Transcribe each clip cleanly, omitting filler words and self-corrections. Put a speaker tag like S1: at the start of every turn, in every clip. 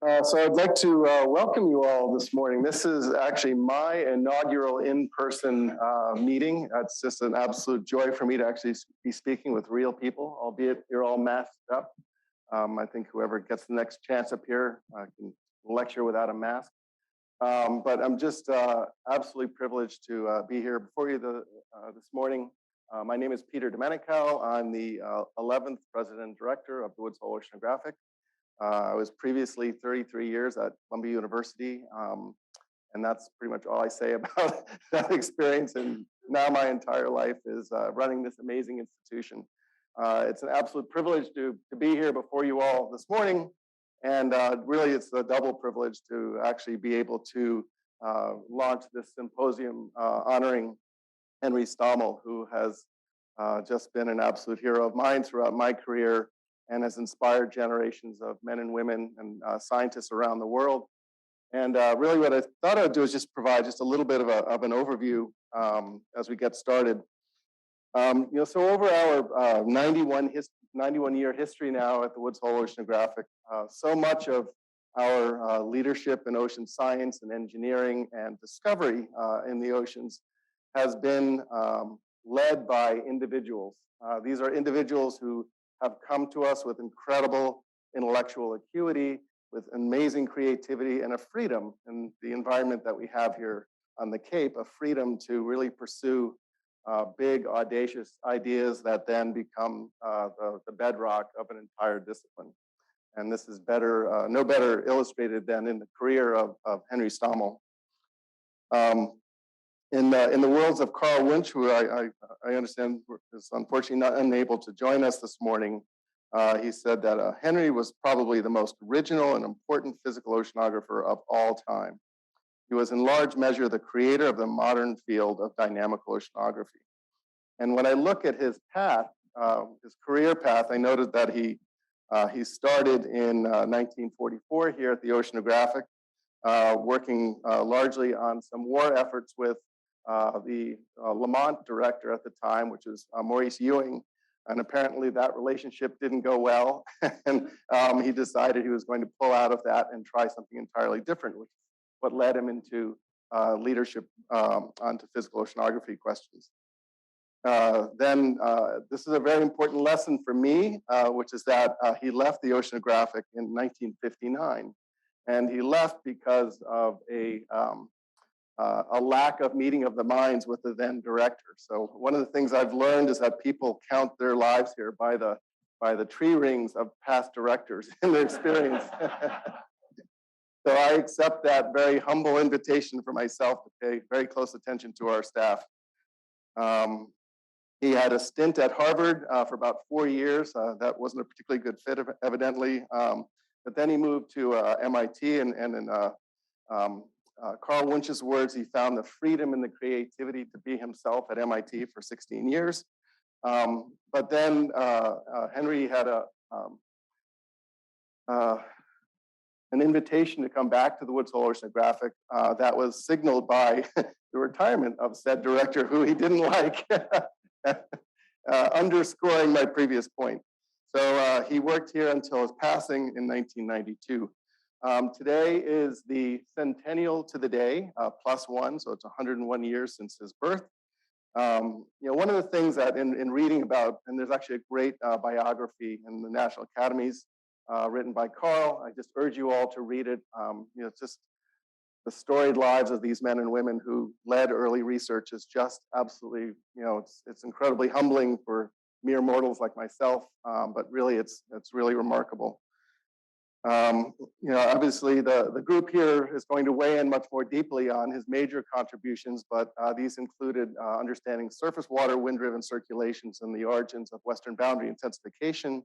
S1: So I'd like to welcome you all this morning. This is actually my inaugural in-person meeting. It's just an absolute joy for me to actually be speaking with real people, albeit you're all masked up. I think whoever gets the next chance up here can lecture without a mask. But I'm just absolutely privileged to be here before you this morning. My name is Peter Domenico. I'm the 11th President and Director of the Woods Hole Oceanographic. I was previously 33 years at Columbia University, and that's pretty much all I say about that experience. And now my entire life is running this amazing institution. It's an absolute privilege to be here before you all this morning. And really, it's a double privilege to actually be able to launch this symposium honoring Henry Stommel, who has just been an absolute hero of mine throughout my career and has inspired generations of men and women and scientists around the world. And really what I thought I would do is just provide just a little bit of an overview as we get started. So over our 91-year history now at the Woods Hole Oceanographic, so much of our leadership in ocean science and engineering and discovery in the oceans has been led by individuals. These are individuals who have come to us with incredible intellectual acuity, with amazing creativity and a freedom in the environment that we have here on the Cape, a freedom to really pursue big, audacious ideas that then become the bedrock of an entire discipline. And this is no better illustrated than in the career of Henry Stommel. In the words of Carl Winch, who I understand is unfortunately not unable to join us this morning, he said that Henry was probably the most original and important physical oceanographer of all time. He was in large measure the creator of the modern field of dynamical oceanography. And when I look at his path, his career path, I noted that he started in 1944 here at the Oceanographic, working largely on some war efforts with the Lamont director at the time, which is Maurice Ewing. And apparently that relationship didn't go well. And he decided he was going to pull out of that and try something entirely different, which is what led him into leadership onto physical oceanography questions. Then this is a very important lesson for me, which is that he left the Oceanographic in 1959. And he left because of a lack of meeting of the minds with the then director. So one of the things I've learned is that people count their lives here by the tree rings of past directors in their experience. So I accept that very humble invitation for myself to pay very close attention to our staff. He had a stint at Harvard for about 4 years. That wasn't a particularly good fit, evidently. But then he moved to MIT, and in Carl Winch's words, he found the freedom and the creativity to be himself at MIT for 16 years. But then Henry had an invitation to come back to the Woods Hole Oceanographic that was signaled by the retirement of said director, who he didn't like, underscoring my previous point. So he worked here until his passing in 1992. Today is the centennial to the day, +1, so it's 101 years since his birth. One of the things that in reading about, and there's actually a great biography in the National Academies written by Carl. I just urge you all to read it. It's just the storied lives of these men and women who led early research is just absolutely, it's incredibly humbling for mere mortals like myself, but really it's really remarkable. Obviously the group here is going to weigh in much more deeply on his major contributions, but these included understanding surface water, wind-driven circulations, and the origins of western boundary intensification,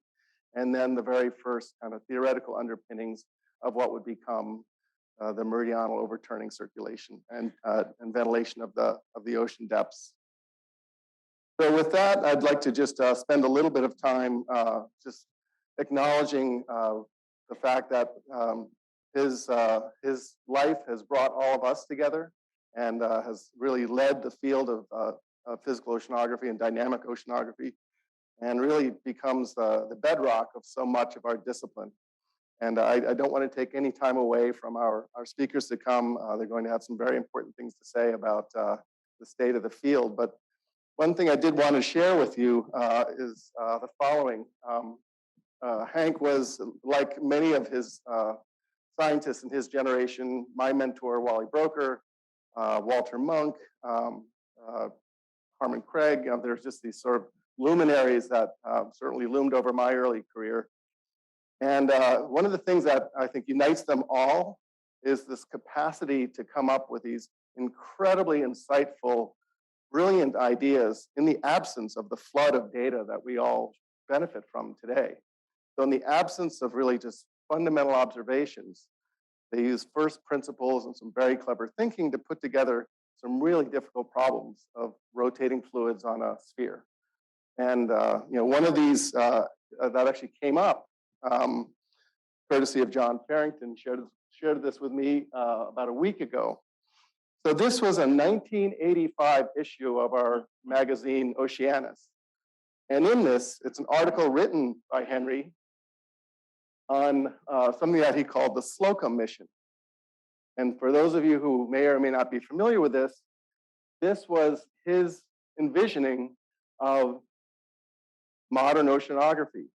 S1: and then the very first kind of theoretical underpinnings of what would become the meridional overturning circulation and ventilation of the ocean depths. So with that, I'd like to just spend a little bit of time just acknowledging the fact that his life has brought all of us together and has really led the field of physical oceanography and dynamic oceanography, and really becomes the bedrock of so much of our discipline. And I don't want to take any time away from our speakers to come. They're going to have some very important things to say about the state of the field. But one thing I did want to share with you is the following. Hank was, like many of his scientists in his generation, my mentor, Wally Broker, Walter Monk, Harmon Craig. There's just these sort of luminaries that certainly loomed over my early career. And one of the things that I think unites them all is this capacity to come up with these incredibly insightful, brilliant ideas in the absence of the flood of data that we all benefit from today. So in the absence of really just fundamental observations, they use first principles and some very clever thinking to put together some really difficult problems of rotating fluids on a sphere. And one of these that actually came up, courtesy of John Farrington, shared this with me about a week ago. So this was a 1985 issue of our magazine, Oceanus. And in this, it's an article written by Henry on something that he called the Slocum mission. And for those of you who may or may not be familiar with this was his envisioning of modern oceanography.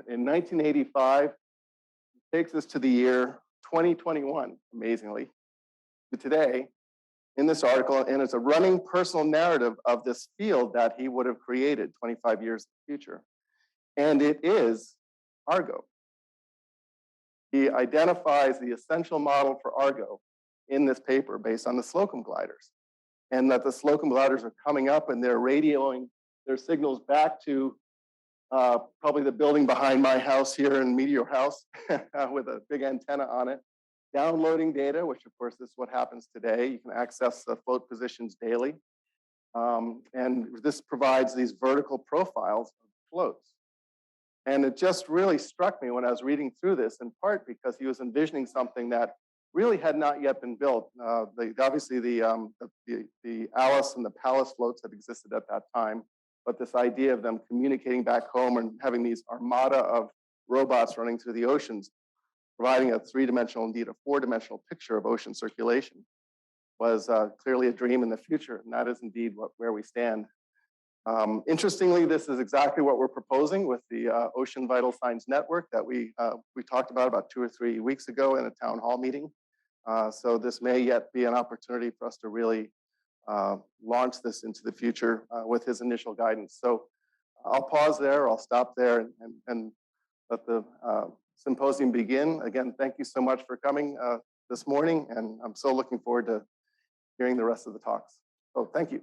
S1: In 1985, it takes us to the year 2021, amazingly, to today, in this article, and it's a running personal narrative of this field that he would have created 25 years in the future. And it is Argo. He identifies the essential model for Argo in this paper based on the Slocum gliders, and that the Slocum gliders are coming up and they're radioing their signals back to probably the building behind my house here in Meteor House with a big antenna on it, downloading data, which of course is what happens today. You can access the float positions daily. And this provides these vertical profiles of floats. And it just really struck me when I was reading through this, in part because he was envisioning something that really had not yet been built. Obviously, the Alice and the Pallas floats had existed at that time, but this idea of them communicating back home and having these armada of robots running through the oceans, providing a three-dimensional, indeed a four-dimensional picture of ocean circulation, was clearly a dream in the future, and that is indeed where we stand. Interestingly, this is exactly what we're proposing with the Ocean Vital Signs Network that we talked about 2 or 3 weeks ago in a town hall meeting. So this may yet be an opportunity for us to really launch this into the future with his initial guidance. So I'll pause there, I'll stop there and let the symposium begin. Again, thank you so much for coming this morning, and I'm so looking forward to hearing the rest of the talks. So thank you.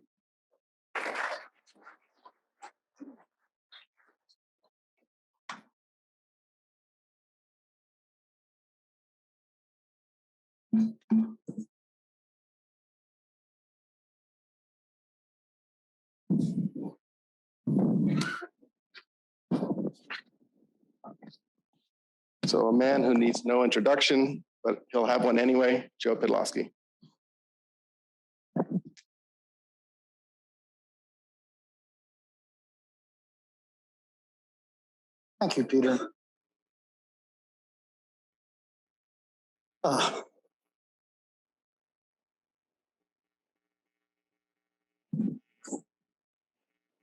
S1: So a man who needs no introduction, but he'll have one anyway, Joe Podlosky.
S2: Thank you, Peter.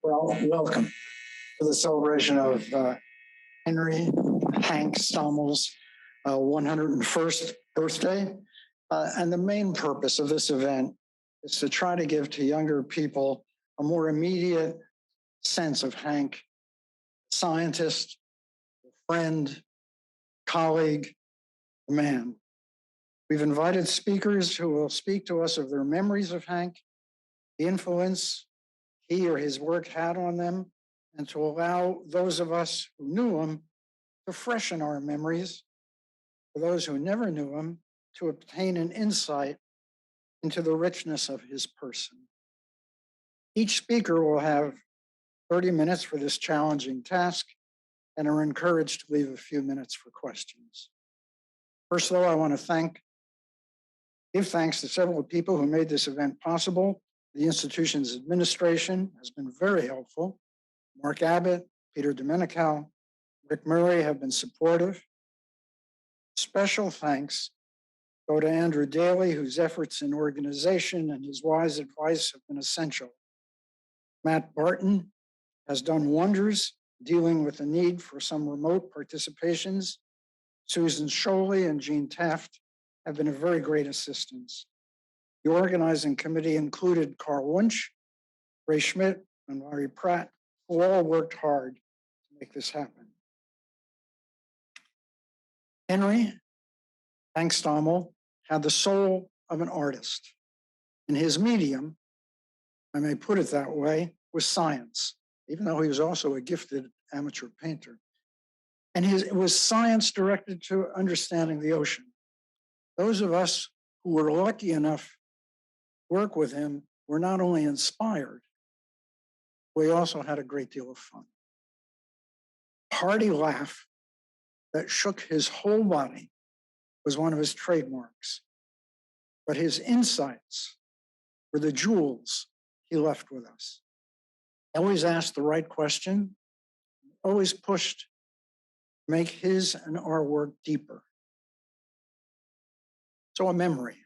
S2: Well, welcome to the celebration of Henry Hank Stommel's 101st birthday. And the main purpose of this event is to try to give to younger people a more immediate sense of Hank, scientist, friend, colleague, man. We've invited speakers who will speak to us of their memories of Hank, the influence he or his work had on them, and to allow those of us who knew him to freshen our memories, for those who never knew him, to obtain an insight into the richness of his person. Each speaker will have 30 minutes for this challenging task and are encouraged to leave a few minutes for questions. First, though, I want to give thanks to several people who made this event possible. The institution's administration has been very helpful. Mark Abbott, Peter Domenical, Rick Murray have been supportive. Special thanks go to Andrew Daly, whose efforts in organization and his wise advice have been essential. Matt Barton has done wonders dealing with the need for some remote participations. Susan Sholey and Jean Taft have been a very great assistance. The organizing committee included Carl Wunsch, Ray Schmidt, and Larry Pratt, who all worked hard to make this happen. Henry, Hank Stommel, had the soul of an artist. And his medium, I may put it that way, was science, even though he was also a gifted amateur painter. And it was science directed to understanding the ocean. Those of us who were lucky enough to work with him were not only inspired, we also had a great deal of fun. Hearty laugh that shook his whole body was one of his trademarks. But his insights were the jewels he left with us. Always asked the right question, always pushed to make his and our work deeper. So a memory.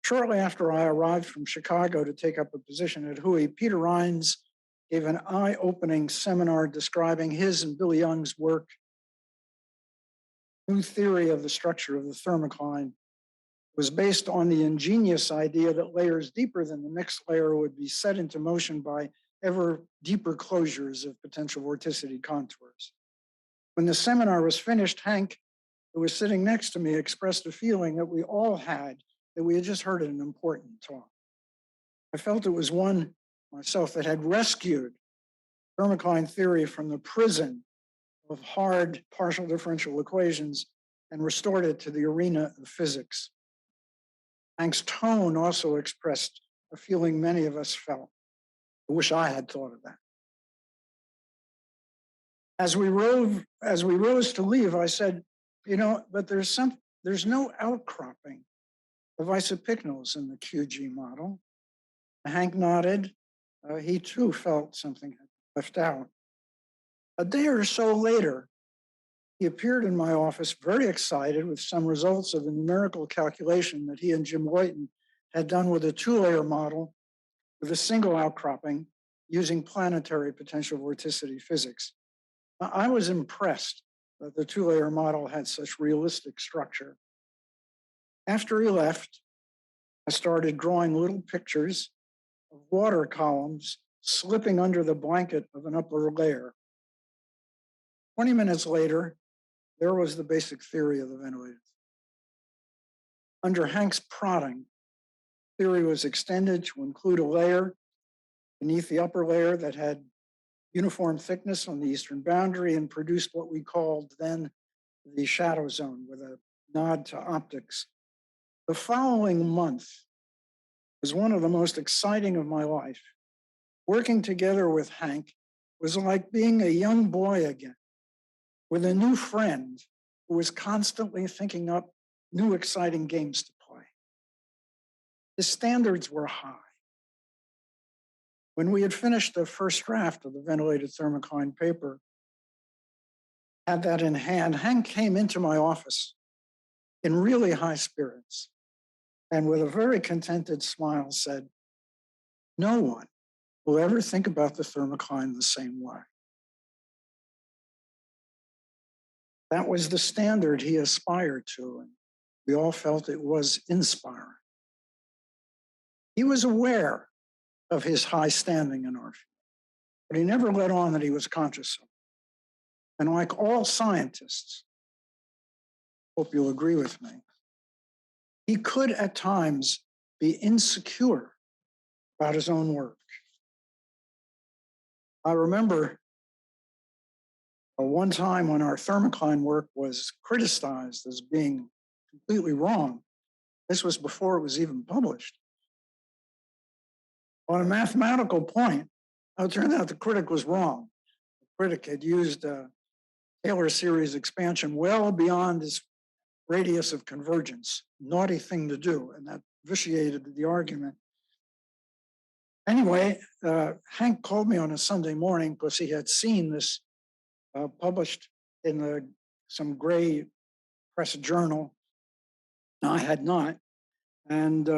S2: Shortly after I arrived from Chicago to take up a position at Hui, Peter Rines gave an eye-opening seminar describing his and Bill Young's work, new theory of the structure of the thermocline, was based on the ingenious idea that layers deeper than the next layer would be set into motion by ever deeper closures of potential vorticity contours. When the seminar was finished, Hank, who was sitting next to me, expressed a feeling that we all had, that we had just heard an important talk. I felt it was one myself that had rescued thermocline theory from the prison of hard partial differential equations and restored it to the arena of physics. Hank's tone also expressed a feeling many of us felt. I wish I had thought of that. As we rose to leave, I said, but there's no outcropping of isopycnals in the QG model. Hank nodded. He too felt something had left out. A day or so later, he appeared in my office very excited with some results of a numerical calculation that he and Jim Whiten had done with a two-layer model with a single outcropping using planetary potential vorticity physics. I was impressed that the two-layer model had such realistic structure. After he left, I started drawing little pictures of water columns slipping under the blanket of an upper layer. 20 minutes later, there was the basic theory of the ventilator. Under Hank's prodding, theory was extended to include a layer beneath the upper layer that had uniform thickness on the eastern boundary and produced what we called then the shadow zone with a nod to optics. The following month was one of the most exciting of my life. Working together with Hank was like being a young boy again, with a new friend who was constantly thinking up new exciting games to play. His standards were high. When we had finished the first draft of the ventilated thermocline paper, had that in hand, Hank came into my office in really high spirits and with a very contented smile said, "No one will ever think about the thermocline the same way." That was the standard he aspired to, and we all felt it was inspiring. He was aware of his high standing in our field, but he never let on that he was conscious of it. And like all scientists, hope you'll agree with me, he could at times be insecure about his own work. I remember one time when our thermocline work was criticized as being completely wrong. This was before it was even published. On a mathematical point, it turned out the critic was wrong. The critic had used a Taylor series expansion well beyond his radius of convergence. Naughty thing to do, and that vitiated the argument. Anyway, Hank called me on a Sunday morning because he had seen this published in some gray press journal. I had not. And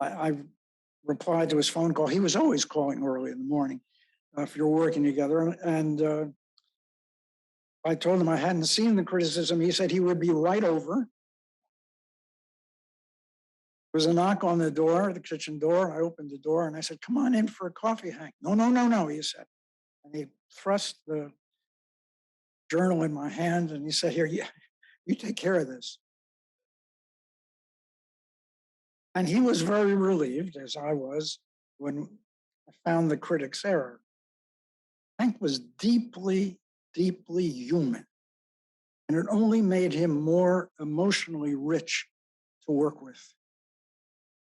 S2: I replied to his phone call. He was always calling early in the morning if you're working together. And I told him I hadn't seen the criticism. He said he would be right over. There was a knock on the door, the kitchen door. I opened the door and I said, "Come on in for a coffee, Hank." "No, no, no, no," he said. And he thrust the journal in my hand and he said, "Here, you take care of this." And he was very relieved, as I was, when I found the critic's error. Hank was deeply, deeply human, and it only made him more emotionally rich to work with.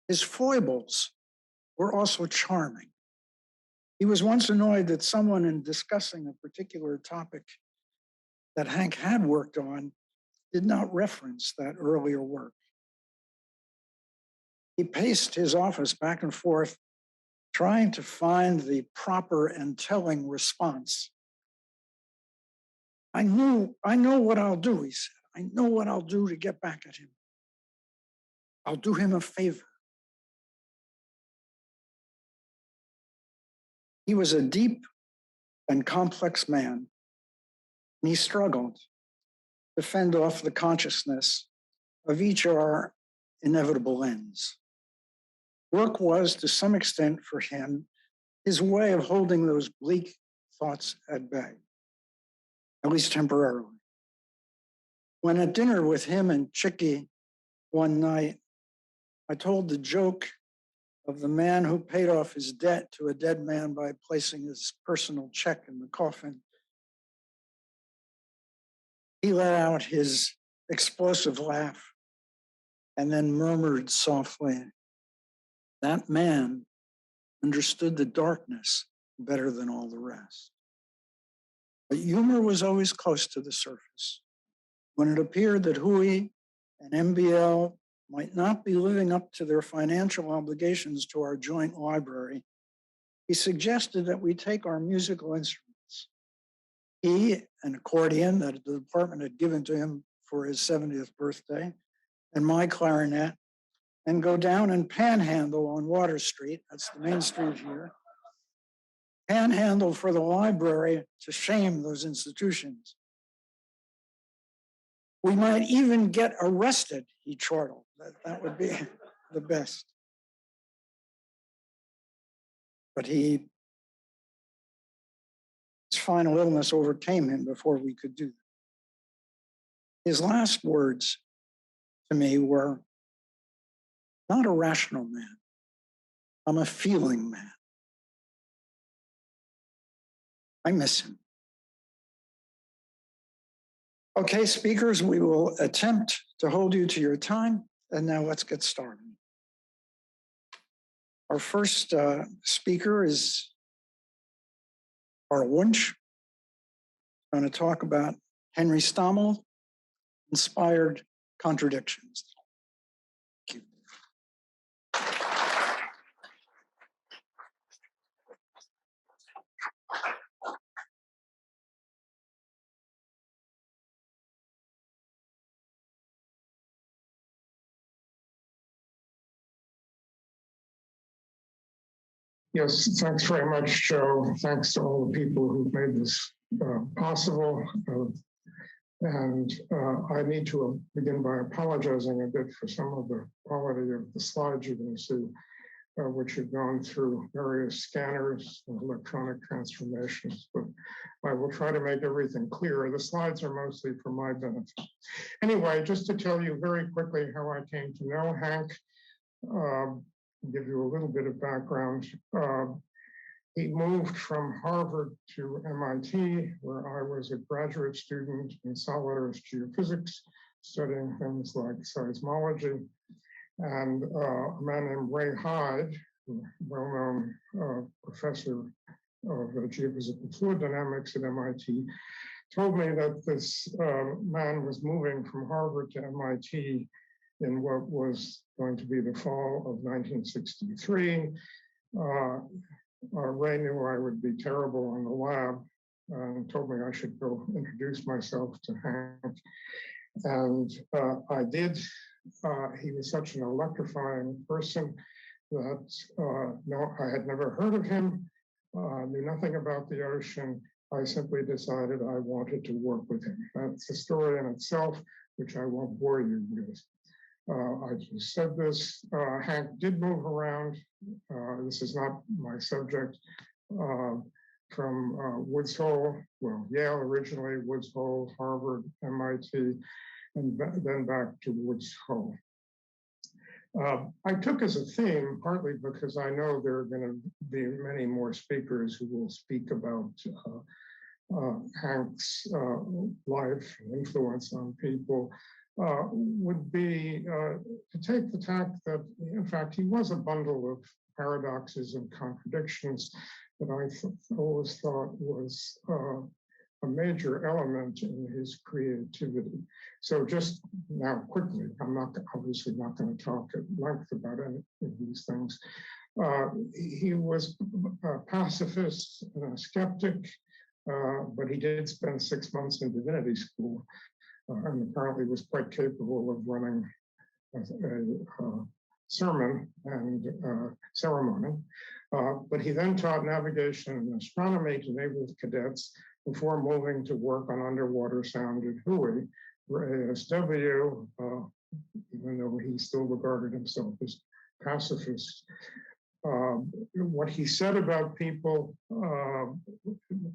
S2: His foibles were also charming. He was once annoyed that someone, in discussing a particular topic that Hank had worked on, did not reference that earlier work. He paced his office back and forth, trying to find the proper and telling response. I know what I'll do," he said. "I know what I'll do to get back at him. I'll do him a favor." He was a deep and complex man, and he struggled to fend off the consciousness of each of our inevitable ends. Work was, to some extent for him, his way of holding those bleak thoughts at bay, at least temporarily. When at dinner with him and Chicky one night, I told the joke of the man who paid off his debt to a dead man by placing his personal check in the coffin. He let out his explosive laugh and then murmured softly, "That man understood the darkness better than all the rest." But humor was always close to the surface. When it appeared that Hui and MBL might not be living up to their financial obligations to our joint library, he suggested that we take our musical instruments. He, an accordion that the department had given to him for his 70th birthday, and my clarinet, and go down and panhandle on Water Street, that's the main street here, panhandle for the library to shame those institutions. We might even get arrested, he chortled. That would be the best. But his final illness overcame him before we could do that. His last words to me were, "Not a rational man, I'm a feeling man." I miss him. Okay, speakers, we will attempt to hold you to your time, and now let's get started. Our first speaker is our Wunsch. I'm going to talk about Henry Stommel, Inspired Contradictions. Thank you.
S3: Yes, thanks very much, Joe. Thanks to all the people who've made this possible. I need to begin by apologizing a bit for some of the quality of the slides you're going to see, which have gone through various scanners and electronic transformations, but I will try to make everything clear. The slides are mostly for my benefit. Anyway, just to tell you very quickly how I came to know Hank, give you a little bit of background. He moved from Harvard to MIT, where I was a graduate student in solid earth geophysics, studying things like seismology. And a man named Ray Hyde, a well-known professor of geophysical fluid dynamics at MIT, told me that this man was moving from Harvard to MIT in what was going to be the fall of 1963. Ray knew I would be terrible in the lab, and told me I should go introduce myself to Hank. And I did. He was such an electrifying person that no, I had never heard of him, knew nothing about the ocean. I simply decided I wanted to work with him. That's a story in itself, which I won't bore you with. I just said this. Hank did move around. This is not my subject. From Woods Hole, well, Yale originally, Woods Hole, Harvard, MIT, and then back to Woods Hole. I took as a theme, partly because I know there are going to be many more speakers who will speak about Hank's life and influence on people, would be to take the tack that, in fact, he was a bundle of paradoxes and contradictions that I always thought was a major element in his creativity. So just now quickly, I'm obviously not going to talk at length about any of these things. He was a pacifist and a skeptic, but he did spend 6 months in divinity school and apparently was quite capable of running a sermon and ceremony. But he then taught navigation and astronomy to naval cadets before moving to work on underwater sound at Hui for ASW, even though he still regarded himself as pacifist. What he said about people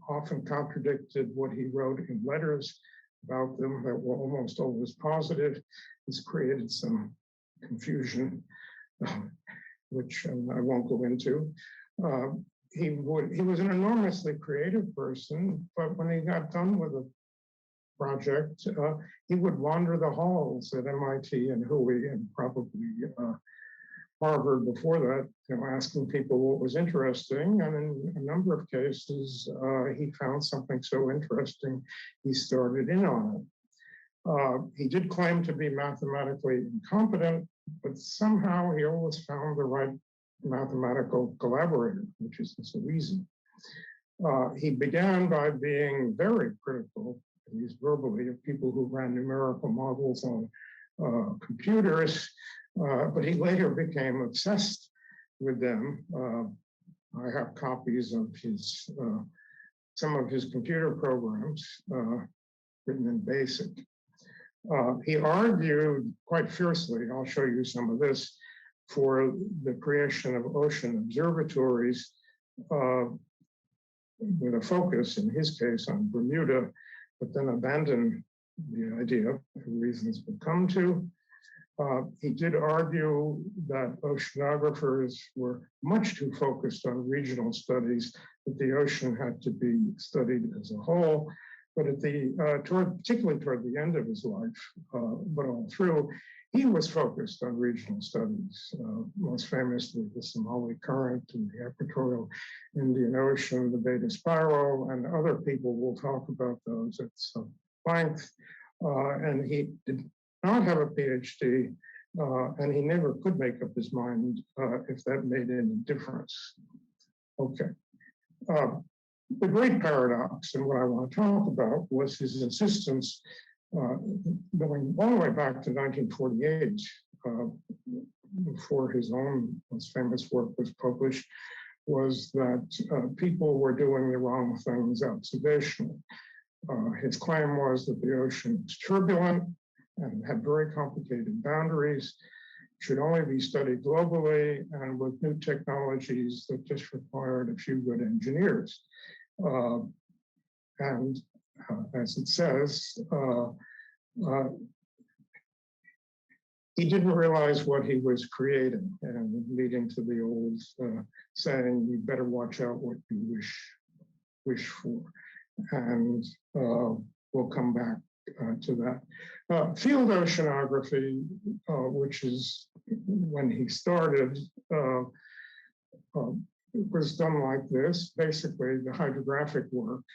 S3: often contradicted what he wrote in letters about them that were almost always positive. This created some confusion, which I won't go into. He was an enormously creative person, but when he got done with a project, he would wander the halls at MIT and Hui and probably Harvard before that, asking people what was interesting. And in a number of cases, he found something so interesting, he started in on it. He did claim to be mathematically incompetent, but somehow he always found the right mathematical collaborator, which isn't so easy. He began by being very critical, at least verbally, of people who ran numerical models on computers, but he later became obsessed with them. I have copies of his some of his computer programs written in BASIC. He argued quite fiercely, I'll show you some of this, for the creation of ocean observatories with a focus, in his case, on Bermuda, but then abandoned the idea for reasons we'll come to. He did argue that oceanographers were much too focused on regional studies, that the ocean had to be studied as a whole. But at particularly toward the end of his life, but all through, he was focused on regional studies, most famously the Somali Current and the equatorial Indian Ocean, the Beta Spiral, and other people will talk about those at some length. And he did not have a PhD, and he never could make up his mind if that made any difference. Okay. The great paradox, and what I want to talk about, was his insistence, going all the way back to 1948, before his own most famous work was published, was that people were doing the wrong things observationally. His claim was that the ocean was turbulent and had very complicated boundaries, should only be studied globally and with new technologies that just required a few good engineers. And as it says, he didn't realize what he was creating, and leading to the old saying, you better watch out what you wish for. And we'll come back to that. Field oceanography, which is when he started, it was done like this. Basically, the hydrographic work,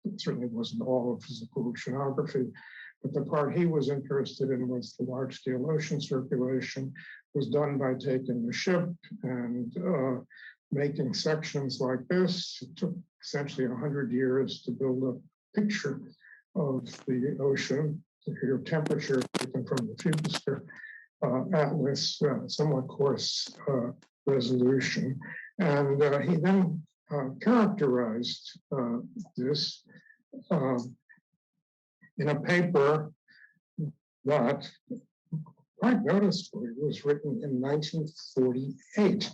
S3: it certainly wasn't all of physical oceanography, but the part he was interested in was the large-scale ocean circulation, was done by taking a ship and making sections like this. It took essentially 100 years to build a picture of the ocean. Your temperature taken from the Fugister atlas, somewhat coarse resolution. And he then characterized this in a paper that, quite noticeably, was written in 1948,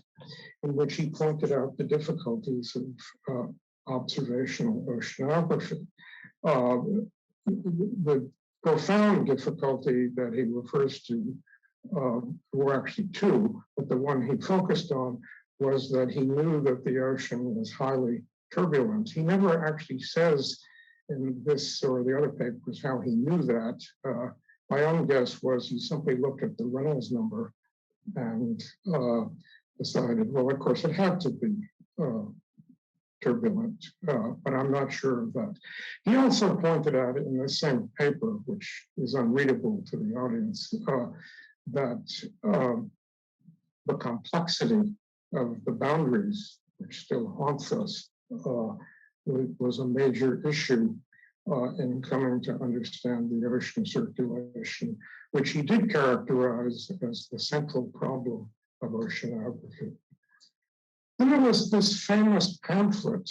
S3: in which he pointed out the difficulties of observational oceanography. The profound difficulty that he refers to were actually two, but the one he focused on was that he knew that the ocean was highly turbulent. He never actually says in this or the other papers how he knew that. My own guess was he simply looked at the Reynolds number and decided, well, of course, it had to be turbulent, but I'm not sure of that. He also pointed out in the same paper, which is unreadable to the audience, that the complexity of the boundaries, which still haunts us, was a major issue in coming to understand the ocean circulation, which he did characterize as the central problem of oceanography. And there was this famous pamphlet,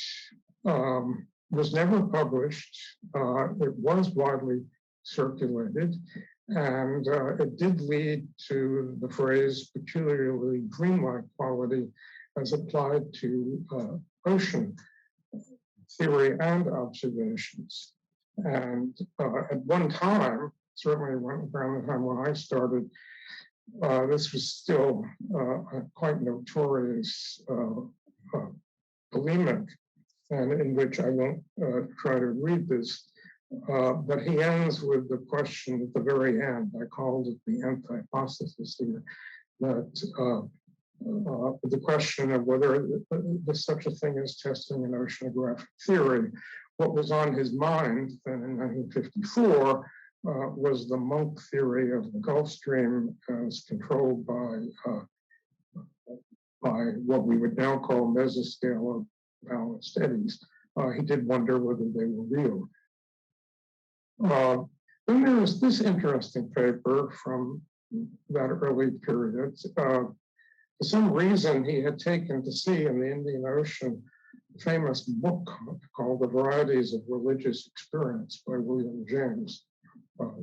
S3: was never published. It was widely circulated, and it did lead to the phrase peculiarly dreamlike quality as applied to ocean theory and observations. And at one time, certainly around the time when I started, this was still a quite notorious polemic, and in which I won't try to read this, but he ends with the question at the very end. I called it the antihypothesis here, that the question of whether there's such a thing as testing an oceanographic theory. What was on his mind then in 1954 was the Monk theory of the Gulf Stream as controlled by what we would now call mesoscale balanced eddies. He did wonder whether they were real. Then there was this interesting paper from that early period. For some reason, he had taken to sea in the Indian Ocean a famous book called The Varieties of Religious Experience by William James.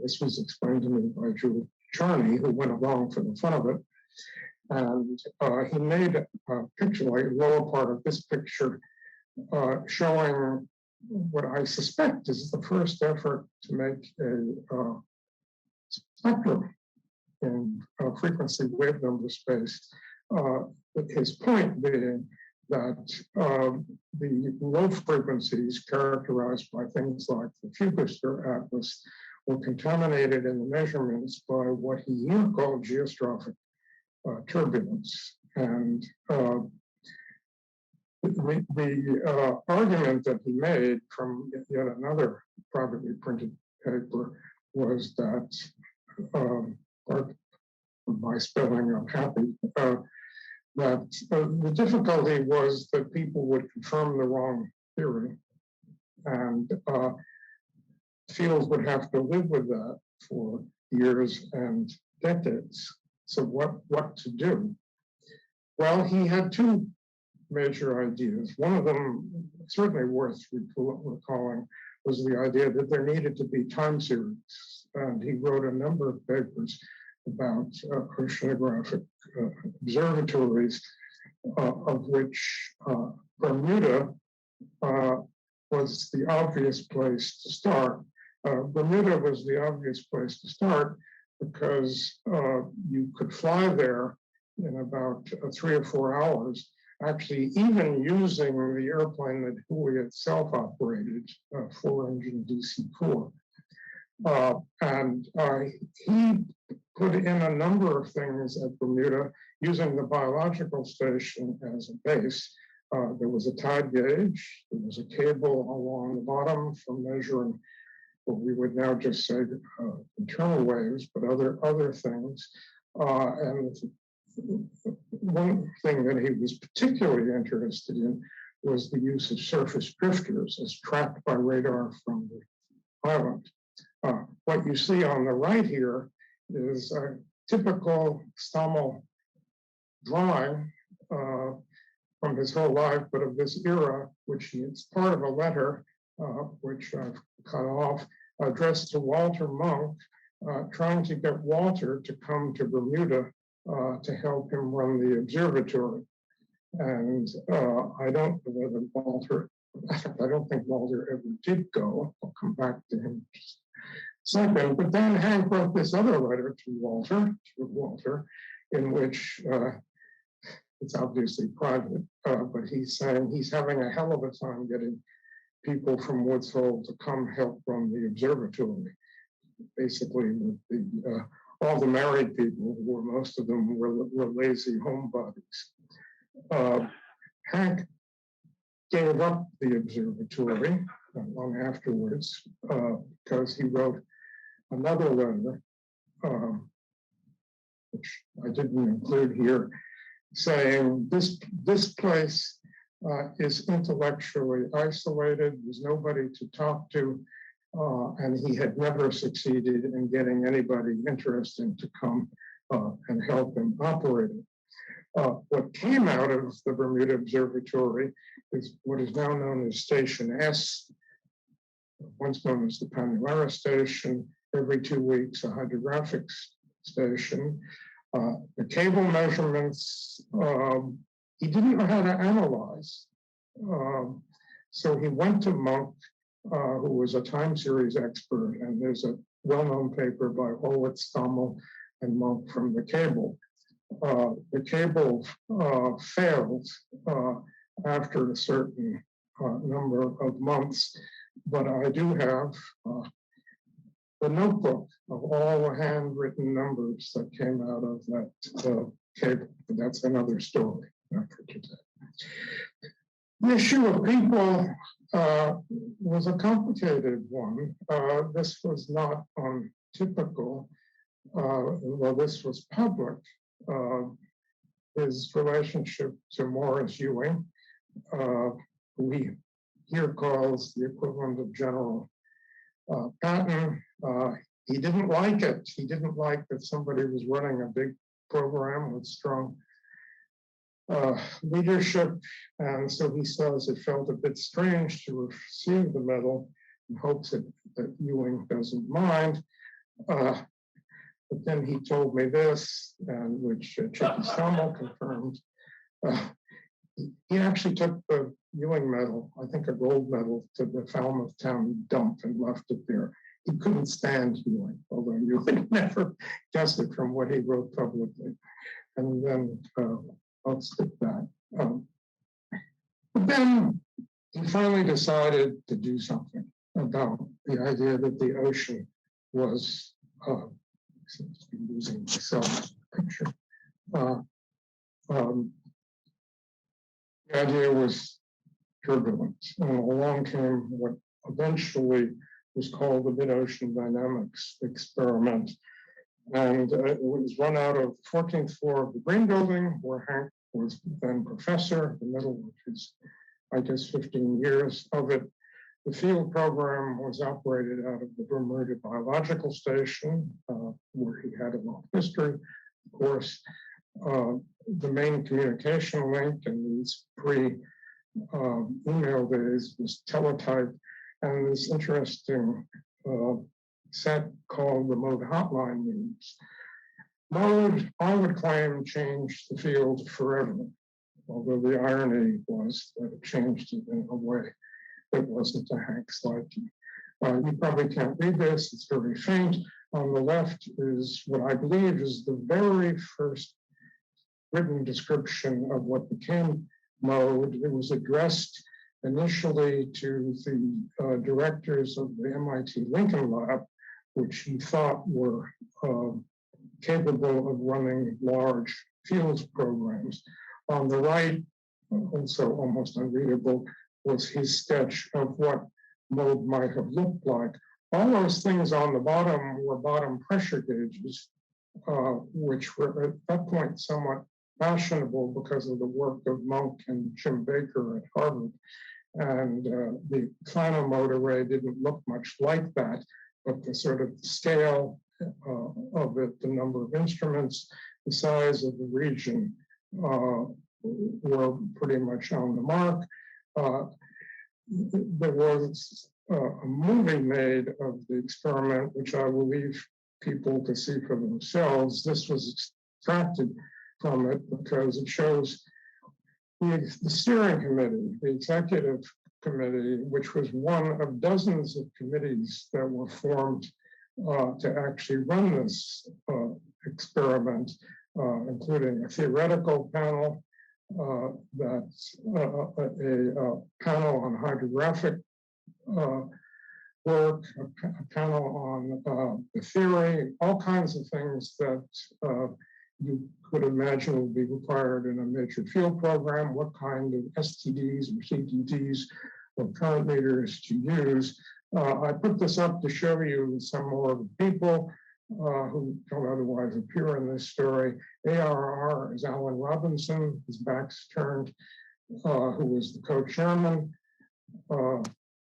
S3: This was explained to me by Julie Charney, who went along for the fun of it. And he made a picture, like the lower part of this picture, showing what I suspect is the first effort to make a spectrum in frequency wave number space. His point being that the low frequencies characterized by things like the Fugister atlas were contaminated in the measurements by what he here called geostrophic turbulence. And the argument that he made from yet another privately printed paper was that, by spelling I'm happy, that the difficulty was that people would confirm the wrong theory, and fields would have to live with that for years and decades. So what to do? Well, he had two major ideas. One of them, certainly worth recalling, was the idea that there needed to be time series. And he wrote a number of papers about oceanographic observatories, of which Bermuda was the obvious place to start. Bermuda was the obvious place to start because you could fly there in about 3 or 4 hours, actually even using the airplane that Hooley itself operated, 4-engine DC-4. And he put in a number of things at Bermuda using the biological station as a base. There was a tide gauge, there was a cable along the bottom for measuring what we would now just say internal waves, but other things. And one thing that he was particularly interested in was the use of surface drifters as tracked by radar from the island. What you see on the right here is a typical Stommel drawing from his whole life, but of this era, which is part of a letter, which I've cut off, addressed to Walter Monk, trying to get Walter to come to Bermuda to help him run the observatory. And I don't know whether Walter, I don't think Walter ever did go. I'll come back to him just a second. But then Hank wrote this other letter to Walter, in which it's obviously private, but he's saying he's having a hell of a time getting people from Woods Hole to come help run the observatory. Basically, all the married people, most of them were lazy homebodies. Hank gave up the observatory long afterwards because he wrote another letter, which I didn't include here, saying this place is intellectually isolated. There's nobody to talk to, and he had never succeeded in getting anybody interesting to come and help him operate it. What came out of the Bermuda Observatory is what is now known as Station S, once known as the Panulara Station, every 2 weeks, a hydrographic station. The cable measurements, he didn't know how to analyze. So he went to Monk, who was a time series expert, and there's a well-known paper by Olitz, Stommel, and Monk from the cable. The cable failed after a certain number of months, but I do have the notebook of all the handwritten numbers that came out of that cable. But that's another story, not for today. The issue of people was a complicated one. This was not untypical, well, this was public. His relationship to Morris Ewing, who he here calls the equivalent of General Patton. He didn't like it. He didn't like that somebody was running a big program with strong leadership. And so he says it felt a bit strange to receive the medal in hopes that Ewing doesn't mind. But then he told me this, and which Chicky Stommel confirmed. He actually took the Ewing medal, I think a gold medal, to the Falmouth Town dump and left it there. He couldn't stand Ewing, although Ewing never guessed it from what he wrote publicly. And then I'll skip that. But then he finally decided to do something about the idea that the ocean was seems to be losing myself picture. The idea was turbulent, and along came what eventually was called the Midocean dynamics experiment. And it was run out of the 14th floor of the Green Building, where Hank was then professor, the middle of his, I guess, 15 years of it. The field program was operated out of the Bermuda Biological Station, where he had a long history. Of course, the main communication link in these pre-email days was teletype, and this interesting set called remote hotline meetings. Mode, I would claim, changed the field forever, although the irony was that it changed it in a way that wasn't to Hank's liking. You probably can't read this, it's very faint. On the left is what I believe is the very first written description of what became Mode. It was addressed initially to the directors of the MIT Lincoln Lab, which he thought were capable of running large fields programs. On the right, also almost unreadable, was his sketch of what Mode might have looked like. All those things on the bottom were bottom pressure gauges, which were at that point somewhat fashionable because of the work of Monk and Jim Baker at Harvard. And the final mode array didn't look much like that, but the sort of scale of it, the number of instruments, the size of the region were pretty much on the mark. There was a movie made of the experiment, which I will leave people to see for themselves. This was extracted from it because it shows the steering committee, the executive committee, which was one of dozens of committees that were formed to actually run this experiment, including a theoretical panel, that's a panel on hydrographic work, a panel on the theory, all kinds of things that you could imagine would be required in a major field program, what kind of STDs or CTDs or current meters to use. I put this up to show you some more of the people who don't otherwise appear in this story. ARR is Alan Robinson, his back's turned, who was the co-chairman. I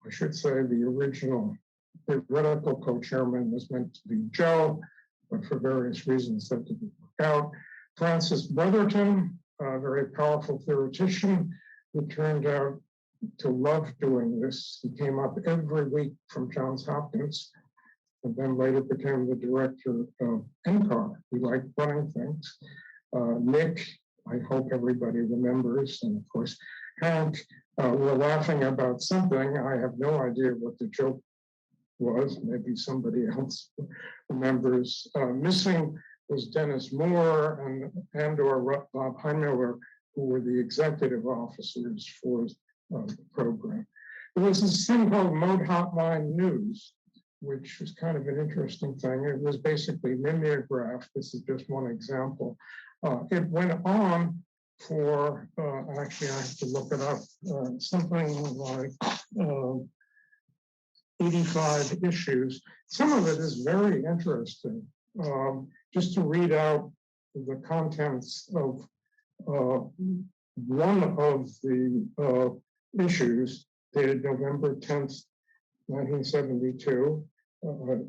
S3: should say the original theoretical co-chairman was meant to be Joe, but for various reasons that didn't work out. Francis Brotherton, a very powerful theoretician who turned out to love doing this. He came up every week from Johns Hopkins and then later became the director of NCAR. He liked running things. Nick, I hope everybody remembers, and of course, Hank, we're laughing about something. I have no idea what the joke was. Maybe somebody else remembers. Missing was Dennis Moore and or Bob Heimiller, who were the executive officers for the program. There was this thing called Mode Hotline News, which was kind of an interesting thing. It was basically mimeograph. This is just one example. It went on for, actually I have to look it up, something like 85 issues. Some of it is very interesting. Just to read out the contents of one of the issues, dated November 10th, 1972,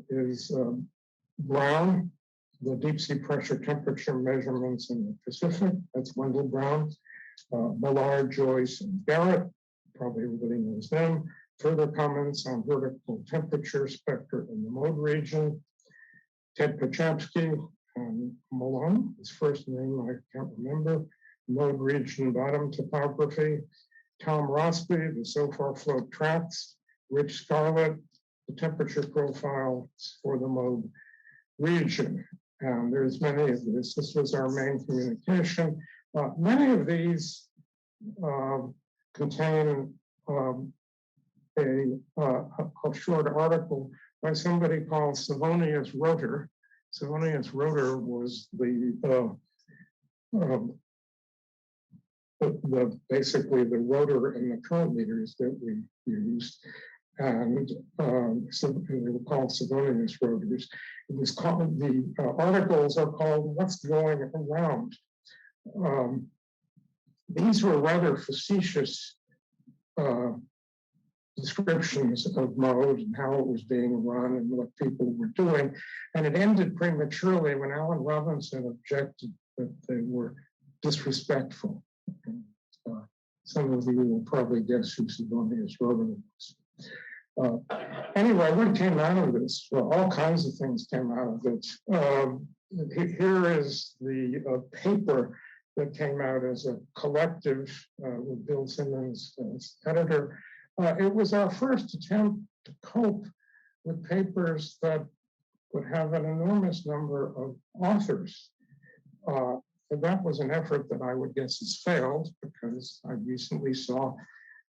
S3: is Brown, the deep sea pressure temperature measurements in the Pacific. That's Wendell Brown. Millard, Joyce, and Garrett, probably everybody knows them. Further comments on vertical temperature spectra in the mode region. Ted Pachapsky and Malone, his first name I can't remember. Mode region bottom topography. Tom Rossby, the SOFAR float tracks. Rich Scarlett, the temperature profiles for the mode region. And there's many of these. This was our main communication. Many of these contain a short article by somebody called Savonius Rotor. Savonius Rotor was basically the rotor in the current meters that we used. And so they were called Savonius rotors. It was called, the articles are called What's Going Around. These were rather facetious descriptions of mode and how it was being run and what people were doing. And it ended prematurely when Alan Robinson objected that they were disrespectful. Some of you will probably guess who Savonius Rotor was. Anyway, what came out of this? Well, all kinds of things came out of it. Here is the paper that came out as a collective with Bill Simmons as editor. It was our first attempt to cope with papers that would have an enormous number of authors. And that was an effort that I would guess has failed, because I recently saw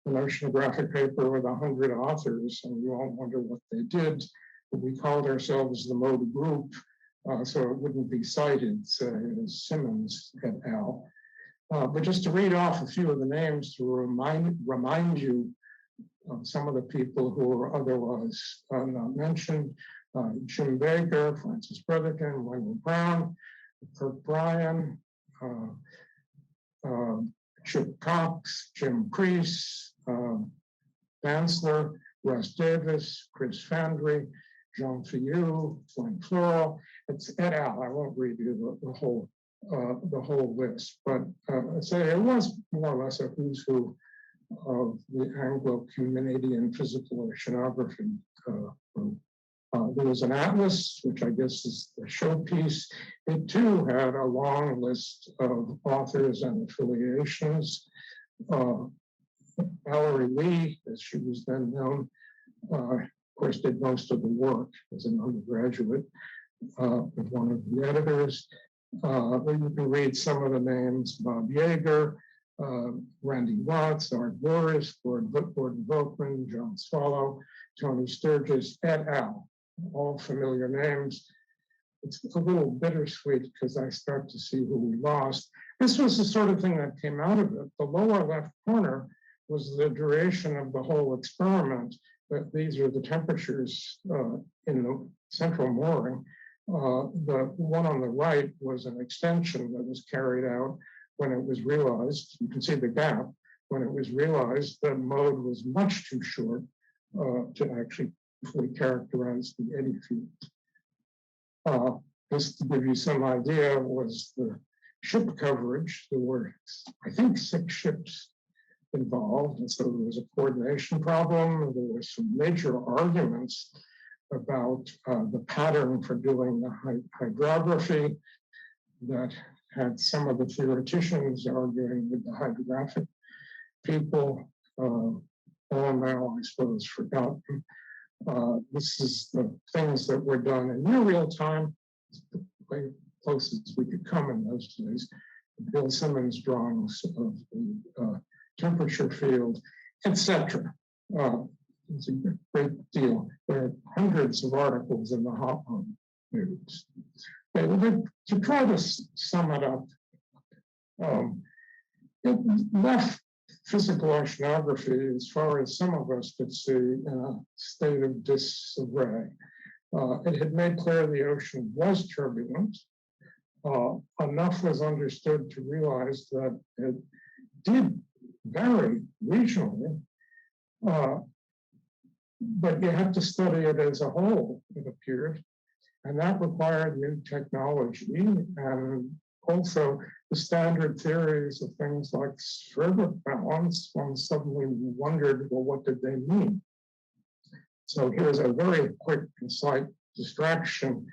S3: an oceanographic paper with 100 authors, and you all wonder what they did. But we called ourselves the Mode Group, so it wouldn't be cited, say, as Simmons et al. But just to read off a few of the names to remind you of some of the people who are otherwise not mentioned. Jim Baker, Francis Brotherton, Wendell Brown, Kirk Bryan, Chip Cox, Jim Priest, Dantzler, Russ Davis, Chris Fandry, Jean Fillou, Glenn Floral. It's et al. I won't read you the whole list, but say it was more or less a who's who of the Anglo-Canadian physical oceanography group. There was an atlas, which I guess is the showpiece. It too had a long list of authors and affiliations. Valerie Lee, as she was then known, of course, did most of the work as an undergraduate with one of the editors. You can read some of the names: Bob Yeager, Randy Watts, Art Boris, Gordon Volkman, John Swallow, Tony Sturgis, et al. All familiar names. It's a little bittersweet because I start to see who we lost. This was the sort of thing that came out of it. The lower left corner was the duration of the whole experiment. That these are the temperatures in the central mooring. The one on the right was an extension that was carried out when it was realized. You can see the gap. When it was realized the mode was much too short to actually fully characterize the eddy field. Just to give you some idea, was the ship coverage. There were, I think, 6 ships involved, and so there was a coordination problem. There were some major arguments about the pattern for doing the hydrography that had some of the theoreticians arguing with the hydrographic people, all now, I suppose, forgotten. This is the things that were done in near real time, as close as we could come in those days. Bill Simmons drawings of the temperature field, etc. It's a great deal. There are hundreds of articles in the Hotline news. To try to sum it up, it left physical oceanography, as far as some of us could see, in a state of disarray. It had made clear the ocean was turbulent. Enough was understood to realize that it did vary regionally, but you have to study it as a whole, it appeared. And that required new technology and also the standard theories of things like sphericity balance. One suddenly wondered, well, what did they mean? So here's a very quick and slight distraction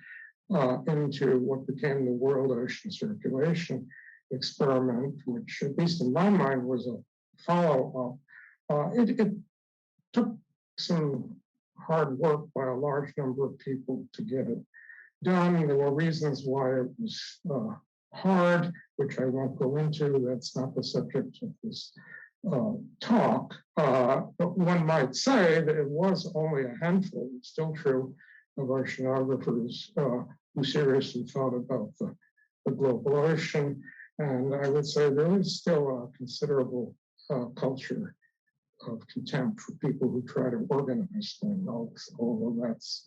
S3: into what became the world ocean circulation experiment, which at least in my mind was a follow-up. It took some hard work by a large number of people to get it done. There were reasons why it was hard, which I won't go into. That's not the subject of this talk. But one might say that it was only a handful, it's still true, of oceanographers who seriously thought about the global ocean. And I would say there is still a considerable culture of contempt for people who try to organize things, although that's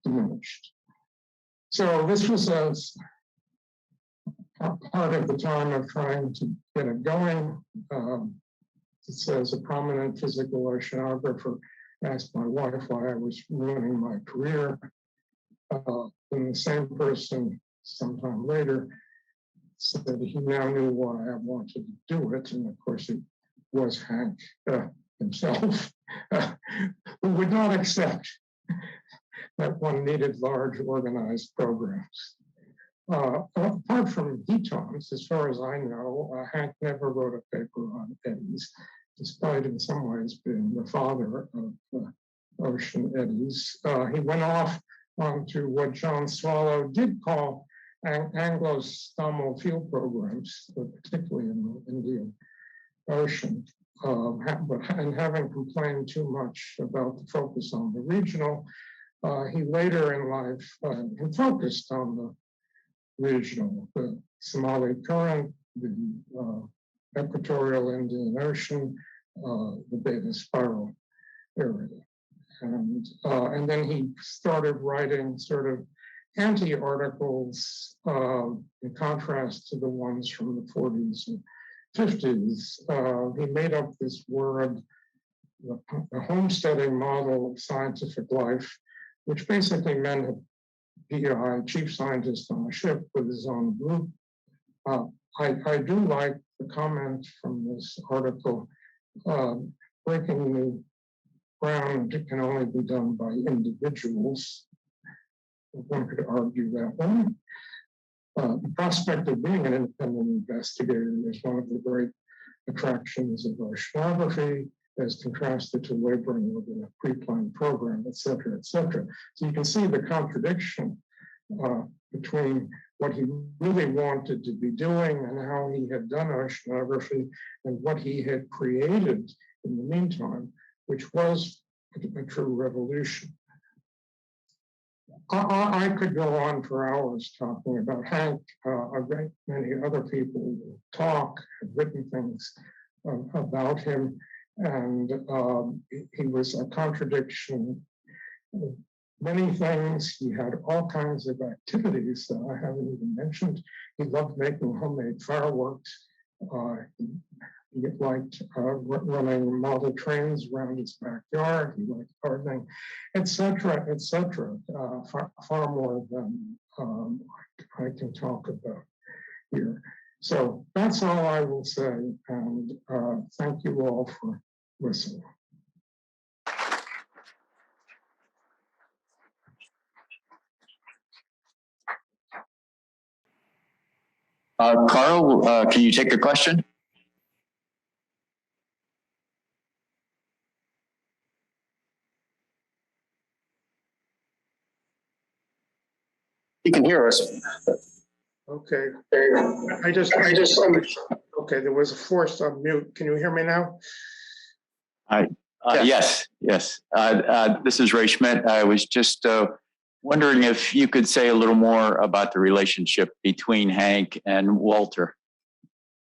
S3: diminished. So this was a part of the time of trying to get it going. It says a prominent physical oceanographer asked my wife why I was ruining my career. And the same person sometime later said he now knew why I wanted to do it. And of course, it was Hank himself, who would not accept that one needed large organized programs. Apart from hetons, as far as I know, Hank never wrote a paper on eddies, despite in some ways being the father of ocean eddies. He went off onto what John Swallow did call Anglo-Stommel field programs, particularly in the Indian Ocean. And having complained too much about the focus on the regional, he later in life he focused on the regional, the Somali Current, the equatorial Indian Ocean, the Beta Spiral area. And then he started writing sort of anti-articles in contrast to the ones from the 40s and 50s. He made up this word, the Homesteading Model of Scientific Life, which basically meant a PI, chief scientist on a ship with his own group. I do like the comment from this article, breaking the ground can only be done by individuals. One could argue that one. The prospect of being an independent investigator is one of the great attractions of oceanography, as contrasted to laboring within a pre-planned program, et cetera, et cetera. So you can see the contradiction between what he really wanted to be doing and how he had done oceanography and what he had created in the meantime, which was a true revolution. I could go on for hours talking about Hank. A great many other people talk, have written things about him, and he was a contradiction of many things. He had all kinds of activities that I haven't even mentioned. He loved making homemade fireworks. He liked running model trains around his backyard. He liked gardening, et cetera, far more than I can talk about here. So that's all I will say, and thank you all for listening.
S4: Carl, can you take a question?
S1: He can hear us.
S3: Okay. Okay, there was a forced unmute. Can you hear me now?
S4: Yes. This is Ray Schmidt. I was just wondering if you could say a little more about the relationship between Hank and Walter.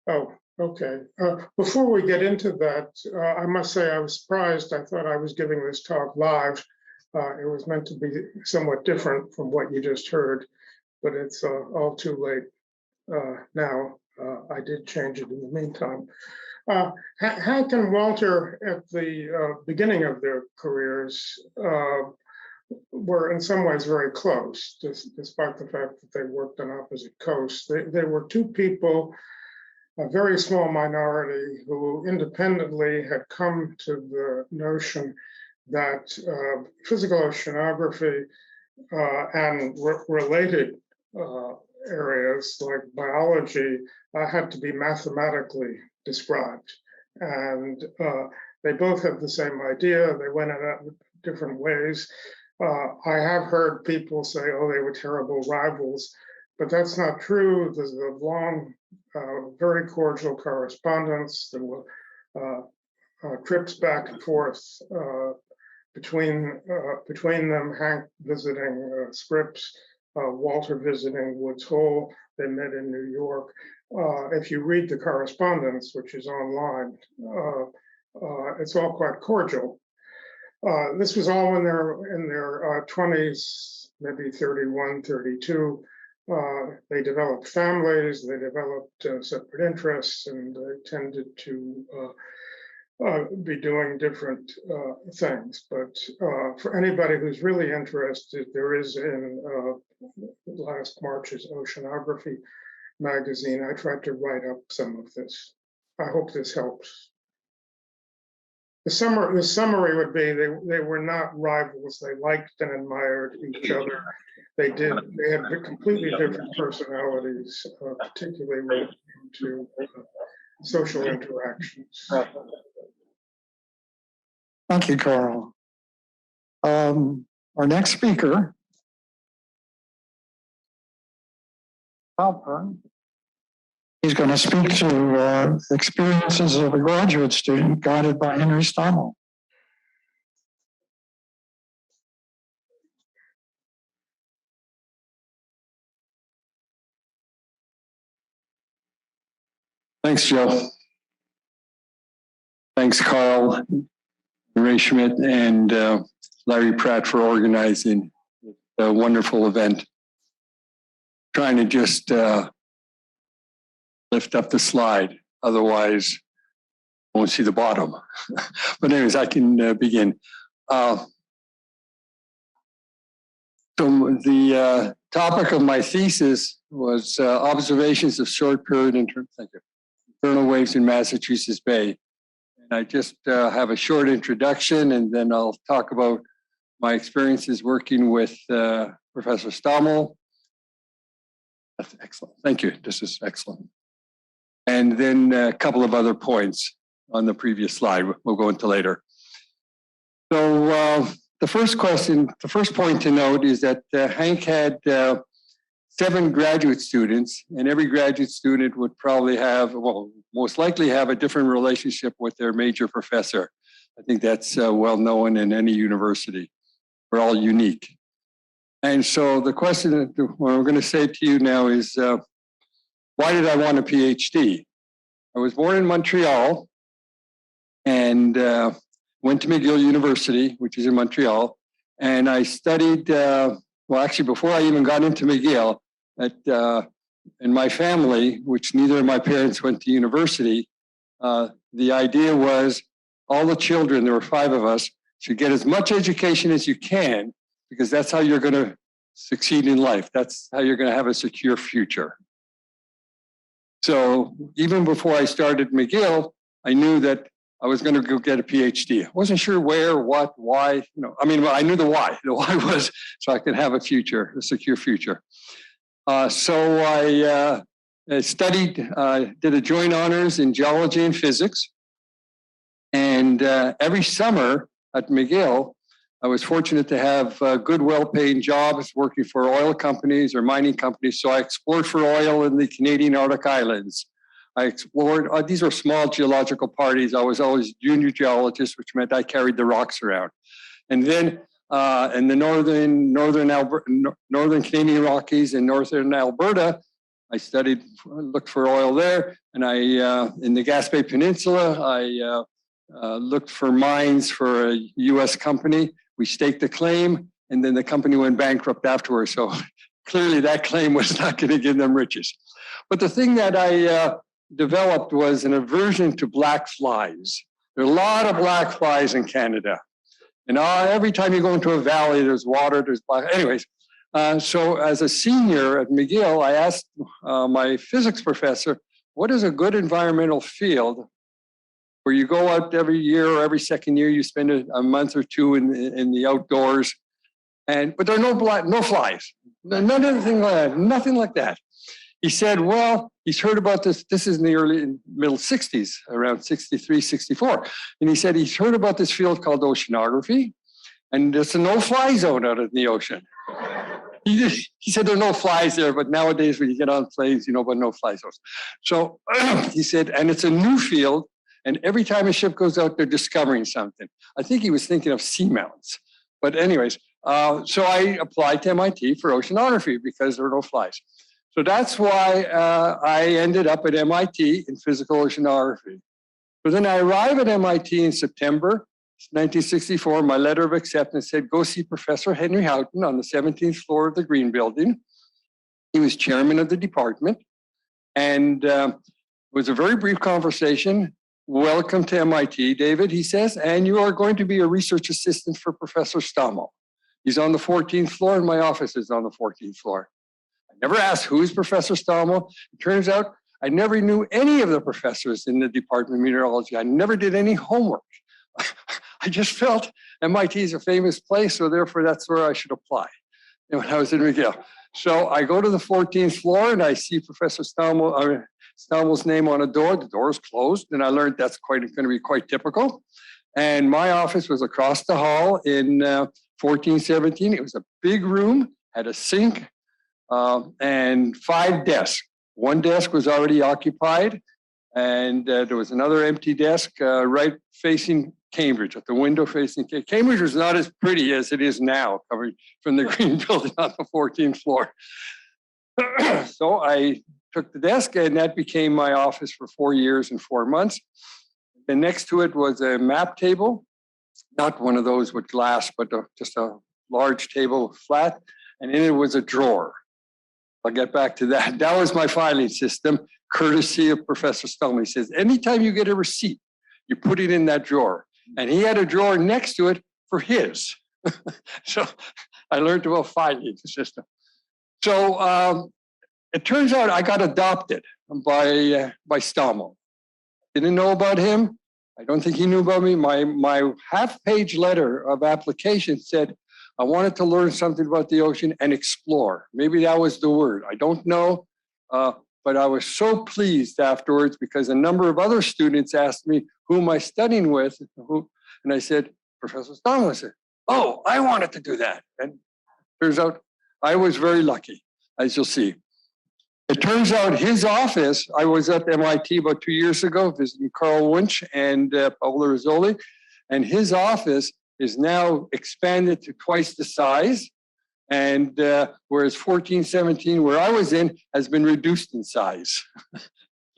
S3: Oh, okay. Before we get into that, I must say I was surprised. I thought I was giving this talk live. It was meant to be somewhat different from what you just heard, but it's all too late now. I did change it in the meantime. Hank and Walter, at the beginning of their careers, were in some ways very close, despite the fact that they worked on opposite coasts. They were two people, a very small minority, who independently had come to the notion that physical oceanography and related areas like biology had to be mathematically described. And they both had the same idea. They went in different ways. I have heard people say, oh, they were terrible rivals, but that's not true. There's a long, very cordial correspondence. There were trips back and forth between them, Hank visiting Scripps, Walter visiting Woods Hole. They met in New York. If you read the correspondence, which is online, it's all quite cordial. This was all in their 20s, maybe 31, 32. They developed families, they developed separate interests, and they tended to be doing different things. But for anybody who's really interested, there is in last March's Oceanography magazine, I tried to write up some of this. I hope this helps. The summary would be they were not rivals. They liked and admired each other. They had completely different personalities, particularly when it came to social interactions.
S2: Thank you, Carl. Our next speaker, Halpern. He's going to speak to experiences of a graduate student guided by Henry Stommel.
S5: Thanks, Joe. Thanks, Carl, Ray Schmidt, and Larry Pratt for organizing a wonderful event. Trying to just lift up the slide, otherwise won't see the bottom. But anyways, I can begin. So the topic of my thesis was observations of short period internal waves in Massachusetts Bay. And I just have a short introduction, and then I'll talk about my experiences working with Professor Stommel. That's excellent. Thank you. This is excellent. And then a couple of other points on the previous slide we'll go into later. So the first point to note is that Hank had 7 graduate students, and every graduate student would probably have, well, most likely have a different relationship with their major professor. I think that's well known in any university. We're all unique. And so the question that what I'm going to say to you now is, why did I want a PhD? I was born in Montreal and went to McGill University, which is in Montreal. And I studied, well, actually, before I even got into McGill, in my family, which neither of my parents went to university, the idea was all the children, there were 5 of us, should get as much education as you can, because that's how you're going to succeed in life. That's how you're going to have a secure future. So even before I started McGill, I knew that I was going to go get a PhD. I wasn't sure where, what, why. You know, I mean, well, I knew the why. The why was so I could have a future, a secure future. So I studied, did a joint honors in geology and physics. And every summer at McGill, I was fortunate to have good, well-paying jobs working for oil companies or mining companies. So I explored for oil in the Canadian Arctic Islands. I explored, these were small geological parties. I was always junior geologist, which meant I carried the rocks around. And then in the northern Canadian Rockies and northern Alberta, I looked for oil there. And I, in the Gaspé Peninsula, I looked for mines for a US company. We staked the claim, and then the company went bankrupt afterwards. So clearly that claim was not going to give them riches. But the thing that I developed was an aversion to black flies. There are a lot of black flies in Canada. And every time you go into a valley, there's water, there's black. Anyways, so as a senior at McGill, I asked my physics professor, what is a good environmental field where you go out every year or every second year, you spend a month or 2 in the outdoors, but there are no flies, nothing like that, nothing like that. He said, well, he's heard about this. This is in the middle 60s, around 63, 64. And he said he's heard about this field called oceanography, and it's a no-fly zone out in the ocean. He said there are no flies there, but nowadays when you get on planes, you know about no-fly zones. So he said, and it's a new field, and every time a ship goes out, they're discovering something. I think he was thinking of seamounts. But anyways, so I applied to MIT for oceanography because there are no flies. So that's why I ended up at MIT in physical oceanography. So then I arrived at MIT in September 1964. My letter of acceptance said, go see Professor Henry Houghton on the 17th floor of the Green Building. He was chairman of the department. And it was a very brief conversation. Welcome to MIT, David, he says, and you are going to be a research assistant for Professor Stommel. He's on the 14th floor, and my office is on the 14th floor. I never asked who is Professor Stommel. It turns out I never knew any of the professors in the Department of Meteorology. I never did any homework. I just felt MIT is a famous place, so therefore that's where I should apply when I was in McGill. So I go to the 14th floor, and I see Professor Stommel's name on a door. The door is closed, and I learned that's going to be quite typical. And my office was across the hall in 1417. It was a big room, had a sink, and 5 desks. One desk was already occupied, and there was another empty desk right facing Cambridge, at the window facing Cambridge. Cambridge was not as pretty as it is now, coming from the Green Building on the 14th floor. So I took the desk, and that became my office for 4 years and 4 months. And next to it was a map table not one of those with glass, but just a large table flat, and in it was a drawer. I'll get back to that. That was my filing system, courtesy of Professor Stommel. He says, anytime you get a receipt, you put it in that drawer. And he had a drawer next to it for his. So I learned about filing system. So it turns out I got adopted by Stommel. Didn't know about him. I don't think he knew about me. My half-page letter of application said, I wanted to learn something about the ocean and explore. Maybe that was the word. I don't know. But I was so pleased afterwards because a number of other students asked me, who am I studying with? And I said, Professor Stommel. I said, oh, I wanted to do that. And turns out I was very lucky, as you'll see. It turns out his office, I was at MIT about 2 years ago, visiting Carl Wunsch and Paolo Rizzoli, and his office is now expanded to twice the size. And whereas 1417, where I was in, has been reduced in size.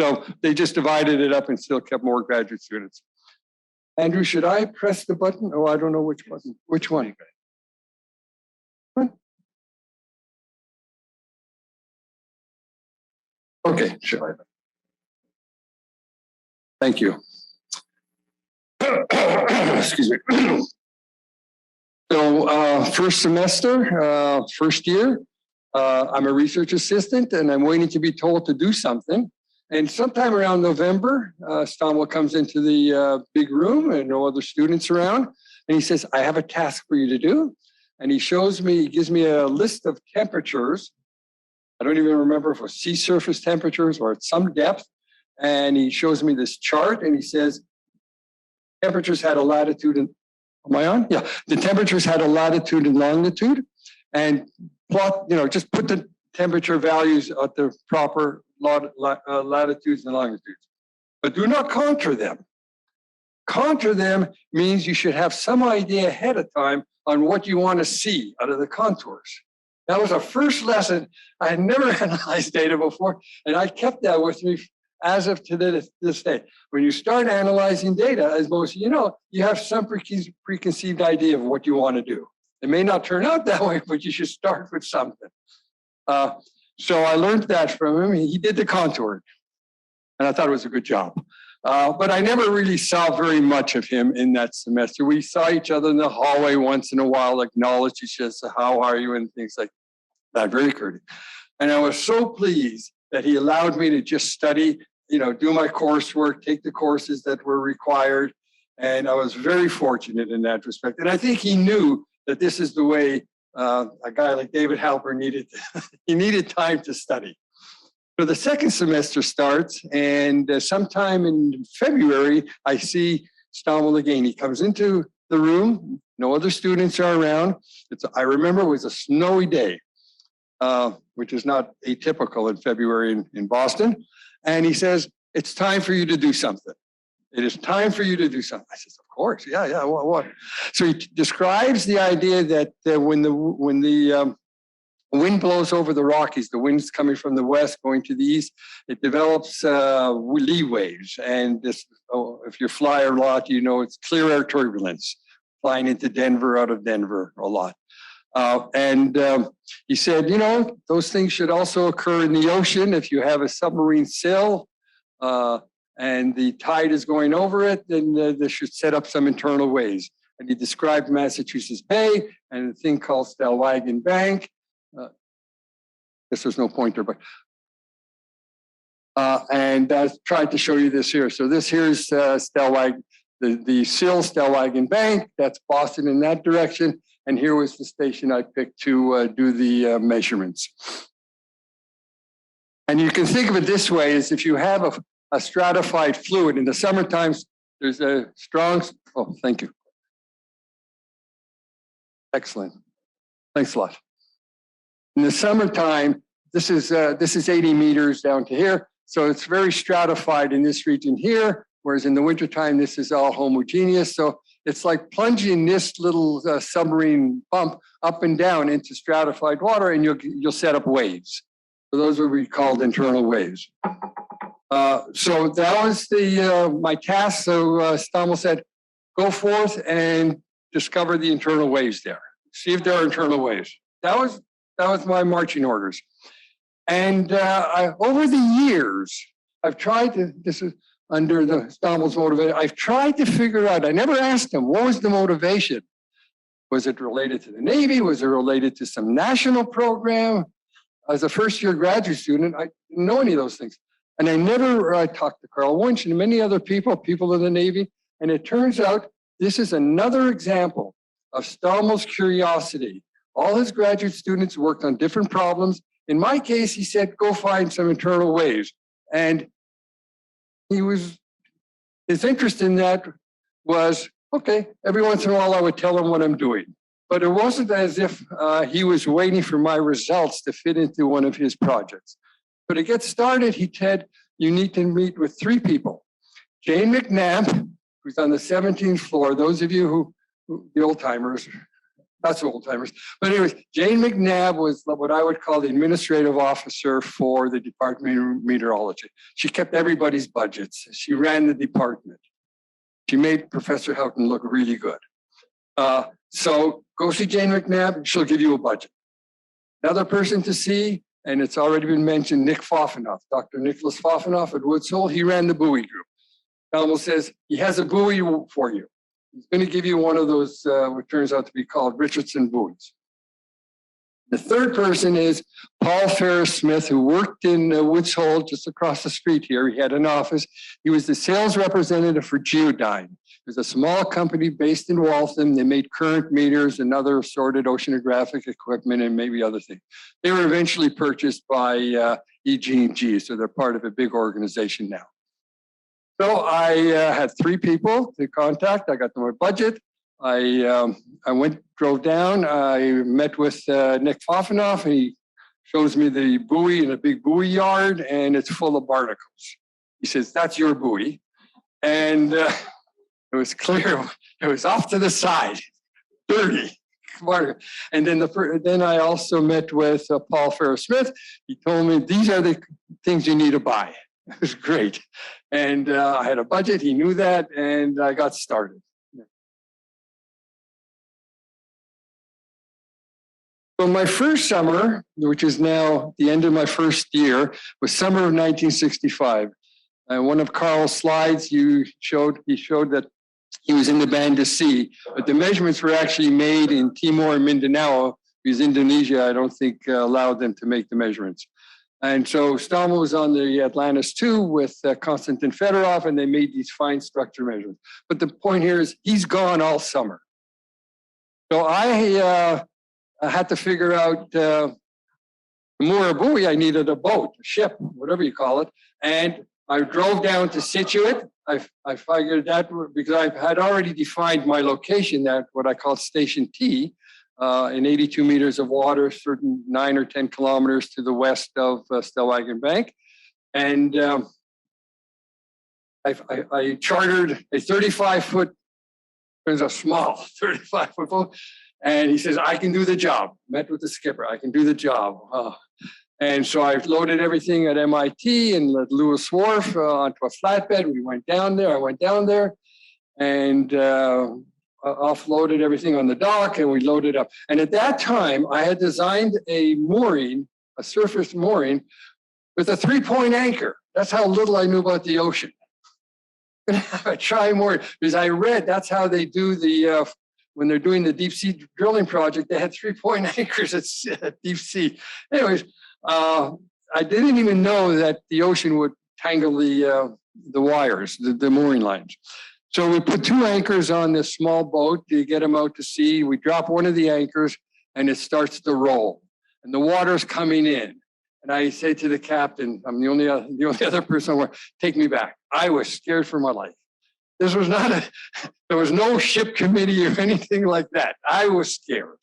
S5: So they just divided it up and still kept more graduate students. Andrew, should I press the button? Oh, I don't know which button. Which one? Okay, sure. Thank you. Excuse me. So first semester, first year, I'm a research assistant and I'm waiting to be told to do something. And sometime around November, Stommel comes into the big room and no other students around. And he says, I have a task for you to do. And he shows me, he gives me a list of temperatures. I don't even remember if it was sea surface temperatures or at some depth. And he shows me this chart and he says, temperatures had a latitude and, am I on? Yeah, the temperatures had a latitude and longitude and plot, just put the temperature values at the proper latitudes and longitudes, but do not contour them. Contour them means you should have some idea ahead of time on what you want to see out of the contours. That was our first lesson. I had never analyzed data before, and I kept that with me as of to this day. When you start analyzing data, as most of you know, you have some preconceived idea of what you want to do. It may not turn out that way, but you should start with something. So I learned that from him. He did the contour, and I thought it was a good job. But I never really saw very much of him in that semester. We saw each other in the hallway once in a while, acknowledged each other, how are you, and things like that, very courteous. And I was so pleased that he allowed me to just study, do my coursework, take the courses that were required. And I was very fortunate in that respect. And I think he knew that this is the way a guy like David Halper needed. He needed time to study. So the second semester starts, and sometime in February, I see Stommel again. He comes into the room. No other students are around. I remember it was a snowy day, which is not atypical in February in Boston. And he says, it's time for you to do something. It is time for you to do something. I says, of course, yeah, what? So he describes the idea that when the wind blows over the Rockies, the wind's coming from the west, going to the east, it develops lee waves. And this, if you fly a lot, it's clear air turbulence, flying into Denver, out of Denver a lot. He said, those things should also occur in the ocean. If you have a submarine sill and the tide is going over it, then this should set up some internal waves. And he described Massachusetts Bay and a thing called Stellwagen Bank. Guess there's no pointer, but and I tried to show you this here. So this here is Stellwagen, the sill Stellwagen Bank. That's Boston in that direction. And here was the station I picked to do the measurements. And you can think of it this way: is if you have a stratified fluid in the summertime, there's a strong. Oh, thank you. Excellent. Thanks a lot. In the summertime, this is 80 meters down to here. So it's very stratified in this region here, whereas in the wintertime, this is all homogeneous. So it's like plunging this little submarine pump up and down into stratified water, and you'll set up waves. So those will be called internal waves. So that was my task. So Stommel said, go forth and discover the internal waves there. See if there are internal waves. That was my marching orders. And over the years, I've tried to, this is under the Stommel's motivation, I've tried to figure out, I never asked him, what was the motivation? Was it related to the Navy? Was it related to some national program? As a first-year graduate student, I didn't know any of those things. And I never talked to Carl Wunsch and many other people in the Navy. And it turns out this is another example of Stommel's curiosity. All his graduate students worked on different problems. In my case, he said, go find some internal waves. And his interest in that was, okay, every once in a while I would tell him what I'm doing. But it wasn't as if he was waiting for my results to fit into one of his projects. But to get started, he said, you need to meet with 3 people. Jane McNabb, who's on the 17th floor. Those of you who the old timers, not so old timers, but anyways, Jane McNabb was what I would call the administrative officer for the Department of Meteorology. She kept everybody's budgets. She ran the department. She made Professor Houghton look really good. So go see Jane McNabb, she'll give you a budget. Another person to see, and it's already been mentioned, Nick Foffenoff, Dr. Nicholas Foffenoff at Woods Hole, he ran the buoy group. Stomel says, he has a buoy for you. He's going to give you one of those, what turns out to be called Richardson buoys. The third person is Paul Ferris Smith, who worked in Woods Hole just across the street here. He had an office. He was the sales representative for Geodyne. It was a small company based in Waltham. They made current meters and other assorted oceanographic equipment and maybe other things. They were eventually purchased by EG&G, so they're part of a big organization now. So I had 3 people to contact. I got them a budget. I drove down. I met with Nick Foffenoff, and he shows me the buoy in a big buoy yard, and it's full of barnacles. He says, "That's your buoy," and it was clear. It was off to the side, dirty. And then I also met with Paul Ferris Smith. He told me these are the things you need to buy. It was great. And I had a budget, he knew that, and I got started. So my first summer, which is now the end of my first year, was summer of 1965. One of Carl's slides he showed that he was in the band to sea, but the measurements were actually made in Timor and Mindanao, because Indonesia, I don't think, allowed them to make the measurements. And so Stommel was on the Atlantis II with Konstantin Fedorov, and they made these fine structure measurements. But the point here is he's gone all summer. So I had to figure out, to moor a buoy, I needed a boat, a ship, whatever you call it. And I drove down to Scituate. I figured that because I had already defined my location at what I call Station T, in 82 meters of water, certain 9 or 10 kilometers to the west of Stellwagen Bank. And I chartered a 35-foot, it was a small 35-foot boat. And he says, I can do the job. Met with the skipper, I can do the job. And so I loaded everything at MIT and at Lewis Wharf onto a flatbed. We went down there, I went down there and offloaded everything on the dock and we loaded up. And at that time, I had designed a mooring, a surface mooring with a 3-point anchor. That's how little I knew about the ocean. I try mooring because I read that's how they do the, when they're doing the deep sea drilling project, they had 3-point anchors at deep sea. Anyways, I didn't even know that the ocean would tangle the wires, the mooring lines. So we put 2 anchors on this small boat to get them out to sea. We drop one of the anchors and it starts to roll and the water's coming in. And I say to the captain, I'm the only other person on board, take me back. I was scared for my life. This was not there was no ship committee or anything like that. I was scared.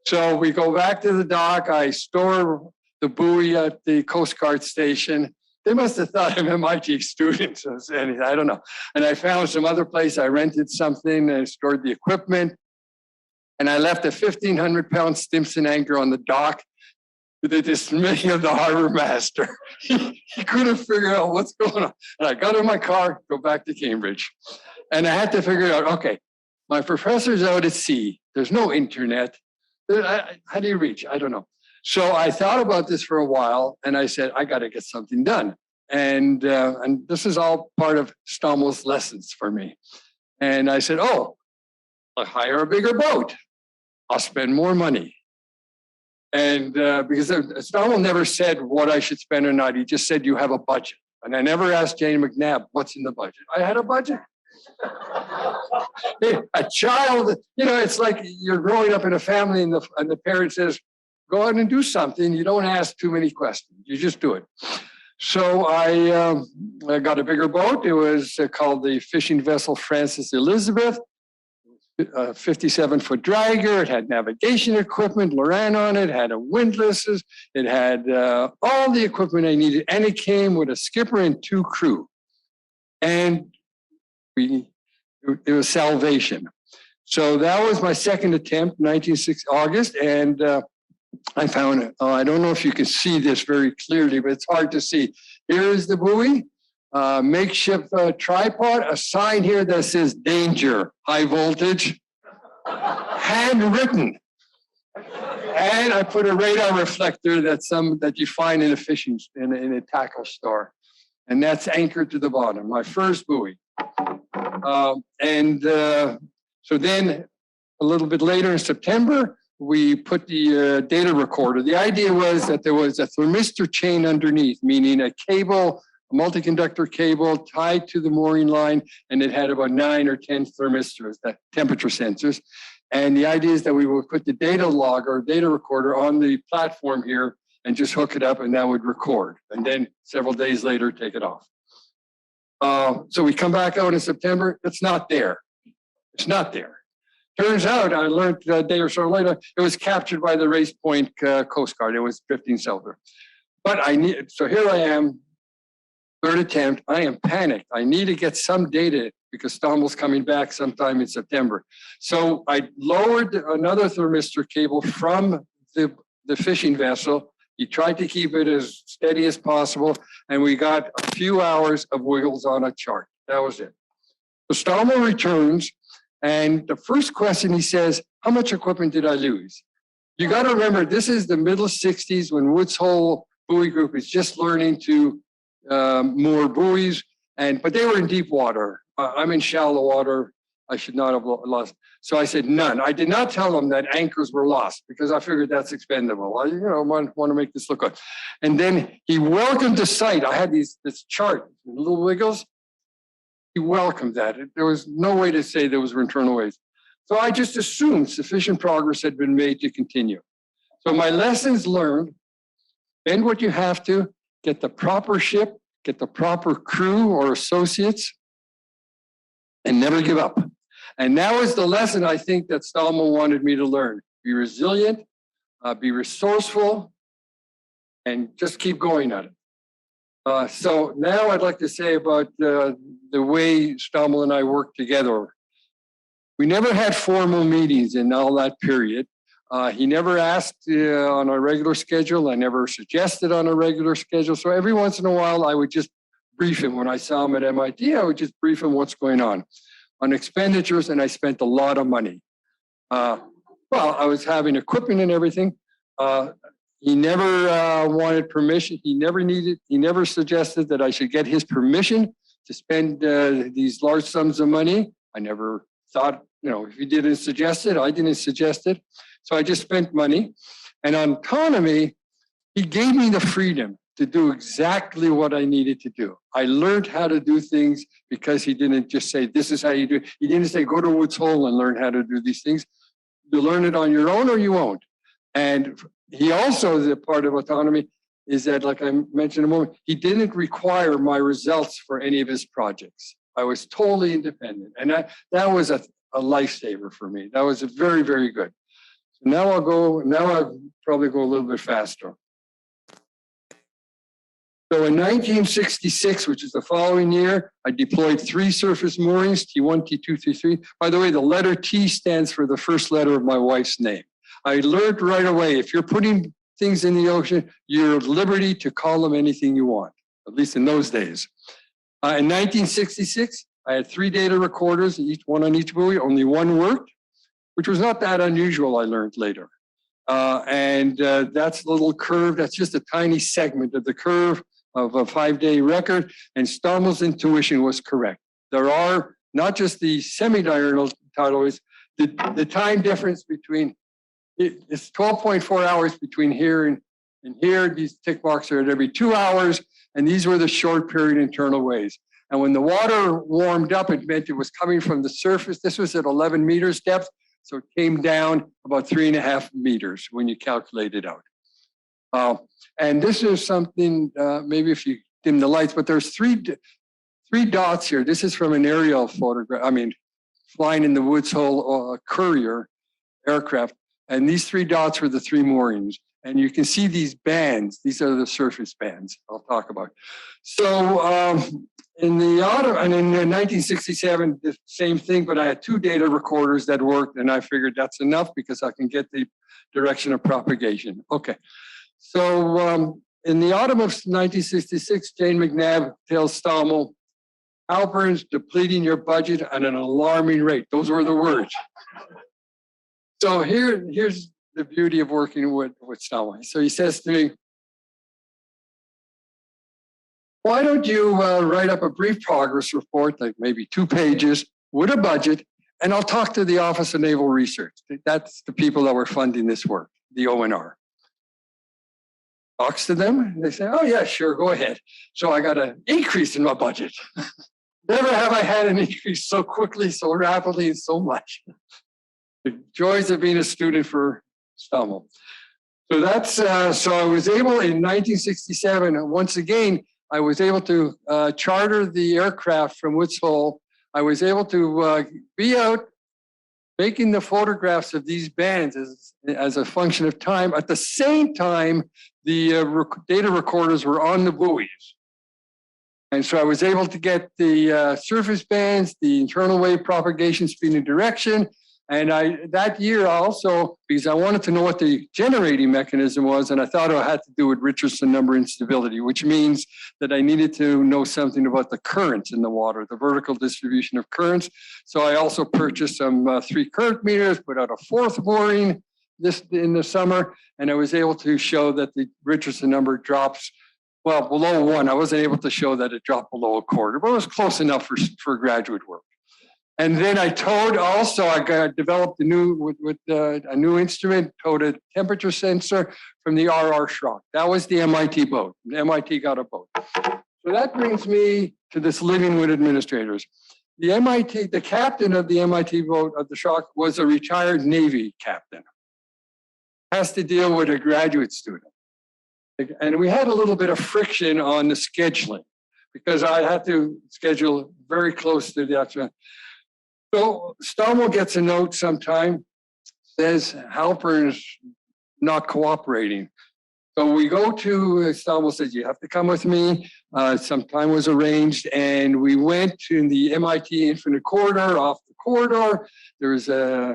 S5: So we go back to the dock. I store the buoy at the Coast Guard station. They must have thought I'm MIT students or anything, I don't know. And I found some other place. I rented something and stored the equipment. And I left a 1,500-pound Stimson anchor on the dock to the dismay of the harbor master. He couldn't figure out what's going on. And I got in my car, go back to Cambridge. And I had to figure out, okay, my professor's out at sea. There's no internet. How do you reach? I don't know. So I thought about this for a while, and I said, I got to get something done. And this is all part of Stommel's lessons for me. And I said, oh, I'll hire a bigger boat. I'll spend more money. And because Stommel never said what I should spend or not. He just said, you have a budget. And I never asked Jane McNabb, what's in the budget? I had a budget. A child, you know, it's like you're growing up in a family and the parent says, go out and do something. You don't ask too many questions. You just do it. So I got a bigger boat. It was called the fishing vessel Francis Elizabeth, 57-foot dragger. It had navigation equipment, Loran on it, had a windlasses. It had all the equipment I needed. And it came with a skipper and 2 crew. And it was salvation. So that was my second attempt, August. And I found it. I don't know if you can see this very clearly, but it's hard to see. Here is the buoy, makeshift tripod, a sign here that says danger, high voltage, handwritten. And I put a radar reflector that you find in a fishing, in a tackle store. And that's anchored to the bottom, my first buoy. So then a little bit later in September, we put the data recorder. The idea was that there was a thermistor chain underneath, meaning a cable, a multi-conductor cable tied to the mooring line, and it had about 9 or 10 thermistors, that temperature sensors. And the idea is that we would put the data logger, data recorder on the platform here and just hook it up and that would record. And then several days later, take it off. So we come back out in September, it's not there. It's not there. Turns out, I learned a day or so later, it was captured by the Race Point Coast Guard. It was 15 Southern. But so here I am, third attempt. I am panicked. I need to get some data because Stommel's coming back sometime in September. So I lowered another thermistor cable from the fishing vessel. He tried to keep it as steady as possible, and we got a few hours of wiggles on a chart. That was it. So Stommel returns, and the first question he says, how much equipment did I lose? You got to remember, this is the middle 60s when Woods Hole Buoy Group is just learning to moor buoys, but they were in deep water. I'm in shallow water. I should not have lost. So I said, none. I did not tell them that anchors were lost because I figured that's expendable. I want to make this look good. And then he welcomed the site. I had this chart, little wiggles. He welcomed that. There was no way to say there was internal ways. So I just assumed sufficient progress had been made to continue. So my lessons learned, spend what you have to, get the proper ship, get the proper crew or associates, and never give up. And that was the lesson I think that Stommel wanted me to learn. Be resilient, be resourceful, and just keep going at it. So now I'd like to say about the way Stommel and I worked together. We never had formal meetings in all that period. He never asked on a regular schedule. I never suggested on a regular schedule. So every once in a while, I would just brief him. When I saw him at MIT, I would just brief him what's going on expenditures, and I spent a lot of money. Well, I was having equipment and everything. He never wanted permission. He never suggested that I should get his permission to spend these large sums of money. I never thought, if he didn't suggest it, I didn't suggest it. So I just spent money. And on autonomy, he gave me the freedom to do exactly what I needed to do. I learned how to do things because he didn't just say, this is how you do it. He didn't say, go to Woods Hole and learn how to do these things. You learn it on your own or you won't. And he also, the part of autonomy is that, like I mentioned a moment, he didn't require my results for any of his projects. I was totally independent. And that was a lifesaver for me. That was very, very good. So now I'll probably go a little bit faster. So in 1966, which is the following year, I deployed 3 surface moorings, T1, T2, T3. By the way, the letter T stands for the first letter of my wife's name. I learned right away, if you're putting things in the ocean, you're at liberty to call them anything you want, at least in those days. In 1966, I had 3 data recorders, each one on each buoy, only one worked, which was not that unusual, I learned later. That's the little curve, that's just a tiny segment of the curve of a 5-day record, and Stommel's intuition was correct. There are not just the semi-diurnal tidal waves, the time difference between, it's 12.4 hours between here and here. These tick marks are at every 2 hours, and these were the short period internal waves. And when the water warmed up, it meant it was coming from the surface. This was at 11 meters depth, so it came down about 3.5 meters when you calculate it out. And this is something, maybe if you dim the lights, but there's three dots here. This is from an aerial photograph, flying in the Woods Hole courier aircraft. And these 3 dots were the 3 moorings. And you can see these bands. These are the surface bands I'll talk about. So in the autumn, and in 1967, the same thing, but I had 2 data recorders that worked, and I figured that's enough because I can get the direction of propagation. Okay. So in the autumn of 1966, Jane McNabb tells Stommel, Halpern's depleting your budget at an alarming rate. Those were the words. So here's the beauty of working with Stommel. So he says to me, why don't you write up a brief progress report, like maybe 2 pages, with a budget, and I'll talk to the Office of Naval Research. That's the people that were funding this work, the ONR. Talks to them, and they say, oh yeah, sure, go ahead. So I got an increase in my budget. Never have I had an increase so quickly, so rapidly, and so much. The joys of being a student for Stommel. So that's, so I was able in 1967, once again, I was able to charter the aircraft from Woods Hole. I was able to be out making the photographs of these bands as a function of time. At the same time, the data recorders were on the buoys. And so I was able to get the surface bands, the internal wave propagation, speed and direction. And that year also, because I wanted to know what the generating mechanism was, and I thought it had to do with Richardson number instability, which means that I needed to know something about the currents in the water, the vertical distribution of currents. So I also purchased some 3 current meters, put out a 4th mooring in the summer, and I was able to show that the Richardson number drops, well, below 1. I wasn't able to show that it dropped below 1/4, but it was close enough for graduate work. And then I towed also, developed a new instrument, towed a temperature sensor from the RR Schrock. That was the MIT boat. The MIT got a boat. So that brings me to this living with administrators. The captain of the MIT boat of the Schrock was a retired Navy captain. Has to deal with a graduate student. And we had a little bit of friction on the scheduling because I had to schedule very close to the actual. So Stommel gets a note sometime, says Halpern's not cooperating. So we go to, Stommel says, you have to come with me. Some time was arranged, and we went to the MIT Infinite Corridor, off the corridor.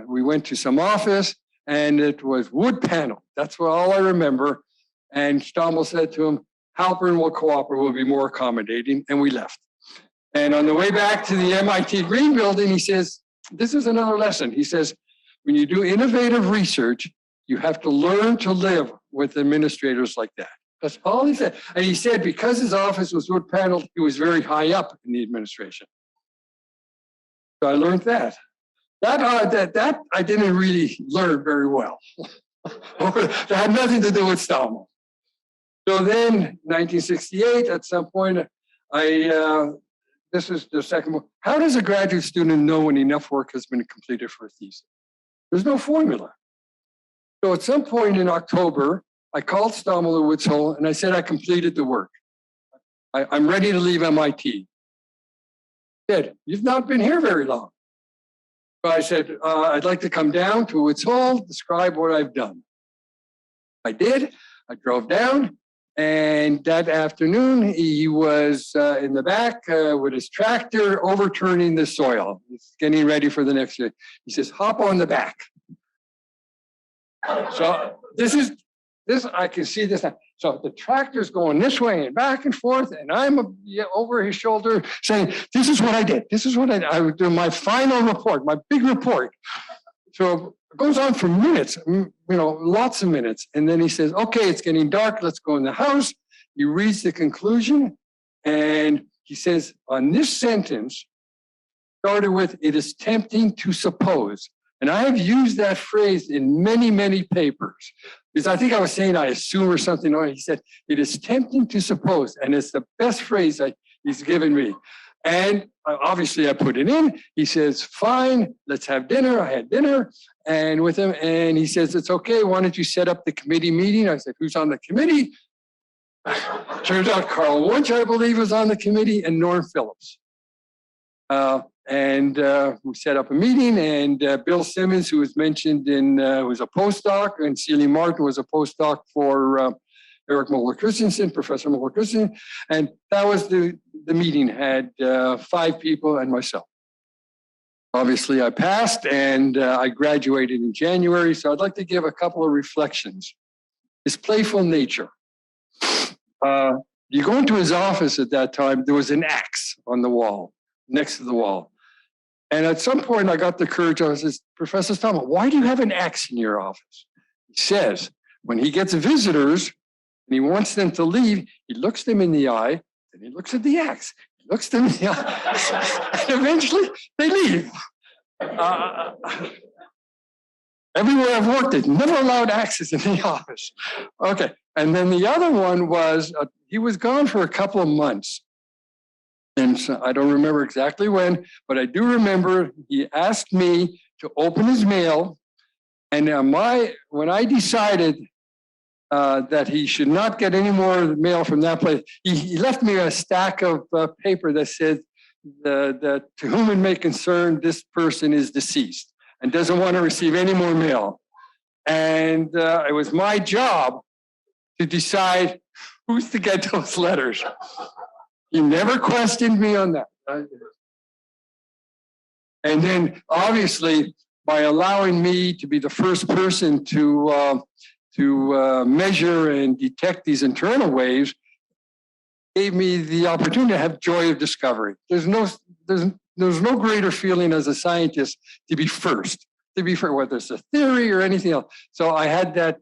S5: We went to some office, and it was wood panel. That's all I remember. And Stommel said to him, Halpern will cooperate, will be more accommodating, and we left. And on the way back to the MIT Green Building, he says, this is another lesson. He says, when you do innovative research, you have to learn to live with administrators like that. That's all he said. And he said, because his office was wood paneled, he was very high up in the administration. So I learned that. That I didn't really learn very well. That had nothing to do with Stommel. So then, 1968, at some point, this is the second one. How does a graduate student know when enough work has been completed for a thesis? There's no formula. So at some point in October, I called Stommel at Woods Hole and I said, I completed the work. I'm ready to leave MIT. He said, you've not been here very long. So I said, I'd like to come down to Woods Hole, describe what I've done. I did. I drove down. And that afternoon, he was in the back with his tractor overturning the soil. He's getting ready for the next year. He says, hop on the back. So this is this, I can see this now. So the tractor's going this way and back and forth, and I'm over his shoulder saying, this is what I did. This is what I would do my final report, my big report. So it goes on for minutes, lots of minutes. And then he says, okay, it's getting dark. Let's go in the house. He reads the conclusion, and he says, on this sentence, started with, it is tempting to suppose. And I have used that phrase in many, many papers, because I think I was saying I assume or something. Or he said, it is tempting to suppose. And it's the best phrase he's given me. And obviously I put it in. He says, fine, let's have dinner. I had dinner and with him. And he says, it's okay. Why don't you set up the committee meeting? I said, who's on the committee? Turns out Carl Wunsch, I believe, was on the committee, and Norm Phillips. And we set up a meeting, and Bill Simmons, who was mentioned was a postdoc, and Celie Martin was a postdoc for Eric Moeller Christensen, Professor Moeller Christensen. And that was the meeting, had 5 people and myself. Obviously, I passed, and I graduated in January. So I'd like to give a couple of reflections. His playful nature. You go into his office at that time, there was an axe on the wall, next to the wall. And at some point, I got the courage. I said, Professor Stommel, why do you have an axe in your office? He says, when he gets visitors and he wants them to leave, he looks them in the eye, and he looks at the axe. He looks them in the eye, and eventually they leave. Everywhere I've worked, they've never allowed axes in the office. Okay, and then the other one was, he was gone for a couple of months. And so I don't remember exactly when, but I do remember he asked me to open his mail. And when I decided that he should not get any more mail from that place, he left me a stack of paper that said that to whom it may concern, this person is deceased and doesn't want to receive any more mail. And it was my job to decide who's to get those letters. He never questioned me on that. And then, obviously, by allowing me to be the first person to measure and detect these internal waves, gave me the opportunity to have joy of discovery. There's no greater feeling as a scientist to be first, whether it's a theory or anything else. So I had that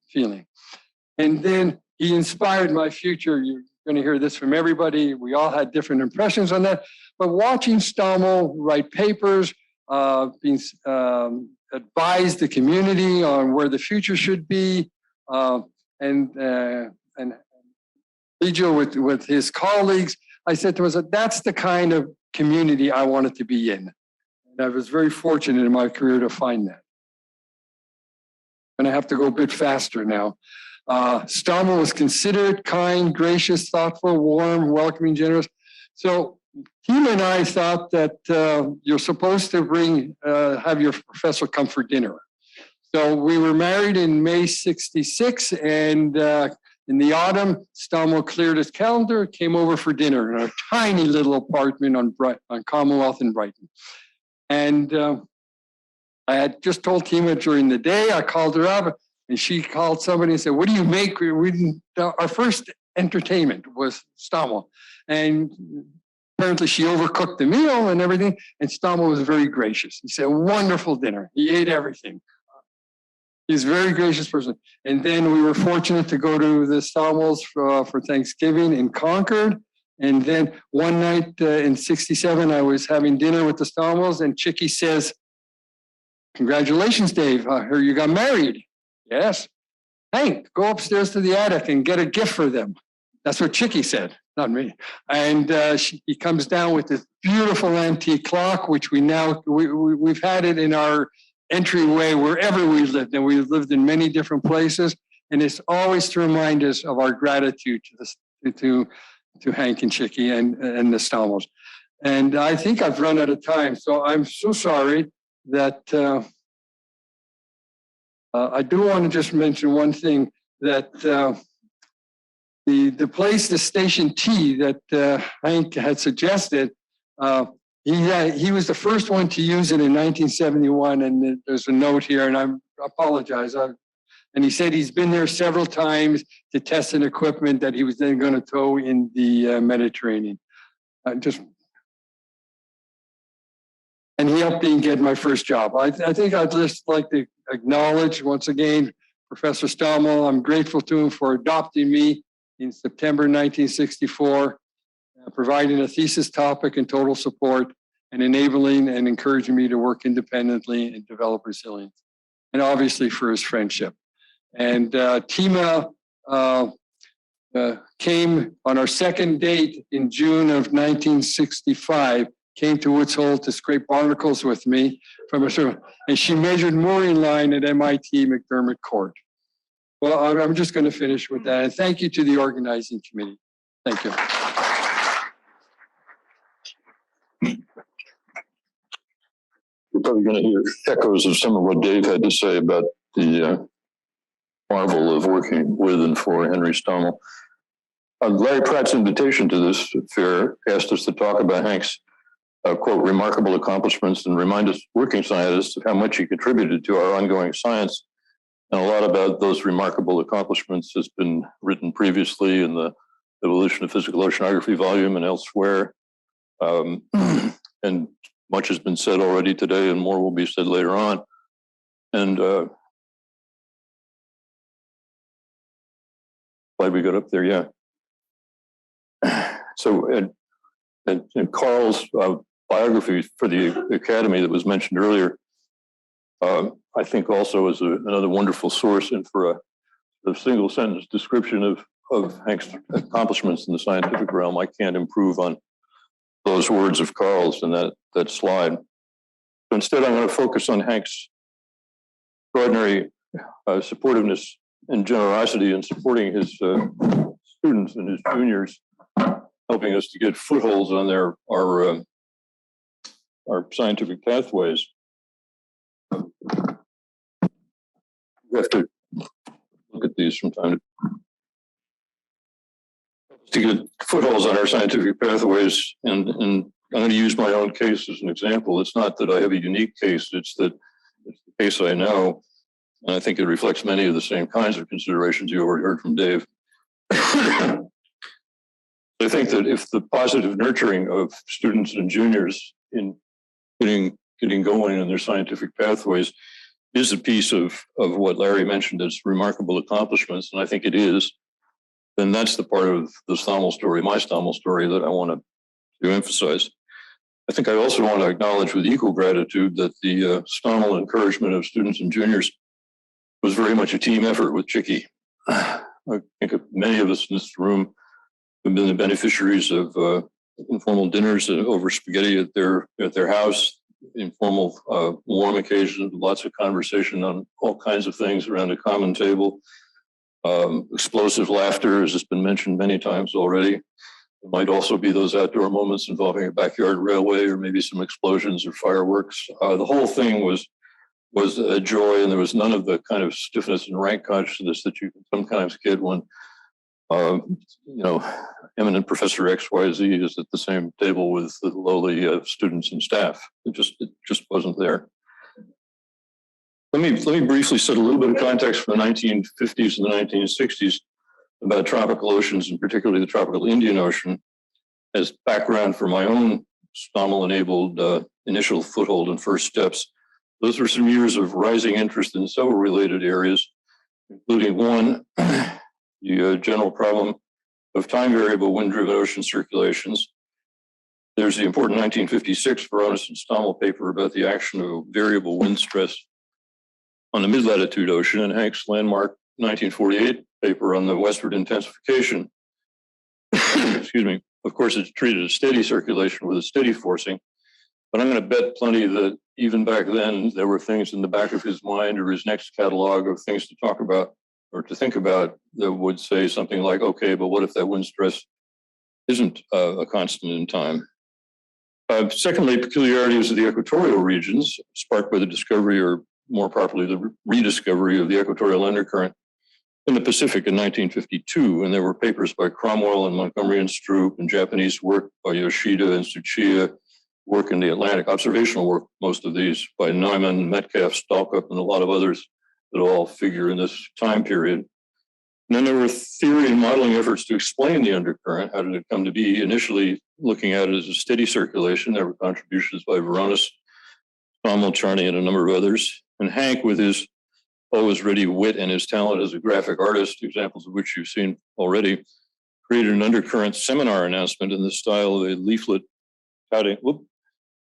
S5: feeling. And then he inspired my future. You're going to hear this from everybody. We all had different impressions on that. But watching Stommel write papers, advise the community on where the future should be, and Vigil with his colleagues, I said to myself, that's the kind of community I wanted to be in. And I was very fortunate in my career to find that. And I have to go a bit faster now. Stommel was considerate, kind, gracious, thoughtful, warm, welcoming, generous. So Tim and I thought that you're supposed to have your professor come for dinner. So we were married in May '66, and in the autumn, Stommel cleared his calendar, came over for dinner in a tiny little apartment on Commonwealth in Brighton. And I had just told Tima during the day, I called her up, and she called somebody and said, what do you make? Our first entertainment was Stommel. And apparently she overcooked the meal and everything, and Stommel was very gracious. He said, wonderful dinner. He ate everything. He's a very gracious person. And then we were fortunate to go to the Stommels for Thanksgiving in Concord. And then one night in '67, I was having dinner with the Stommels, and Chicky says, congratulations, Dave. I heard you got married. Yes. Hank, go upstairs to the attic and get a gift for them. That's what Chicky said, not me. And he comes down with this beautiful antique clock, which we've had it in our entryway wherever we lived, and we've lived in many different places. And it's always to remind us of our gratitude to Hank and Chicky and the Stommels. And I think I've run out of time, so I'm so sorry that I do want to just mention one thing, that the place, the Station T that Hank had suggested, he was the first one to use it in 1971, and there's a note here, and I apologize. And he said he's been there several times to test an equipment that he was then going to tow in the Mediterranean. And he helped me get my first job. I think I'd just like to acknowledge once again, Professor Stommel. I'm grateful to him for adopting me in September 1964, providing a thesis topic and total support, and enabling and encouraging me to work independently and develop resilience. And obviously for his friendship. And Tima came on our second date in June of 1965, came to Woods Hole to scrape barnacles with me from and she measured mooring line at MIT McDermott Court. Well, I'm just going to finish with that. And thank you to the organizing committee. Thank you.
S6: You're probably going to hear echoes of some of what Dave had to say about the marvel of working with and for Henry Stommel. Larry Pratt's invitation to this fair asked us to talk about Hank's, quote, remarkable accomplishments and remind us working scientists of how much he contributed to our ongoing science. And a lot about those remarkable accomplishments has been written previously in the Evolution of Physical Oceanography volume and elsewhere. And much has been said already today and more will be said later on. And glad we got up there, yeah. So, and Carl's biography for the Academy that was mentioned earlier, I think also is another wonderful source and for a single sentence description of Hank's accomplishments in the scientific realm. I can't improve on those words of Carl's in that slide. But instead, I'm going to focus on Hank's extraordinary supportiveness and generosity in supporting his students and his juniors, helping us to get footholds on our scientific pathways. We have to look at these from time to get footholds on our scientific pathways, and I'm going to use my own case as an example. It's not that I have a unique case, it's that it's the case I know, and I think it reflects many of the same kinds of considerations you already heard from Dave. I think that if the positive nurturing of students and juniors in getting going in their scientific pathways is a piece of what Larry mentioned as remarkable accomplishments, and I think it is, then that's the part of the Stommel story, my Stommel story, that I want to emphasize. I think I also want to acknowledge with equal gratitude that the Stommel encouragement of students and juniors was very much a team effort with Chicky. I think many of us in this room have been the beneficiaries of informal dinners over spaghetti at their house, informal warm occasions, lots of conversation on all kinds of things around a common table. Explosive laughter, as has been mentioned many times already. It might also be those outdoor moments involving a backyard railway or maybe some explosions or fireworks. The whole thing was a joy, and there was none of the kind of stiffness and rank consciousness that you can sometimes get when eminent Professor XYZ is at the same table with the lowly students and staff. It just wasn't there. Let me briefly set a little bit of context from the 1950s and the 1960s about tropical oceans, and particularly the tropical Indian Ocean, as background for my own Stommel-enabled initial foothold and first steps. Those were some years of rising interest in several related areas, including one, the general problem of time variable wind-driven ocean circulations. There's the important 1956 Varonis and Stommel paper about the action of variable wind stress on the mid-latitude ocean, and Hank's landmark 1948 paper on the westward intensification. Excuse me. Of course, it's treated as steady circulation with a steady forcing, but I'm going to bet plenty that even back then, there were things in the back of his mind or his next catalog of things to talk about or to think about that would say something like, okay, but what if that wind stress isn't a constant in time? Secondly, peculiarities of the equatorial regions sparked by the discovery, or more properly, the rediscovery of the equatorial undercurrent in the Pacific in 1952. And there were papers by Cromwell and Montgomery and Stroop, and Japanese work by Yoshida and Tsuchiya, work in the Atlantic, observational work, most of these by Neumann, Metcalf, Stalkup, and a lot of others that all figure in this time period. And then there were theory and modeling efforts to explain the undercurrent. How did it come to be? Initially looking at it as a steady circulation. There were contributions by Veronis, Stommel, Charney, and a number of others. And Hank, with his always ready wit and his talent as a graphic artist, examples of which you've seen already, created an undercurrent seminar announcement in the style of a leaflet touting, whoop,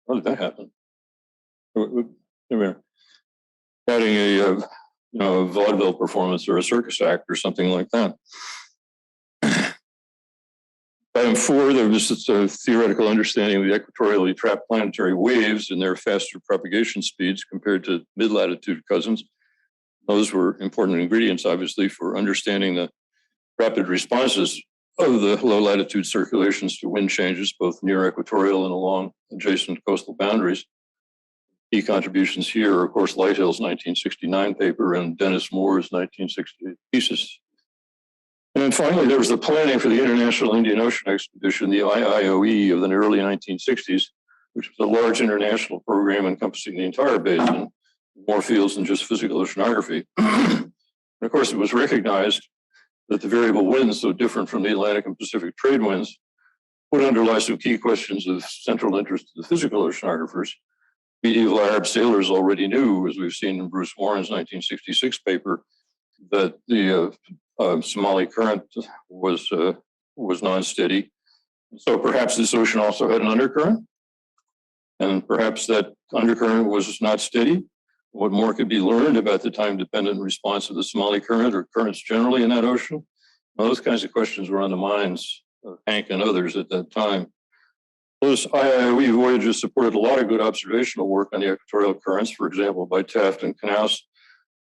S6: how did that happen? Touting a a vaudeville performance or a circus act or something like that. Item 4, there was this theoretical understanding of the equatorially trapped planetary waves and their faster propagation speeds compared to mid-latitude cousins. Those were important ingredients, obviously, for understanding the rapid responses of the low-latitude circulations to wind changes, both near equatorial and along adjacent coastal boundaries. Key contributions here are, of course, Lighthill's 1969 paper and Dennis Moore's 1968 thesis. And then finally, there was the planning for the International Indian Ocean Expedition, the IIOE of the early 1960s, which was a large international program encompassing the entire basin, more fields than just physical oceanography. And of course, it was recognized that the variable winds, so different from the Atlantic and Pacific trade winds, would underlie some key questions of central interest to the physical oceanographers. Medieval Arab sailors already knew, as we've seen in Bruce Warren's 1966 paper, that the Somali current was non-steady. So perhaps this ocean also had an undercurrent, and perhaps that undercurrent was not steady. What more could be learned about the time-dependent response of the Somali current or currents generally in that ocean? Well, those kinds of questions were on the minds of Hank and others at that time. Those IIOE voyages supported a lot of good observational work on the equatorial currents, for example, by Taft and Knaus,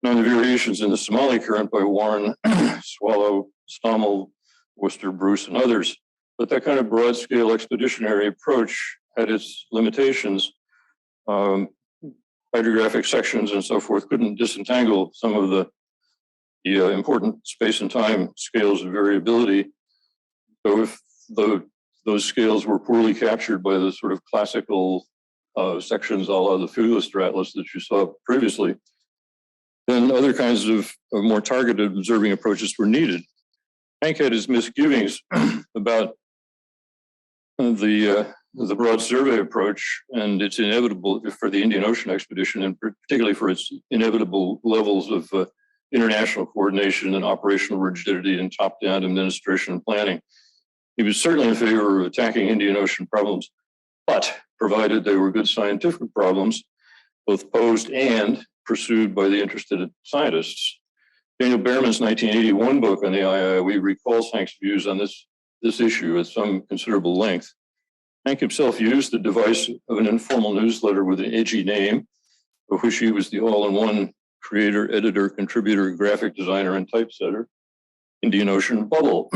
S6: and on the variations in the Somali current by Warren, Swallow, Stommel, Worcester, Bruce, and others. But that kind of broad-scale expeditionary approach had its limitations. Hydrographic sections and so forth couldn't disentangle some of the important space and time scales of variability. So if those scales were poorly captured by the sort of classical sections a la the Fuglist atlas that you saw previously, then other kinds of more targeted observing approaches were needed. Hank had his misgivings about the broad survey approach and its inevitable for the Indian Ocean expedition, and particularly for its inevitable levels of international coordination and operational rigidity and top-down administration and planning. He was certainly in favor of attacking Indian Ocean problems, but provided they were good scientific problems, both posed and pursued by the interested scientists. Daniel Behrman's 1981 book on the IIOE recalls Hank's views on this issue at some considerable length. Hank himself used the device of an informal newsletter with an edgy name, of which he was the all-in-one creator, editor, contributor, graphic designer, and typesetter, Indian Ocean Bubble.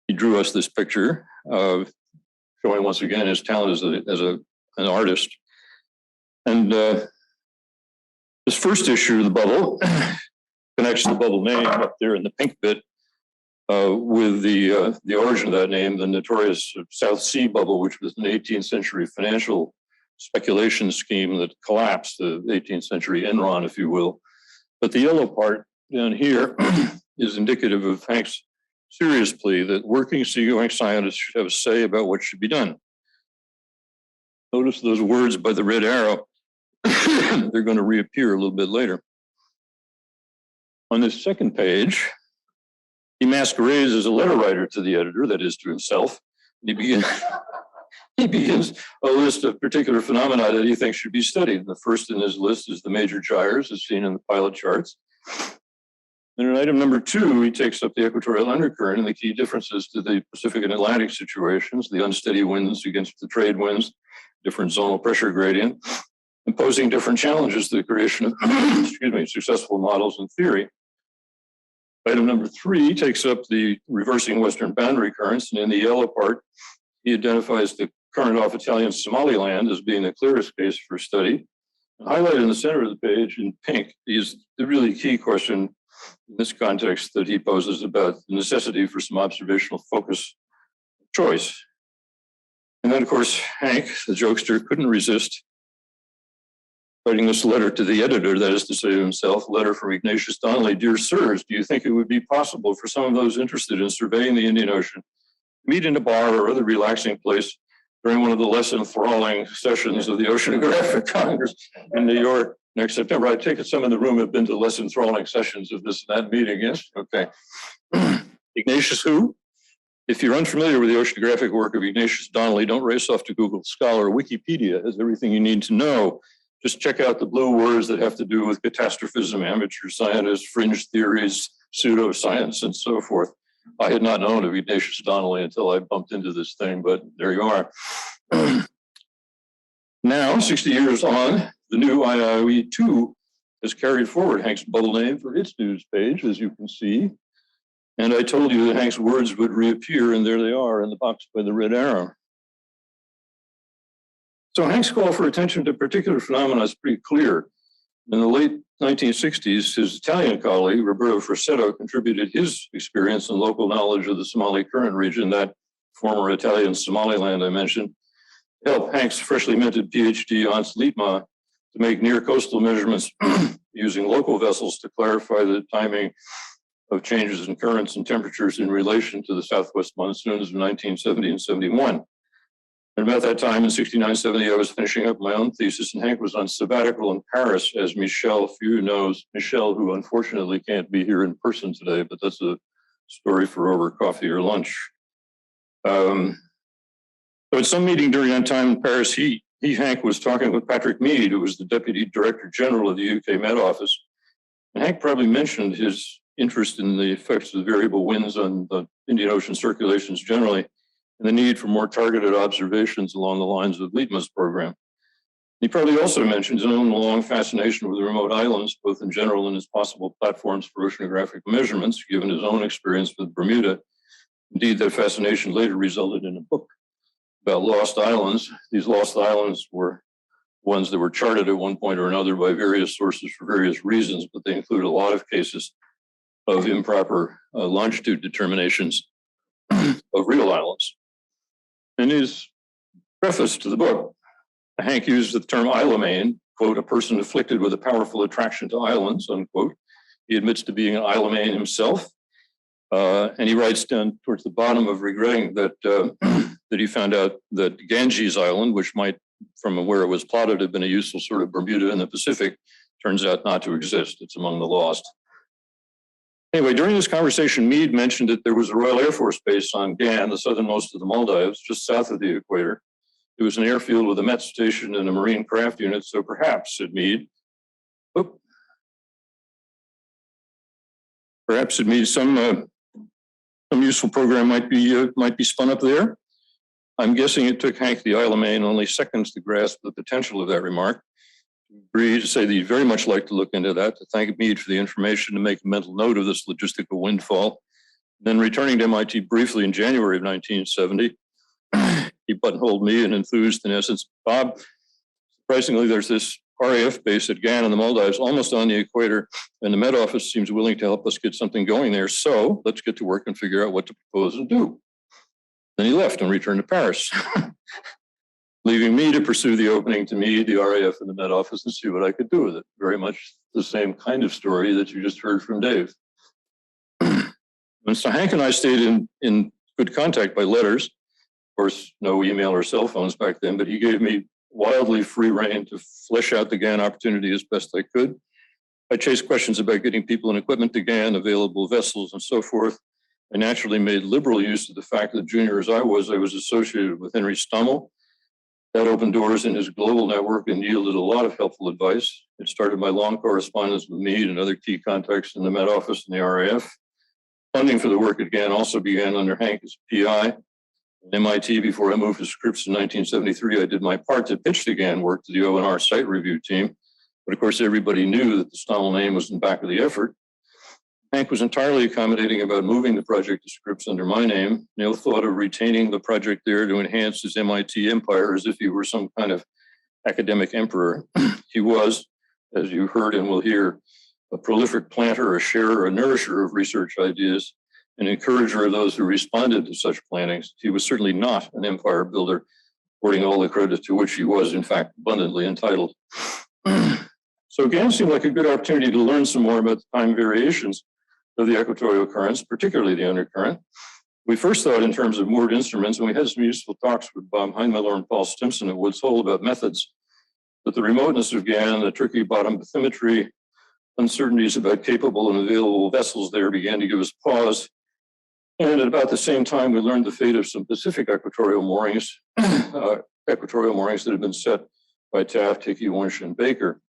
S6: He drew us this picture, showing once again his talent as an artist. And this first issue of the bubble connects the bubble name up there in the pink bit with the origin of that name, the notorious South Sea bubble, which was an 18th century financial speculation scheme that collapsed, the 18th century Enron, if you will. But the yellow part down here is indicative of Hank's serious plea that working seagoing scientists should have a say about what should be done. Notice those words by the red arrow. They're going to reappear a little bit later. On this second page, he masquerades as a letter writer to the editor, that is to himself. And he begins a list of particular phenomena that he thinks should be studied. The first in his list is the major gyres, as seen in the pilot charts. And in item number 2, he takes up the equatorial undercurrent and the key differences to the Pacific and Atlantic situations, the unsteady winds against the trade winds, different zonal pressure gradient, and posing different challenges to the creation of successful models in theory. Item number 3 takes up the reversing western boundary currents, and in the yellow part, he identifies the current off Italian Somaliland as being the clearest case for study. Highlighted in the center of the page in pink is the really key question in this context that he poses about the necessity for some observational focus choice. And then, of course, Hank, the jokester, couldn't resist writing this letter to the editor, that is to say to himself, letter from Ignatius Donnelly, dear sirs, do you think it would be possible for some of those interested in surveying the Indian Ocean to meet in a bar or other relaxing place during one of the less enthralling sessions of the Oceanographic Congress in New York next September? I take it some in the room have been to less enthralling sessions of this and that meeting, yes? Okay. Ignatius who? If you're unfamiliar with the oceanographic work of Ignatius Donnelly, don't race off to Google Scholar. Wikipedia has everything you need to know. Just check out the blue words that have to do with catastrophism, amateur scientists, fringe theories, pseudoscience, and so forth. I had not known of Ignatius Donnelly until I bumped into this thing, but there you are. Now, 60 years on, the new IIE2 has carried forward Hank's bubble name for its news page, as you can see. And I told you that Hank's words would reappear, and there they are in the box by the red arrow. So Hank's call for attention to particular phenomena is pretty clear. In the late 1960s, his Italian colleague, Roberto Frassetto, contributed his experience and local knowledge of the Somali Current region, that former Italian Somaliland I mentioned, to help Hank's freshly minted PhD Hans Liedma to make near coastal measurements using local vessels to clarify the timing of changes in currents and temperatures in relation to the southwest monsoons of 1970 and 71. And about that time in 69, 70, I was finishing up my own thesis, and Hank was on sabbatical in Paris, as Michel Few knows. Michel, who unfortunately can't be here in person today, but that's a story for over coffee or lunch. So at some meeting during that time in Paris, Hank was talking with Patrick Mead, who was the Deputy Director General of the UK Met Office. And Hank probably mentioned his interest in the effects of variable winds on the Indian Ocean circulations generally, and the need for more targeted observations along the lines of Liedma's program. He probably also mentioned his own long fascination with the remote islands, both in general and as possible platforms for oceanographic measurements, given his own experience with Bermuda. Indeed, that fascination later resulted in a book about lost islands. These lost islands were ones that were charted at one point or another by various sources for various reasons, but they include a lot of cases of improper longitude determinations of real islands. In his preface to the book, Hank used the term islemane, quote, a person afflicted with a powerful attraction to islands, unquote. He admits to being an islemane himself. And he writes down towards the bottom of regretting that, that he found out that Ganges Island, which might, from where it was plotted, have been a useful sort of Bermuda in the Pacific, turns out not to exist. It's among the lost. Anyway, during this conversation, Meade mentioned that there was a Royal Air Force base on Gan, the southernmost of the Maldives, just south of the equator. It was an airfield with a Met station and a Marine craft unit, so perhaps, said Meade, perhaps it means some useful program might be spun up there. I'm guessing it took Hank the Islemane only seconds to grasp the potential of that remark. Agree to say that he'd very much like to look into that, to thank Meade for the information, to make a mental note of this logistical windfall. Then returning to MIT briefly in January of 1970, he buttonholed me and enthused, in essence, Bob, surprisingly, there's this RAF base at Gan in the Maldives, almost on the equator, and the Met Office seems willing to help us get something going there. So let's get to work and figure out what to propose and do. Then he left and returned to Paris, leaving me to pursue the opening to me, the RAF, and the Met Office and see what I could do with it. Very much the same kind of story that you just heard from Dave. And so Hank and I stayed in good contact by letters. Of course, no email or cell phones back then, but he gave me wildly free rein to flesh out the GAN opportunity as best I could. I chased questions about getting people and equipment to GAN, available vessels, and so forth. I naturally made liberal use of the fact that, junior as I was associated with Henry Stommel. That opened doors in his global network and yielded a lot of helpful advice. It started my long correspondence with Meade and other key contacts in the Met Office and the RAF. Funding for the work at GAN also began under Hank as PI. At MIT, before I moved to Scripps in 1973, I did my part to pitch the GAN work to the ONR site review team. But of course, everybody knew that the Stommel name was in the back of the effort. Hank was entirely accommodating about moving the project to Scripps under my name. Neil thought of retaining the project there to enhance his MIT empire as if he were some kind of academic emperor. He was, as you heard and will hear, a prolific planter, a sharer, a nourisher of research ideas, an encourager of those who responded to such plannings. He was certainly not an empire builder, hoarding all the credit to which he was, in fact, abundantly entitled. So again, it seemed like a good opportunity to learn some more about the time variations of the equatorial currents, particularly the undercurrent. We first thought in terms of moored instruments, and we had some useful talks with Bob Heinmiller and Paul Stimson at Woods Hole about methods. But the remoteness of GAN, the tricky bottom bathymetry, uncertainties about capable and available vessels there began to give us pause. And at about the same time, we learned the fate of some Pacific equatorial moorings that had been set by Taft, Hickey, Wunsch, and Baker.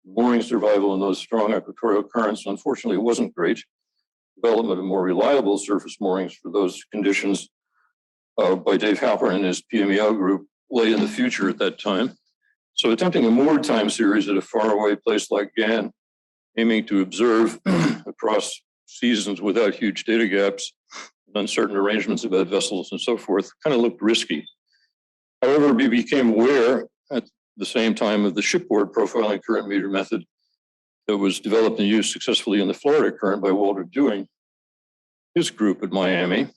S6: Mooring survival in those strong equatorial currents, unfortunately, wasn't great. Development of more reliable surface moorings for those conditions by Dave Halpern and his PMEL group lay in the future at that time. So attempting a moored time series at a faraway place like GAN, aiming to observe across seasons without huge data gaps, and uncertain arrangements about vessels and so forth, kind of looked risky. However, we became aware at the same time of the shipboard profiling current meter method that was developed and used successfully in the Florida current by Walter Dewing, his group at Miami.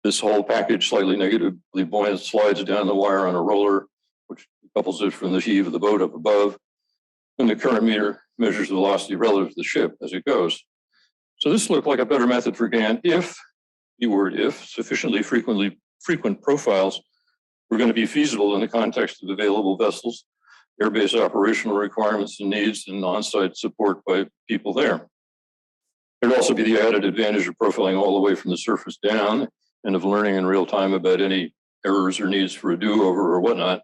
S6: This whole package, slightly negatively buoyant, slides down the wire on a roller, which couples it from the heave of the boat up above. And the current meter measures the velocity relative to the ship as it goes. So this looked like a better method for GAN if, keyword if, sufficiently frequent profiles were going to be feasible in the context of available vessels, airbase operational requirements and needs, and on-site support by people there. There'd also be the added advantage of profiling all the way from the surface down and of learning in real time about any errors or needs for a do-over or whatnot.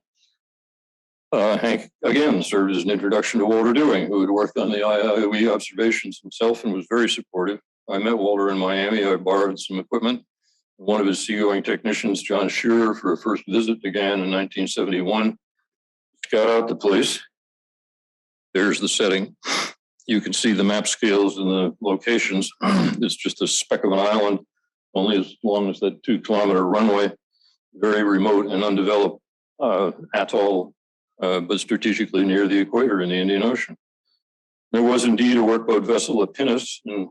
S6: Hank, again, served as an introduction to Walter Dewing, who had worked on the IOE observations himself and was very supportive. I met Walter in Miami. I borrowed some equipment. One of his seagoing technicians, John Shearer, for a first visit began in 1971. Scout out the place. There's the setting. You can see the map scales and the locations. It's just a speck of an island, only as long as that 2-kilometer runway, very remote and undeveloped atoll, but strategically near the equator in the Indian Ocean. There was indeed a workboat vessel, a pinnace, in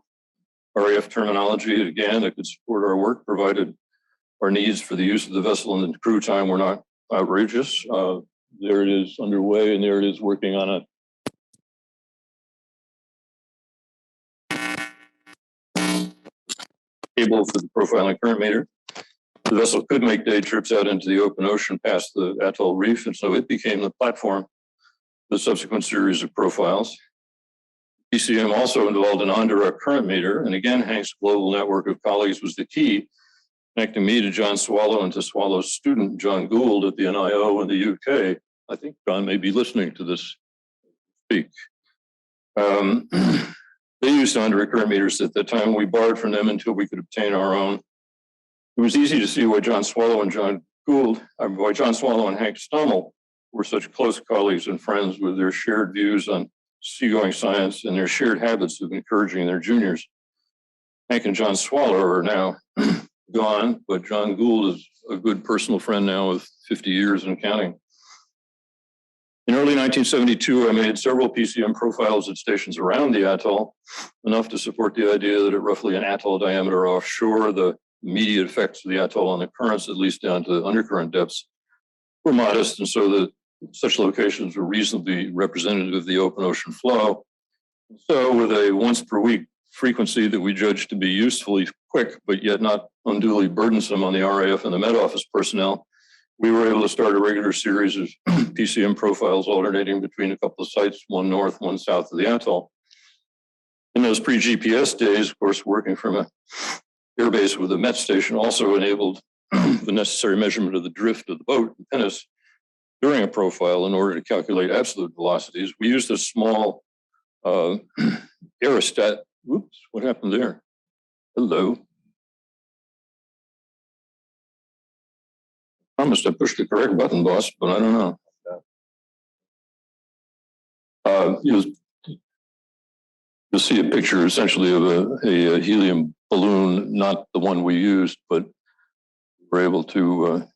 S6: RAF terminology, again, that could support our work, provided our needs for the use of the vessel and the crew time were not outrageous. There it is underway, and there it is working on a cable for the profiling current meter. The vessel could make day trips out into the open ocean past the atoll reef, and so it became the platform for the subsequent series of profiles. PCM also involved an on-direct current meter, and again, Hank's global network of colleagues was the key, connecting me to John Swallow and to Swallow's student, John Gould, at the NIO in the UK. I think John may be listening to this speak. They used on-direct current meters at the time. We borrowed from them until we could obtain our own. It was easy to see why John Swallow and Hank Stommel were such close colleagues and friends, with their shared views on seagoing science and their shared habits of encouraging their juniors. Hank and John Swallow are now gone, but John Gould is a good personal friend now with 50 years and counting. In early 1972, I made several PCM profiles at stations around the atoll, enough to support the idea that at roughly an atoll diameter offshore, the immediate effects of the atoll on the currents, at least down to undercurrent depths, were modest, and so that such locations were reasonably representative of the open ocean flow. So with a once per week frequency that we judged to be usefully quick, but yet not unduly burdensome on the RAF and the Met Office personnel, we were able to start a regular series of PCM profiles alternating between a couple of sites, one north, one south of the atoll. In those pre-GPS days, of course, working from a airbase with a Met station also enabled the necessary measurement of the drift of the boat, the pinnace, during a profile in order to calculate absolute velocities. We used a small aerostat. Whoops, what happened there? Hello. I promised I pushed the correct button, boss, but I don't know. You'll see a picture essentially of a helium balloon, not the one we used, but we're able to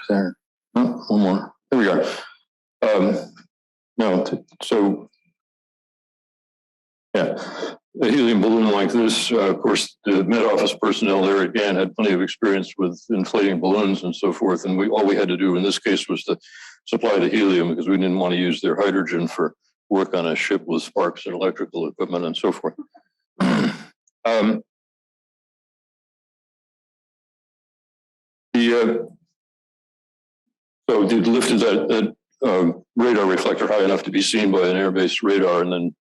S6: there. Oh, one more. There we go. No, so yeah. a helium balloon like this, of course, the Met Office personnel there again had plenty of experience with inflating balloons and so forth. And all we had to do in this case was to supply the helium because we didn't want to use their hydrogen for work on a ship with sparks and electrical equipment and so forth. So they lifted that radar reflector high enough to be seen by an air-based radar, and then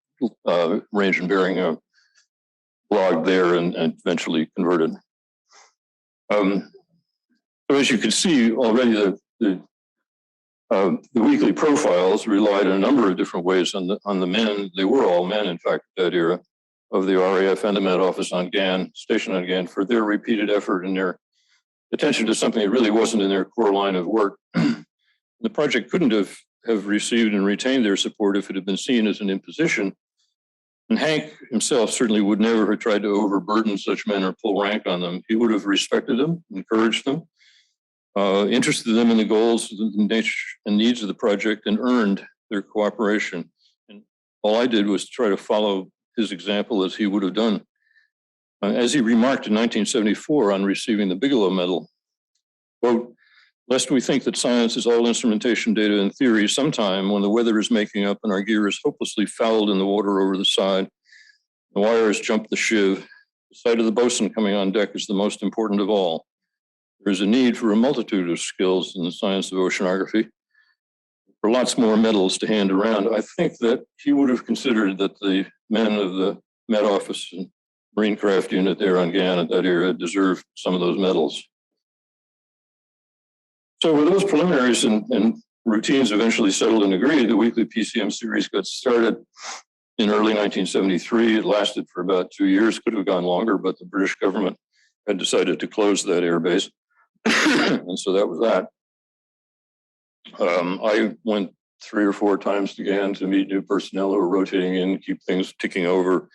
S6: range and bearing logged there and eventually converted. So as you can see already, the weekly profiles relied in a number of different ways on the men. They were all men, in fact, at that era of the RAF and the Met Office on GAN, stationed on GAN, for their repeated effort and their attention to something that really wasn't in their core line of work. The project couldn't have received and retained their support if it had been seen as an imposition. And Hank himself certainly would never have tried to overburden such men or pull rank on them. He would have respected them, encouraged them, interested them in the goals, the nature and needs of the project, and earned their cooperation. And all I did was try to follow his example as he would have done. As he remarked in 1974 on receiving the Bigelow Medal, quote, "Lest we think that science is all instrumentation data and theory, sometime when the weather is making up and our gear is hopelessly fouled in the water over the side, the wires jump the shiv, the sight of the bosun coming on deck is the most important of all. There is a need for a multitude of skills in the science of oceanography, for lots more medals to hand around." I think that he would have considered that the men of the Met Office and Marine Craft Unit there on GAN at that era deserved some of those medals. So with those preliminaries and routines eventually settled and agreed, the weekly PCM series got started in early 1973. It lasted for about 2 years, could have gone longer, but the British government had decided to close that airbase. And so that was that. I went 3 or 4 times to GAN to meet new personnel who were rotating in, keep things ticking over,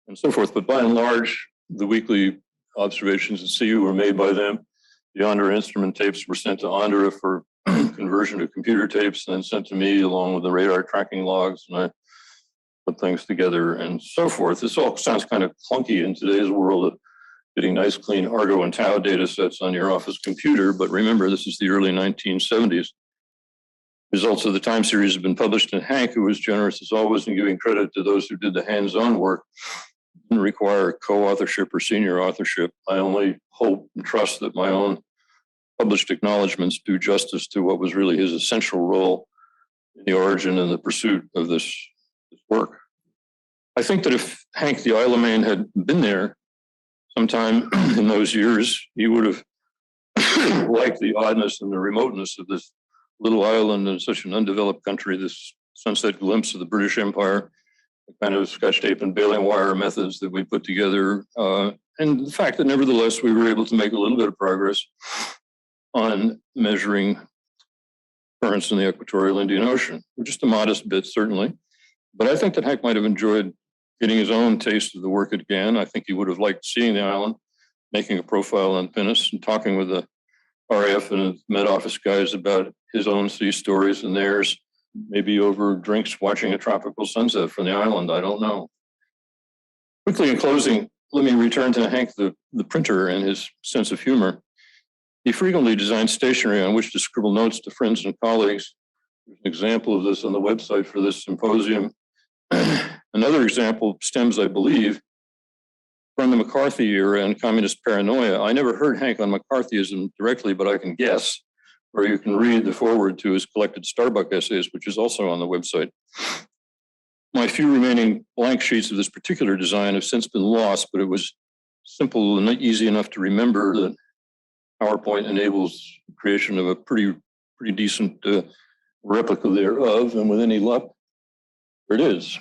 S6: and so forth. But by and large, the weekly observations at sea were made by them. The Andra instrument tapes were sent to Andra for conversion to computer tapes, and then sent to me along with the radar tracking logs, and I put things together and so forth. This all sounds kind of clunky in today's world of getting nice, clean Argo and Tau data sets on your office computer, but remember, this is the early 1970s. Results of the time series have been published, and Hank, who was generous as always in giving credit to those who did the hands-on work, didn't require co-authorship or senior authorship. I only hope and trust that my own published acknowledgments do justice to what was really his essential role in the origin and the pursuit of this work. I think that if Hank the Isle of Man had been there sometime in those years, he would have liked the oddness and the remoteness of this little island in such an undeveloped country, this sunset glimpse of the British Empire, the kind of scotch tape and baling wire methods that we put together, and the fact that nevertheless we were able to make a little bit of progress on measuring currents in the equatorial Indian Ocean. Just a modest bit, certainly. But I think that Hank might have enjoyed getting his own taste of the work at GAN. I think he would have liked seeing the island, making a profile on Pinus, and talking with the RAF and Met Office guys about his own sea stories and theirs, maybe over drinks watching a tropical sunset from the island. I don't know. Quickly in closing, let me return to Hank the printer and his sense of humor. He frequently designed stationery on which to scribble notes to friends and colleagues. There's an example of this on the website for this symposium. Another example stems, I believe, from the McCarthy era and communist paranoia. I never heard Hank on McCarthyism directly, but I can guess, or you can read the foreword to his collected Starbuck essays, which is also on the website. My few remaining blank sheets of this particular design have since been lost, but it was simple and easy enough to remember that PowerPoint enables the creation of a pretty decent replica thereof, and with any luck, there it is.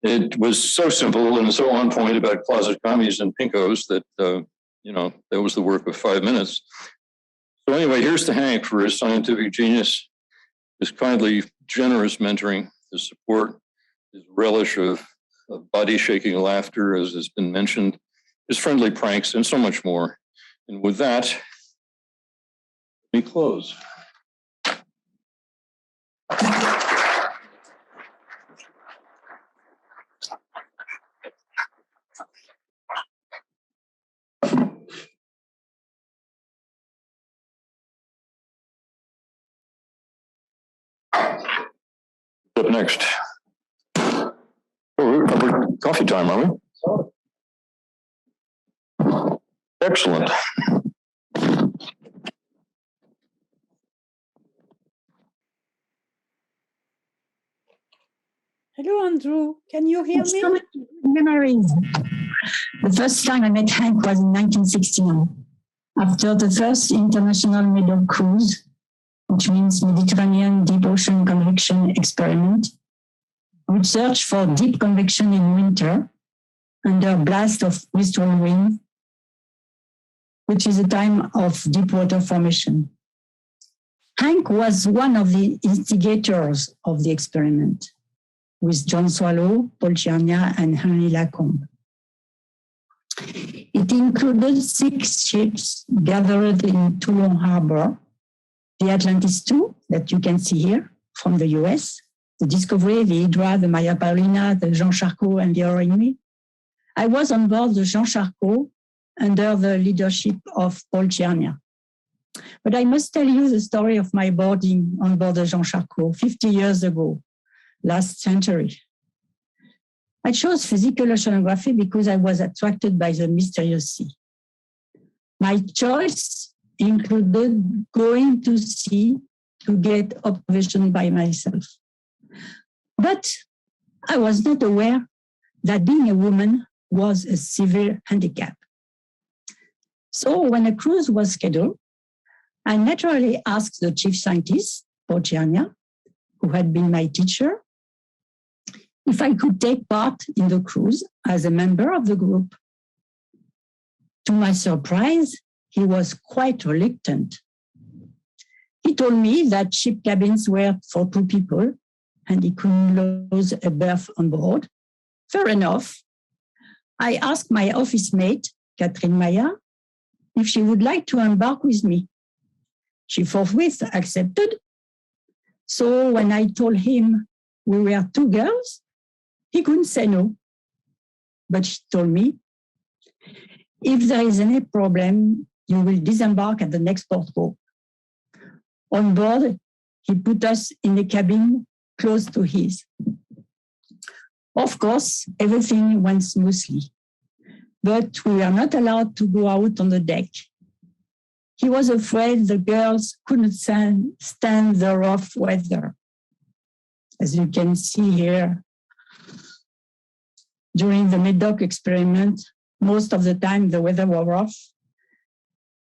S6: It was so simple and so on point about closet commies and pinkos that, that was the work of 5 minutes. So anyway, here's to Hank for his scientific genius, his kindly, generous mentoring, his support, his relish of body-shaking laughter, as has been mentioned, his friendly pranks, and so much more. And with that, let me close. Up next. Oh, we're coffee time, are we? Excellent.
S7: Hello, Andrew. Can you hear me?
S8: So many memories. The first time I met Hank was in 1969, after the first international Medoc cruise, which means Mediterranean Deep Ocean Convection Experiment, which searched for deep convection in winter under a blast of western wind, which is a time of deep water formation. Hank was one of the instigators of the experiment, with John Swallow, Paul Ciania, and Henry Lacombe. It included 6 ships gathered in Toulon Harbor, the Atlantis II, that you can see here from the US, the Discovery, the Hydra, the Maria Paulina, the Jean Charcot, and the Origny. I was on board the Jean Charcot under the leadership of Paul Ciania. But I must tell you the story of my boarding on board the Jean Charcot 50 years ago, last century. I chose physical oceanography because I was attracted by the mysterious sea. My choice included going to sea to get observation by myself. But I was not aware that being a woman was a severe handicap. So when a cruise was scheduled, I naturally asked the chief scientist, Paul Ciania, who had been my teacher, if I could take part in the cruise as a member of the group. To my surprise, he was quite reluctant. He told me that ship cabins were for 2 people and he couldn't lose a berth on board. Fair enough. I asked my office mate, Catherine Maya, if she would like to embark with me. She forthwith accepted. So when I told him we were 2 girls, he couldn't say no. But she told me, if there is any problem, you will disembark at the next port call. On board, he put us in a cabin close to his. Of course, everything went smoothly, but we were not allowed to go out on the deck. He was afraid the girls couldn't stand the rough weather. As you can see here, during the Medoc experiment, most of the time the weather was rough,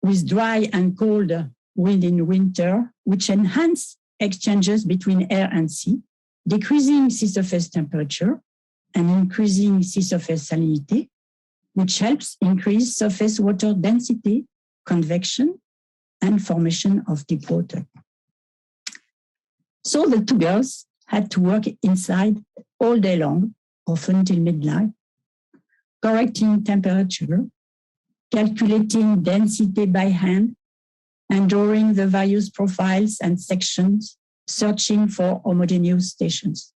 S8: with dry and cold wind in winter, which enhance exchanges between air and sea, decreasing sea surface temperature and increasing sea surface salinity, which helps increase surface water density, convection, and formation of deep water. So the 2 girls had to work inside all day long, often till midnight, correcting temperature, calculating density by hand, and drawing the various profiles and sections, searching for homogeneous stations.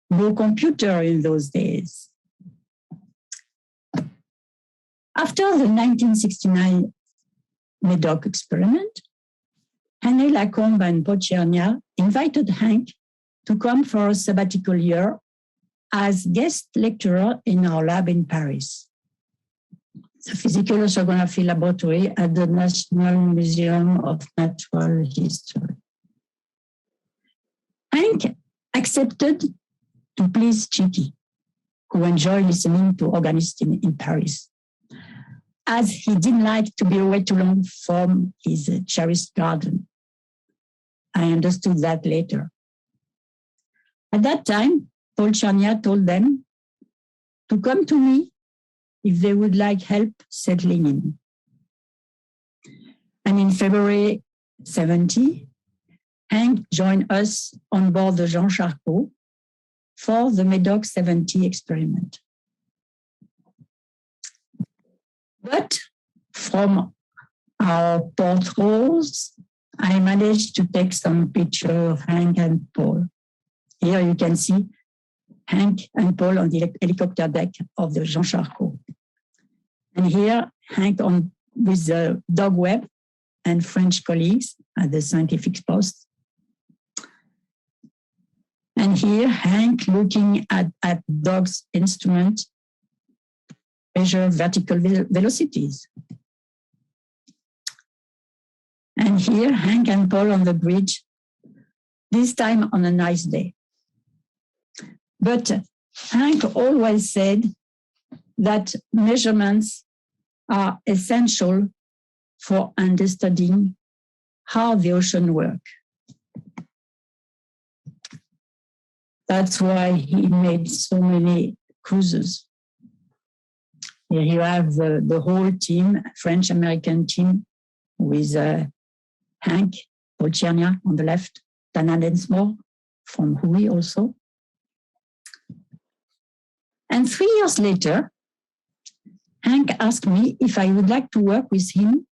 S8: No computer in those days. After the 1969 Medoc experiment, Henry Lacombe and Paul Ciania invited Hank to come for a sabbatical year as guest lecturer in our lab in Paris, the Physical Oceanography Laboratory at the National Museum of Natural History. Hank accepted to please Chicky, who enjoyed listening to organists in Paris, as he didn't like to be away too long from his cherished garden. I understood that later. At that time, Paul Ciania told them to come to me if they would like help settling in. And in February 70, Hank joined us on board the Jean Charcot for the Medoc 70 experiment. But from our portholes, I managed to take some pictures of Hank and Paul. Here you can see Hank and Paul on the helicopter deck of the Jean Charcot. And here, Hank with the dog web and French colleagues at the scientific post. And here, Hank looking at dog's instrument, measure vertical velocities. And here, Hank and Paul on the bridge, this time on a nice day. But Hank always said that measurements are essential for understanding how the ocean works. That's why he made so many cruises. Here you have the whole team, French-American team, with Hank, Paul Chernia on the left, Dana Densmore from Hui also. And 3 years later, Hank asked me if I would like to work with him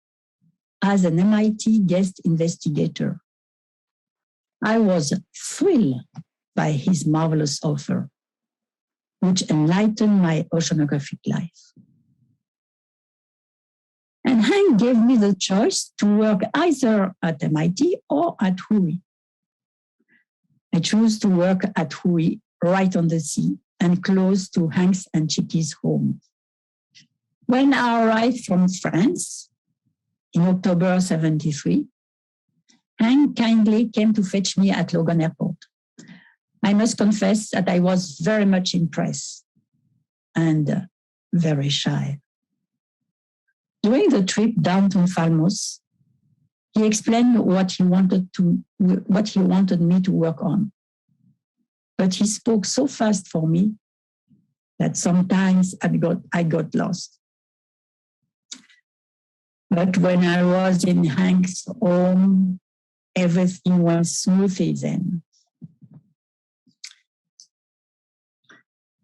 S8: as an MIT guest investigator. I was thrilled by his marvelous offer, which enlightened my oceanographic life. And Hank gave me the choice to work either at MIT or at Hui. I chose to work at Hui, right on the sea and close to Hank's and Chiki's home. When I arrived from France in October 73, Hank kindly came to fetch me at Logan Airport. I must confess that I was very much impressed and very shy. During the trip down to Falmouth, he explained what he wanted me to work on. But he spoke so fast for me that sometimes I got lost. But when I was in Hank's home, everything went smoothly then.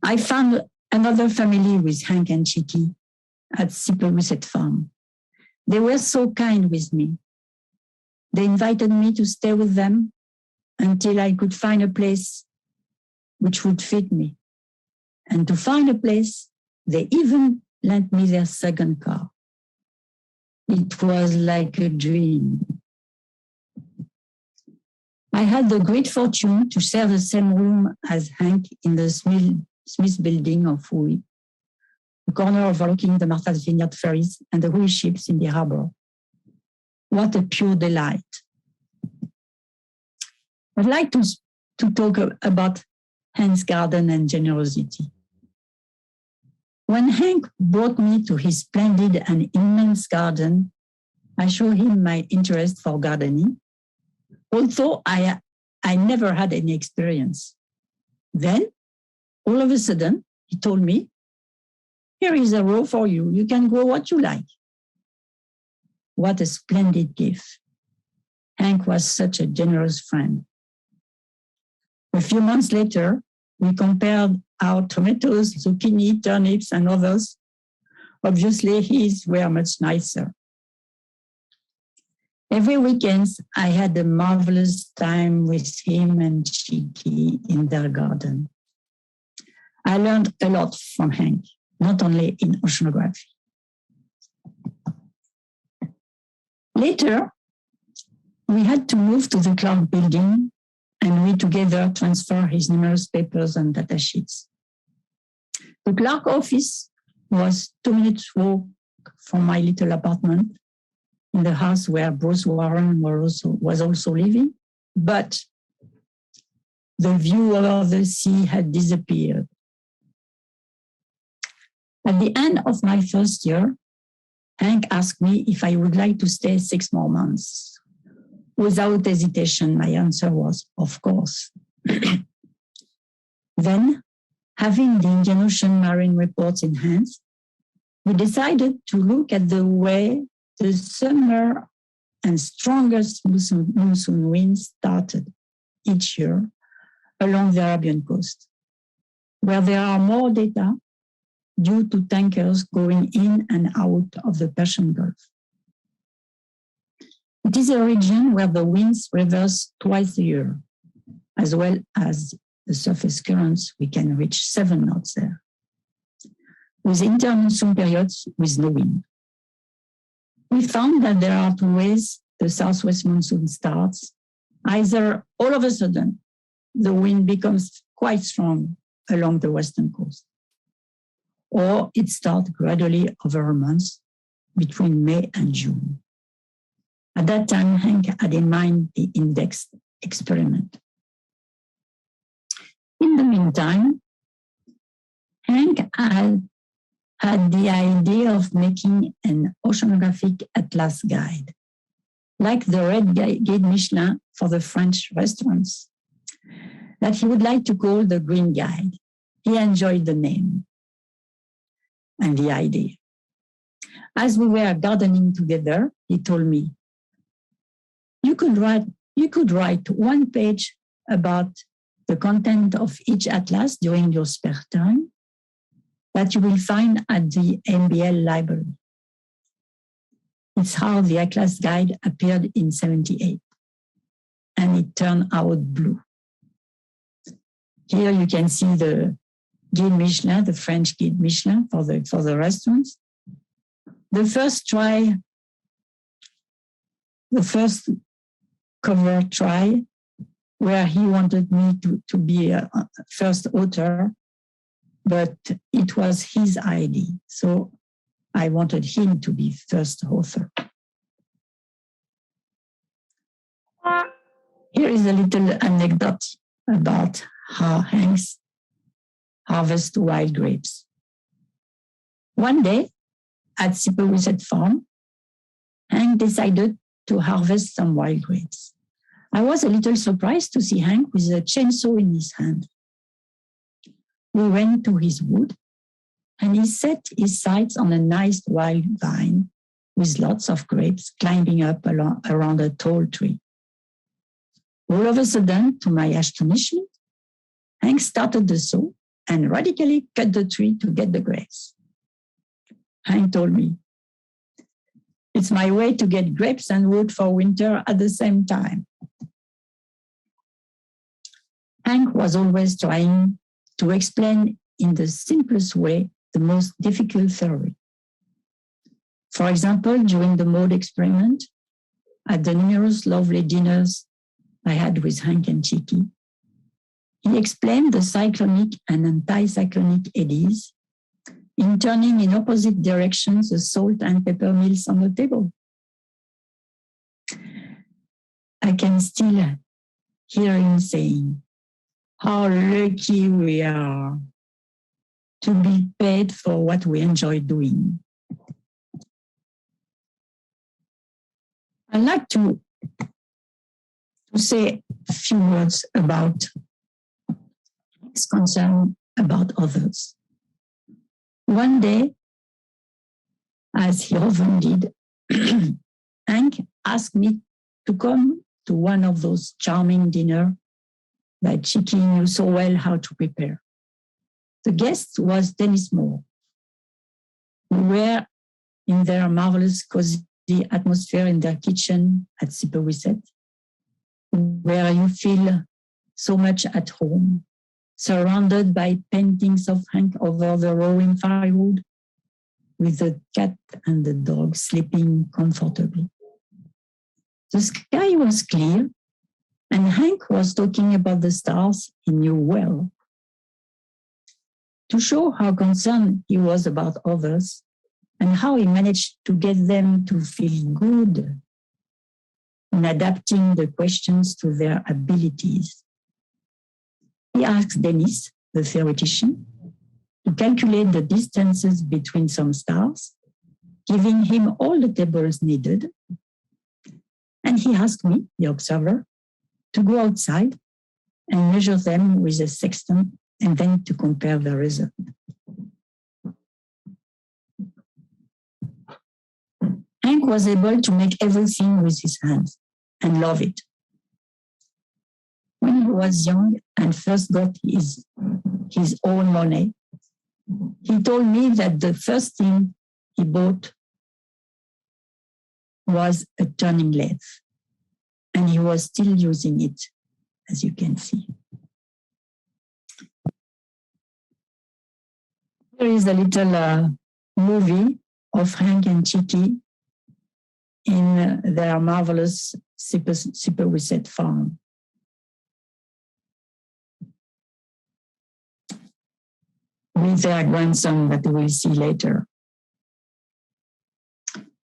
S8: I found another family with Hank and Chiki at Sipperuset Farm. They were so kind with me. They invited me to stay with them until I could find a place which would fit me. And to find a place, they even lent me their second car. It was like a dream. I had the great fortune to share the same room as Hank in the Smith building of Hui, the corner overlooking the Martha's Vineyard ferries and the Hui ships in the harbor. What a pure delight. I'd like to talk about Hank's garden and generosity. When Hank brought me to his splendid and immense garden, I showed him my interest for gardening, although I never had any experience. Then, all of a sudden, he told me, "Here is a row for you. You can grow what you like." What a splendid gift. Hank was such a generous friend. A few months later, we compared our tomatoes, zucchini, turnips, and others. Obviously, his were much nicer. Every weekend, I had a marvelous time with him and Chiki in their garden. I learned a lot from Hank, not only in oceanography. Later, we had to move to the Clark building, and we together transfer his numerous papers and data sheets. The Clark office was 2 minutes walk from my little apartment in the house where Bruce Warren was also living, but the view of the sea had disappeared. At the end of my first year, Hank asked me if I would like to stay 6 more months. Without hesitation, my answer was, of course. Then, having the Indian Ocean Marine reports in hand, we decided to look at the way the summer and strongest monsoon winds started each year along the Arabian coast, where there are more data due to tankers going in and out of the Persian Gulf. It is a region where the winds reverse twice a year, as well as the surface currents. We can reach 7 knots there, with intermonsoon periods with no wind. We found that there are 2 ways the southwest monsoon starts, either all of a sudden the wind becomes quite strong along the western coast. Or it starts gradually over a month between May and June. At that time, Hank had in mind the indexed experiment. In the meantime, Hank had the idea of making an oceanographic atlas guide, like the Red Guide Michelin for the French restaurants, that he would like to call the Green Guide. He enjoyed the name and the idea. As we were gardening together, he told me, you could write one page about the content of each atlas during your spare time that you will find at the MBL library. It's how the Atlas Guide appeared in '78, and it turned out blue. Here you can see the Guide Michelin, the French Guide Michelin for the restaurants. The first cover try, where he wanted me to be a first author, but it was his idea. So I wanted him to be first author. Here is a little anecdote about how Hanks harvests wild grapes. One day at Symposium farm, Hank decided to harvest some wild grapes. I was a little surprised to see Hank with a chainsaw in his hand. We went to his wood, and he set his sights on a nice wild vine with lots of grapes climbing up around a tall tree. All of a sudden, to my astonishment, Hank started the saw and radically cut the tree to get the grapes. Hank told me, "It's my way to get grapes and wood for winter at the same time." Hank was always trying to explain in the simplest way the most difficult theory. For example, during the mode experiment, at the numerous lovely dinners I had with Hank and Chicky, he explained the cyclonic and anticyclonic eddies in turning in opposite directions the salt and pepper mills on the table. I can still hear him saying, "How lucky we are to be paid for what we enjoy doing." I'd like to say a few words about his concern about others. One day, as he often did, Hank asked me to come to one of those charming dinners that Chicky knew so well how to prepare. The guest was Dennis Moore. We were in their marvelous cozy atmosphere in their kitchen at Sipowicet, where you feel so much at home, surrounded by paintings of Hank over the roaring firewood, with the cat and the dog sleeping comfortably. The sky was clear, and Hank was talking about the stars he knew well. To show how concerned he was about others and how he managed to get them to feel good in adapting the questions to their abilities, he asked Dennis, the theoretician, to calculate the distances between some stars, giving him all the tables needed. And he asked me, the observer, to go outside and measure them with a sextant and then to compare the result. Hank was able to make everything with his hands and love it. When he was young and first got his own money, he told me that the first thing he bought was a turning lathe, and he was still using it, as you can see. Here is a little movie of Hank and Chicky in their marvelous Sipowicet farm. with their grandson that we'll see later.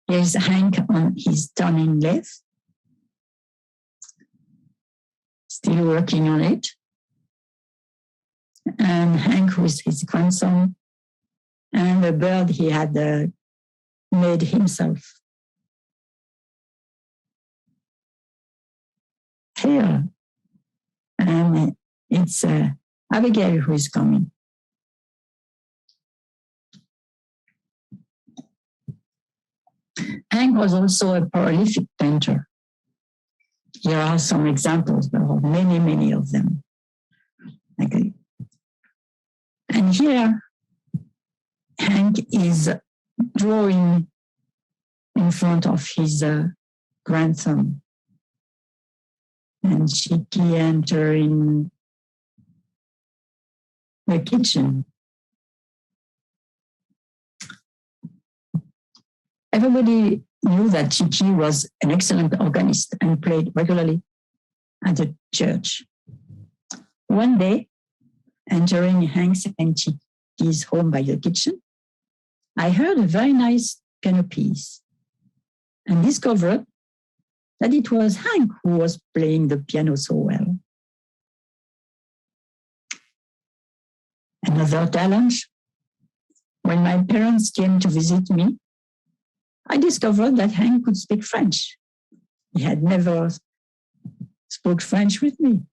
S8: Here's Hank on his turning lathe, still working on it. And Hank with his grandson, and the bird he had made himself. Here, and it's Abigail who is coming. Hank was also a prolific painter. Here are some examples, there are many, many of them. Okay. And here, Hank is drawing in front of his grandson. And Shiki entering the kitchen. Everybody knew that Shiki was an excellent organist and played regularly at the church. One day, entering Hank's and Chiki's home by the kitchen, I heard a very nice piano piece and discovered that it was Hank who was playing the piano so well. Another challenge, when my parents came to visit me, I discovered that Hank could speak French. He had never spoke French with me,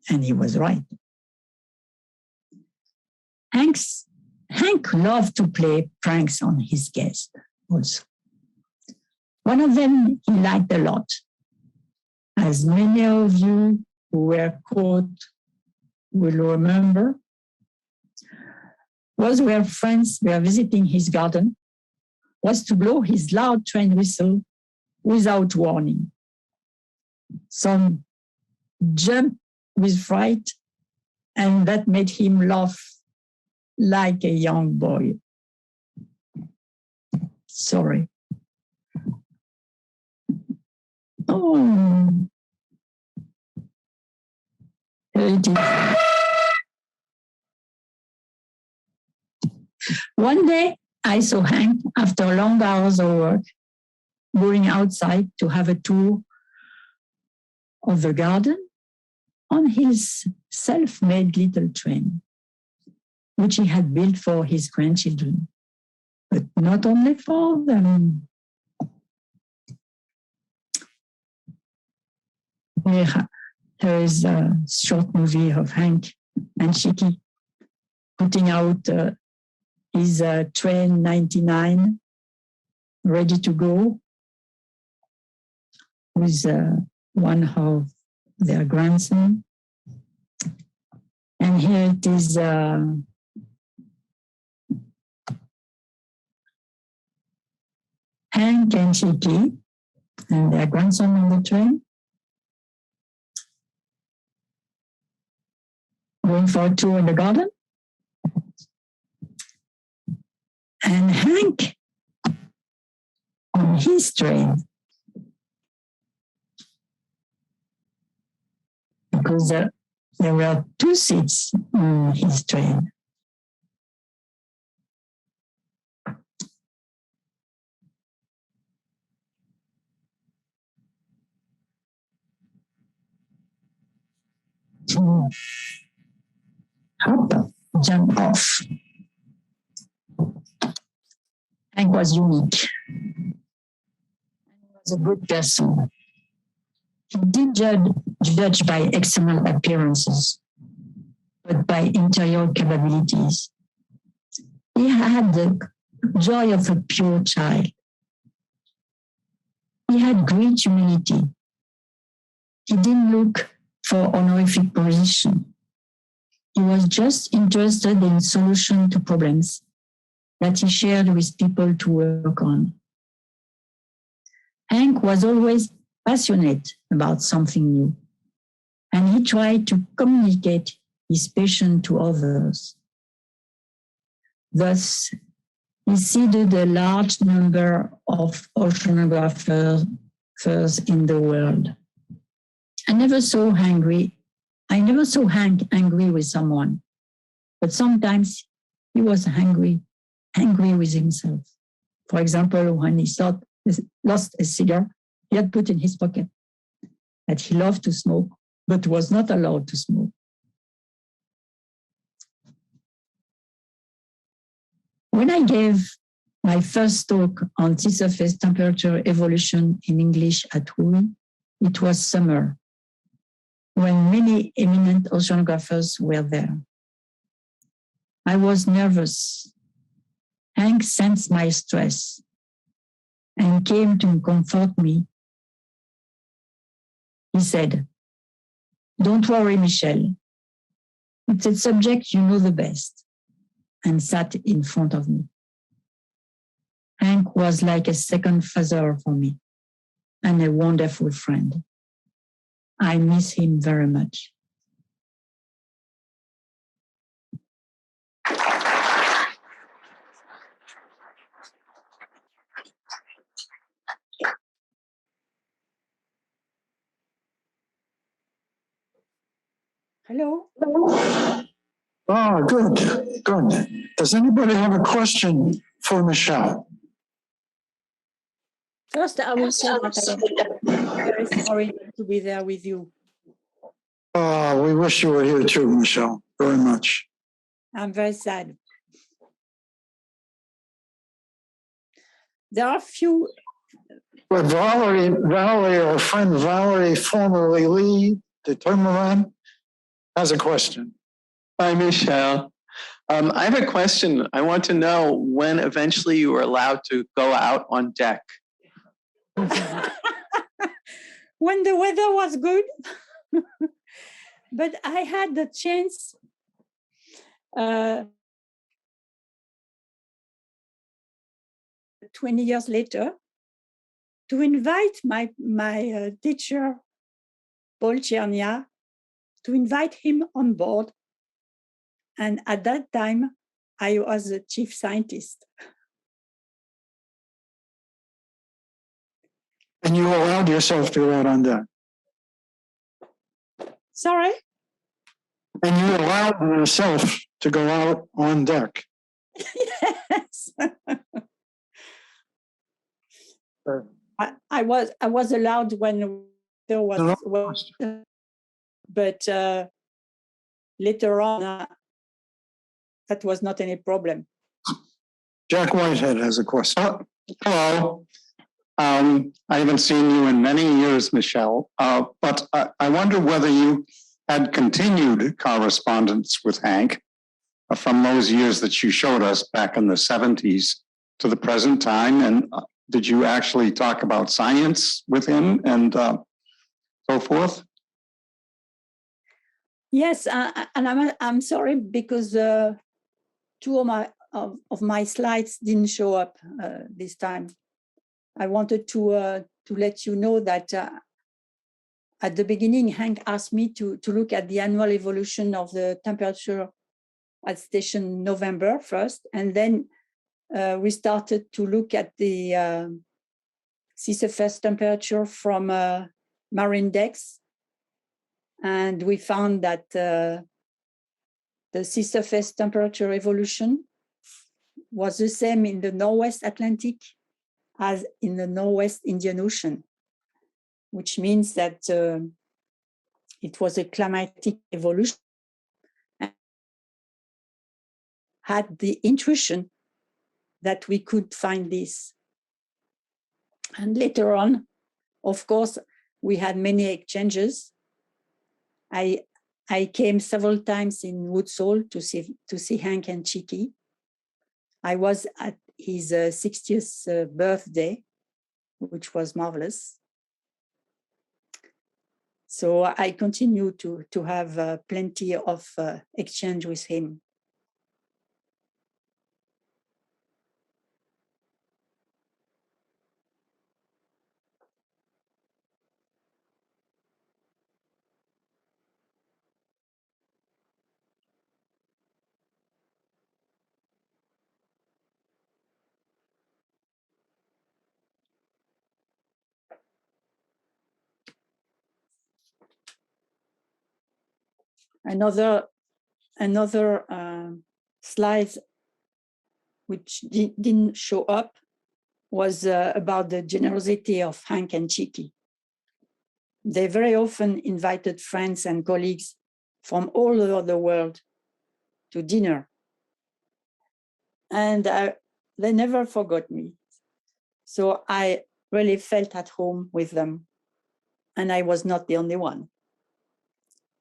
S8: and he was right. Hank loved to play pranks on his guests also. One of them he liked a lot, as many of you who were caught will remember, was where friends were visiting his garden, was to blow his loud train whistle without warning. Some jumped with fright, and that made him laugh like a young boy. Sorry. Oh, here it is. One day, I saw Hank, after long hours of work, going outside to have a tour of the garden on his self-made little train, which he had built for his grandchildren, but not only for them. There is a short movie of Hank and Shiki putting out his train 99, ready to go, with one of their grandson. And here it is Hank and Shiki and their grandson on the train, going for a tour in the garden. And Hank on his train, because there were two seats on his train. To hop, jump off. Hank was unique. He was a good person. He did judge by external appearances, but by interior capabilities. He had the joy of a pure child. He had great humility. He didn't look for honorific position. He was just interested in solution to problems that he shared with people to work on. Hank was always passionate about something new, and he tried to communicate his passion to others. Thus, he seeded a large number of oceanographers in the world. I never saw Hank angry with someone, but sometimes He was angry with himself. For example, when he lost a cigar he had put in his pocket, that he loved to smoke, but was not allowed to smoke. When I gave my first talk on sea surface temperature evolution in English at WUI, it was summer, when many eminent oceanographers were there. I was nervous. Hank sensed my stress and came to comfort me. He said, "Don't worry, Michelle. It's a subject you know the best," and sat in front of me. Hank was like a second father for me and a wonderful friend. I miss him very much.
S7: Hello.
S2: Oh, good, good. Does anybody have a question for Michelle?
S7: First, I will say that I'm very sorry not to be there with you.
S2: We wish you were here too, Michelle, very much.
S7: I'm very sad. There are few.
S2: But Valerie, our friend Valerie, formerly Lee, the Turmaran, has a question.
S9: Hi, Michelle. I have a question. I want to know when eventually you were allowed to go out on deck.
S7: When the weather was good. But I had the chance 20 years later to invite my teacher, Paul Chernia, to invite him on board. And at that time, I was the chief scientist.
S2: And you allowed yourself to go out on deck?
S7: Sorry?
S2: And you allowed yourself to go out on deck?
S7: Yes. I was allowed when there was, but later on, that was not any problem.
S2: Jack Whitehead has a question.
S10: Hello. I haven't seen you in many years, Michelle, but I wonder whether you had continued correspondence with Hank from those years that you showed us back in the 70s to the present time. And did you actually talk about science with him and so forth?
S7: Yes, and I'm sorry because two of my slides didn't show up this time. I wanted to let you know that at the beginning, Hank asked me to look at the annual evolution of the temperature at station November first, and then we started to look at the sea surface temperature from marine decks, and we found that the sea surface temperature evolution was the same in the Northwest Atlantic as in the Northwest Indian Ocean, which means that it was a climatic evolution. Had the intuition that we could find this. And later on, of course, we had many exchanges. I came several times in Woods Hole to see Hank and Chicky. I was at his 60th birthday, which was marvelous. So I continue to have plenty of exchange with him. Another slide which didn't show up was about the generosity of Hank and Chicky. They very often invited friends and colleagues from all over the world to dinner. And they never forgot me. So I really felt at home with them. And I was not the only one.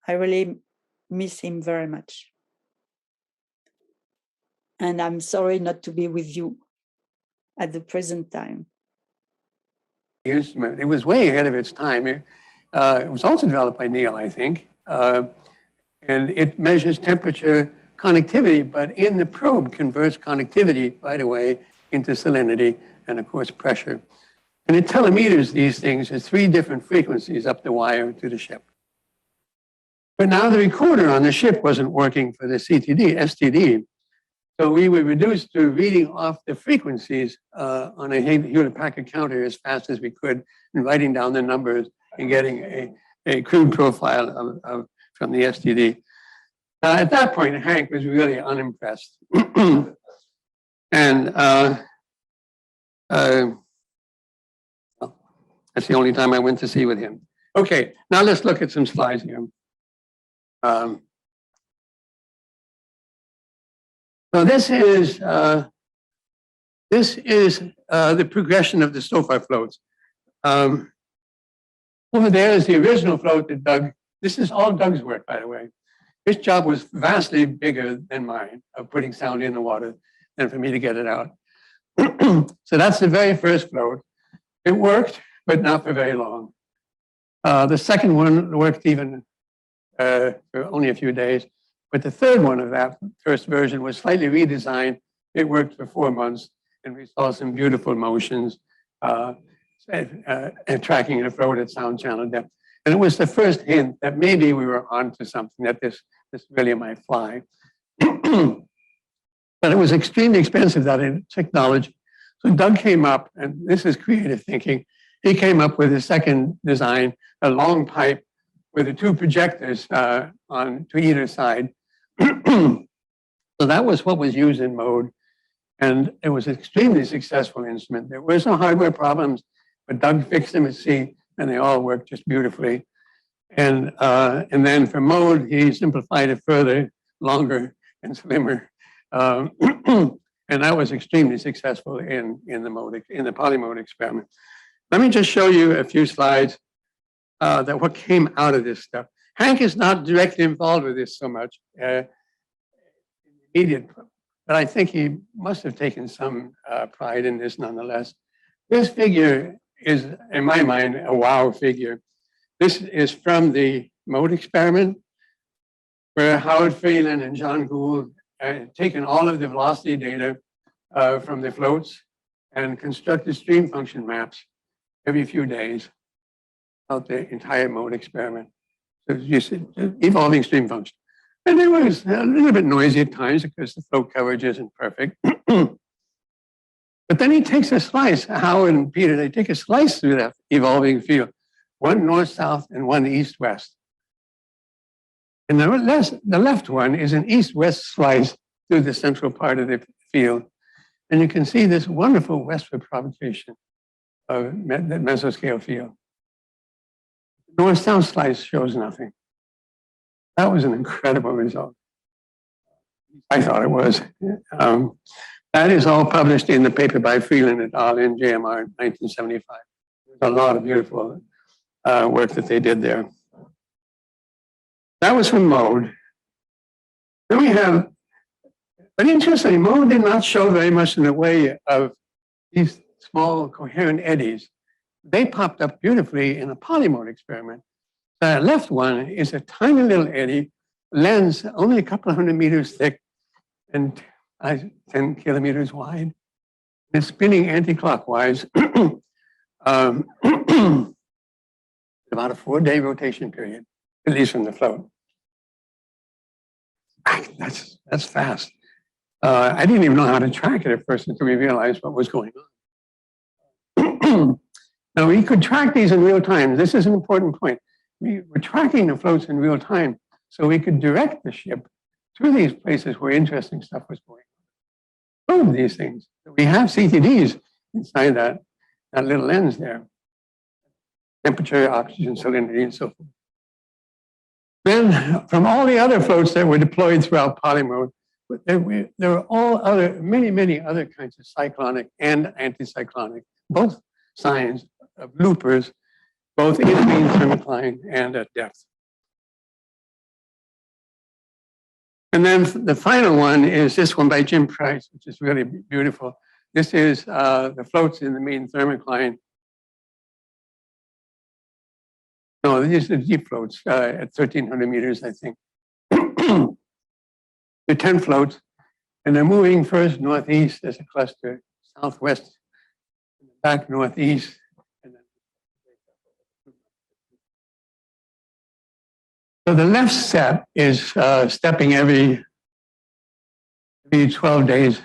S7: I really miss him very much. And I'm sorry not to be with you at the present time.
S11: Instrument. It was way ahead of its time. It was also developed by Neil, I think. And it measures temperature conductivity, but in the probe converts conductivity, by the way, into salinity and, of course, pressure. And it telemeters these things at 3 different frequencies up the wire to the ship. But now the recorder on the ship wasn't working for the STD. So we were reduced to reading off the frequencies on a Hewlett-Packard counter as fast as we could, and writing down the numbers and getting a crude profile from the STD. At that point, Hank was really unimpressed. And well, that's the only time I went to sea with him. Okay, now let's look at some slides here. So this is the progression of the SOFAR floats. Over there is the original float that Doug, this is all Doug's work, by the way. His job was vastly bigger than mine of putting sound in the water than for me to get it out. So that's the very first float. It worked, but not for very long. The second one worked even for only a few days. But the third one of that first version was slightly redesigned. It worked for 4 months, and we saw some beautiful motions and tracking the float at sound channel depth. And it was the first hint that maybe we were onto something, that this really might fly. But it was extremely expensive, that technology. So Doug came up, and this is creative thinking. He came up with a second design, a long pipe with the 2 projectors on to either side. So that was what was used in mode. And it was an extremely successful instrument. There were some hardware problems, but Doug fixed them at sea, and they all worked just beautifully. And then for mode, he simplified it further, longer and slimmer. And that was extremely successful in the polymode experiment. Let me just show you a few slides that what came out of this stuff. Hank is not directly involved with this so much, immediate, but I think he must have taken some pride in this nonetheless. This figure is, in my mind, a wow figure. This is from the mode experiment, where Howard Phelan and John Gould had taken all of the velocity data from the floats and constructed stream function maps every few days of the entire mode experiment. So you see, evolving stream function. And it was a little bit noisy at times because the float coverage isn't perfect. But then he takes a slice, Howard and Peter, they take a slice through that evolving field, one north-south and one east-west. And the left one is an east-west slice through the central part of the field. And you can see this wonderful westward propagation of the mesoscale field. North-south slice shows nothing. That was an incredible result. I thought it was. That is all published in the paper by Phelan et al. In JMR in 1975. There's a lot of beautiful work that they did there. That was from mode. Then we have, but interestingly, mode did not show very much in the way of these small coherent eddies. They popped up beautifully in a polymode experiment. The left one is a tiny little eddy, lens only a couple of 100 meters thick and 10 kilometers wide. It's spinning anti-clockwise. About a 4-day rotation period, at least from the float. That's fast. I didn't even know how to track it at first until we realized what was going on. Now, we could track these in real time. This is an important point. We were tracking the floats in real time, so we could direct the ship to these places where interesting stuff was going probe these things. We have CTDs inside that little lens there. Temperature, oxygen, salinity, and so forth. Then from all the other floats that were deployed throughout polymode, there were many other kinds of cyclonic and anticyclonic, both signs of loopers, both in the mean thermocline and at depth. And then the final one is this one by Jim Price, which is really beautiful. This is the floats in the mean thermocline. No, these are deep floats at 1,300 meters, I think. They're 10 floats, and they're moving first northeast as a cluster, southwest, back northeast. And then so the left set is stepping every 12 days.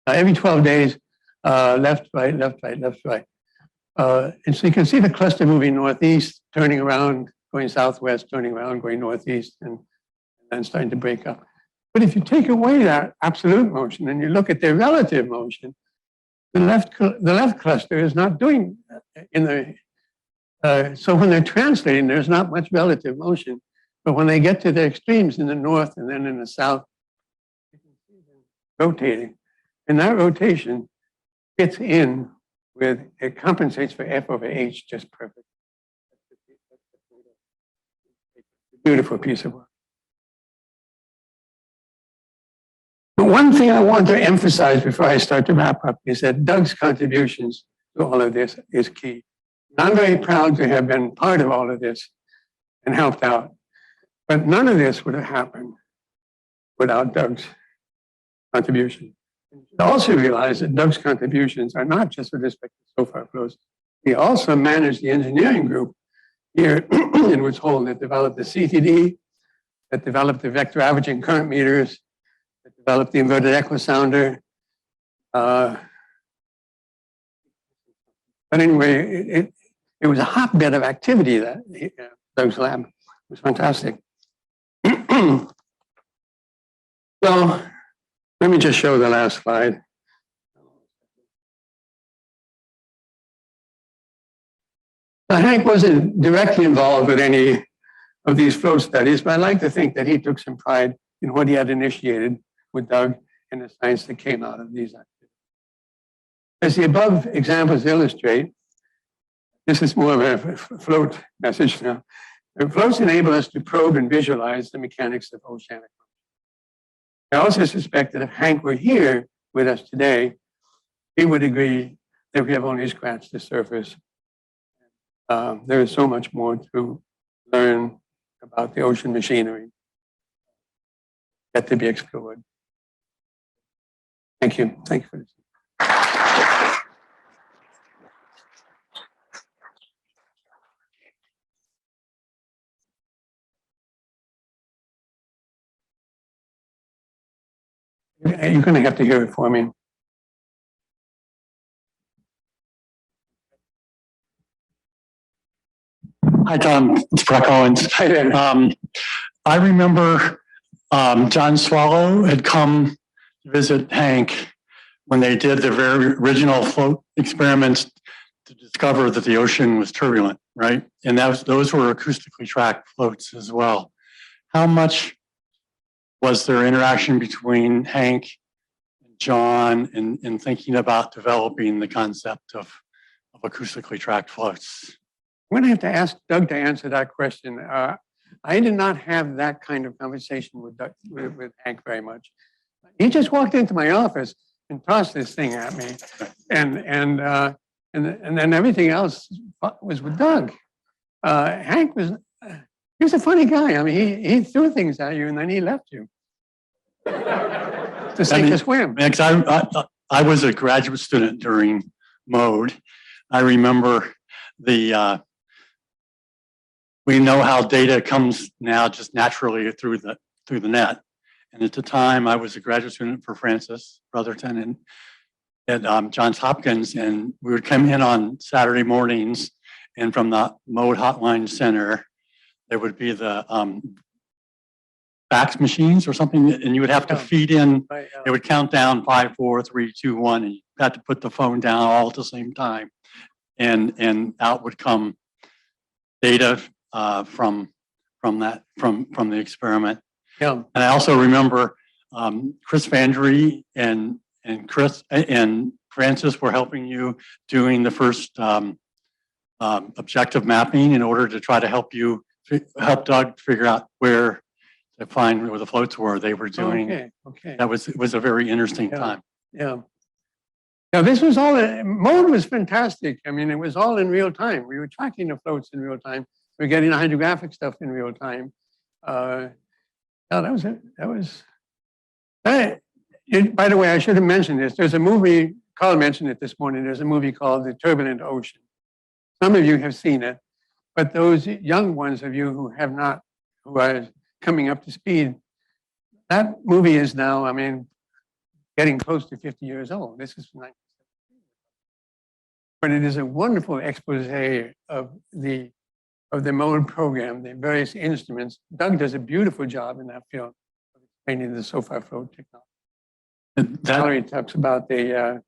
S11: Every 12 days, left, right, left, right, left, right. And so you can see the cluster moving northeast, turning around, going southwest, turning around, going northeast, and then starting to break up. But if you take away that absolute motion and you look at their relative motion, the left cluster is not doing in the. So when they're translating, there's not much relative motion. But when they get to the extremes in the north and then in the south, you can see them rotating. And that rotation fits in with, it compensates for F over H just perfect. Beautiful piece of work. But one thing I want to emphasize before I start to wrap up is that Doug's contributions to all of this is key. And I'm very proud to have been part of all of this and helped out. But none of this would have happened without Doug's contribution. You should also realize that Doug's contributions are not just with respect to SOFAR flows. He also managed the engineering group here in Woods Hole that developed the CTD, that developed the vector averaging current meters, that developed the inverted equisounder. But anyway, it was a hotbed of activity, that Doug's lab. It was fantastic. So let me just show the last slide. Now, Hank wasn't directly involved with any of these flow studies, but I like to think that he took some pride in what he had initiated with Doug and the science that came out of these activities. As the above examples illustrate, this is more of a float message now. The floats enable us to probe and visualize the mechanics of oceanic. I also suspect that if Hank were here with us today, he would agree that we have only scratched the surface. There is so much more to learn about the ocean machinery yet to be explored. Thank you. Thank you for this. You're going to have to hear it for me.
S10: Hi, Tom. It's Brock Owens.
S11: Hi there.
S10: I remember John Swallow had come to visit Hank when they did the very original float experiments to discover that the ocean was turbulent, right? And those were acoustically tracked floats as well. How much was there interaction between Hank and John in thinking about developing the concept of acoustically tracked floats?
S11: I'm going to have to ask Doug to answer that question. I did not have that kind of conversation with Hank very much. He just walked into my office and tossed this thing at me, and then everything else was with Doug. Hank was he was a funny guy. I mean, he threw things at you and then he left you to sink or swim.
S10: I was a graduate student during mode. I remember we know how data comes now just naturally through the net. And at the time, I was a graduate student for Francis Brotherton at Johns Hopkins, and we would come in on Saturday mornings, and from the Mode Hotline Center, there would be the
S12: fax machines or something, and you would have to feed in.
S11: Right,
S12: It would count down 5, 4, 3, 2, 1, and you had to put the phone down all at the same time, and out would come data from the experiment.
S11: yeah.
S12: And I also remember Chris Vandry and Chris and Francis were helping you doing the first objective mapping in order to try to help Doug figure out where to find where the floats were. They were doing.
S11: Okay.
S12: It was a very interesting time.
S11: Yeah. Now this was all, mode was fantastic. I mean, it was all in real time. We were tracking the floats in real time. We were getting the hydrographic stuff in real time. Yeah, that was it. That was, by the way, I should have mentioned this. There's a movie, Carl mentioned it this morning. There's a movie called The Turbulent Ocean. Some of you have seen it, but those young ones of you who have not, who are coming up to speed, that movie is now, I mean, getting close to 50 years old. This is 1970. But it is a wonderful expose of the mode program, the various instruments. Doug does a beautiful job in that film of explaining the SOFAR flow technology. Valerie talks about the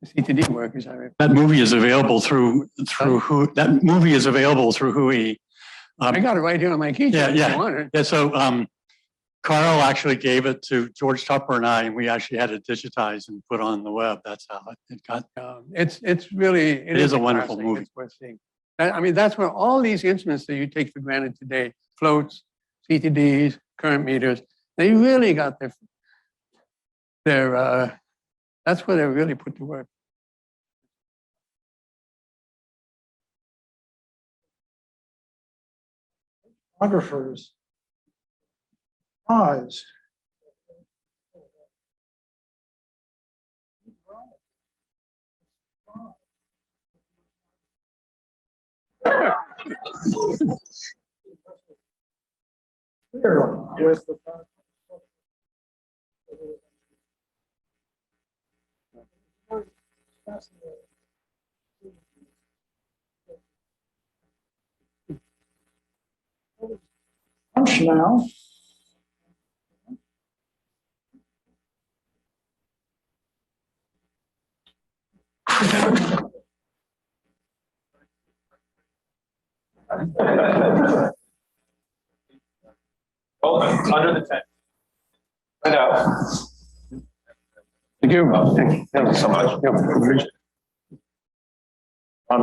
S11: CTD work.
S12: That movie is available through who? That movie is available through Hui.
S11: I got it right here on my keychain.
S12: Yeah. So Carl actually gave it to George Tupper and I, and we actually had it digitized and put on the web. That's how it got.
S11: It's really
S12: it is a wonderful movie.
S11: It's worth seeing. I mean, that's where all these instruments that you take for granted today, floats, CTDs, current meters, they really got their that's where they're really put to work.
S2: Photographers. Eyes. With the lunch now.
S13: Oh, under the tent. Right out.
S11: Thank you.
S13: Thank you so much.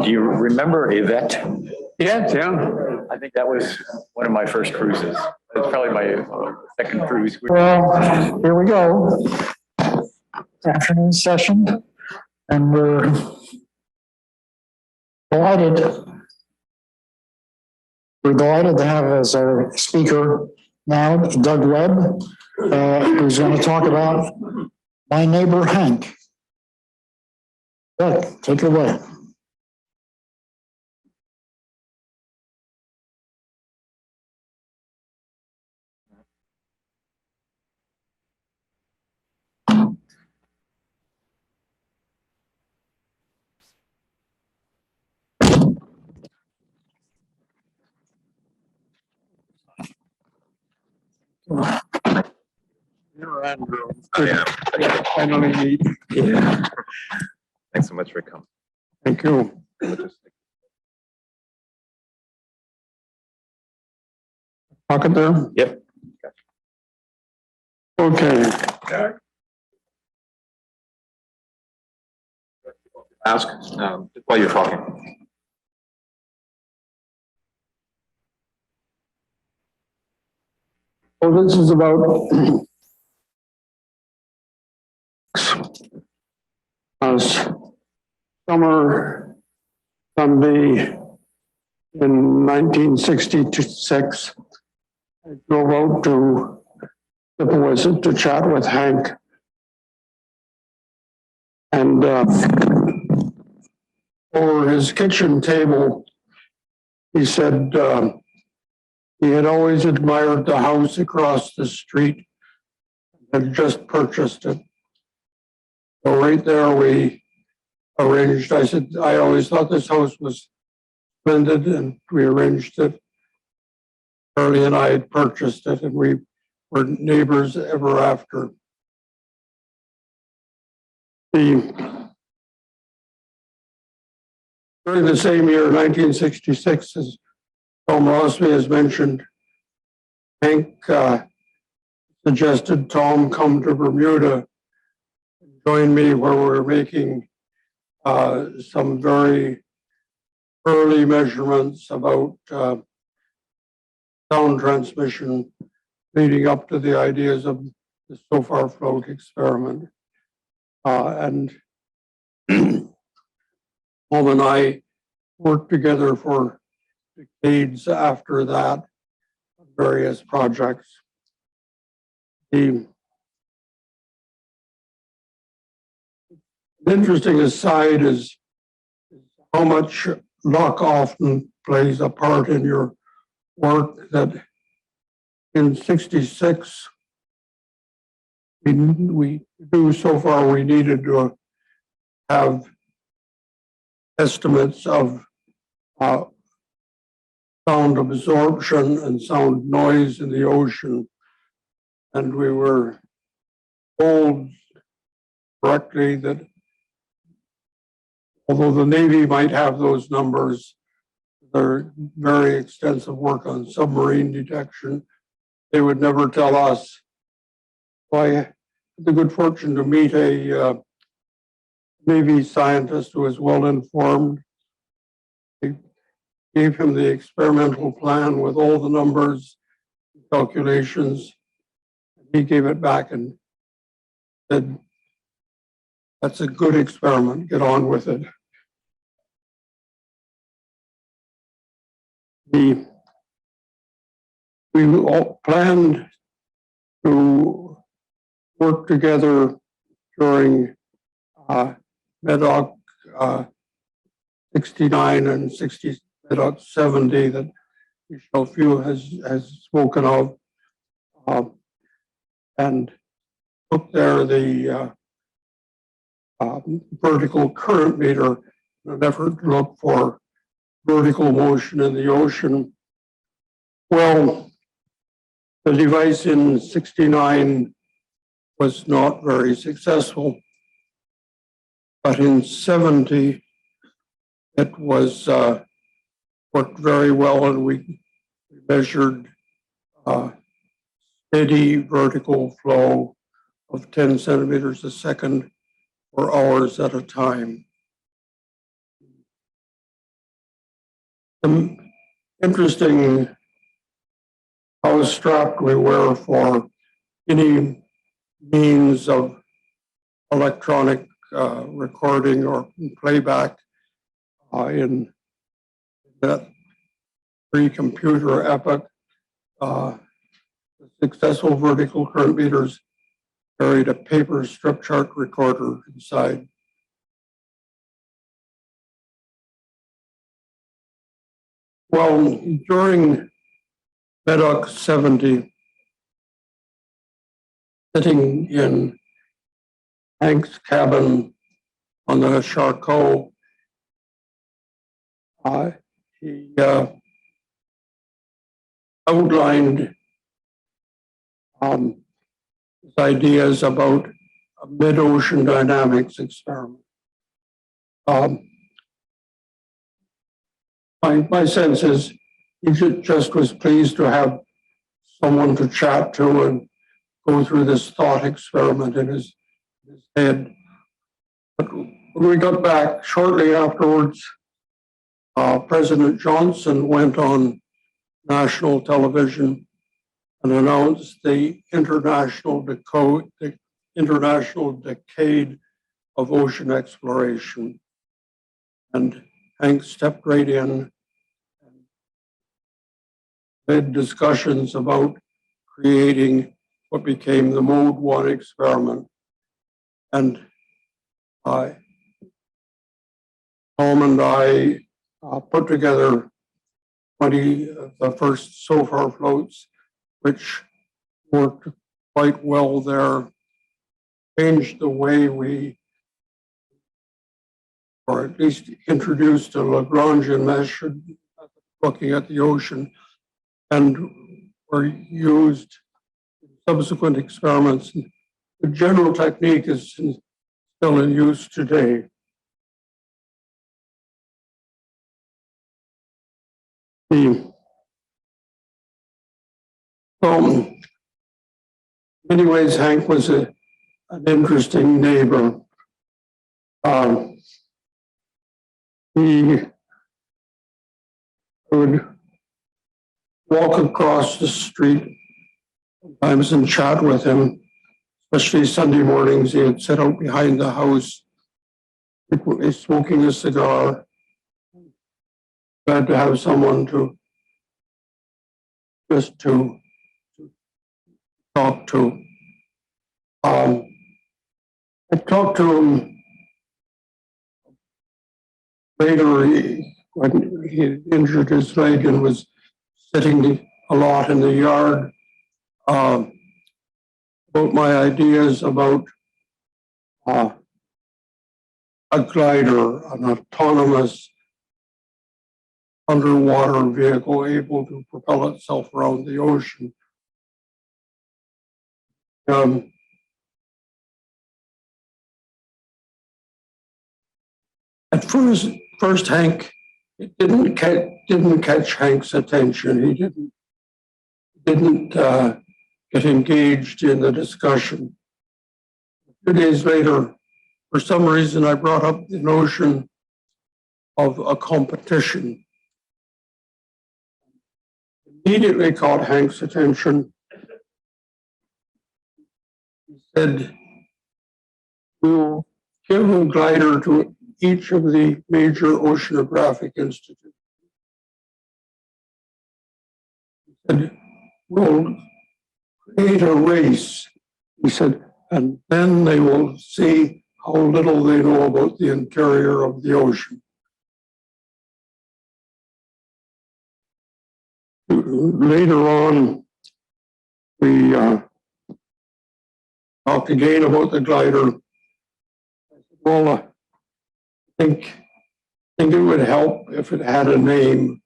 S4: Do you remember Yvette?
S11: Yeah.
S4: I think that was one of my first cruises. It's probably my second cruise.
S2: Well, here we go. Afternoon session, and we're delighted. We're delighted to have as our speaker now Doug Webb, who's going to talk about My Neighbor Hank. Doug, take it away.
S11: Finally meet.
S13: Yeah. Thanks so much for coming.
S11: Thank you. Talking there?
S13: Yep.
S11: Okay.
S13: Ask while you're talking.
S11: So this is about summer Sunday in 1966. I drove out to Symposium to chat with Hank. And over his kitchen table, he said he had always admired the house across the street, had just purchased it. So right there we arranged, I said, I always thought this house was splendid, and we arranged it. Early and I had purchased it, and we were neighbors ever after. During the same year, 1966, as Tom Rosby has mentioned, Hank suggested Tom come to Bermuda and join me where we were making some very early measurements about sound transmission leading up to the ideas of the SOFAR float experiment. And Tom and I worked together for decades after that on various projects. The interesting aside is how much luck often plays a part in your work. That in '66, we knew so far we needed to have estimates of sound absorption and sound noise in the ocean. And we were told correctly that although the Navy might have those numbers, their very extensive work on submarine detection, they would never tell us. So I had the good fortune to meet a Navy scientist who was well informed. I gave him the experimental plan with all the numbers, calculations. He gave it back and said, "That's a good experiment, get on with it." We all planned to work together during MEDOC 69 and MEDOC 70 that Michel Few has spoken of, and took there the vertical current meter in an effort to look for vertical motion in the ocean. Well, the device in 69 was not very successful, but in 70, it was worked very well, and we measured steady vertical flow of 10 centimeters a second for hours at a time. Interesting how strapped we were for any means of electronic recording or playback in that pre-computer epoch. Successful vertical current meters carried a paper strip chart recorder inside. Well, during MEDOC 70, sitting in Hank's cabin on the Charcot, he outlined his ideas about a mid-ocean dynamics experiment. My sense is he just was pleased to have someone to chat to and go through this thought experiment in his head. But when we got back shortly afterwards, President Johnson went on national television and announced the International Decade of Ocean Exploration. And Hank stepped right in and led discussions about creating what became the Mode 1 experiment. And Tom and I put together 20 of the first SOFAR floats, which worked quite well there, changed the way we, or at least introduced a Lagrangian method looking at the ocean, and were used in subsequent experiments. The general technique is still in use today. In many ways, Hank was an interesting neighbor. He would walk across the street sometimes and chat with him, especially Sunday mornings. He would sit out behind the house, frequently smoking a cigar. Glad to have someone to talk to. I talked to him later when he injured his leg and was sitting a lot in the yard about my ideas about a glider, an autonomous underwater vehicle able to propel itself around the ocean. At first, Hank, it didn't catch Hank's attention. He didn't get engaged in the discussion. A few days later, for some reason, I brought up the notion of a competition. Immediately caught Hank's attention. He said, "We'll give a glider to each of the major oceanographic institutes. He said, we'll create a race." He said, "and then they will see how little they know about the interior of the ocean." Later on, we talked again about the glider. I said, "Well, I think it would help if it had a name."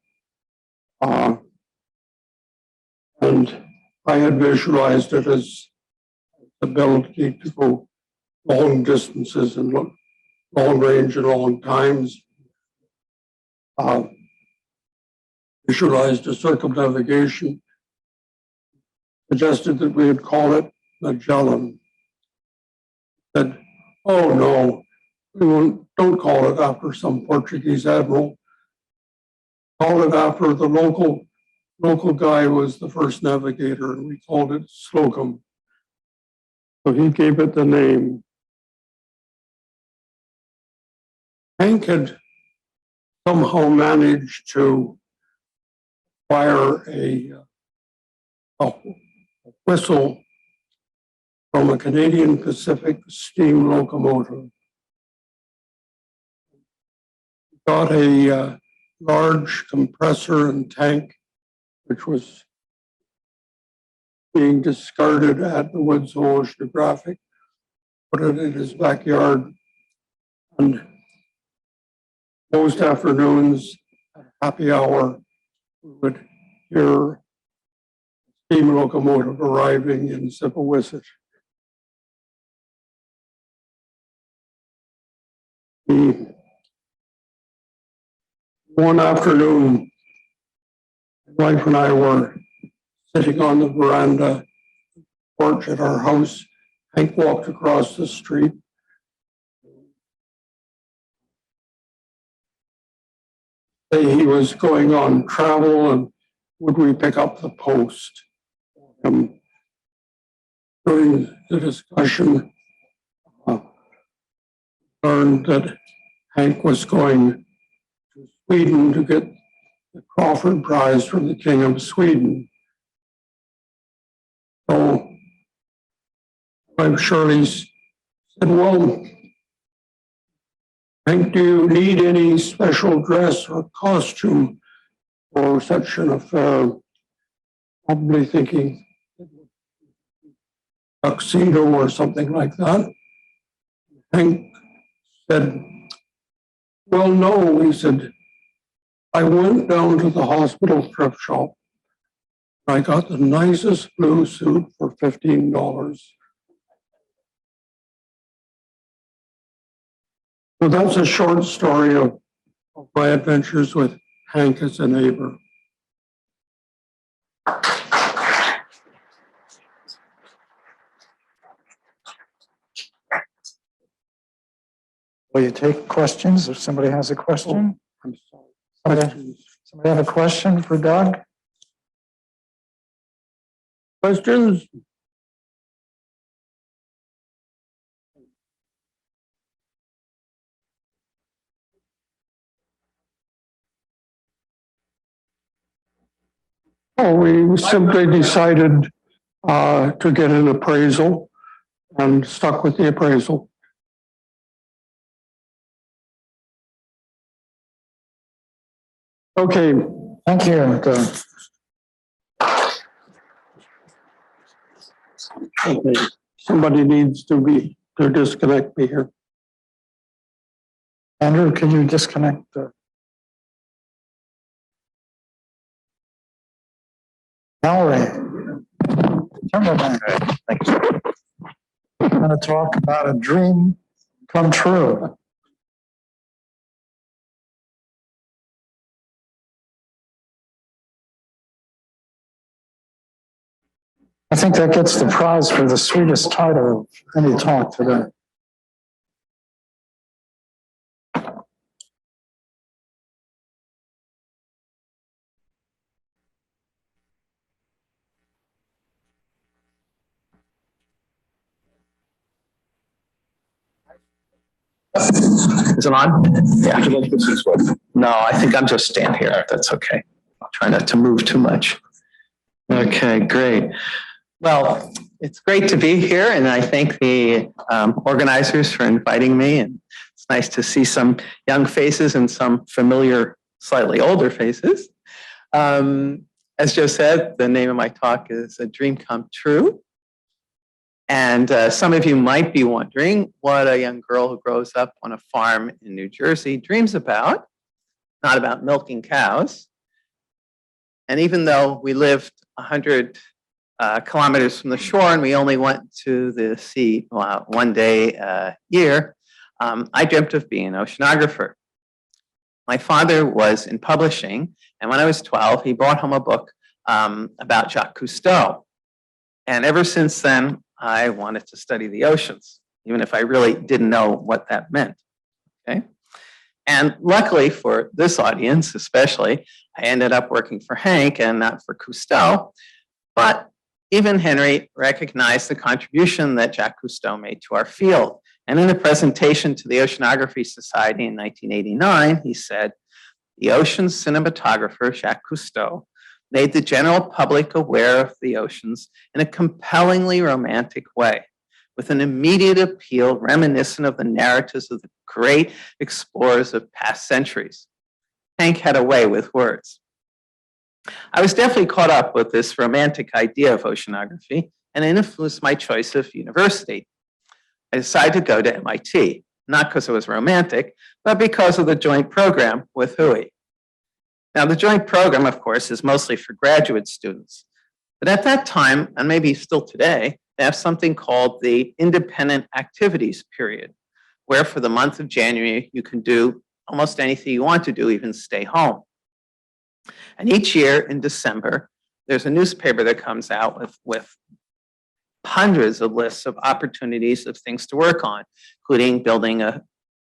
S11: And I had visualized it as ability to go long distances and long range and long times. Visualized a circumnavigation, suggested that we would call it Magellan. Said, "Oh no, don't call it after some Portuguese admiral. Call it after the local guy who was the first navigator, and we called it Slocum." So he gave it the name. Hank had somehow managed to fire a whistle from a Canadian Pacific steam locomotive. Got a large compressor and tank, which was being discarded at the Woods Oceanographic, put it in his backyard, and most afternoons at happy hour, we would hear a steam locomotive arriving in Sippawisset. One afternoon, my wife and I were sitting on the veranda porch at our house. Hank walked across the street. He was going on travel, and would we pick up the post? During the discussion, learned that Hank was going to Sweden to get the Crawford Prize from the King of Sweden. So my Shirley said, "Well, Hank, do you need any special dress or costume for such an affair?" Probably thinking tuxedo or something like that. Hank said, "Well, no," he said, "I went down to the hospital thrift shop. I got the nicest blue suit for $15. So that's a short story of my adventures with Hank as a neighbor.
S2: Will you take questions if somebody has a question?
S11: I'm sorry.
S2: Somebody have a question for Doug?
S11: Questions? Oh, we simply decided to get an appraisal and stuck with the appraisal.
S2: Okay, thank you.
S11: Okay, somebody needs to disconnect me here.
S2: Andrew, can you disconnect the Valerie? Thank you. I'm going to talk about a dream come true. I think that gets the prize for the sweetest title of any talk today.
S9: Is it on? Yeah. No, I think I'm just stand here. That's okay. I'll try not to move too much. Okay, great. Well, it's great to be here, and I thank the organizers for inviting me. And it's nice to see some young faces and some familiar, slightly older faces. As Joe said, the name of my talk is A Dream Come True. And some of you might be wondering what a young girl who grows up on a farm in New Jersey dreams about, not about milking cows. And even though we lived 100 kilometers from the shore and we only went to the sea one day a year, I dreamt of being an oceanographer. My father was in publishing, and when I was 12, he brought home a book about Jacques Cousteau. And ever since then, I wanted to study the oceans, even if I really didn't know what that meant, okay? And luckily for this audience, especially, I ended up working for Hank and not for Cousteau. But even Henry recognized the contribution that Jacques Cousteau made to our field. And in a presentation to the Oceanography Society in 1989, he said, the ocean cinematographer Jacques Cousteau made the general public aware of the oceans in a compellingly romantic way, with an immediate appeal reminiscent of the narratives of the great explorers of past centuries. Hank had a way with words. I was definitely caught up with this romantic idea of oceanography, and it influenced my choice of university. I decided to go to MIT, not because it was romantic, but because of the joint program with Hui. Now, the joint program, of course, is mostly for graduate students. But at that time, and maybe still today, they have something called the Independent Activities Period, where for the month of January, you can do almost anything you want to do, even stay home. And each year in December, there's a newspaper that comes out with hundreds of lists of opportunities of things to work on, including building a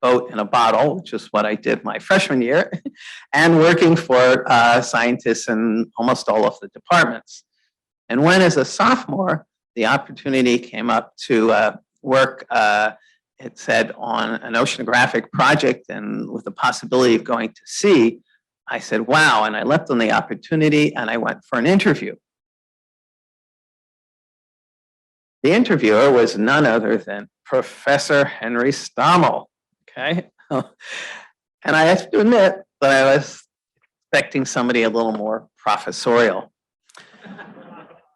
S9: boat in a bottle, which is what I did my freshman year, and working for scientists in almost all of the departments. And when, as a sophomore, the opportunity came up to work, it said, on an oceanographic project and with the possibility of going to sea, I said, wow, and I leapt on the opportunity and I went for an interview. The interviewer was none other than Professor Henry Stommel. Okay. And I have to admit that I was expecting somebody a little more professorial.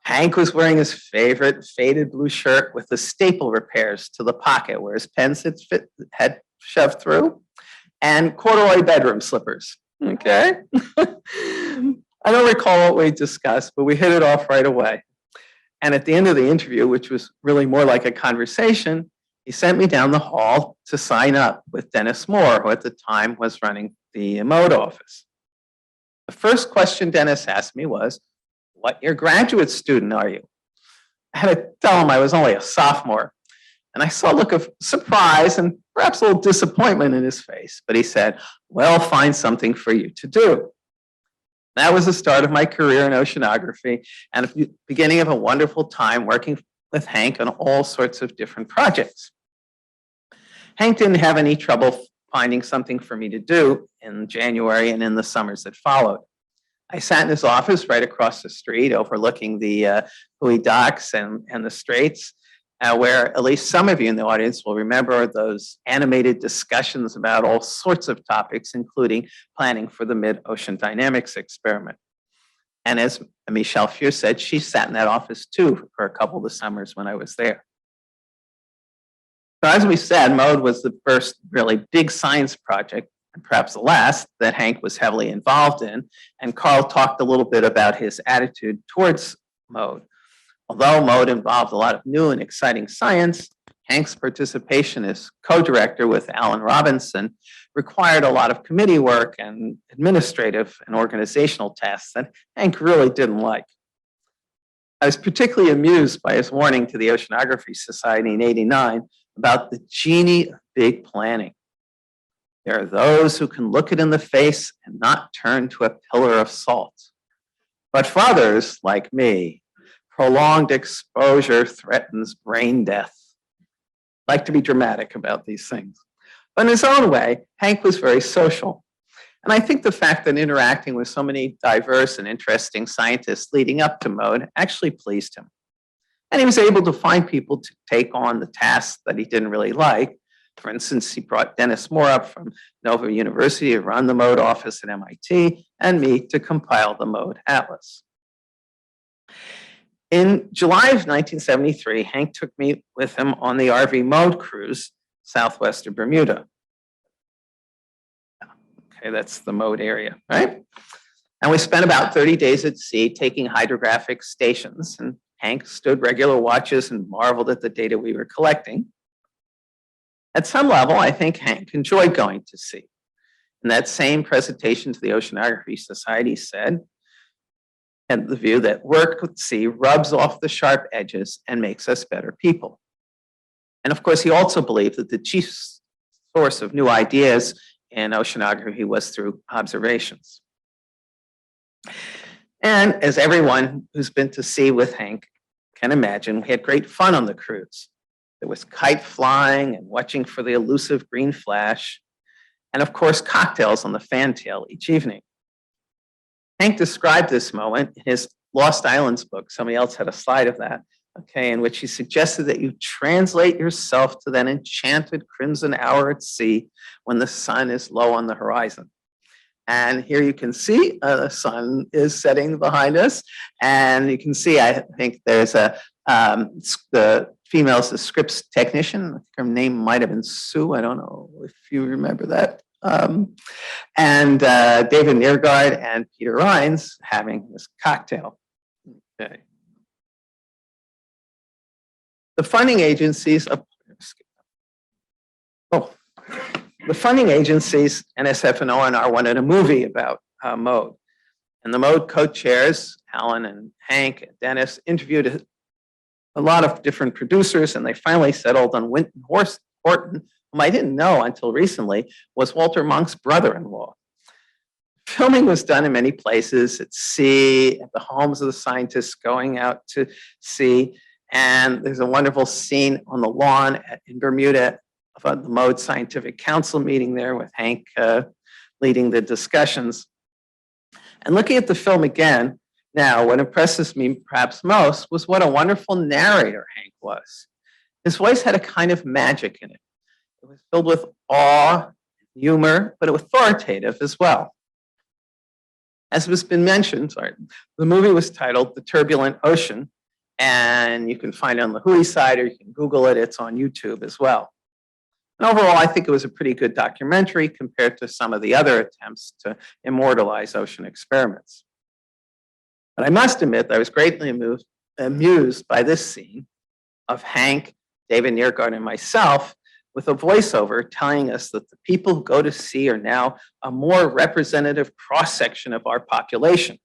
S9: Hank was wearing his favorite faded blue shirt with the staple repairs to the pocket where his pens had shoved through, and corduroy bedroom slippers. Okay. I don't recall what we discussed, but we hit it off right away. And at the end of the interview, which was really more like a conversation, he sent me down the hall to sign up with Dennis Moore, who at the time was running the mode office. The first question Dennis asked me was, "What year graduate student are you?" I had to tell him I was only a sophomore. And I saw a look of surprise and perhaps a little disappointment in his face. But he said, "Well, find something for you to do." That was the start of my career in oceanography and the beginning of a wonderful time working with Hank on all sorts of different projects. Hank didn't have any trouble finding something for me to do in January and in the summers that followed. I sat in his office right across the street overlooking the Hui docks and the straits, where at least some of you in the audience will remember those animated discussions about all sorts of topics, including planning for the mid-ocean dynamics experiment. And as Michelle Few said, she sat in that office too for a couple of the summers when I was there. So as we said, MODE was the first really big science project, and perhaps the last, that Hank was heavily involved in. And Carl talked a little bit about his attitude towards MODE. Although MODE involved a lot of new and exciting science, Hank's participation as co-director with Alan Robinson required a lot of committee work and administrative and organizational tasks that Hank really didn't like. I was particularly amused by his warning to the Oceanography Society in '89 about the genie of big planning. There are those who can look it in the face and not turn to a pillar of salt. But for others, like me, prolonged exposure threatens brain death. I like to be dramatic about these things. But in his own way, Hank was very social. And I think the fact that interacting with so many diverse and interesting scientists leading up to MODE actually pleased him. And he was able to find people to take on the tasks that he didn't really like. For instance, he brought Dennis Moore up from Nova University to run the MODE office at MIT, and me to compile the MODE Atlas. In July of 1973, Hank took me with him on the RV MODE cruise southwest of Bermuda. Okay, that's the MODE area, right? And we spent about 30 days at sea taking hydrographic stations, and Hank stood regular watches and marveled at the data we were collecting. At some level, I think Hank enjoyed going to sea. In that same presentation to the Oceanography Society said, and the view that work at sea rubs off the sharp edges and makes us better people. And of course, he also believed that the chief source of new ideas in oceanography was through observations. And as everyone who's been to sea with Hank can imagine, we had great fun on the cruise. There was kite flying and watching for the elusive green flash, and of course, cocktails on the fantail each evening. Hank described this moment in his Lost Islands book. Somebody else had a slide of that, okay, in which he suggested that you translate yourself to that enchanted crimson hour at sea when the sun is low on the horizon. And here you can see the sun is setting behind us. And you can see, I think there's the female's the scripts technician. Her name might have been Sue. I don't know if you remember that. And David Neergaard and Peter Rhines having this cocktail. Okay. The funding agencies, the funding agencies, NSF and ONR, wanted a movie about MODE. And the MODE co-chairs, Alan and Hank and Dennis, interviewed a lot of different producers, and they finally settled on Winton Horton, whom I didn't know until recently was Walter Monk's brother-in-law. Filming was done in many places, at sea, at the homes of the scientists going out to sea. And there's a wonderful scene on the lawn in Bermuda of the MODE Scientific Council meeting there with Hank leading the discussions. And looking at the film again, now what impresses me perhaps most was what a wonderful narrator Hank was. His voice had a kind of magic in it. It was filled with awe, humor, but authoritative as well. As has been mentioned, the movie was titled The Turbulent Ocean, and you can find it on the Hui site, or you can Google it. It's on YouTube as well. And overall, I think it was a pretty good documentary compared to some of the other attempts to immortalize ocean experiments. But I must admit that I was greatly amused by this scene of Hank, David Neergaard, and myself with a voiceover telling us that the people who go to sea are now a more representative cross-section of our population.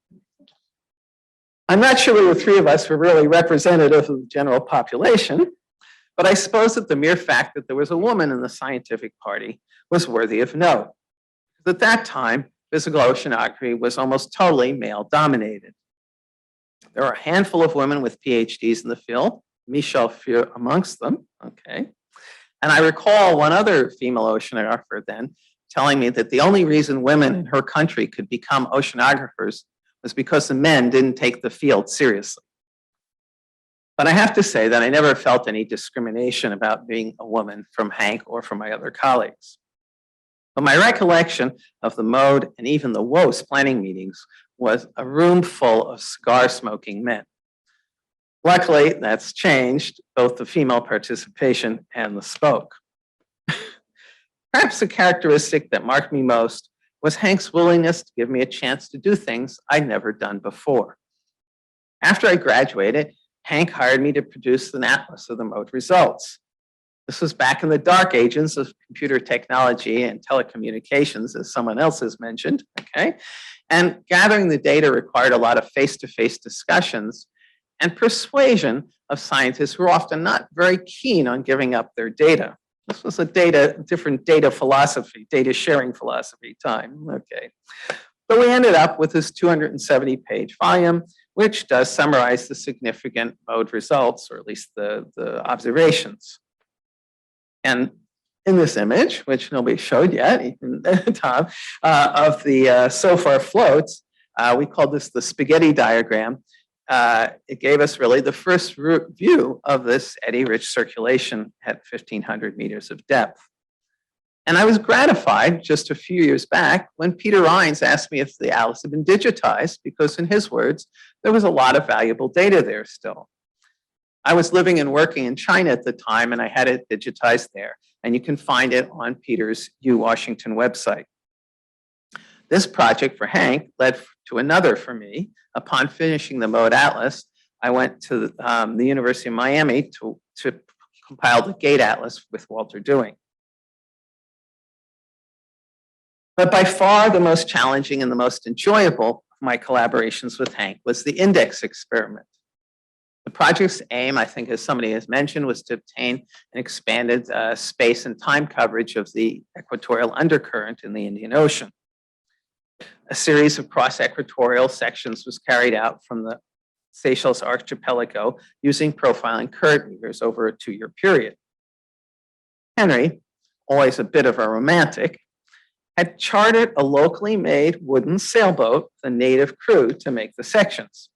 S9: I'm not sure the three of us were really representative of the general population, but I suppose that the mere fact that there was a woman in the scientific party was worthy of note. At that time, physical oceanography was almost totally male-dominated. There are a handful of women with PhDs in the field, Michelle Feur amongst them, okay? And I recall one other female oceanographer then telling me that the only reason women in her country could become oceanographers was because the men didn't take the field seriously. But I have to say that I never felt any discrimination about being a woman from Hank or from my other colleagues. But my recollection of the MODE and even the WOS planning meetings was a room full of cigar-smoking men. Luckily, that's changed, both the female participation and the smoke. Perhaps the characteristic that marked me most was Hank's willingness to give me a chance to do things I'd never done before. After I graduated, Hank hired me to produce an atlas of the MODE results. This was back in the dark ages of computer technology and telecommunications, as someone else has mentioned, okay? And gathering the data required a lot of face-to-face discussions and persuasion of scientists who are often not very keen on giving up their data. This was a different data philosophy, data sharing philosophy time, okay. But we ended up with this 270-page volume, which does summarize the significant MODE results, or at least the observations. And in this image, which nobody showed yet, even Tom, of the SOFAR floats, we called this the spaghetti diagram. It gave us really the first view of this eddy-rich circulation at 1,500 meters of depth. And I was gratified just a few years back when Peter Rines asked me if the atlas had been digitized, because in his words, there was a lot of valuable data there still. I was living and working in China at the time, and I had it digitized there. And you can find it on Peter's UWashington website. This project for Hank led to another for me. Upon finishing the MODE Atlas, I went to the University of Miami to compile the GATE Atlas with Walter Dewing. But by far the most challenging and the most enjoyable of my collaborations with Hank was the index experiment. The project's aim, I think, as somebody has mentioned, was to obtain an expanded space and time coverage of the equatorial undercurrent in the Indian Ocean. A series of cross-equatorial sections was carried out from the Seychelles archipelago using profiling current meters over a 2-year period. Henry, always a bit of a romantic, had chartered a locally made wooden sailboat, the native crew, to make the sections.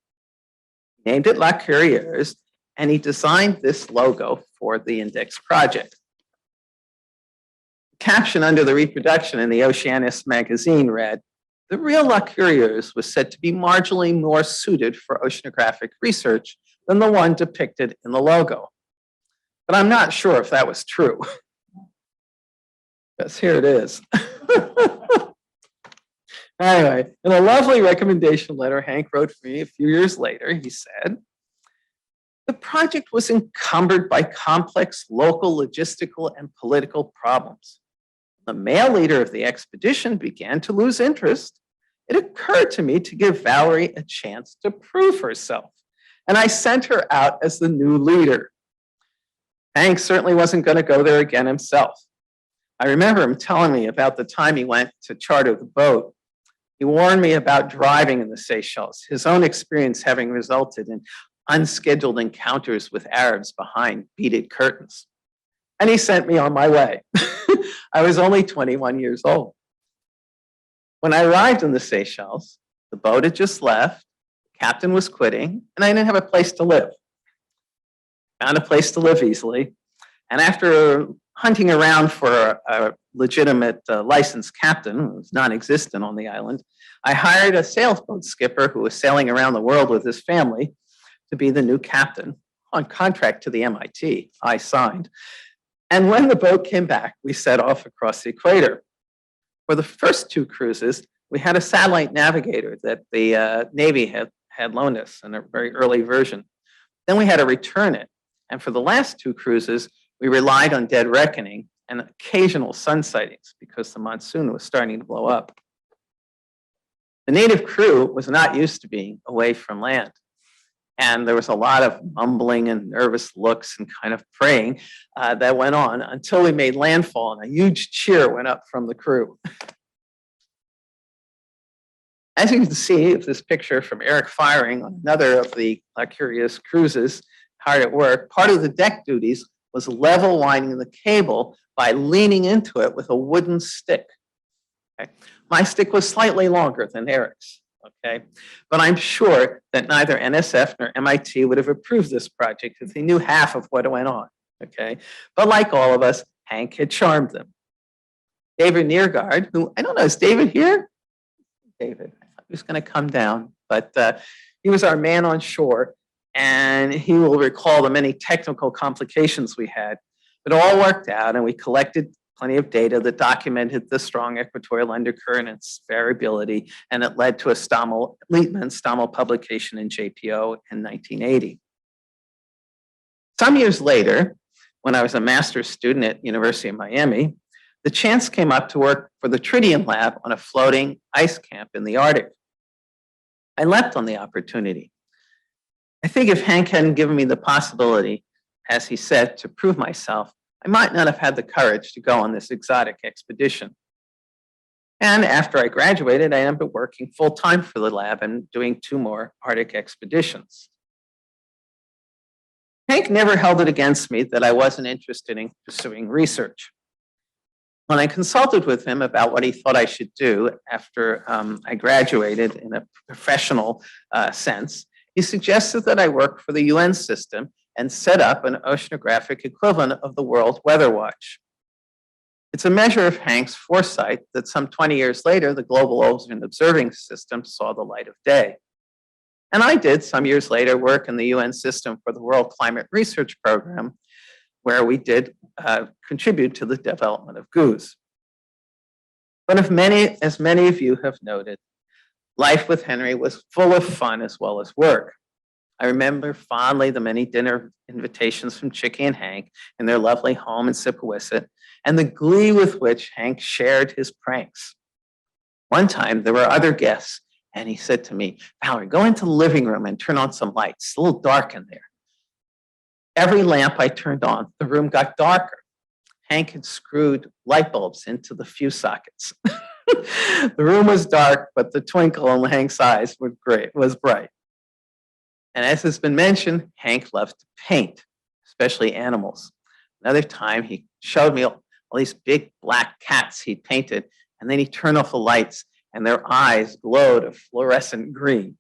S9: He named it La Curieuse, and he designed this logo for the index project. The caption under the reproduction in the Oceanus magazine read, "The real La Curieuse was said to be marginally more suited for oceanographic research than the one depicted in the logo." But I'm not sure if that was true. Because here it is. Anyway, in a lovely recommendation letter Hank wrote for me a few years later, he said, "The project was encumbered by complex local logistical and political problems. The male leader of the expedition began to lose interest. It occurred to me to give Valerie a chance to prove herself, and I sent her out as the new leader." Hank certainly wasn't going to go there again himself. I remember him telling me about the time he went to charter the boat. He warned me about driving in the Seychelles, his own experience having resulted in unscheduled encounters with Arabs behind beaded curtains. And he sent me on my way. I was only 21 years old. When I arrived in the Seychelles, the boat had just left, the captain was quitting, and I didn't have a place to live. Found a place to live easily. And after hunting around for a legitimate licensed captain, who was non-existent on the island, I hired a sailboat skipper who was sailing around the world with his family to be the new captain on contract to the MIT. I signed. And when the boat came back, we set off across the equator. For the first 2 cruises, we had a satellite navigator that the Navy had
S14: had loaned us in a very early version. Then we had to return it. And for the last 2 cruises, we relied on dead reckoning and occasional sun sightings because the monsoon was starting to blow up. The native crew was not used to being away from land. And there was a lot of mumbling and nervous looks and kind of praying that went on until we made landfall and a huge cheer went up from the crew. As you can see, this picture from Eric firing on another of the Curious cruises, hard at work, part of the deck duties was level winding the cable by leaning into it with a wooden stick. Okay? My stick was slightly longer than Eric's, okay? But I'm sure that neither NSF nor MIT would have approved this project if they knew half of what went on, okay? But like all of us, Hank had charmed them. David Neergaard, who, I don't know, is David here? David, I thought he was gonna come down, but he was our man on shore, and he will recall the many technical complications we had. But it all worked out, and we collected plenty of data that documented the strong equatorial undercurrent and its variability, and it led to a Stommel publication in JPO in 1980. Some years later, when I was a master's student at University of Miami, the chance came up to work for the Tritium Lab on a floating ice camp in the Arctic. I leapt on the opportunity. I think if Hank hadn't given me the possibility, as he said, to prove myself, I might not have had the courage to go on this exotic expedition. And after I graduated, I ended up working full-time for the lab and doing 2 more Arctic expeditions. Hank never held it against me that I wasn't interested in pursuing research. When I consulted with him about what he thought I should do after I graduated in a professional sense, he suggested that I work for the UN system and set up an oceanographic equivalent of the World Weather Watch. It's a measure of Hank's foresight that some 20 years later, the Global Ocean Observing System saw the light of day. And I did, some years later, work in the UN system for the World Climate Research Program, where we did contribute to the development of GOOS. But as many of you have noted, life with Henry was full of fun as well as work. I remember fondly the many dinner invitations from Chicky and Hank in their lovely home in Sippowisset, and the glee with which Hank shared his pranks. One time there were other guests, and he said to me, "Valerie, go into the living room and turn on some lights. It's a little dark in there." Every lamp I turned on, the room got darker. Hank had screwed light bulbs into the fuse sockets. The room was dark, but the twinkle in Hank's eyes was bright. And as has been mentioned, Hank loved to paint, especially animals. Another time, he showed me all these big black cats he'd painted, and then he'd turn off the lights, and their eyes glowed a fluorescent green.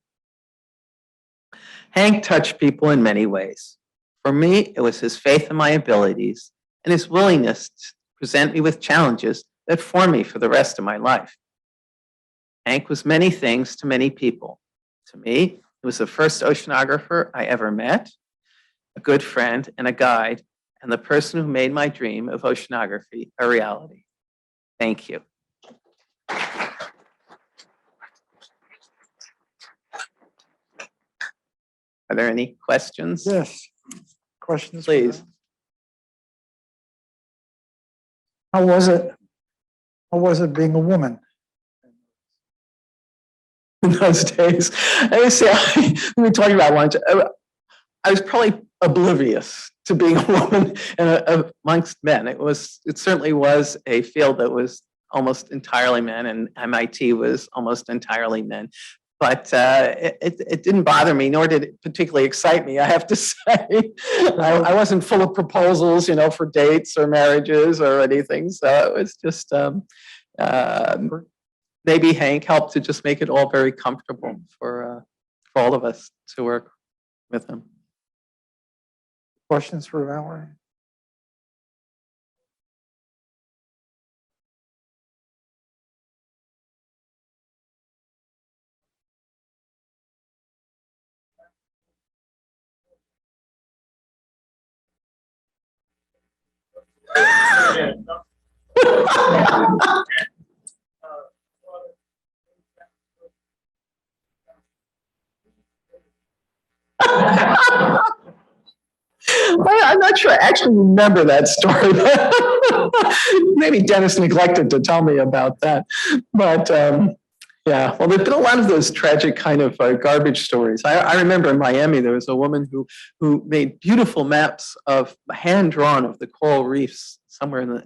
S14: Hank touched people in many ways. For me, it was his faith in my abilities and his willingness to present me with challenges that formed me for the rest of my life. Hank was many things to many people. To me, he was the first oceanographer I ever met, a good friend and a guide, and the person who made my dream of oceanography a reality. Thank you. Are there any questions?
S2: Yes. Questions?
S14: Please.
S2: How was it? How was it being a woman?
S14: In those days, I say, we were talking about lunch. I was probably oblivious to being a woman and amongst men. It certainly was a field that was almost entirely men, and MIT was almost entirely men. But it didn't bother me, nor did it particularly excite me, I have to say. I wasn't full of proposals, for dates or marriages or anything. So it was just, maybe Hank helped to just make it all very comfortable for all of us to work with him.
S2: Questions for Valerie?
S9: I'm not sure I actually remember that story. Maybe Dennis neglected to tell me about that. But yeah, well, there's been a lot of those tragic kind of garbage stories. I remember in Miami, there was a woman who made beautiful maps of hand-drawn of the coral reefs somewhere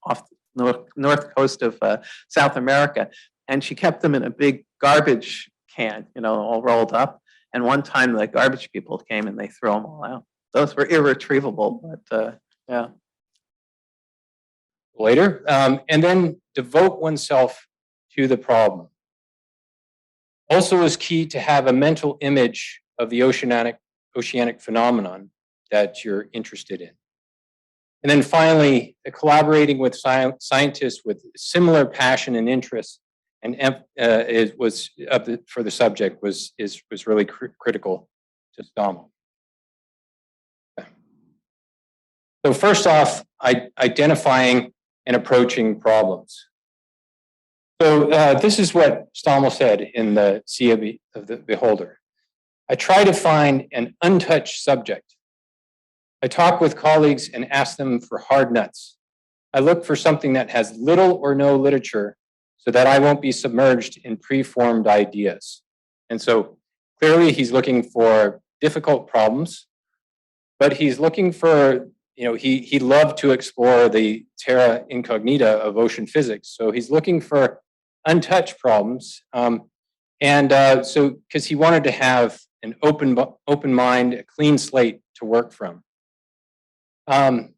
S9: off the north coast of South America. And she kept them in a big garbage can, all rolled up. And one time the garbage people came and they threw them all out. Those were irretrievable, but yeah.
S13: Later, and then devote oneself to the problem. Also is key to have a mental image of the oceanic phenomenon that you're interested in. And then finally, collaborating with scientists with similar passion and interest and for the subject was really critical to Stommel. So first off, identifying and approaching problems. So this is what Stommel said in the Sea of the Beholder. I try to find an untouched subject. I talk with colleagues and ask them for hard nuts. I look for something that has little or no literature so that I won't be submerged in preformed ideas. And so clearly he's looking for difficult problems, but he's looking for, he loved to explore the terra incognita of ocean physics. So he's looking for untouched problems. So because he wanted to have an open mind, a clean slate to work from. And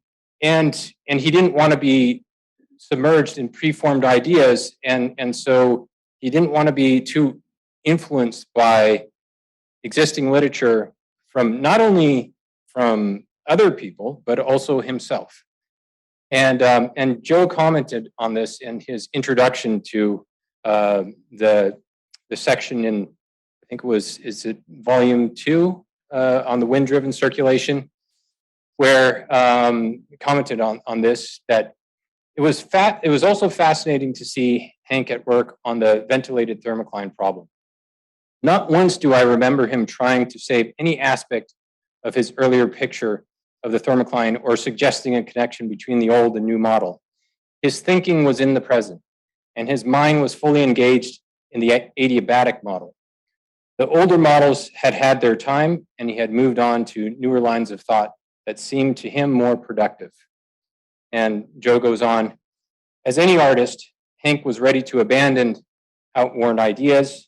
S13: he didn't want to be submerged in preformed ideas. And so he didn't want to be too influenced by existing literature from not only from other people, but also himself. And Joe commented on this in his introduction to the section in, I think is it volume 2 on the wind-driven circulation, where commented on this, that it was also fascinating to see Hank at work on the ventilated thermocline problem. Not once do I remember him trying to save any aspect of his earlier picture of the thermocline or suggesting a connection between the old and new model. His thinking was in the present, and his mind was fully engaged in the adiabatic model. The older models had had their time, and he had moved on to newer lines of thought that seemed to him more productive. And Joe goes on, as any artist, Hank was ready to abandon outworn ideas,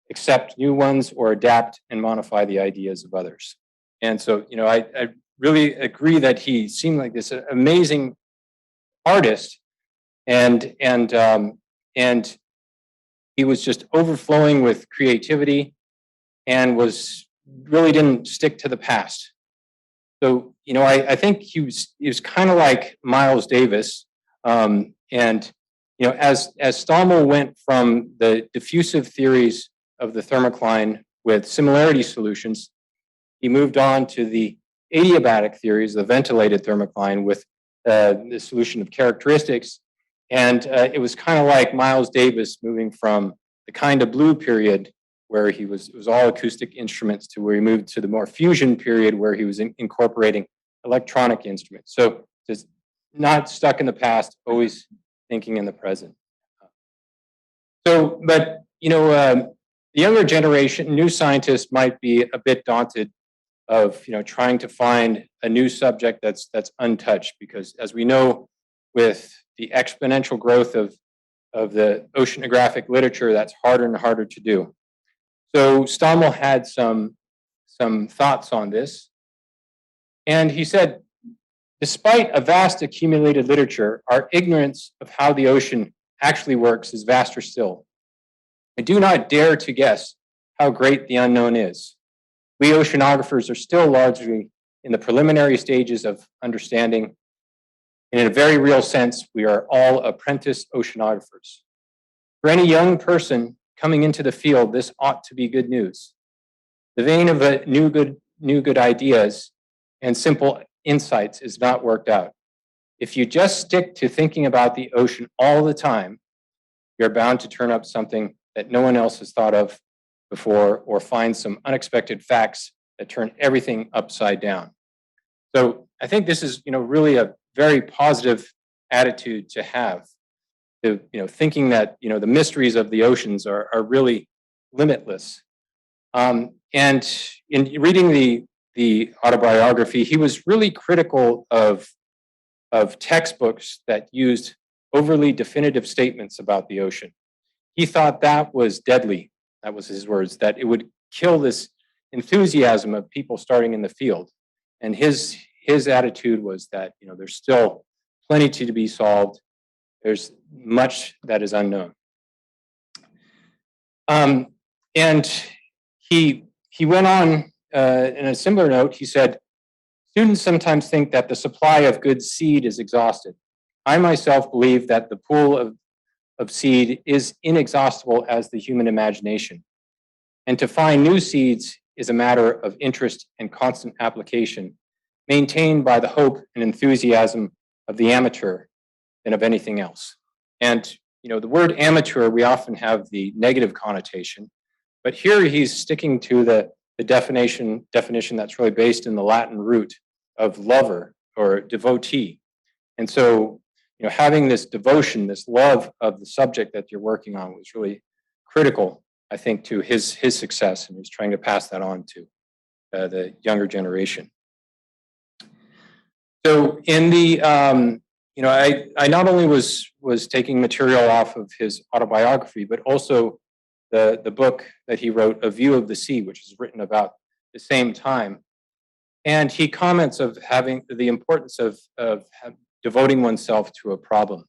S13: accept new ones, or adapt and modify the ideas of others. And so, I really agree that he seemed like this amazing artist, and he was just overflowing with creativity, and really didn't stick to the past. So, I think he was kind of like Miles Davis, and as Stommel went from the diffusive theories of the thermocline with similarity solutions, he moved on to the adiabatic theories, the ventilated thermocline with the solution of characteristics. And it was kind of like Miles Davis moving from the kind of blue period where it was all acoustic instruments to where he moved to the more fusion period where he was incorporating electronic instruments. So just not stuck in the past, always thinking in the present. So, but, the younger generation, new scientists might be a bit daunted of, trying to find a new subject that's untouched, because as we know, with the exponential growth of the oceanographic literature, that's harder and harder to do. So Stommel had some thoughts on this. And he said, despite a vast accumulated literature, our ignorance of how the ocean actually works is vaster still. I do not dare to guess how great the unknown is. We oceanographers are still largely in the preliminary stages of understanding. And in a very real sense, we are all apprentice oceanographers. For any young person coming into the field, this ought to be good news. The vein of new good ideas and simple insights is not worked out. If you just stick to thinking about the ocean all the time, you're bound to turn up something that no one else has thought of before, or find some unexpected facts that turn everything upside down. So I think this is, really a very positive attitude to have. To, thinking that, the mysteries of the oceans are really limitless. And in reading the autobiography, he was really critical of textbooks that used overly definitive statements about the ocean. He thought that was deadly. That was his words, that it would kill this enthusiasm of people starting in the field. And his attitude was that, there's still plenty to be solved. There's much that is unknown. And he went on in a similar note. He said, students sometimes think that the supply of good seed is exhausted. I myself believe that the pool of seed is inexhaustible as the human imagination. And to find new seeds is a matter of interest and constant application, maintained by the hope and enthusiasm of the amateur than of anything else. And, the word amateur, we often have the negative connotation, but here he's sticking to the definition that's really based in the Latin root of lover or devotee. And so, having this devotion, this love of the subject that you're working on was really critical, I think, to his success, and he's trying to pass that on to the younger generation. So in the, I not only was taking material off of his autobiography, but also the book that he wrote, A View of the Sea, which is written about the same time. And he comments of having the importance of devoting oneself to a problem.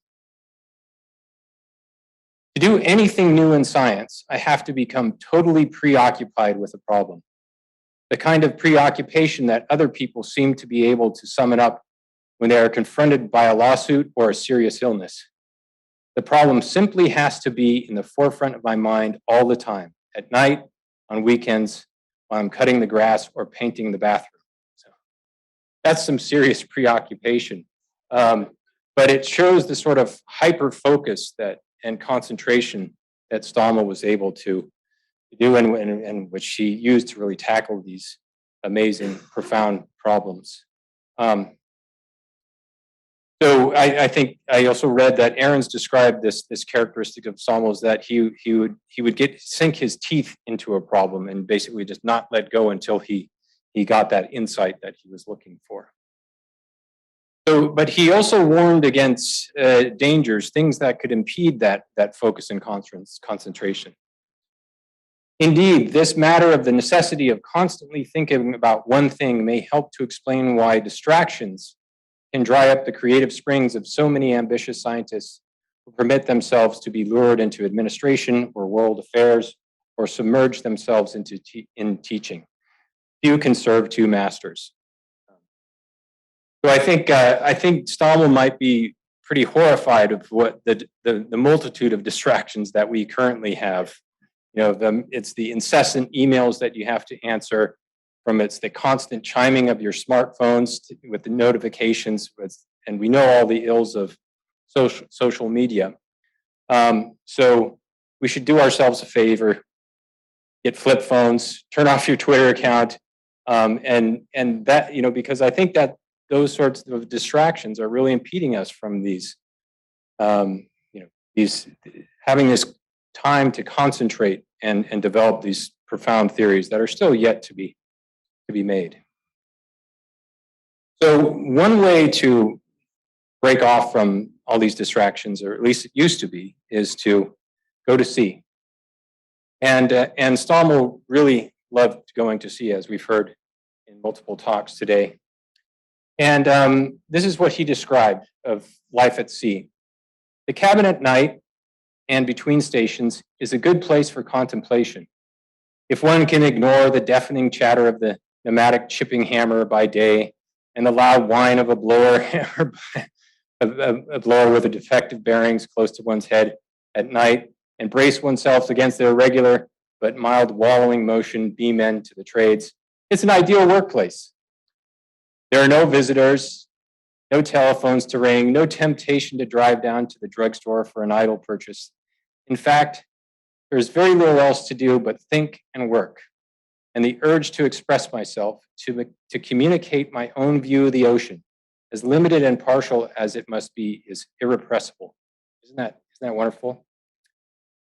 S13: To do anything new in science, I have to become totally preoccupied with a problem. The kind of preoccupation that other people seem to be able to sum it up when they are confronted by a lawsuit or a serious illness. The problem simply has to be in the forefront of my mind all the time, at night, on weekends, while I'm cutting the grass or painting the bathroom. So that's some serious preoccupation. But it shows the sort of hyper focus and concentration that Stommel was able to do and which he used to really tackle these amazing, profound problems. So I think I also read that Ahrens described this characteristic of Stommel's, that he would sink his teeth into a problem and basically just not let go until he got that insight that he was looking for. So, but he also warned against dangers, things that could impede that focus and concentration. Indeed, this matter of the necessity of constantly thinking about one thing may help to explain why distractions can dry up the creative springs of so many ambitious scientists who permit themselves to be lured into administration or world affairs or submerge themselves in teaching. Few can serve two masters. So I think Stommel might be pretty horrified of what the multitude of distractions that we currently have. It's the incessant emails that you have to answer. It's the constant chiming of your smartphones with the notifications, and we know all the ills of social media. So we should do ourselves a favor, get flip phones, turn off your Twitter account, and that, because I think that those sorts of distractions are really impeding us from these having this time to concentrate and develop these profound theories that are still yet to be made. So one way to break off from all these distractions, or at least it used to be, is to go to sea. And Stommel really loved going to sea, as we've heard in multiple talks today. And this is what he described of life at sea. The cabin at night and between stations is a good place for contemplation. If one can ignore the deafening chatter of the pneumatic chipping hammer by day and the loud whine of a blower, a blower with a defective bearings close to one's head at night, and brace oneself against the irregular but mild wallowing motion beam end to the trades, it's an ideal workplace. There are no visitors, no telephones to ring, no temptation to drive down to the drugstore for an idle purchase. In fact, there's very little else to do but think and work. and the urge to express myself, to communicate my own view of the ocean, as limited and partial as it must be, is irrepressible. Isn't that wonderful?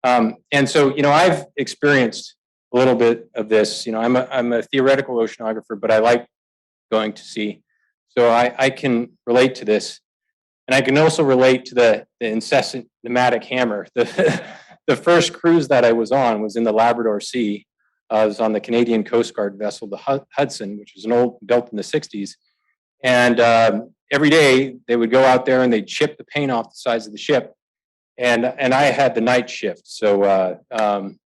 S13: And so, I've experienced a little bit of this. I'm a theoretical oceanographer, but I like going to sea. So I can relate to this. And I can also relate to the incessant pneumatic hammer. The first cruise that I was on was in the Labrador Sea. I was on the Canadian Coast Guard vessel, the Hudson, which was an old, built in the 60s. And every day they would go out there and they'd chip the paint off the sides of the ship. And I had the night shift, so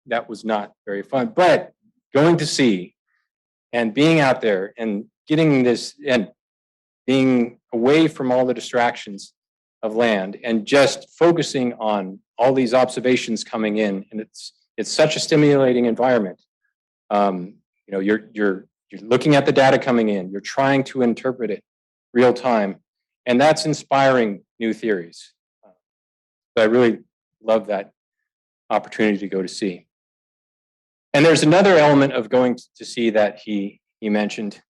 S13: that was not very fun. But going to sea and being out there and getting this and being away from all the distractions of land and just focusing on all these observations coming in, and it's such a stimulating environment. You're looking at the data coming in, you're trying to interpret it real time, and that's inspiring new theories. So I really love that opportunity to go to sea. And there's another element of going to sea that he mentioned.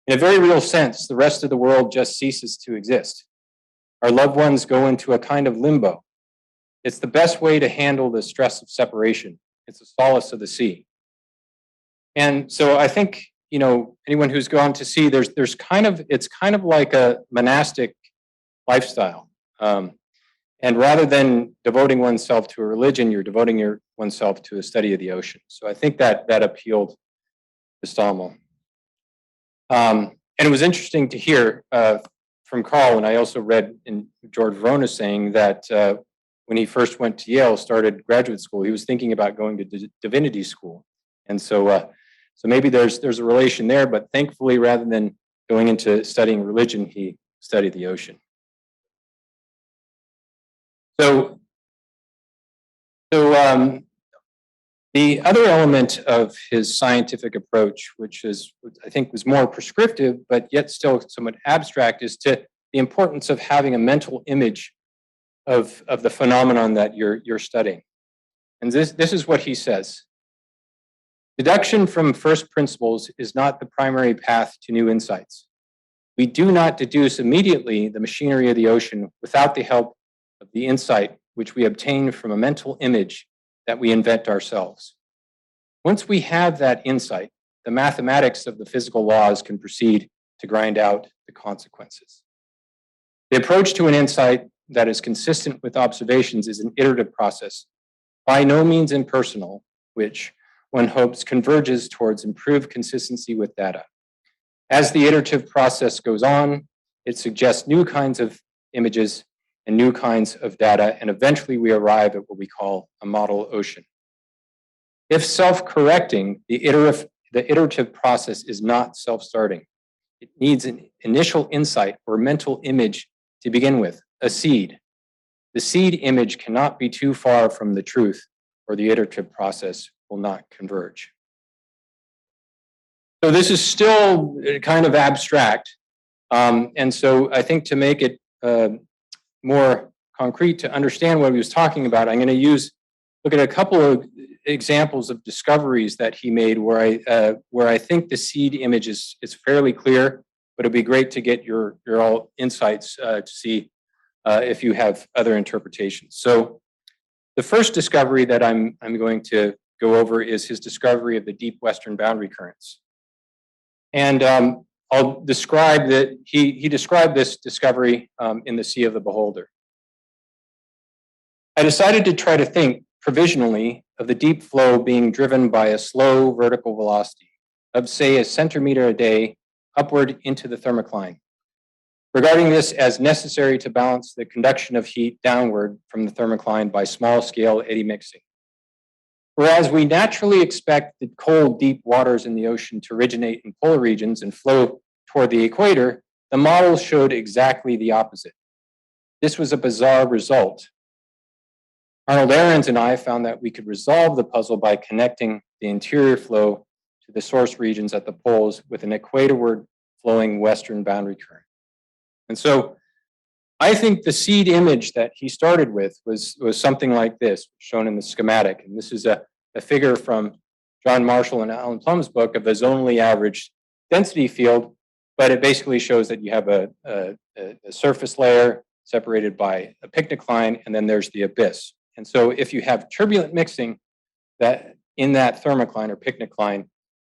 S13: In a very real sense, the rest of the world just ceases to exist. Our loved ones go into a kind of limbo. It's the best way to handle the stress of separation. It's a solace of the sea. And so I think, anyone who's gone to sea, it's kind of like a monastic lifestyle. And rather than devoting oneself to a religion, you're devoting oneself to a study of the ocean. So I think that appealed to Stommel. And it was interesting to hear from Carl, and I also read in George Verona saying that when he first went to Yale, started graduate school, he was thinking about going to divinity school. And so maybe there's a relation there, but thankfully, rather than going into studying religion, he studied the ocean. So the other element of his scientific approach, which I think was more prescriptive, but yet still somewhat abstract, is to the importance of having a mental image of the phenomenon that you're studying. And this is what he says. Deduction from first principles is not the primary path to new insights. We do not deduce immediately the machinery of the ocean without the help of the insight which we obtain from a mental image that we invent ourselves. Once we have that insight, the mathematics of the physical laws can proceed to grind out the consequences. The approach to an insight that is consistent with observations is an iterative process, by no means impersonal, which one hopes converges towards improved consistency with data. As the iterative process goes on, it suggests new kinds of images and new kinds of data, and eventually we arrive at what we call a model ocean. If self-correcting, the iterative process is not self-starting. It needs an initial insight or mental image to begin with, a seed. The seed image cannot be too far from the truth, or the iterative process will not converge. So this is still kind of abstract. And so I think to make it more concrete to understand what he was talking about, I'm going to look at a couple of examples of discoveries that he made where I think the seed image is fairly clear, but it'd be great to get your all insights to see if you have other interpretations. So the first discovery that I'm going to go over is his discovery of the deep western boundary currents. And I'll describe that he described this discovery in the Sea of the Beholder. I decided to try to think provisionally of the deep flow being driven by a slow vertical velocity of, say, a centimeter a day upward into the thermocline, regarding this as necessary to balance the conduction of heat downward from the thermocline by small-scale eddy mixing. Whereas we naturally expect the cold, deep waters in the ocean to originate in polar regions and flow toward the equator, the model showed exactly the opposite. This was a bizarre result. Arnold Ahrens and I found that we could resolve the puzzle by connecting the interior flow to the source regions at the poles with an equatorward flowing western boundary current. And so I think the seed image that he started with was something like this, shown in the schematic. And this is a figure from John Marshall and Alan Plum's book of a zonally average density field, but it basically shows that you have a surface layer separated by a picnic line, and then there's the abyss. And so if you have turbulent mixing that in that thermocline or picnic line,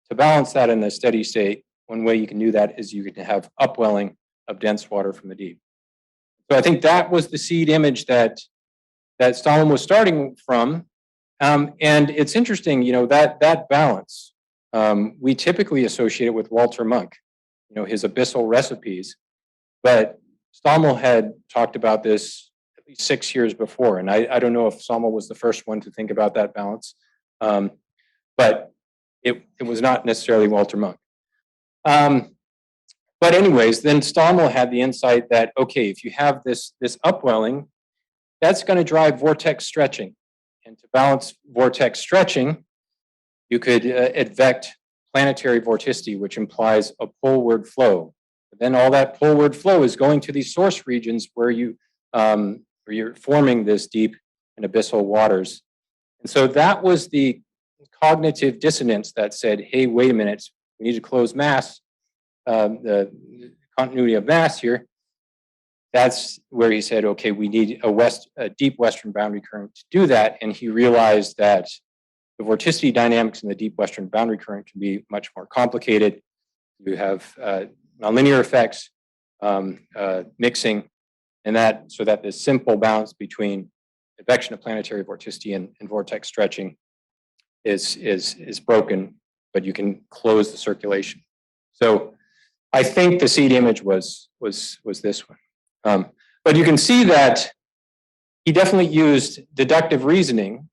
S13: to balance that in a steady state, one way you can do that is you can have upwelling of dense water from the deep. So I think that was the seed image that Stommel was starting from. And it's interesting, that balance, we typically associate it with Walter Munk, his abyssal recipes. But Stommel had talked about this at least 6 years before. And I don't know if Stommel was the first one to think about that balance. But it was not necessarily Walter Munk. But anyways, then Stommel had the insight that, okay, if you have this upwelling, that's going to drive vortex stretching. And to balance vortex stretching, you could advect planetary vorticity, which implies a poleward flow. But then all that poleward flow is going to these source regions where you're forming this deep and abyssal waters. And so that was the cognitive dissonance that said, hey, wait a minute, we need to close mass, the continuity of mass here. That's where he said, okay, we need a deep western boundary current to do that. And he realized that the vorticity dynamics in the deep western boundary current can be much more complicated. You have nonlinear effects, mixing, and so that this simple balance between advection of planetary vorticity and vortex stretching is broken, but you can close the circulation. So I think the seed image was this one. But you can see that he definitely used deductive reasoning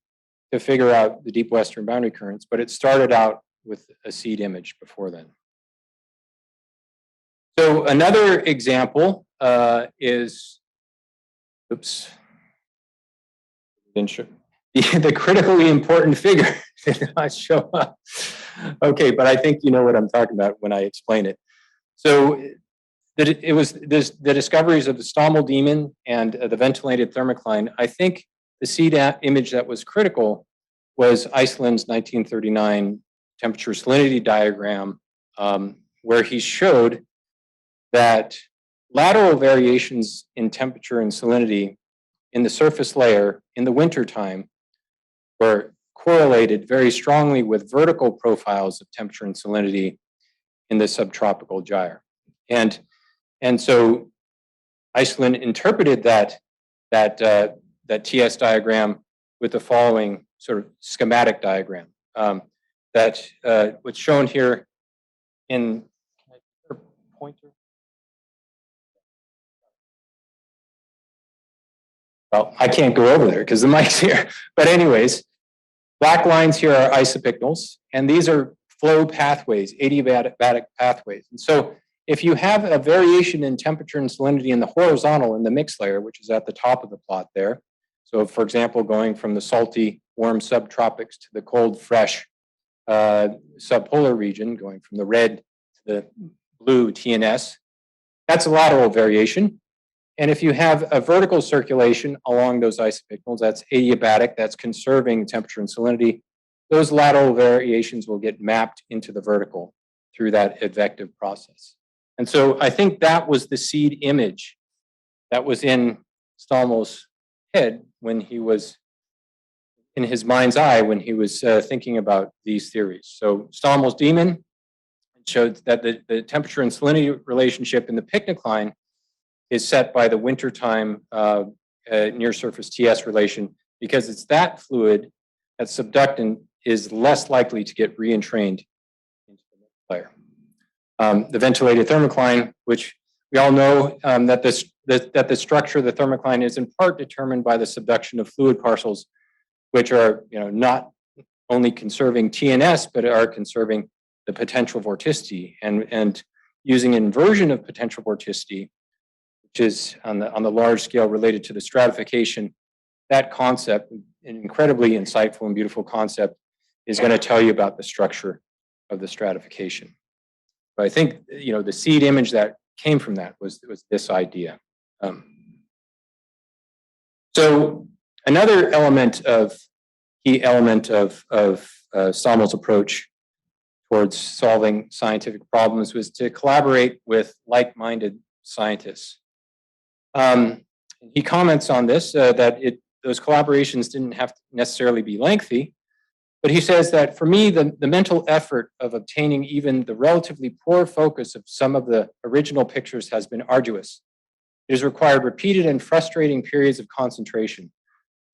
S13: to figure out the deep western boundary currents, but it started out with a seed image before then. So another example is, oops, the critically important figure did not show up. Okay, but I think you know what I'm talking about when I explain it. So it was the discoveries of the Stommel demon and the ventilated thermocline. I think the seed image that was critical was Iceland's 1939 temperature salinity diagram, where he showed that lateral variations in temperature and salinity in the surface layer in the wintertime were correlated very strongly with vertical profiles of temperature and salinity in the subtropical gyre. And so Iceland interpreted that TS diagram with the following sort of schematic diagram that was shown here in pointer. Well, I can't go over there because the mic's here. But anyways, black lines here are isopycnals, and these are flow pathways, adiabatic pathways. And so if you have a variation in temperature and salinity in the horizontal in the mixed layer, which is at the top of the plot there, so for example, going from the salty, warm subtropics to the cold, fresh subpolar region, going from the red to the blue TNS, that's a lateral variation. And if you have a vertical circulation along those isopycnals, that's adiabatic, that's conserving temperature and salinity, those lateral variations will get mapped into the vertical through that advective process. And so I think that was the seed image that was in Stommel's head when he was, in his mind's eye, when he was thinking about these theories. So Stommel's demon showed that the temperature and salinity relationship in the picnic line is set by the wintertime near surface TS relation, because it's that fluid, that subductant, is less likely to get re-entrained into the mixed layer. The ventilated thermocline, which we all know that the structure of the thermocline is in part determined by the subduction of fluid parcels, which are not only conserving TNS, but are conserving the potential vorticity. And using inversion of potential vorticity, which is on the large scale related to the stratification, that concept, an incredibly insightful and beautiful concept, is going to tell you about the structure of the stratification. But I think the seed image that came from that was this idea. So another key element of Stommel's approach towards solving scientific problems was to collaborate with like-minded scientists. He comments on this, that those collaborations didn't have to necessarily be lengthy, but he says that for me, the mental effort of obtaining even the relatively poor focus of some of the original pictures has been arduous. It has required repeated and frustrating periods of concentration,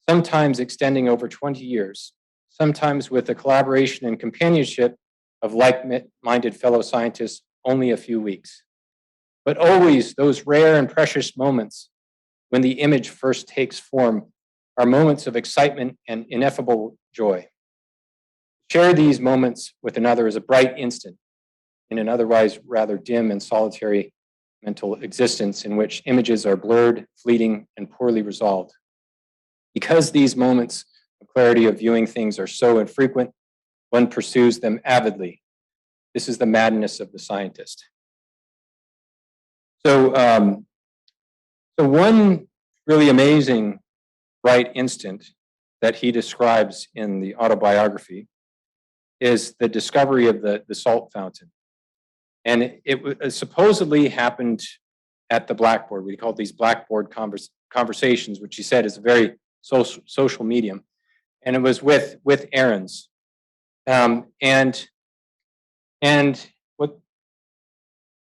S13: sometimes extending over 20 years, sometimes with the collaboration and companionship of like-minded fellow scientists only a few weeks. But always those rare and precious moments when the image first takes form are moments of excitement and ineffable joy. Share these moments with another is a bright instant in an otherwise rather dim and solitary mental existence in which images are blurred, fleeting, and poorly resolved. Because these moments of clarity of viewing things are so infrequent, one pursues them avidly. This is the madness of the scientist. So one really amazing bright instant that he describes in the autobiography is the discovery of the salt fountain. And it supposedly happened at the blackboard. We call these blackboard conversations, which he said is a very social medium. And it was with Aaron's. And what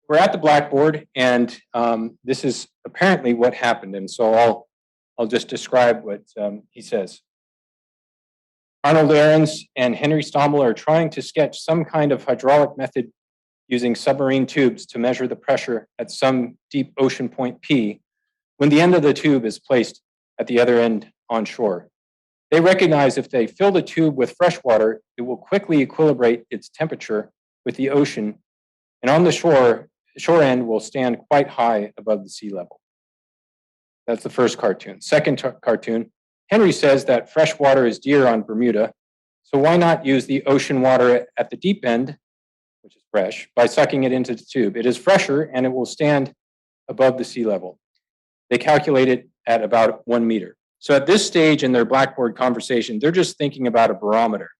S13: we're at the blackboard, and this is apparently what happened. And so I'll just describe what he says. Arnold Ahrens and Henry Stommel are trying to sketch some kind of hydraulic method using submarine tubes to measure the pressure at some deep ocean point P when the end of the tube is placed at the other end on shore. They recognize if they fill the tube with fresh water, it will quickly equilibrate its temperature with the ocean, and on the shore end will stand quite high above the sea level. That's the first cartoon. Second cartoon, Henry says that fresh water is dear on Bermuda, so why not use the ocean water at the deep end, which is fresh, by sucking it into the tube. It is fresher and it will stand above the sea level. They calculate it at about 1 meter. So at this stage in their blackboard conversation, they're just thinking about a barometer.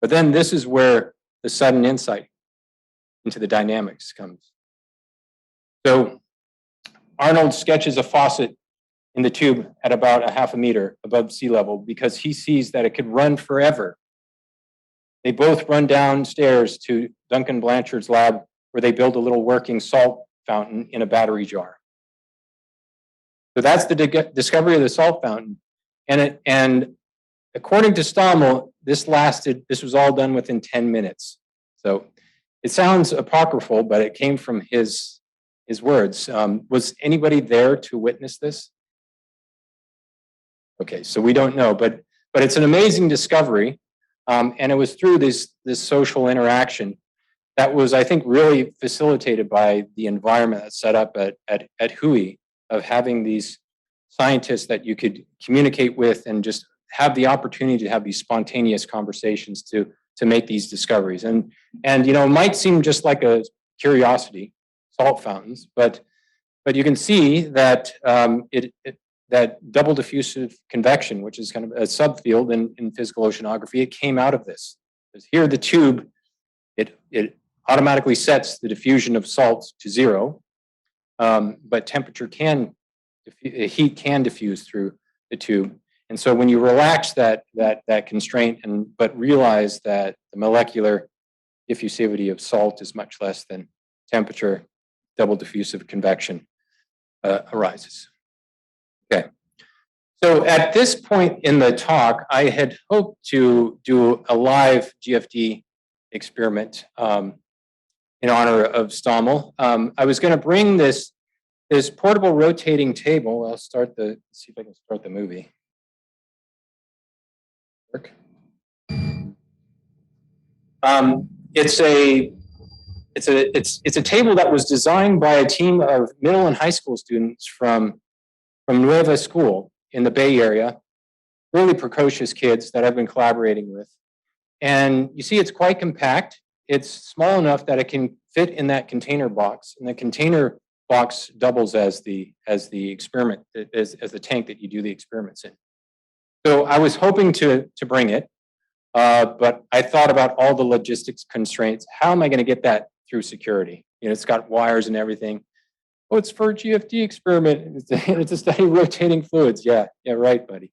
S13: But then this is where the sudden insight into the dynamics comes. So Arnold sketches a faucet in the tube at about 1/2 meter above sea level because he sees that it could run forever. They both run downstairs to Duncan Blanchard's lab where they build a little working salt fountain in a battery jar. So that's the discovery of the salt fountain. And according to Stommel, this was all done within 10 minutes. So it sounds apocryphal, but it came from his words. Was anybody there to witness this? Okay, so we don't know, but it's an amazing discovery. And it was through this social interaction that was, I think, really facilitated by the environment that's set up at Hui, of having these scientists that you could communicate with and just have the opportunity to have these spontaneous conversations to make these discoveries. And you know, it might seem just like a curiosity, salt fountains, but you can see that that double diffusive convection, which is kind of a subfield in physical oceanography, it came out of this. Because here the tube, it automatically sets the diffusion of salts to 0, but heat can diffuse through the tube. And so when you relax that constraint but realize that the molecular diffusivity of salt is much less than temperature, double diffusive convection arises. Okay. So at this point in the talk, I had hoped to do a live GFD experiment in honor of Stommel. I was going to bring this portable rotating table. I'll see if I can start the movie. Work. It's a table that was designed by a team of middle and high school students from Nueva School in the Bay Area, really precocious kids that I've been collaborating with. And you see it's quite compact. It's small enough that it can fit in that container box, and the container box doubles as the experiment, as the tank that you do the experiments in. So I was hoping to bring it. But I thought about all the logistics constraints. How am I going to get that through security? You know, it's got wires and everything. Oh, it's for a GFD experiment. It's a study of rotating fluids. Yeah, right, buddy.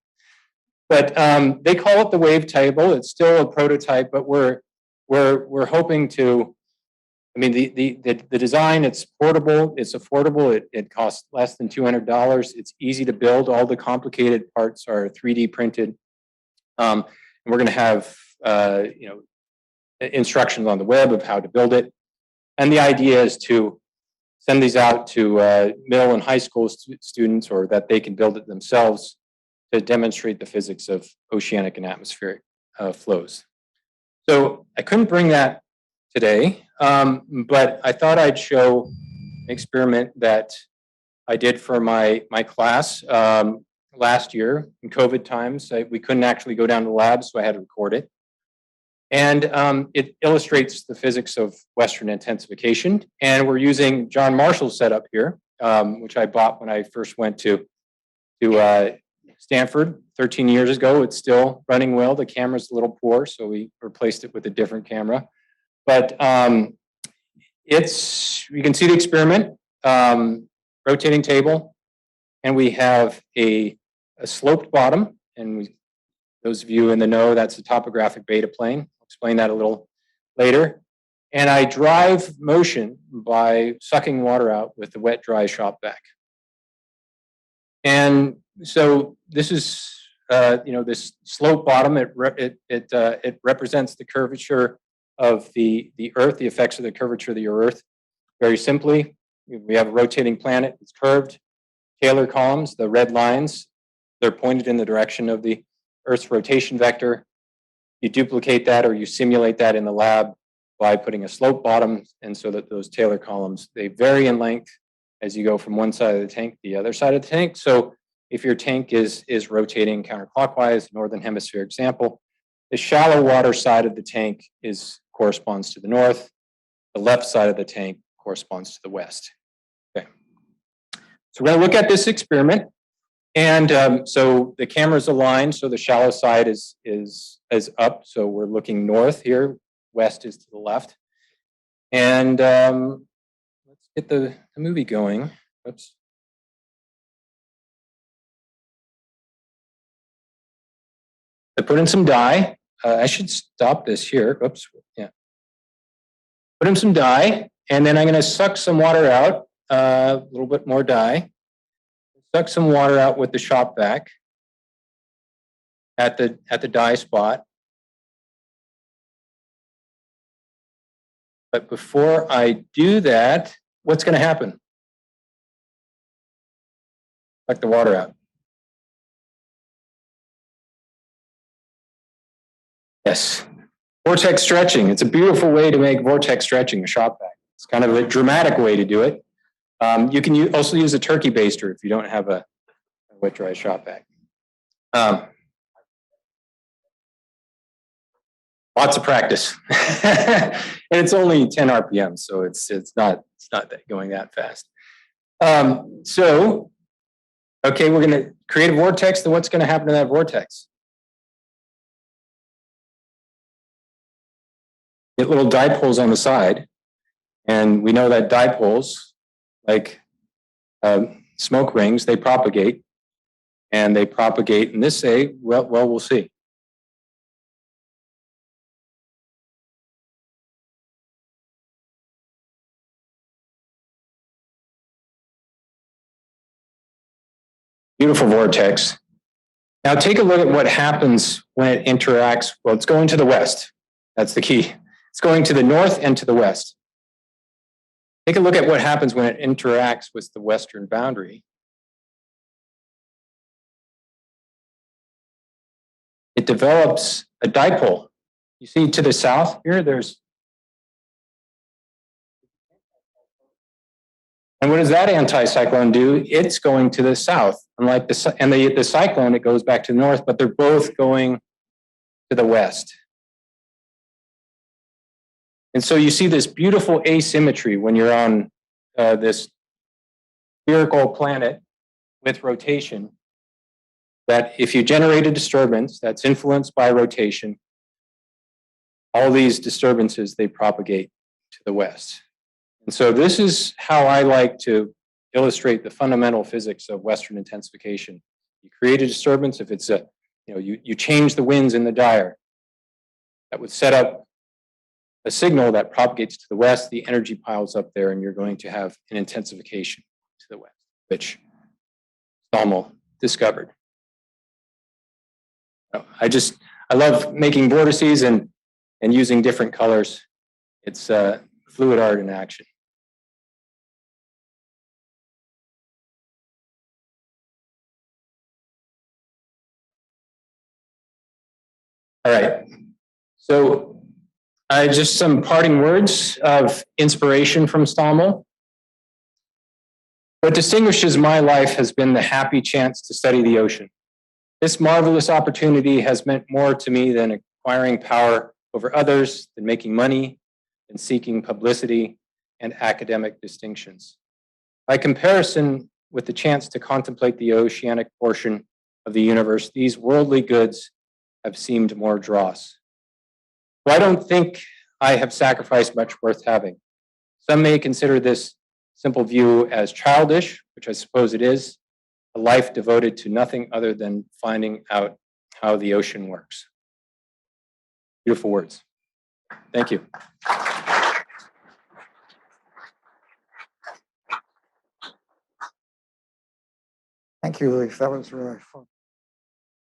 S13: But they call it the wave table. It's still a prototype, but we're hoping to. I mean, the design. It's portable. It's affordable. It costs less than $200. It's easy to build. All the complicated parts are 3D printed. And we're going to have instructions on the web of how to build it. And the idea is to send these out to middle and high school students, or that they can build it themselves to demonstrate the physics of oceanic and atmospheric flows. So I couldn't bring that today, but I thought I'd show an experiment that I did for my class last year in COVID times. We couldn't actually go down to the lab, so I had to record it. And it illustrates the physics of Western intensification. And we're using John Marshall's setup here, which I bought when I first went to Stanford 13 years ago. It's still running well. The camera's a little poor, so we replaced it with a different camera. But you can see the experiment, rotating table, and we have a sloped bottom. And those of you in the know, that's the topographic beta plane. I'll explain that a little later. And I drive motion by sucking water out with the wet, dry shop vac. And so this is, this slope bottom. It represents the curvature of the Earth, the effects of the curvature of the Earth. Very simply, we have a rotating planet. It's curved. Taylor columns, the red lines, they're pointed in the direction of the Earth's rotation vector. You duplicate that, or you simulate that in the lab by putting a slope bottom, and so that those Taylor columns, they vary in length as you go from one side of the tank to the other side of the tank. So if your tank is rotating counterclockwise, northern hemisphere example, the shallow water side of the tank corresponds to the north. The left side of the tank corresponds to the west. Okay. So we're going to look at this experiment. And so the camera's aligned, so the shallow side is up. So we're looking north here, west is to the left. And let's get the movie going. Oops. I put in some dye. I should stop this here. Oops. Yeah. Put in some dye, and then I'm going to suck some water out. A little bit more dye. Suck some water out with the shop vac at the dye spot. But before I do that, what's going to happen? Suck the water out. Yes. Vortex stretching. It's a beautiful way to make vortex stretching a shop vac. It's kind of a dramatic way to do it. You can also use a turkey baster if you don't have a wet dry shop vac. Lots of practice, and it's only 10 RPM, so it's not going that fast. So, okay, we're going to create a vortex. Then what's going to happen to that vortex? Get little dipoles on the side, and we know that dipoles, like smoke rings, they propagate, and they propagate in this way. Well, we'll see. Beautiful vortex. Now take a look at what happens when it interacts. Well, it's going to the west. That's the key. It's going to the north and to the west. Take a look at what happens when it interacts with the western boundary. It develops a dipole. You see to the south here, there's. And what does that anticyclone do? It's going to the south. Unlike the cyclone, it goes back to the north, but they're both going to the west. And so you see this beautiful asymmetry when you're on this spherical planet with rotation, that if you generate a disturbance that's influenced by rotation, all these disturbances, they propagate to the west. And so this is how I like to illustrate the fundamental physics of Western intensification. You create a disturbance, if it's you change the winds in the gyre, that would set up a signal that propagates to the west, the energy piles up there, and you're going to have an intensification to the west, which Stommel discovered. I love making vortices and using different colors. It's fluid art in action. All right, so just some parting words of inspiration from Stommel. What distinguishes my life has been the happy chance to study the ocean. This marvelous opportunity has meant more to me than acquiring power over others, than making money, than seeking publicity and academic distinctions. By comparison with the chance to contemplate the oceanic portion of the universe, these worldly goods have seemed more dross. So I don't think I have sacrificed much worth having. Some may consider this simple view as childish, which I suppose it is, a life devoted to nothing other than finding out how the ocean works. Beautiful words. Thank you.
S2: Thank you, Leif. That was really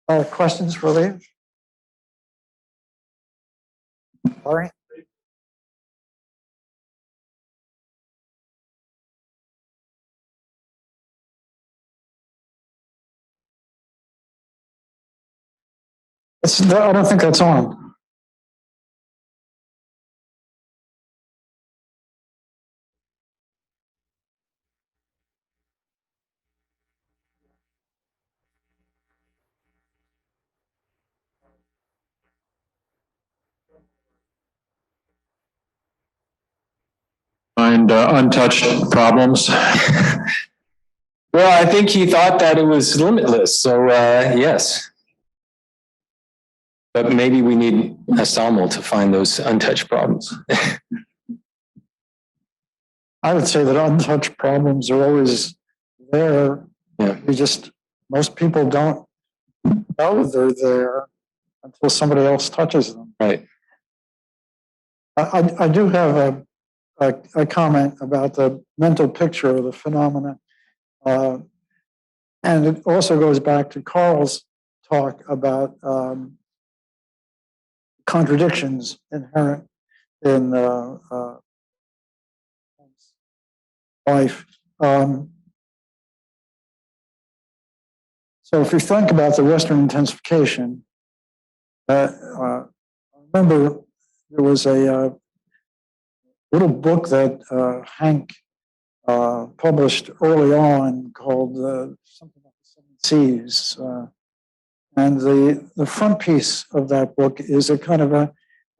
S2: fun. Questions for Leif? All right. I don't think that's on.
S6: Find untouched problems.
S13: Well, I think he thought that it was limitless, so yes. But maybe we need a Stommel to find those untouched problems.
S2: I would say that untouched problems are always there.
S13: Yeah.
S2: Most people don't know they're there until somebody else touches them.
S13: Right.
S2: I do have a comment about the mental picture of the phenomena. And it also goes back to Carl's talk about contradictions inherent in life. So if you think about the Western intensification, I remember there was a little book that Hank published early on called something like the Seven Seas. And the front piece of that book is a kind of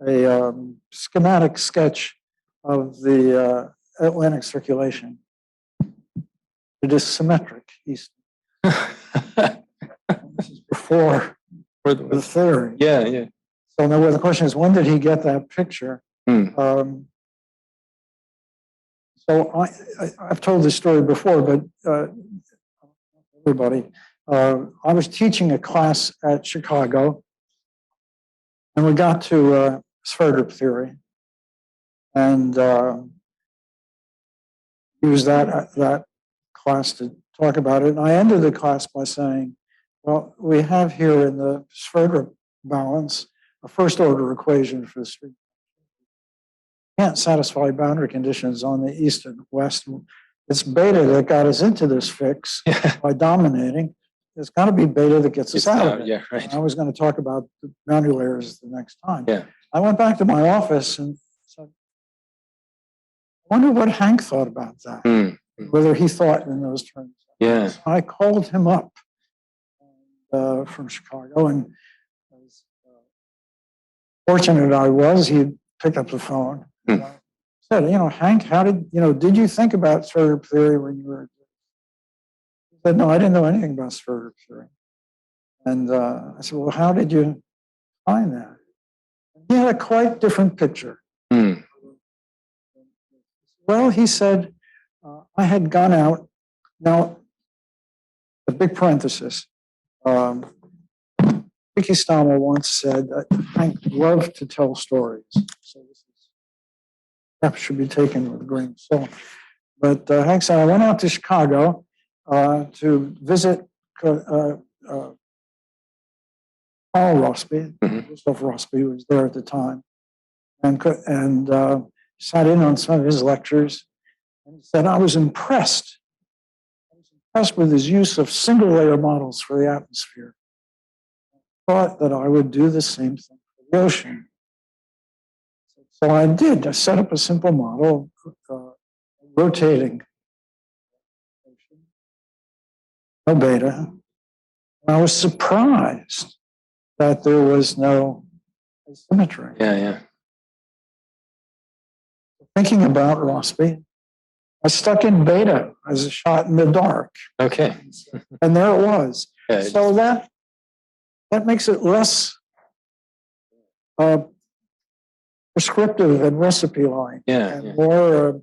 S2: a schematic sketch of the Atlantic circulation. It is symmetric east. This is before the theory.
S13: Yeah, yeah.
S2: So now the question is, when did he get that picture? So I've told this story before, but everybody, I was teaching a class at Chicago, and we got to sphere group theory, and used that class to talk about it. And I ended the class by saying, well, we have here in the sphere group balance a first order equation for the street. Can't satisfy boundary conditions on the east and west. It's beta that got us into this fix by dominating. It's got to be beta that gets us out of it.
S13: Yeah, right.
S2: I was going to talk about the boundary layers the next time.
S13: Yeah.
S2: I went back to my office and said, I wonder what Hank thought about that, whether he thought in those terms.
S13: Yeah.
S2: So I called him up from Chicago, and as fortunate I was, he picked up the phone. Said, Hank, did you think about sphere group theory when you were? He said, no, I didn't know anything about sphere group theory. And I said, well, how did you find that? He had a quite different picture. Well, he said, I had gone out. Now, a big parenthesis. Vicky Stommel once said that Hank loved to tell stories. So this is, perhaps should be taken with a grain of salt. But Hank said, I went out to Chicago to visit Carl Rossby. Christoph Rossby was there at the time, and sat in on some of his lectures. And he said, I was impressed. I was impressed with his use of single layer models for the atmosphere. I thought that I would do the same thing for the ocean. So I did. I set up a simple model, rotating, no beta. And I was surprised that there was no asymmetry.
S13: Yeah.
S2: Thinking about Rossby, I stuck in beta as a shot in the dark.
S13: Okay.
S2: And there it was.
S13: Yeah,
S2: so that makes it less prescriptive and recipe-like. And more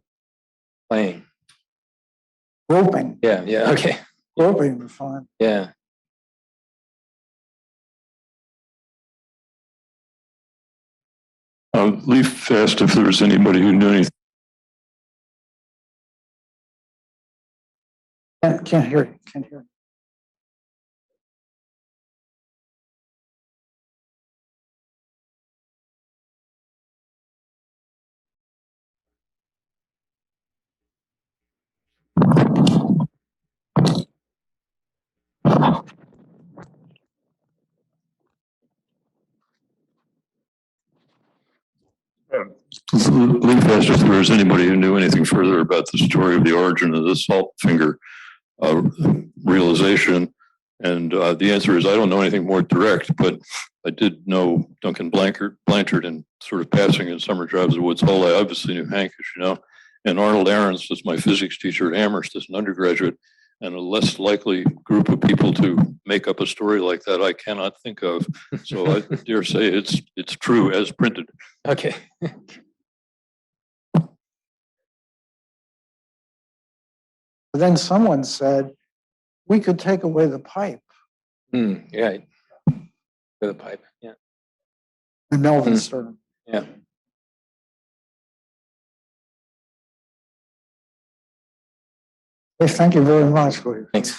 S13: playing.
S2: Roping.
S13: Yeah, okay.
S2: Roping would be fine.
S13: Yeah.
S6: Leaf asked if there was anybody who knew anything.
S2: Can't hear you. Can't hear you.
S6: Leaf asked if there was anybody who knew anything further about the story of the origin of the salt finger realization. And the answer is I don't know anything more direct, but I did know Duncan Blanchard in sort of passing in summer jobs at Woods Hole. I obviously knew Hank, as you know, and Arnold Ahrens was my physics teacher at Amherst as an undergraduate, and a less likely group of people to make up a story like that I cannot think of. So I dare say it's true as printed.
S13: Okay.
S2: Then someone said, we could take away the pipe.
S13: Yeah. For the pipe, yeah.
S2: And Melvin Stern.
S13: Yeah.
S2: Hey, thank you very much.
S13: Thanks.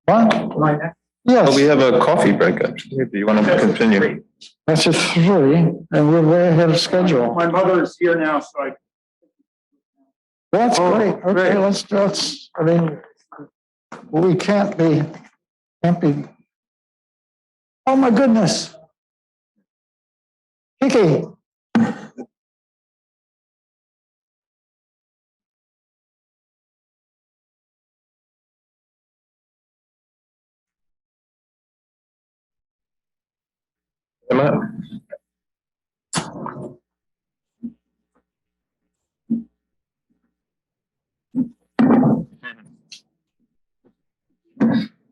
S2: What? Yes.
S9: Well, we have a coffee break, actually. Do you want to continue?
S2: That's at 3, and we're way ahead of schedule.
S15: My mother is here now, so I.
S2: That's great. Okay, let's, I mean, we can't be, oh my goodness. Kiki.
S9: Come on.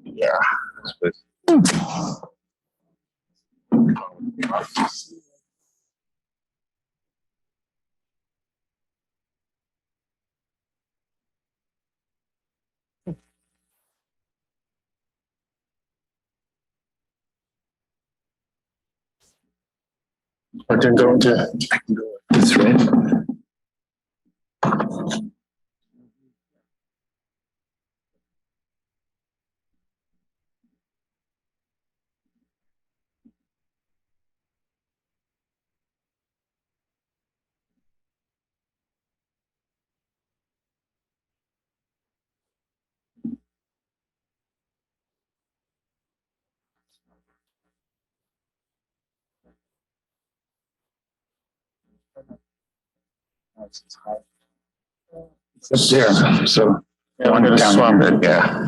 S9: Yeah. I can go into this way. It's there, so I'm going to swap it, yeah.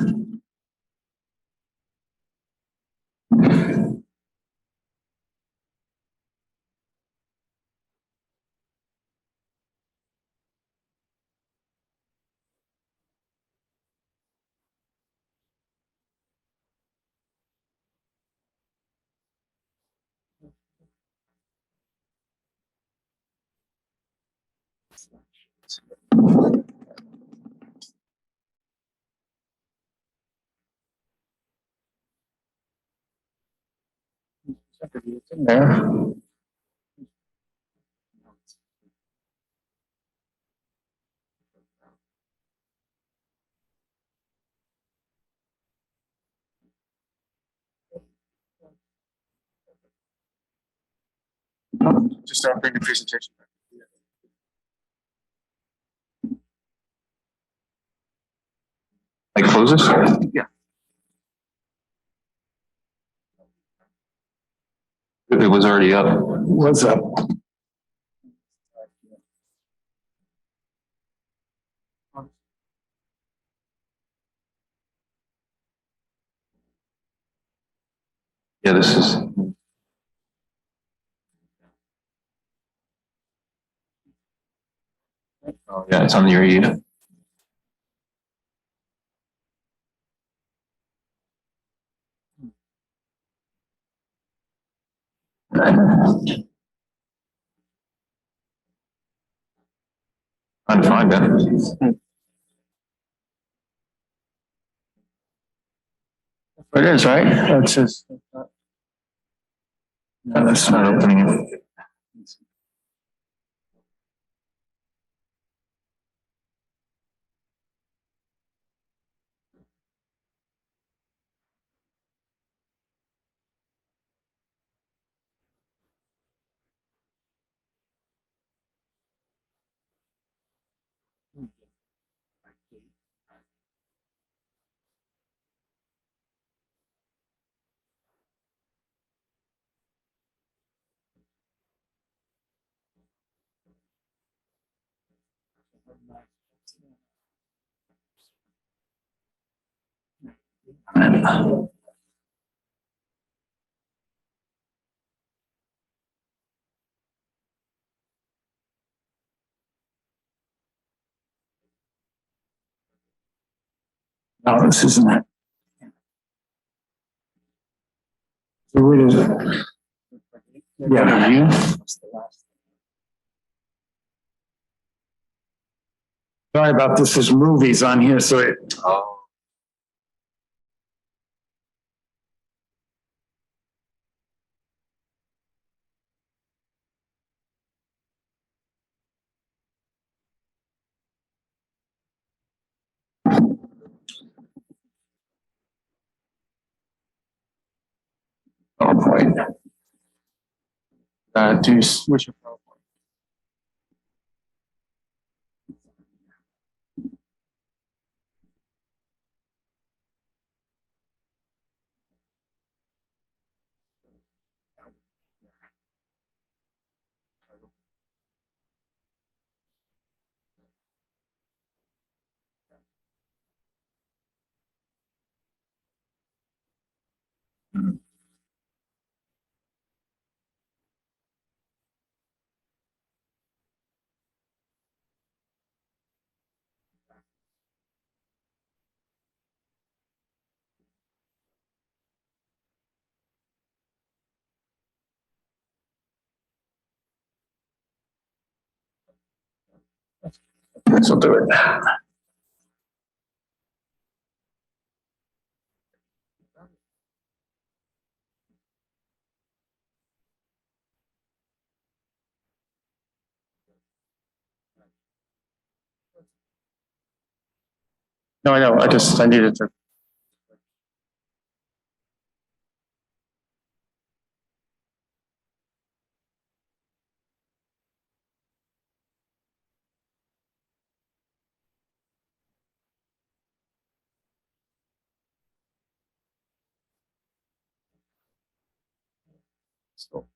S9: There. Just bring the presentation. Like close this? Yeah. It was already up. What's up? Yeah, this is. Oh, yeah, it's on your ear. Trying to find it. It is, right? That's just. No, that's not opening it. No, this isn't it. So where is it? Yeah, you. Sorry about this. There's movies on here, so it. Oh. Oh boy. Do switch your PowerPoint. This will do it. No, I know. I needed to. So.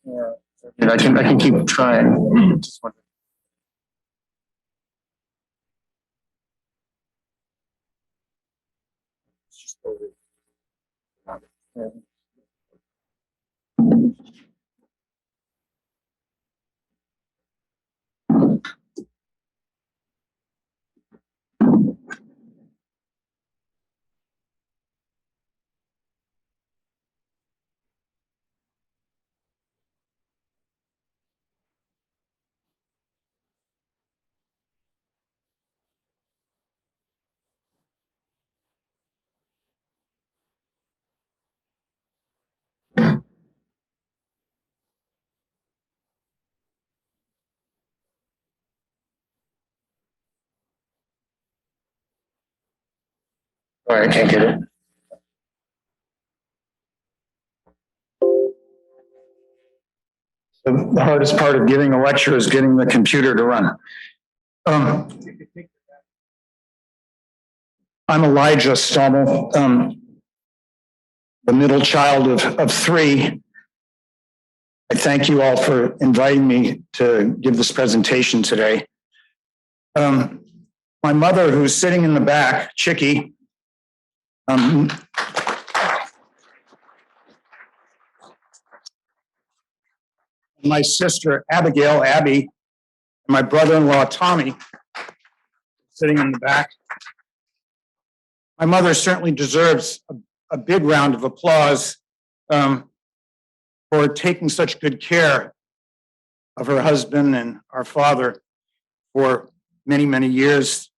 S9: Yeah, I can keep trying. Just one.
S10: Sorry, I can't get it. The hardest part of giving a lecture is getting the computer to run. I'm Elijah Stommel, the middle child of three. I thank you all for inviting me to give this presentation today. My mother, who's sitting in the back, Chicky, my sister Abigail, Abby, and my brother-in-law Tommy, sitting in the back. My mother certainly deserves a big round of applause for taking such good care of her husband and our father for many, many years.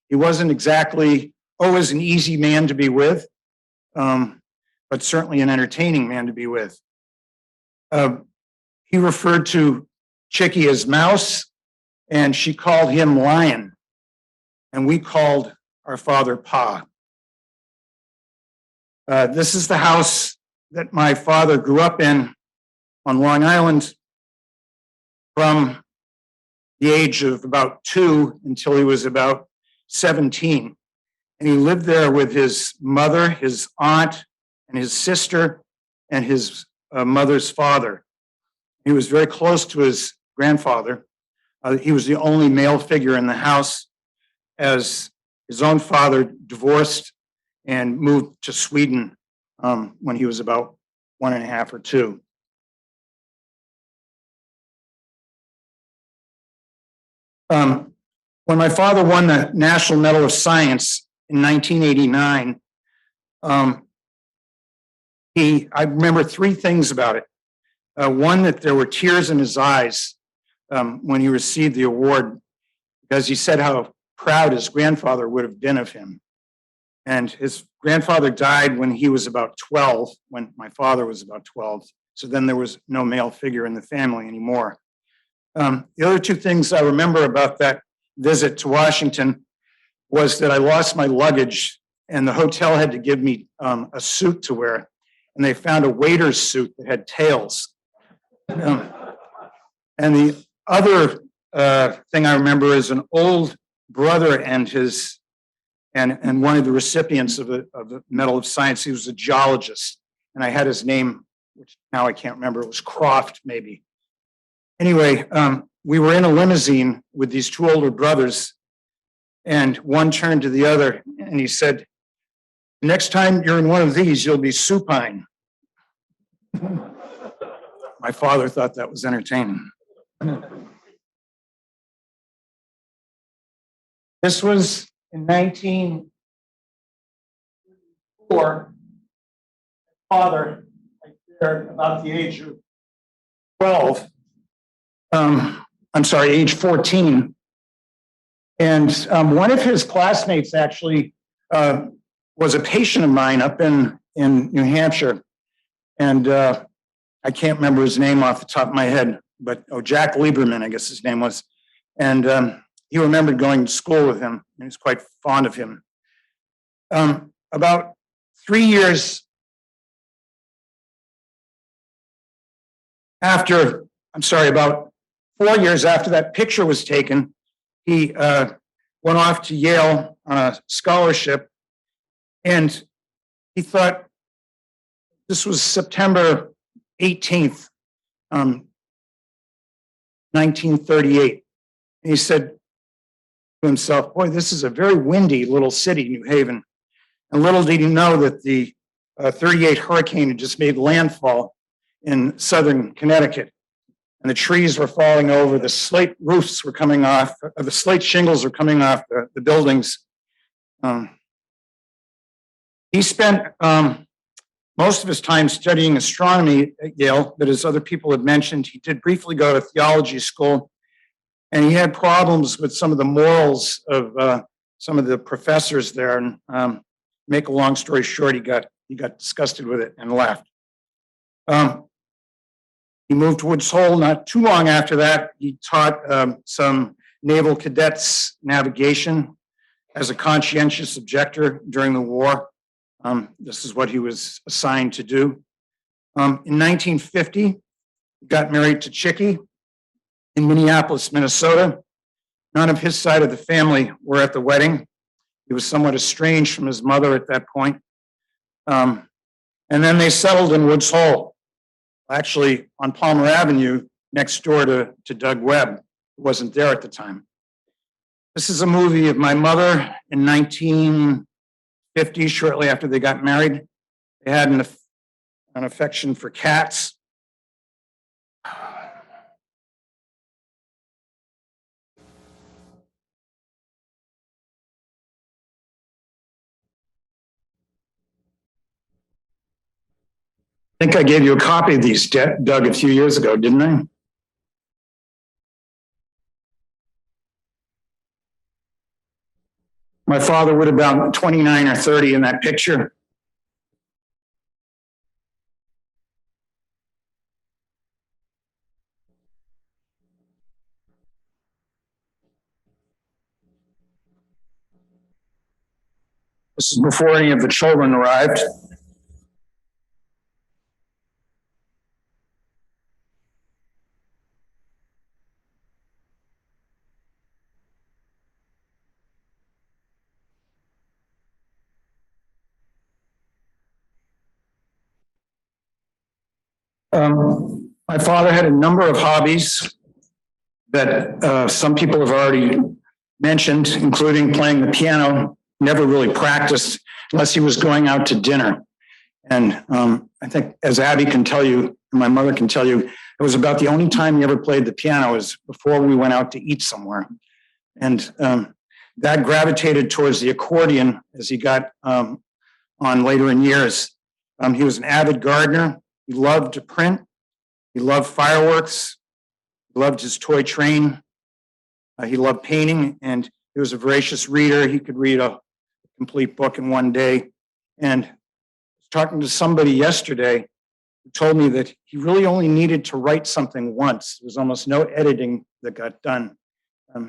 S10: He wasn't exactly always an easy man to be with, but certainly an entertaining man to be with. He referred to Chicky as Mouse, and she called him Lion, and we called our father Pa. This is the house that my father grew up in on Long Island from the age of about 2 until he was about 17. And he lived there with his mother, his aunt, and his sister, and his mother's father. He was very close to his grandfather. He was the only male figure in the house, as his own father divorced and moved to Sweden when he was about 1.5 or 2. When my father won the National Medal of Science in 1989, I remember 3 things about it. One, that there were tears in his eyes when he received the award, because he said how proud his grandfather would have been of him. And his grandfather died when he was about 12, when my father was about 12. So then there was no male figure in the family anymore. The other 2 things I remember about that visit to Washington was that I lost my luggage and the hotel had to give me a suit to wear. And they found a waiter's suit that had tails. And the other thing I remember is an old brother and his and one of the recipients of the Medal of Science. He was a geologist, and I had his name, which now I can't remember. It was Croft, maybe. Anyway, we were in a limousine with these 2 older brothers, and one turned to the other and he said, "Next time you're in one of these, you'll be supine." My father thought that was entertaining. This was in 1904. Father, right there, about the age of 12. I'm sorry, age 14. And one of his classmates actually was a patient of mine up in New Hampshire. And I can't remember his name off the top of my head, but Jack Lieberman, I guess his name was. And he remembered going to school with him, and he was quite fond of him. About 3 years after, about 4 years after that picture was taken, he went off to Yale on a scholarship, and he thought, this was September 18th, 1938. And he said to himself, boy, this is a very windy little city, New Haven. And little did he know that the 38 hurricane had just made landfall in southern Connecticut. And the trees were falling over, the slate roofs were coming off, the slate shingles were coming off the buildings. He spent most of his time studying astronomy at Yale, but as other people have mentioned, he did briefly go to theology school, and he had problems with some of the morals of some of the professors there. And make a long story short, he got disgusted with it and left. He moved to Woods Hole not too long after that. He taught some naval cadets navigation.
S15: as a conscientious objector during the war. This is what he was assigned to do. In 1950, he got married to Chickie in Minneapolis, Minnesota. None of his side of the family were at the wedding. He was somewhat estranged from his mother at that point. And then they settled in Woods Hole, actually on Palmer Avenue, next door to Doug Webb, who wasn't there at the time. This is a movie of my mother in 1950, shortly after they got married. They had an affection for cats. I think I gave you a copy of these, Doug, a few years ago, didn't I? My father would have been 29 or 30 in that picture. This is before any of the children arrived. My father had a number of hobbies that some people have already mentioned, including playing the piano. Never really practiced unless he was going out to dinner. And I think, as Abby can tell you, and my mother can tell you, it was about the only time he ever played the piano was before we went out to eat somewhere. And that gravitated towards the accordion as he got on later in years. He was an avid gardener. He loved to print. He loved fireworks. He loved his toy train. He loved painting, and he was a voracious reader. He could read a complete book in one day. And I was talking to somebody yesterday who told me that he really only needed to write something once. There was almost no editing that got done.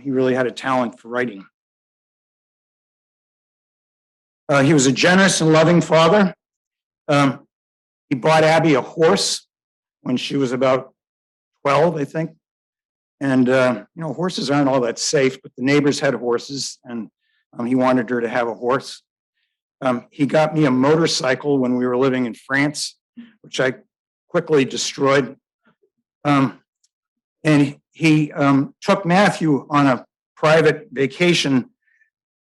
S15: He really had a talent for writing. He was a generous and loving father. He bought Abby a horse when she was about 12, I think. And, horses aren't all that safe, but the neighbors had horses, and he wanted her to have a horse. He got me a motorcycle when we were living in France, which I quickly destroyed. And he took Matthew on a private vacation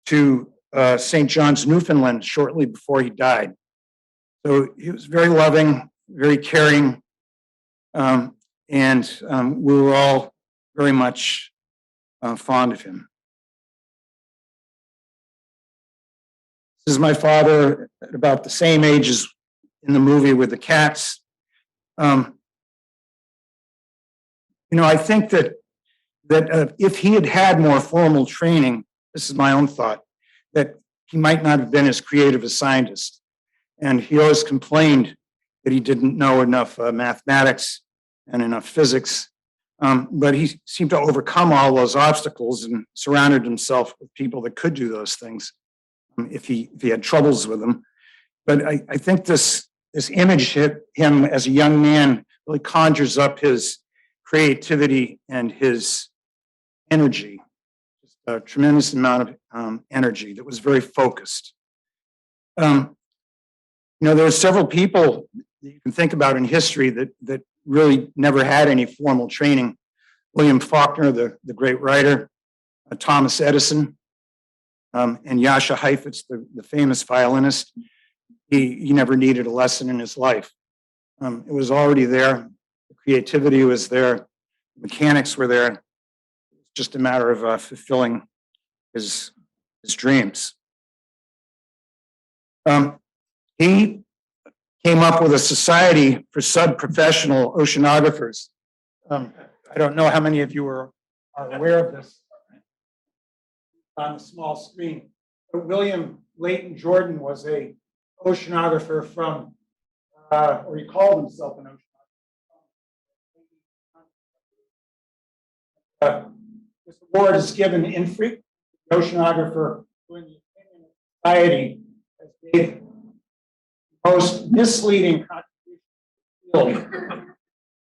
S15: to St. John's, Newfoundland, shortly before he died. So he was very loving, very caring, and we were all very much fond of him. This is my father at about the same age as in the movie with the cats. I think that if he had had more formal training, this is my own thought, that he might not have been as creative a scientist. And he always complained that he didn't know enough mathematics and enough physics. But he seemed to overcome all those obstacles and surrounded himself with people that could do those things if he had troubles with them. But I think this image hit him as a young man really conjures up his creativity and his energy, just a tremendous amount of energy that was very focused. There are several people that you can think about in history that really never had any formal training. William Faulkner, the great writer, Thomas Edison, and Jascha Heifetz, the famous violinist. He never needed a lesson in his life. It was already there. The creativity was there. The mechanics were there. It's just a matter of fulfilling his dreams. He came up with a society for sub-professional oceanographers. I don't know how many of you are aware of this on the small screen. But William Leighton Jordan was a oceanographer from, or he called himself an oceanographer. This award is given infrequently to the oceanographer who in the opinion of society has made the most misleading contribution to the field.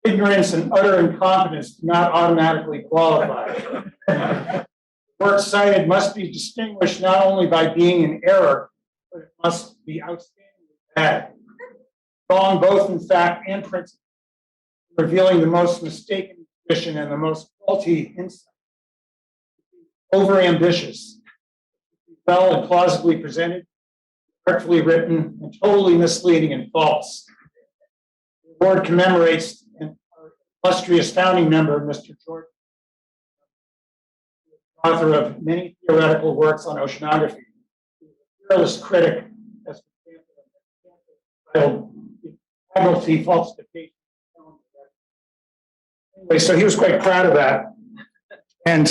S15: Ignorance and utter incompetence do not automatically qualify. Work cited must be distinguished not only by being in error, but it must be outstandingly bad. Wrong both in fact and principle, revealing the most mistaken vision and the most faulty insight. Overambitious, well and plausibly presented, artfully written, and totally misleading and false. The award commemorates an illustrious founding member, Mr. Jordan, author of many theoretical works on oceanography, a fearless critic, as titled Admiralty Falsification. Anyway, so he was quite proud of that. And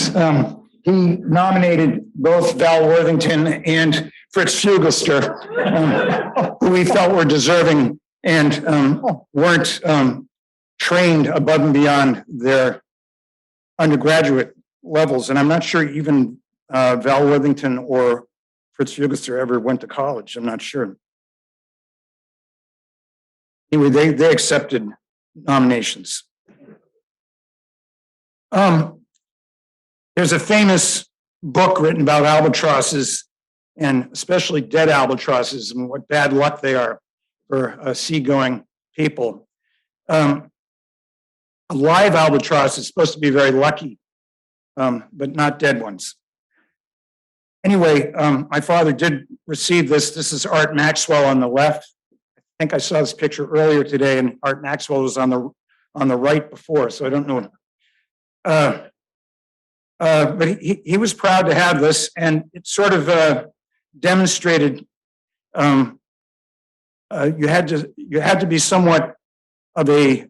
S15: he nominated both Val Worthington and Fritz Fugelstor, who he felt were deserving and weren't trained above and beyond their undergraduate levels. And I'm not sure even Val Worthington or Fritz Fugelstor ever went to college. I'm not sure. Anyway, they accepted nominations. There's a famous book written about albatrosses, and especially dead albatrosses, and what bad luck they are for seagoing people. A live albatross is supposed to be very lucky, but not dead ones. Anyway, my father did receive this. This is Art Maxwell on the left. I think I saw this picture earlier today, and Art Maxwell was on the right before, so I don't know. But he was proud to have this, and it sort of demonstrated you had to be somewhat of a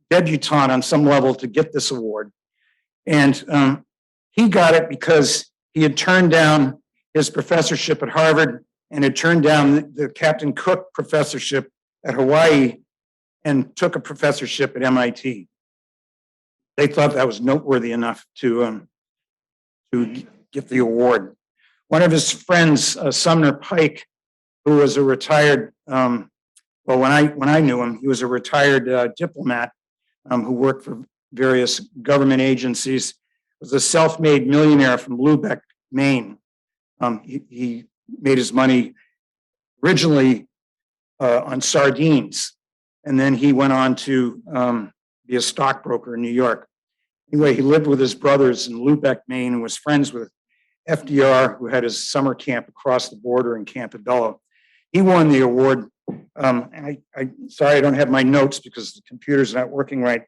S15: debutante on some level to get this award. And he got it because he had turned down his professorship at Harvard and had turned down the Captain Cook professorship at Hawaii and took a professorship at MIT. They thought that was noteworthy enough to get the award. One of his friends, Sumner Pike, who was a retired, well, when I knew him, he was a retired diplomat who worked for various government agencies, was a self-made millionaire from Lubec, Maine. He made his money originally on sardines, and then he went on to be a stockbroker in New York. Anyway, he lived with his brothers in Lubec, Maine, and was friends with FDR, who had his summer camp across the border in Campobello. He won the award. I'm sorry I don't have my notes because the computer's not working right,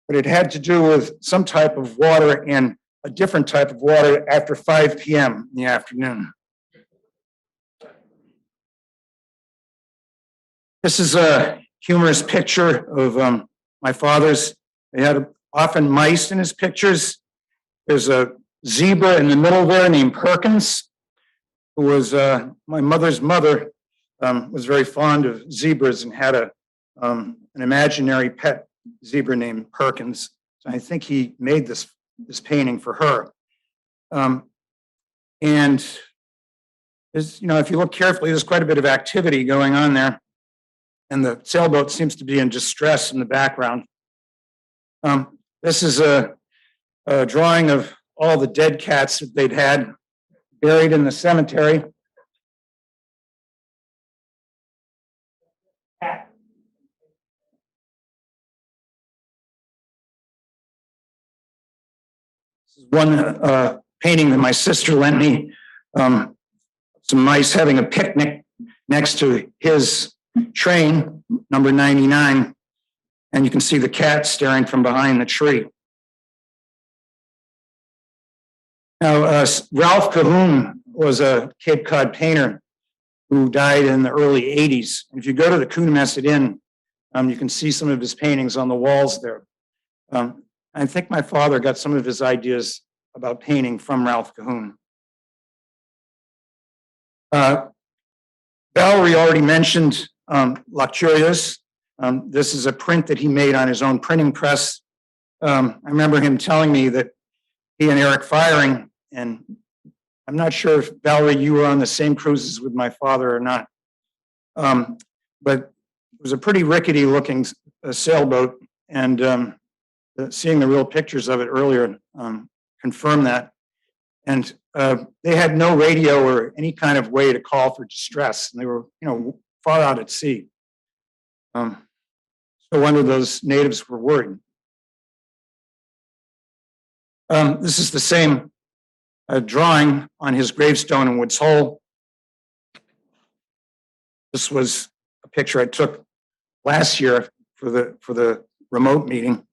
S15: but it had to do with some type of water and a different type of water after 5 p.m. in the afternoon. This is a humorous picture of my father's. They had often mice in his pictures. There's a zebra in the middle there named Perkins, who was my mother's mother, was very fond of zebras and had an imaginary pet zebra named Perkins. So I think he made this painting for her. And there's, if you look carefully, there's quite a bit of activity going on there. And the sailboat seems to be in distress in the background. This is a drawing of all the dead cats that they'd had buried in the cemetery. This is one painting that my sister lent me. Some mice having a picnic next to his train, number 99. And you can see the cat staring from behind the tree. Now, Ralph Cahoon was a Cape Cod painter who died in the early 80s. If you go to the Coonamessett Inn, you can see some of his paintings on the walls there. I think my father got some of his ideas about painting from Ralph Cahoon. Valerie already mentioned La Curieuse. This is a print that he made on his own printing press. I remember him telling me that he and Eric Firing and I'm not sure if Valerie, you were on the same cruises with my father or not. But it was a pretty rickety looking sailboat, and seeing the real pictures of it earlier confirmed that. And they had no radio or any kind of way to call for distress. And they were, far out at sea. So wonder those natives were worried. This is the same drawing on his gravestone in Woods Hole. This was a picture I took last year for the remote meeting.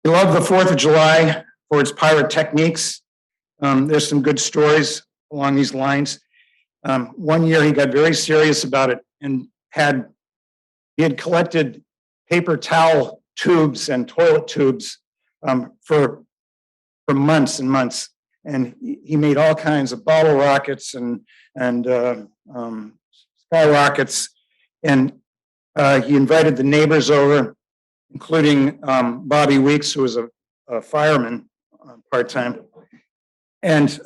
S15: He loved the 4th of July for its pyrotechniques. There's some good stories along these lines. One year he got very serious about it and he had collected paper towel tubes and toilet tubes for months and months. And he made all kinds of bottle rockets and skyrockets. And he invited the neighbors over, including Bobby Weeks, who was a fireman part-time. And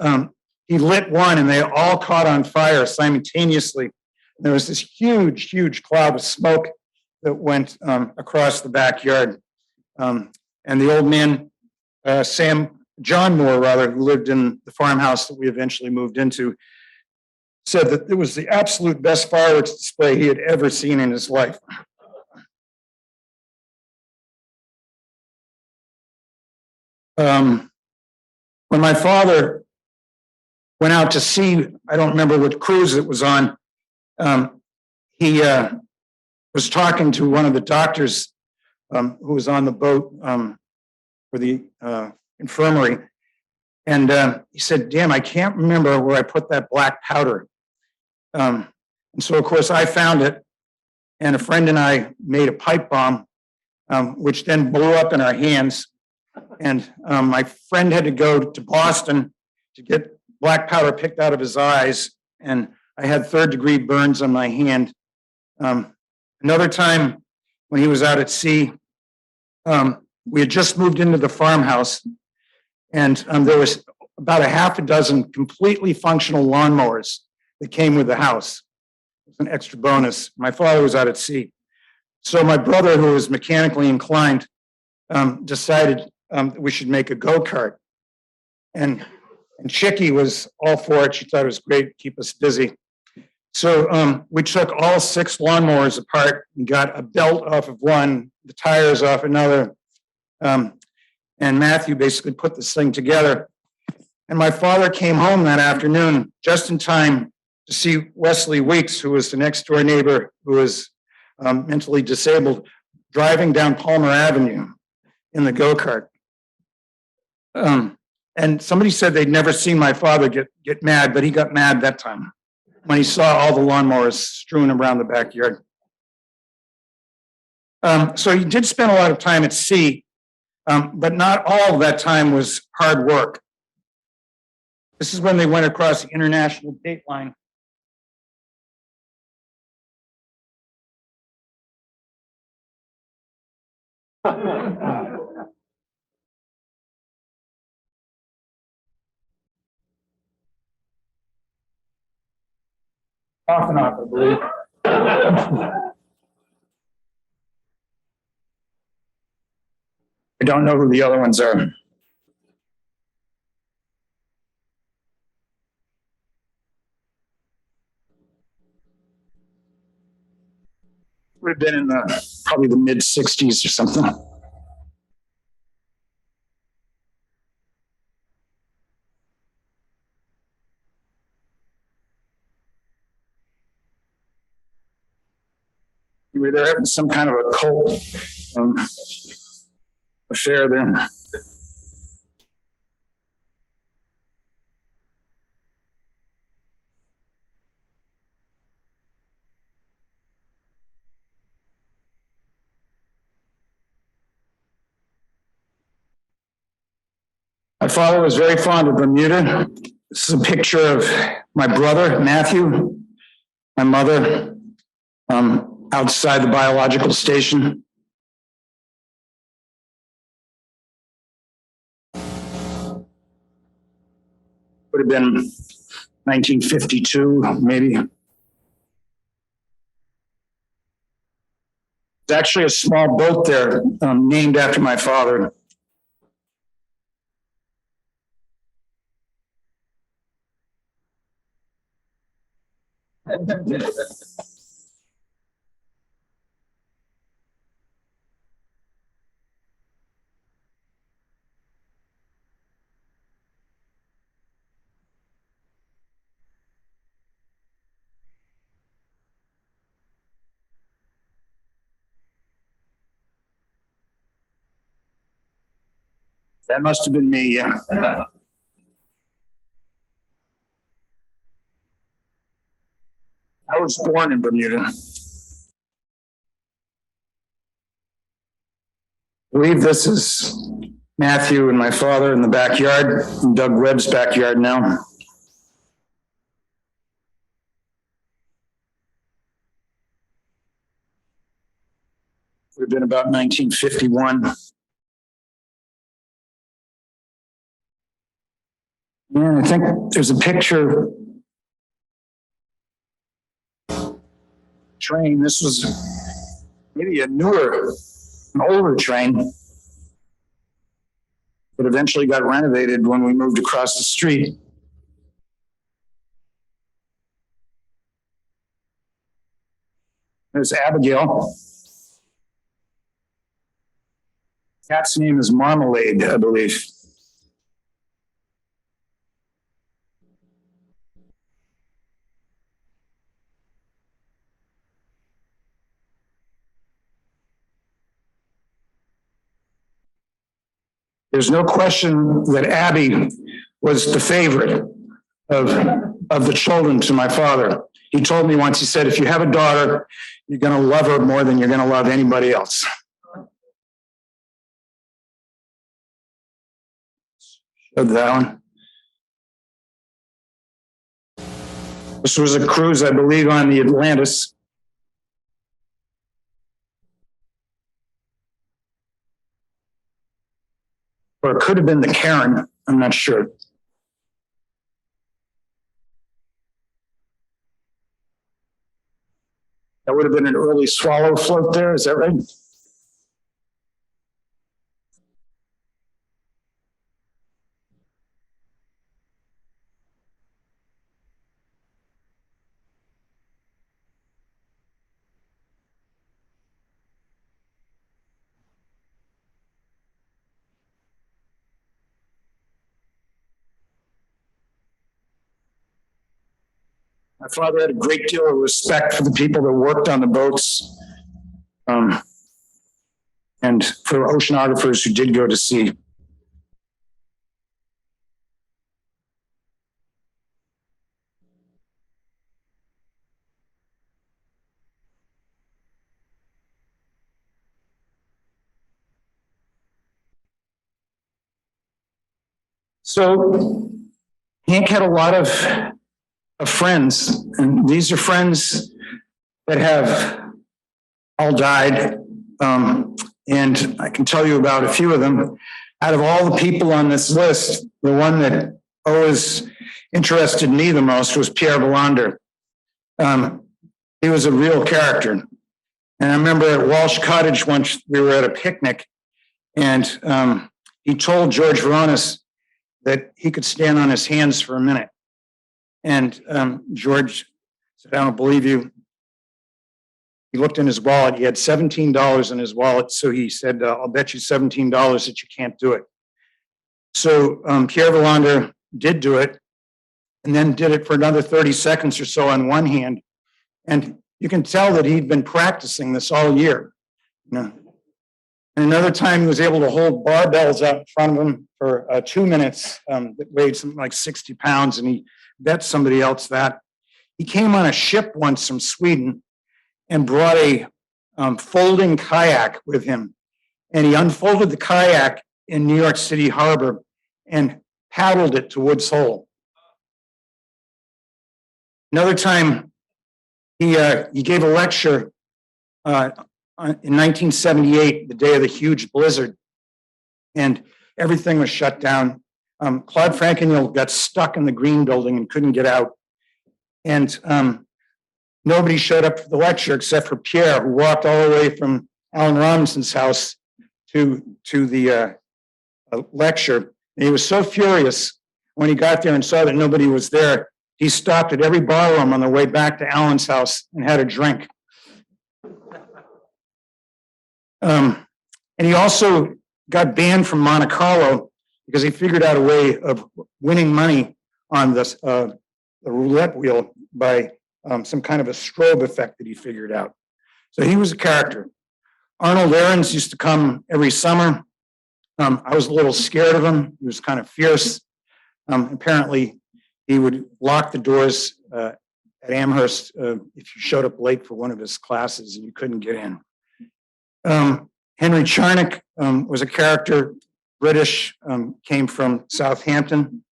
S15: he lit one and they all caught on fire simultaneously. There was this huge, huge cloud of smoke that went across the backyard. And the old man, John Moore, rather, who lived in the farmhouse that we eventually moved into, said that it was the absolute best fireworks display he had ever seen in his life. When my father went out to sea, I don't remember what cruise it was on, he was talking to one of the doctors who was on the boat for the infirmary. And he said, damn, I can't remember where I put that black powder. And so, of course, I found it. And a friend and I made a pipe bomb, which then blew up in our hands. And my friend had to go to Boston to get black powder picked out of his eyes. And I had 3rd-degree burns on my hand. Another time when he was out at sea, we had just moved into the farmhouse, and there was about a half a dozen completely functional lawnmowers that came with the house. It was an extra bonus. My father was out at sea. So my brother, who was mechanically inclined, decided that we should make a go-kart. And Chicky was all for it. She thought it was great to keep us busy. So we took all 6 lawnmowers apart and got a belt off of one, the tires off another. And Matthew basically put this thing together. And my father came home that afternoon just in time to see Wesley Weeks, who was the next door neighbor who was mentally disabled, driving down Palmer Avenue in the go-kart. And somebody said they'd never seen my father get mad, but he got mad that time when he saw all the lawnmowers strewn around the backyard. So he did spend a lot of time at sea, but not all of that time was hard work. This is when they went across the international date line. Off and off, I believe. I don't know who the other ones are. Would have been in probably the mid 60s or something. They're having some kind of a cult affair there. My father was very fond of Bermuda. This is a picture of my brother, Matthew, my mother, outside the biological station. Would have been 1952, maybe. There's actually a small boat there named after my father. That must have been me, yeah. I was born in Bermuda. I believe this is Matthew and my father in the backyard, in Doug Webb's backyard now. Would have been about 1951. And I think there's a picture. Train. This was maybe an older train that eventually got renovated when we moved across the street. There's Abigail. Cat's name is Marmalade, I believe. There's no question that Abby was the favorite of the children to my father. He told me once, he said, if you have a daughter, you're going to love her more than you're going to love anybody else. Showed that one. This was a cruise, I believe, on the Atlantis. Or it could have been the Karen, I'm not sure. That would have been an early swallow float there, is that right? My father had a great deal of respect for the people that worked on the boats, and for oceanographers who did go to sea. So Hank had a lot of friends, and these are friends that have all died. And I can tell you about a few of them. Out of all the people on this list, the one that always interested me the most was Pierre Villander. He was a real character. And I remember at Walsh Cottage once we were at a picnic, and he told George Veronis that he could stand on his hands for a minute. And George said, I don't believe you. He looked in his wallet. He had $17 in his wallet. So he said, I'll bet you $17 that you can't do it. So Pierre Villander did do it, and then did it for another 30 seconds or so on one hand. And you can tell that he'd been practicing this all year. You know? And another time he was able to hold barbells out in front of him for 2 minutes that weighed something like 60 pounds, and he bet somebody else that. He came on a ship once from Sweden and brought a folding kayak with him. And he unfolded the kayak in New York City Harbor and paddled it to Woods Hole. Another time, he gave a lecture in 1978, the day of the huge blizzard, and everything was shut down. Claude Frankenhill got stuck in the Green Building and couldn't get out. And nobody showed up for the lecture except for Pierre, who walked all the way from Alan Robinson's house to the lecture. And he was so furious when he got there and saw that nobody was there. He stopped at every bar room on the way back to Alan's house and had a drink. And he also got banned from Monte Carlo because he figured out a way of winning money on this, the roulette wheel by some kind of a strobe effect that he figured out. So he was a character. Arnold Ahrens used to come every summer. I was a little scared of him. He was kind of fierce. Apparently, he would lock the doors at Amherst if you showed up late for one of his classes and you couldn't get in. Henry Charnock was a character, British, came from Southampton.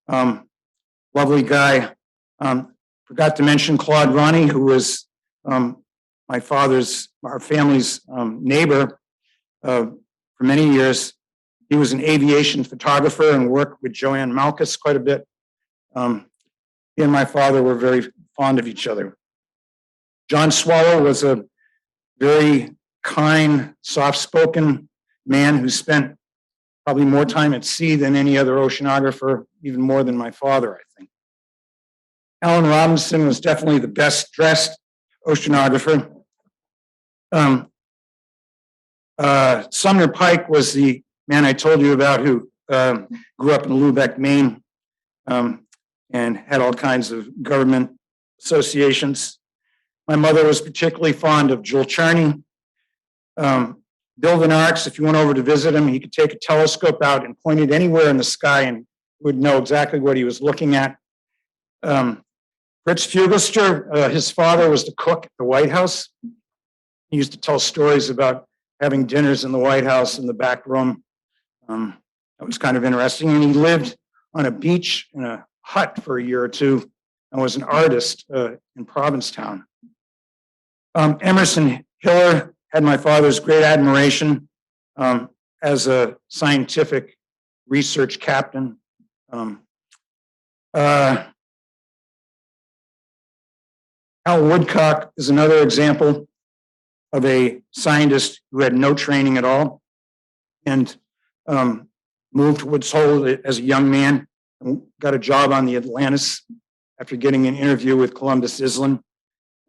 S15: Lovely guy. Forgot to mention Claude Ronnie, who was our family's neighbor for many years. He was an aviation photographer and worked with Joanne Malkus quite a bit. He and my father were very fond of each other. John Swallow was a very kind, soft-spoken man who spent probably more time at sea than any other oceanographer, even more than my father, I think. Alan Robinson was definitely the best dressed oceanographer. Sumner Pike was the man I told you about who grew up in Lubec, Maine, and had all kinds of government associations. My mother was particularly fond of Jules Charney. Bill Van Arx, if you went over to visit him, he could take a telescope out and point it anywhere in the sky and would know exactly what he was looking at. Fritz Fugelstor, his father was the cook at the White House. He used to tell stories about having dinners in the White House in the back room. That was kind of interesting. And he lived on a beach in a hut for a year or two and was an artist in Provincetown. Emerson Hiller had my father's great admiration as a scientific research captain. Al Woodcock is another example of a scientist who had no training at all and moved to Woods Hole as a young man and got a job on the Atlantis after getting an interview with Columbus Island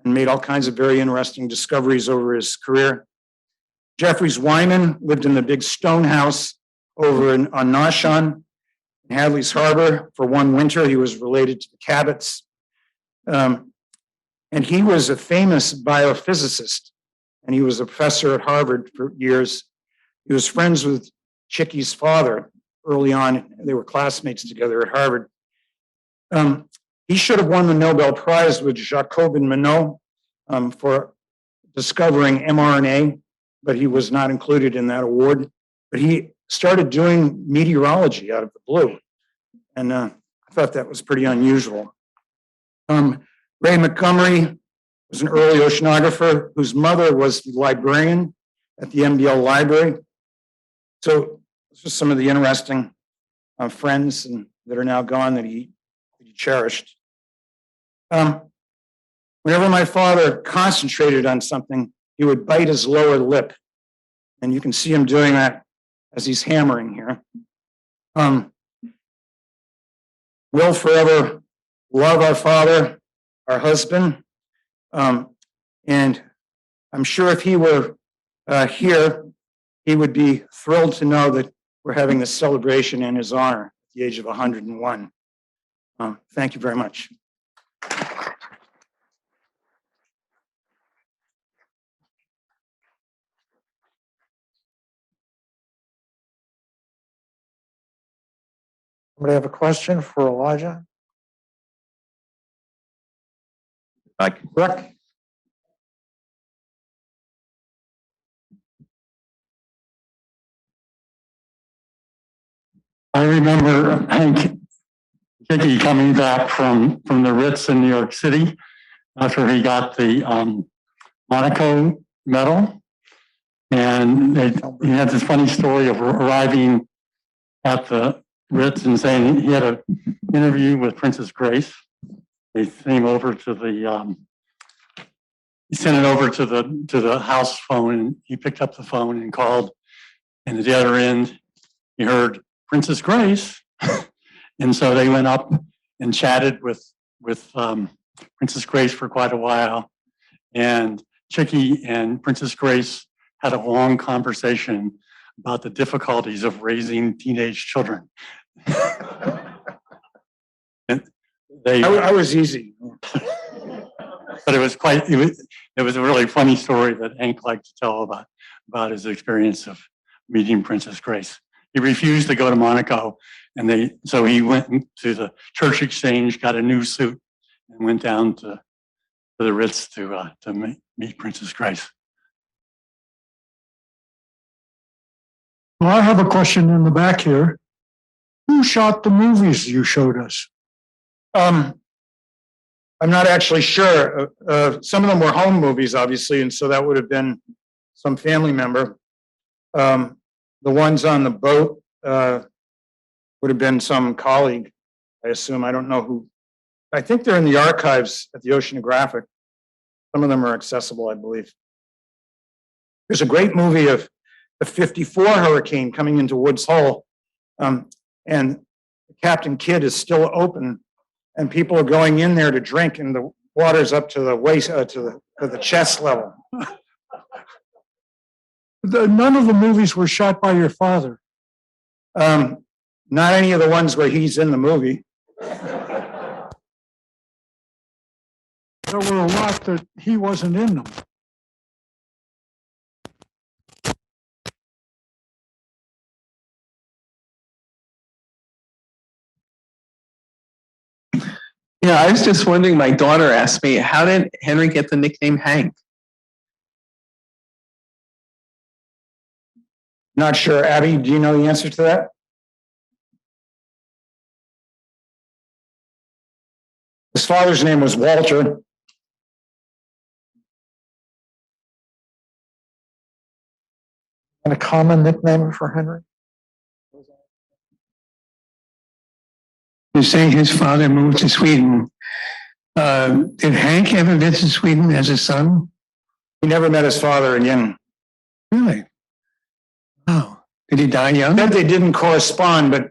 S15: and made all kinds of very interesting discoveries over his career. Jeffries Wyman lived in the big stone house over on Noshawn in Hadley's Harbor for one winter. He was related to the Cabots. And he was a famous biophysicist, and he was a professor at Harvard for years. He was friends with Chickie's father early on. They were classmates together at Harvard. He should have won the Nobel Prize with Jacob and Monod for discovering mRNA, but he was not included in that award. But he started doing meteorology out of the blue, and I thought that was pretty unusual. Ray Montgomery was an early oceanographer whose mother was the librarian at the MBL library. So this was some of the interesting friends that are now gone that he cherished. Whenever my father concentrated on something, he would bite his lower lip. And you can see him doing that as he's hammering here. We'll forever love our father, our husband. And I'm sure if he were here, he would be thrilled to know that we're having this celebration in his honor at the age of 101. Thank you very much.
S2: Somebody have a question for Elijah? Rick?
S12: I remember Hank Hickey coming back from the Ritz in New York City after he got the Monaco medal. And he had this funny story of arriving at the Ritz and saying he had an interview with Princess Grace. They came over to the, he sent it over to the house phone, and he picked up the phone and called. And at the other end, he heard Princess Grace. And so they went up and chatted with Princess Grace for quite a while. And Chicky and Princess Grace had a long conversation about the difficulties of raising teenage children. And
S15: I was easy.
S12: But it was a really funny story that Hank liked to tell about his experience of meeting Princess Grace. He refused to go to Monaco, and so he went to the church exchange, got a new suit, and went down to the Ritz to meet Princess Grace.
S16: Well, I have a question in the back here. Who shot the movies you showed us?
S15: I'm not actually sure. Some of them were home movies, obviously, and so that would have been some family member. The ones on the boat would have been some colleague, I assume. I don't know who. I think they're in the archives at the Oceanographic. Some of them are accessible, I believe. There's a great movie of the 54 hurricane coming into Woods Hole, and Captain Kidd is still open, and people are going in there to drink, and the water's up to the waist, to the chest level.
S16: None of the movies were shot by your father.
S15: Not any of the ones where he's in the movie.
S16: There were a lot that he wasn't in them.
S9: Yeah, I was just wondering, my daughter asked me, how did Henry get the nickname Hank?
S15: Not sure. Abby, do you know the answer to that? His father's name was Walter.
S16: And a common nickname for Henry?
S11: You say his father moved to Sweden. Did Hank ever visit Sweden as a son?
S15: He never met his father again.
S11: Really? Oh, did he die young?
S15: Said they didn't correspond, but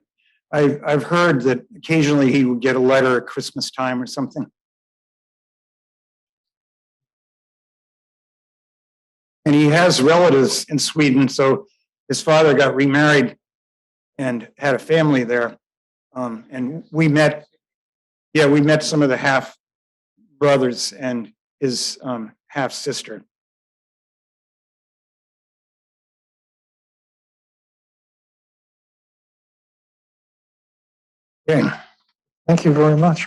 S15: I've heard that occasionally he would get a letter at Christmas time or something. And he has relatives in Sweden, so his father got remarried and had a family there. And we met some of the half brothers and his half sister.
S16: Okay, thank you very much.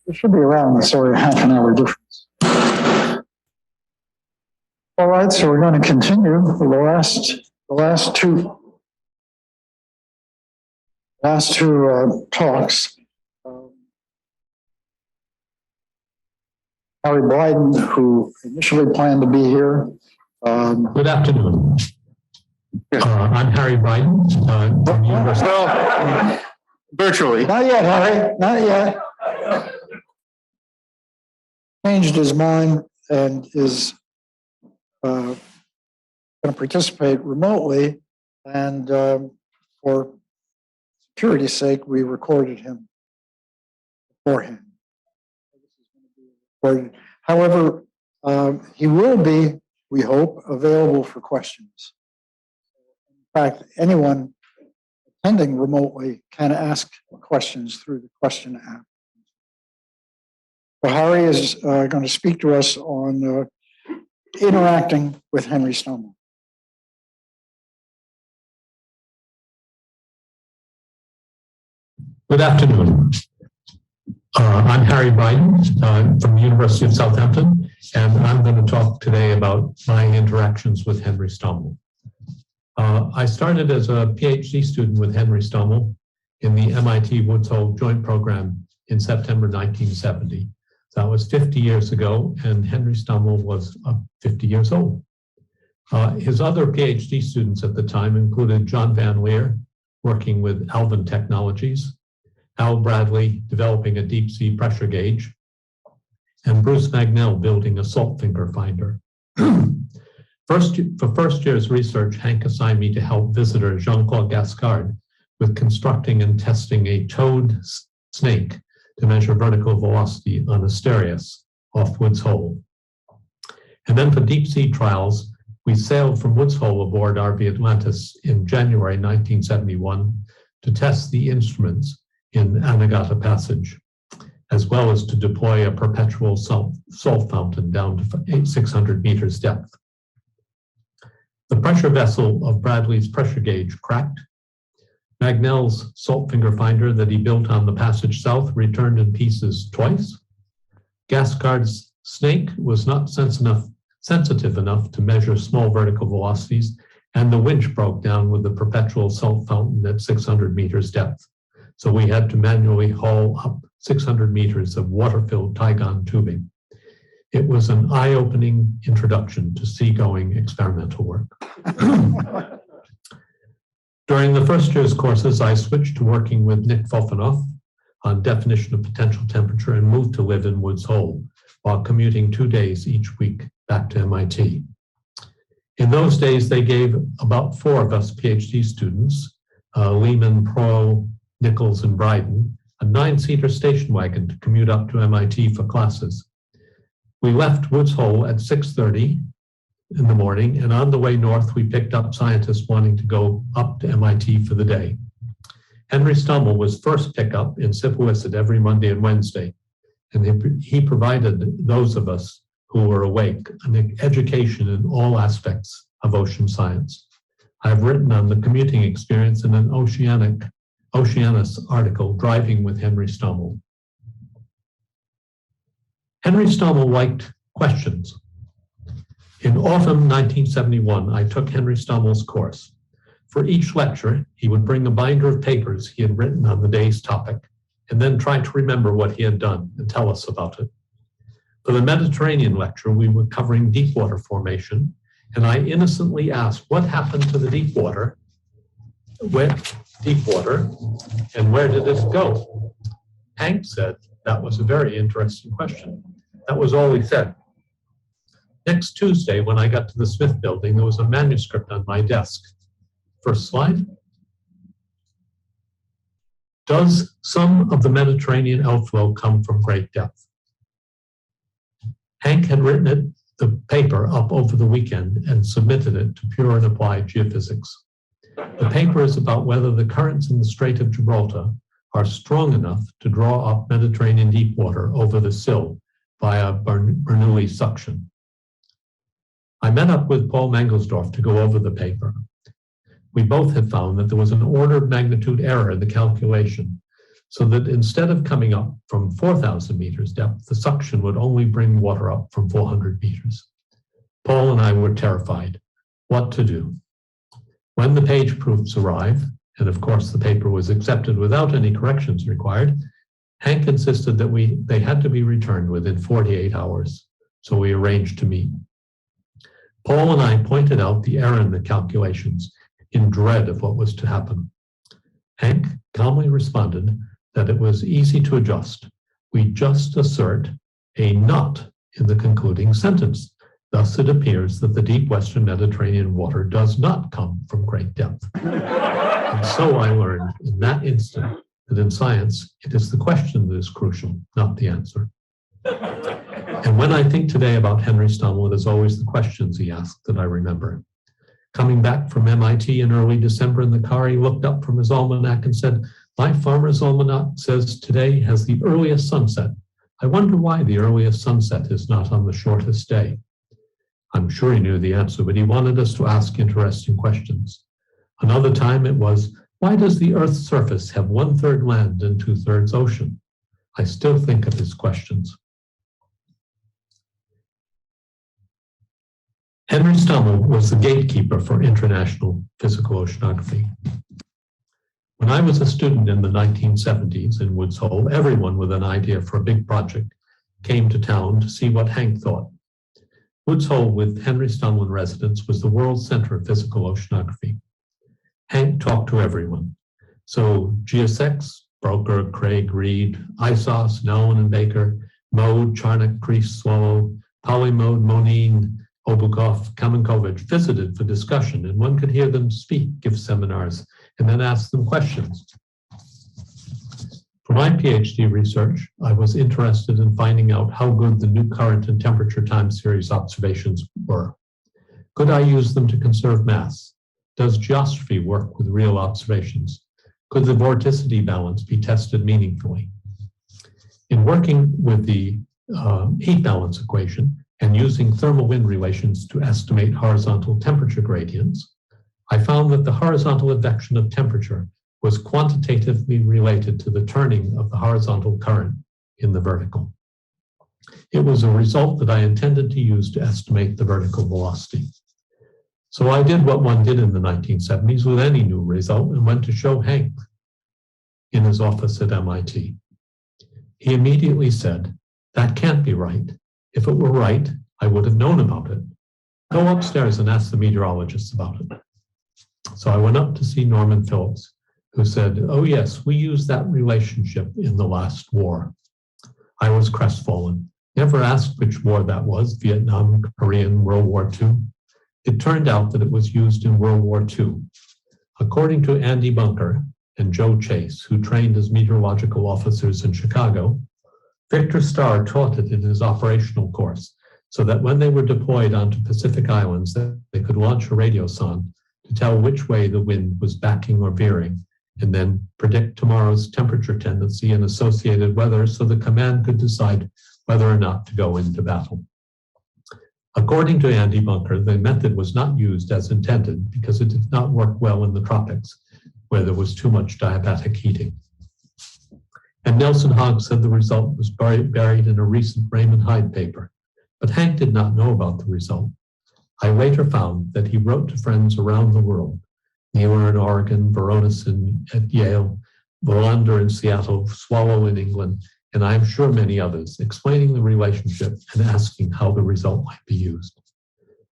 S16: It should be around this area, half an hour difference. All right, so we're going to continue the last two talks. Harry Blyden, who initially planned to be here.
S17: Good afternoon. I'm Harry Blyden from the University.
S15: Well, virtually.
S16: Not yet, Harry, not yet. Changed his mind and is going to participate remotely, and for security's sake, we recorded him beforehand. However, he will be, we hope, available for questions. In fact, anyone attending remotely can ask questions through the question app. So Harry is going to speak to us on interacting with Henry Stommel.
S17: Good afternoon. I'm Harry Blyden from the University of Southampton, and I'm going to talk today about my interactions with Henry Stommel. I started as a PhD student with Henry Stommel in the MIT Woods Hole Joint Program in September 1970. That was 50 years ago, and Henry Stommel was 50 years old. His other PhD students at the time included John Van Leer, working with Alvin Technologies, Al Bradley developing a deep sea pressure gauge, and Bruce Magnell building a salt finger finder. For first year's research, Hank assigned me to help visitor Jean-Claude Gascard with constructing and testing a toad snake to measure vertical velocity on Asterias off Woods Hole. And then for deep sea trials, we sailed from Woods Hole aboard RV Atlantis in January 1971 to test the instruments in Anegata Passage, as well as to deploy a perpetual salt fountain down to 600 meters depth. The pressure vessel of Bradley's pressure gauge cracked. Magnell's salt finger finder that he built on the Passage South returned in pieces twice. Gascard's snake was not sensitive enough to measure small vertical velocities, and the winch broke down with the perpetual salt fountain at 600 meters depth. So we had to manually haul up 600 meters of water-filled Tygon tubing. It was an eye-opening introduction to seagoing experimental work. During the first year's courses, I switched to working with Nick Fofanoff on definition of potential temperature and moved to live in Woods Hole while commuting 2 days each week back to MIT. In those days, they gave about 4 of us PhD students, Lehman, Prohl, Nichols, and Bryden, a 9-seater station wagon to commute up to MIT for classes. We left Woods Hole at 6:30 in the morning, and on the way north, we picked up scientists wanting to go up to MIT for the day. Henry Stommel was first pickup in Sipawicet every Monday and Wednesday, and he provided those of us who were awake an education in all aspects of ocean science. I've written on the commuting experience in an Oceanus article, Driving with Henry Stommel. Henry Stommel liked questions. In autumn 1971, I took Henry Stommel's course. For each lecture, he would bring a binder of papers he had written on the day's topic, and then try to remember what he had done and tell us about it. For the Mediterranean lecture, we were covering deep water formation, and I innocently asked, what happened to the deep water? And where did it go? Hank said, that was a very interesting question. That was all he said. Next Tuesday, when I got to the Smith building, there was a manuscript on my desk. First slide. Does some of the Mediterranean outflow come from great depth? Hank had written the paper up over the weekend and submitted it to Pure and Applied Geophysics. The paper is about whether the currents in the Strait of Gibraltar are strong enough to draw up Mediterranean deep water over the sill via Bernoulli suction. I met up with Paul Mangelsdorf to go over the paper. We both had found that there was an order of magnitude error in the calculation, so that instead of coming up from 4,000 meters depth, the suction would only bring water up from 400 meters. Paul and I were terrified. What to do? When the page proofs arrived, and of course the paper was accepted without any corrections required, Hank insisted that they had to be returned within 48 hours, so we arranged to meet. Paul and I pointed out the error in the calculations in dread of what was to happen. Hank calmly responded that it was easy to adjust. We just assert a not in the concluding sentence. Thus, it appears that the deep Western Mediterranean water does not come from great depth. And so I learned in that instant that in science, it is the question that is crucial, not the answer. And when I think today about Henry Stommel, it is always the questions he asked that I remember. Coming back from MIT in early December in the car, he looked up from his almanac and said, my farmer's almanac says today has the earliest sunset. I wonder why the earliest sunset is not on the shortest day. I'm sure he knew the answer, but he wanted us to ask interesting questions. Another time it was, why does the Earth's surface have 1/3 land and 2/3 ocean? I still think of his questions. Henry Stommel was the gatekeeper for international physical oceanography. When I was a student in the 1970s in Woods Hole, everyone with an idea for a big project came to town to see what Hank thought. Woods Hole with Henry Stommel in residence was the world center of physical oceanography. Hank talked to everyone. So GSX, Broker, Craig, Reed, ISOS, Nolan and Baker, Mode, Charnock, Crease, Swallow, Polymode, Monine, Obukov, Kamenkovich visited for discussion, and one could hear them speak, give seminars, and then ask them questions. For my PhD research, I was interested in finding out how good the new current and temperature time series observations were. Could I use them to conserve mass? Does geostrophy work with real observations? Could the vorticity balance be tested meaningfully? In working with the heat balance equation and using thermal wind relations to estimate horizontal temperature gradients, I found that the horizontal advection of temperature was quantitatively related to the turning of the horizontal current in the vertical. It was a result that I intended to use to estimate the vertical velocity. So I did what one did in the 1970s with any new result and went to show Hank in his office at MIT. He immediately said, "That can't be right. If it were right, I would have known about it. Go upstairs and ask the meteorologists about it." So I went up to see Norman Phillips, who said, "Oh yes, we used that relationship in the last war." I was crestfallen. Never asked which war that was, Vietnam, Korean, World War II. It turned out that it was used in World War II. According to Andy Bunker and Joe Chase, who trained as meteorological officers in Chicago, Victor Starr taught it in his operational course so that when they were deployed onto Pacific Islands, they could launch a radiosonde to tell which way the wind was backing or veering, and then predict tomorrow's temperature tendency and associated weather so the command could decide whether or not to go into battle. According to Andy Bunker, the method was not used as intended because it did not work well in the tropics, where there was too much diabatic heating. And Nelson Hogg said the result was buried in a recent Raymond Hyde paper, but Hank did not know about the result. I later found that he wrote to friends around the world, Muir in Oregon, Veronis at Yale, Volander in Seattle, Swallow in England, and I am sure many others, explaining the relationship and asking how the result might be used.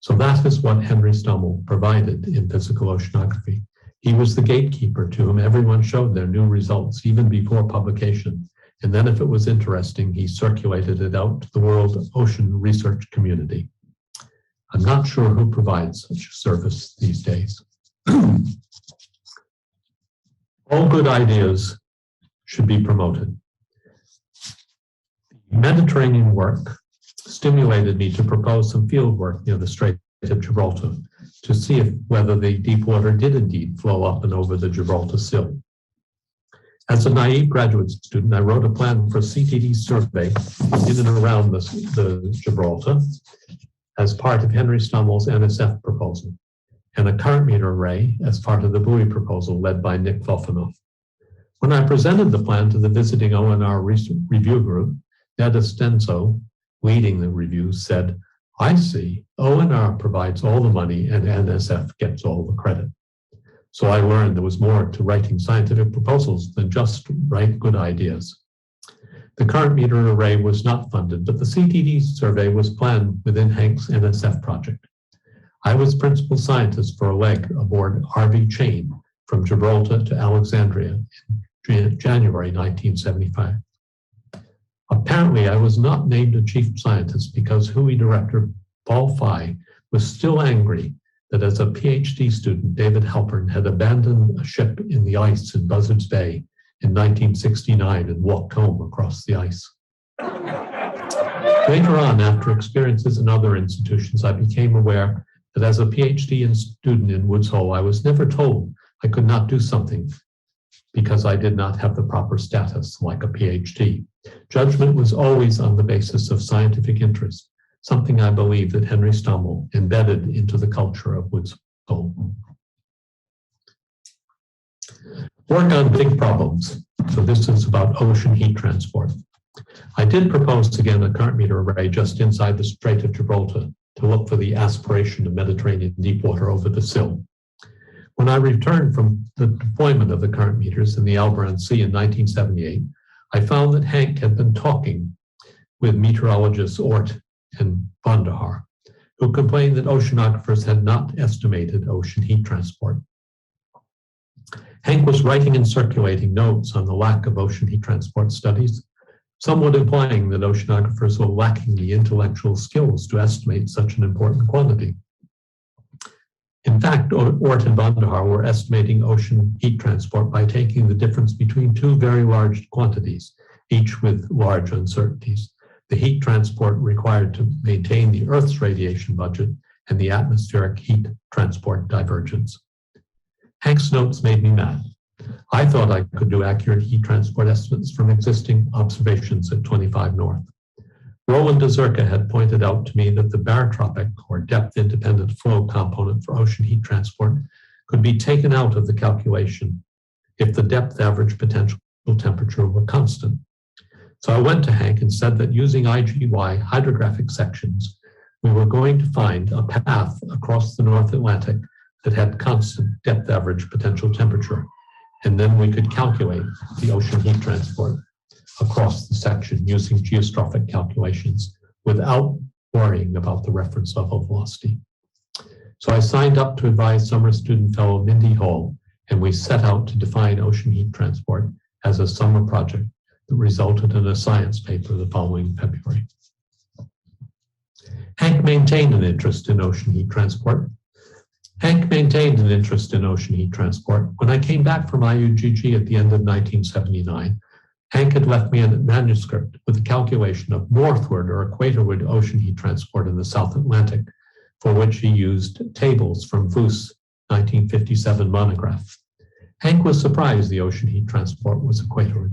S17: So that is what Henry Stommel provided in physical oceanography. He was the gatekeeper to whom everyone showed their new results, even before publication. And then if it was interesting, he circulated it out to the world ocean research community. I'm not sure who provides such a service these days. All good ideas should be promoted. Mediterranean work stimulated me to propose some field work near the Strait of Gibraltar to see whether the deep water did indeed flow up and over the Gibraltar sill. As a naive graduate student, I wrote a plan for a CTD survey in and around the Gibraltar as part of Henry Stommel's NSF proposal, and a current meter array as part of the buoy proposal led by Nick Fofanoff. When I presented the plan to the visiting ONR review group, Ned Estenso, leading the review, said, "I see, ONR provides all the money and NSF gets all the credit." So I learned there was more to writing scientific proposals than just write good ideas. The current meter array was not funded, but the CTD survey was planned within Hank's NSF project. I was principal scientist for a leg aboard RV Chain from Gibraltar to Alexandria in January 1975. Apparently, I was not named a chief scientist because WHOI director Paul Fye was still angry that as a PhD student, David Halpern had abandoned a ship in the ice in Buzzards Bay in 1969 and walked home across the ice. Later on, after experiences in other institutions, I became aware that as a PhD student in Woods Hole, I was never told I could not do something because I did not have the proper status like a PhD. Judgment was always on the basis of scientific interest, something I believe that Henry Stommel embedded into the culture of Woods Hole. Work on big problems. So this is about ocean heat transport. I did propose again a current meter array just inside the Strait of Gibraltar to look for the aspiration of Mediterranean deep water over the sill. When I returned from the deployment of the current meters in the Alboran Sea in 1978, I found that Hank had been talking with meteorologists Oort and Van der Haar. who complained that oceanographers had not estimated ocean heat transport. Hank was writing and circulating notes on the lack of ocean heat transport studies, somewhat implying that oceanographers were lacking the intellectual skills to estimate such an important quantity. In fact, Oort and Van der Haar were estimating ocean heat transport by taking the difference between two very large quantities, each with large uncertainties: the heat transport required to maintain the Earth's radiation budget and the atmospheric heat transport divergence. Hank's notes made me mad. I thought I could do accurate heat transport estimates from existing observations at 25 North. Roland de Zerke had pointed out to me that the barotropic, or depth-independent flow component for ocean heat transport, could be taken out of the calculation if the depth average potential temperature were constant. So I went to Hank and said that using IGY hydrographic sections, we were going to find a path across the North Atlantic that had constant depth average potential temperature, and then we could calculate the ocean heat transport across the section using geostrophic calculations without worrying about the reference level velocity. So I signed up to advise summer student fellow Mindy Hall, and we set out to define ocean heat transport as a summer project that resulted in a science paper the following February. Hank maintained an interest in ocean heat transport. When I came back from IUGG at the end of 1979, Hank had left me a manuscript with a calculation of northward or equatorward ocean heat transport in the South Atlantic, for which he used tables from Voos' 1957 monograph. Hank was surprised the ocean heat transport was equatorward.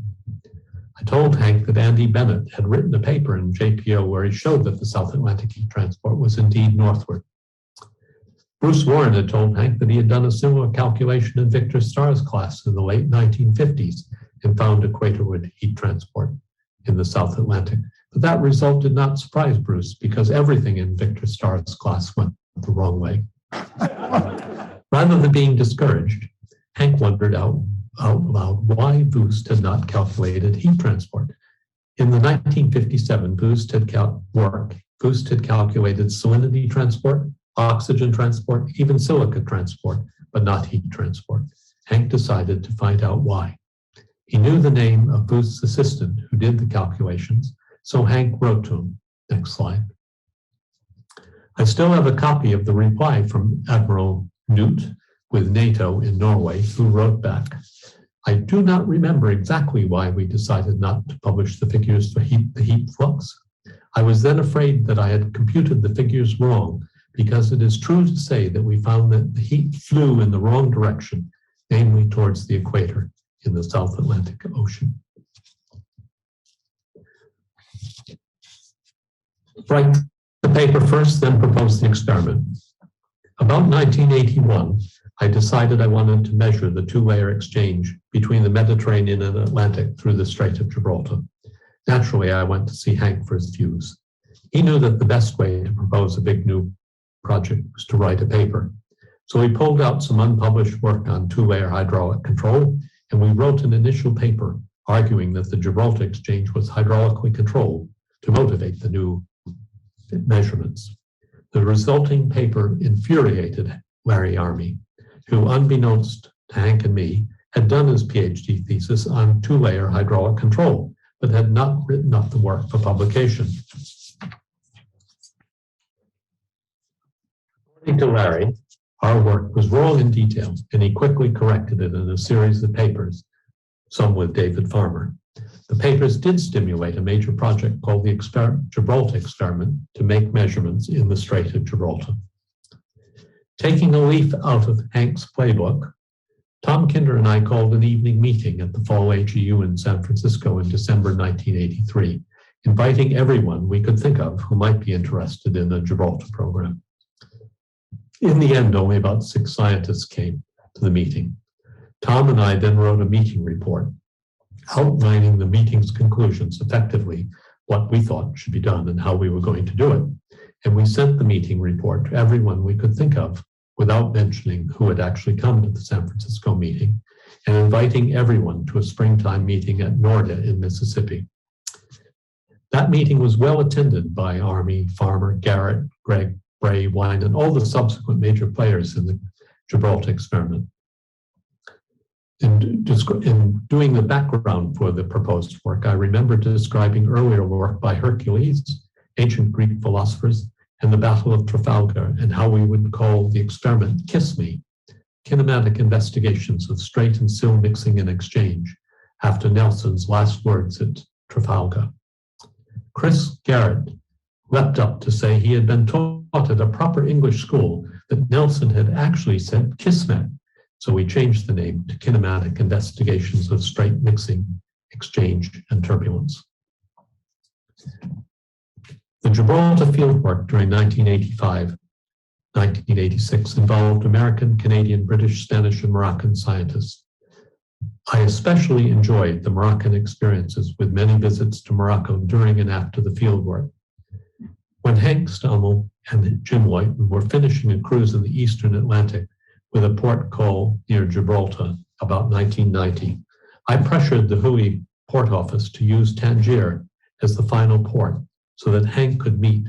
S17: I told Hank that Andy Bennett had written a paper in JPO where he showed that the South Atlantic heat transport was indeed northward. Bruce Warren had told Hank that he had done a similar calculation in Victor Starr's class in the late 1950s and found equatorward heat transport in the South Atlantic. But that result did not surprise Bruce because everything in Victor Starr's class went the wrong way. Rather than being discouraged, Hank wondered out loud why Voos had not calculated heat transport. In the 1957 Voos had calculated salinity transport, oxygen transport, even silica transport, but not heat transport. Hank decided to find out why. He knew the name of Voos' assistant who did the calculations, so Hank wrote to him. Next slide. I still have a copy of the reply from Admiral Knut with NATO in Norway, who wrote back, I do not remember exactly why we decided not to publish the figures for the heat flux. I was then afraid that I had computed the figures wrong, because it is true to say that we found that the heat flew in the wrong direction, namely towards the equator in the South Atlantic Ocean. Write the paper first, then propose the experiment. About 1981, I decided I wanted to measure the two-layer exchange between the Mediterranean and Atlantic through the Strait of Gibraltar. Naturally, I went to see Hank for his views. He knew that the best way to propose a big new project was to write a paper. So we pulled out some unpublished work on two-layer hydraulic control, and we wrote an initial paper arguing that the Gibraltar exchange was hydraulically controlled to motivate the new measurements. The resulting paper infuriated Larry Army, who, unbeknownst to Hank and me, had done his PhD thesis on two-layer hydraulic control, but had not written up the work for publication. According to Larry, our work was wrong in detail, and he quickly corrected it in a series of papers, some with David Farmer. The papers did stimulate a major project called the Gibraltar Experiment to make measurements in the Strait of Gibraltar. Taking a leaf out of Hank's playbook, Tom Kinder and I called an evening meeting at the Fall AGU in San Francisco in December 1983, inviting everyone we could think of who might be interested in a Gibraltar program. In the end, only about 6 scientists came to the meeting. Tom and I then wrote a meeting report outlining the meeting's conclusions, effectively what we thought should be done and how we were going to do it. And we sent the meeting report to everyone we could think of without mentioning who had actually come to the San Francisco meeting and inviting everyone to a springtime meeting at Norda in Mississippi. That meeting was well attended by Army, Farmer, Garrett, Greg, Bray, Wine, and all the subsequent major players in the Gibraltar experiment. In doing the background for the proposed work, I remember describing earlier work by Hercules, ancient Greek philosophers, and the Battle of Trafalgar, and how we would call the experiment Kiss Me, kinematic investigations of straight and still mixing and exchange, after Nelson's last words at Trafalgar. Chris Garrett leapt up to say he had been taught at a proper English school that Nelson had actually said Kismet, so we changed the name to Kinematic Investigations of Straight Mixing, Exchange, and Turbulence. The Gibraltar fieldwork during 1985-1986 involved American, Canadian, British, Spanish, and Moroccan scientists. I especially enjoyed the Moroccan experiences with many visits to Morocco during and after the fieldwork. When Hank Stommel and Jim Whiten were finishing a cruise in the Eastern Atlantic with a port call near Gibraltar about 1990, I pressured the Hui port office to use Tangier as the final port so that Hank could meet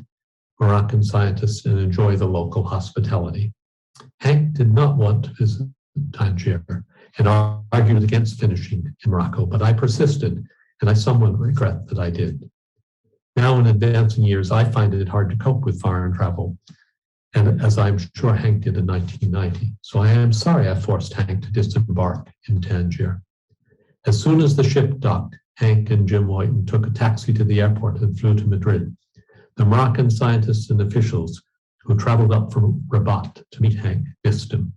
S17: Moroccan scientists and enjoy the local hospitality. Hank did not want to visit Tangier and argued against finishing in Morocco, but I persisted, and I somewhat regret that I did. Now in advancing years, I find it hard to cope with foreign travel, and as I'm sure Hank did in 1990. So I am sorry I forced Hank to disembark in Tangier. As soon as the ship docked, Hank and Jim Whiten took a taxi to the airport and flew to Madrid. The Moroccan scientists and officials who traveled up from Rabat to meet Hank missed him.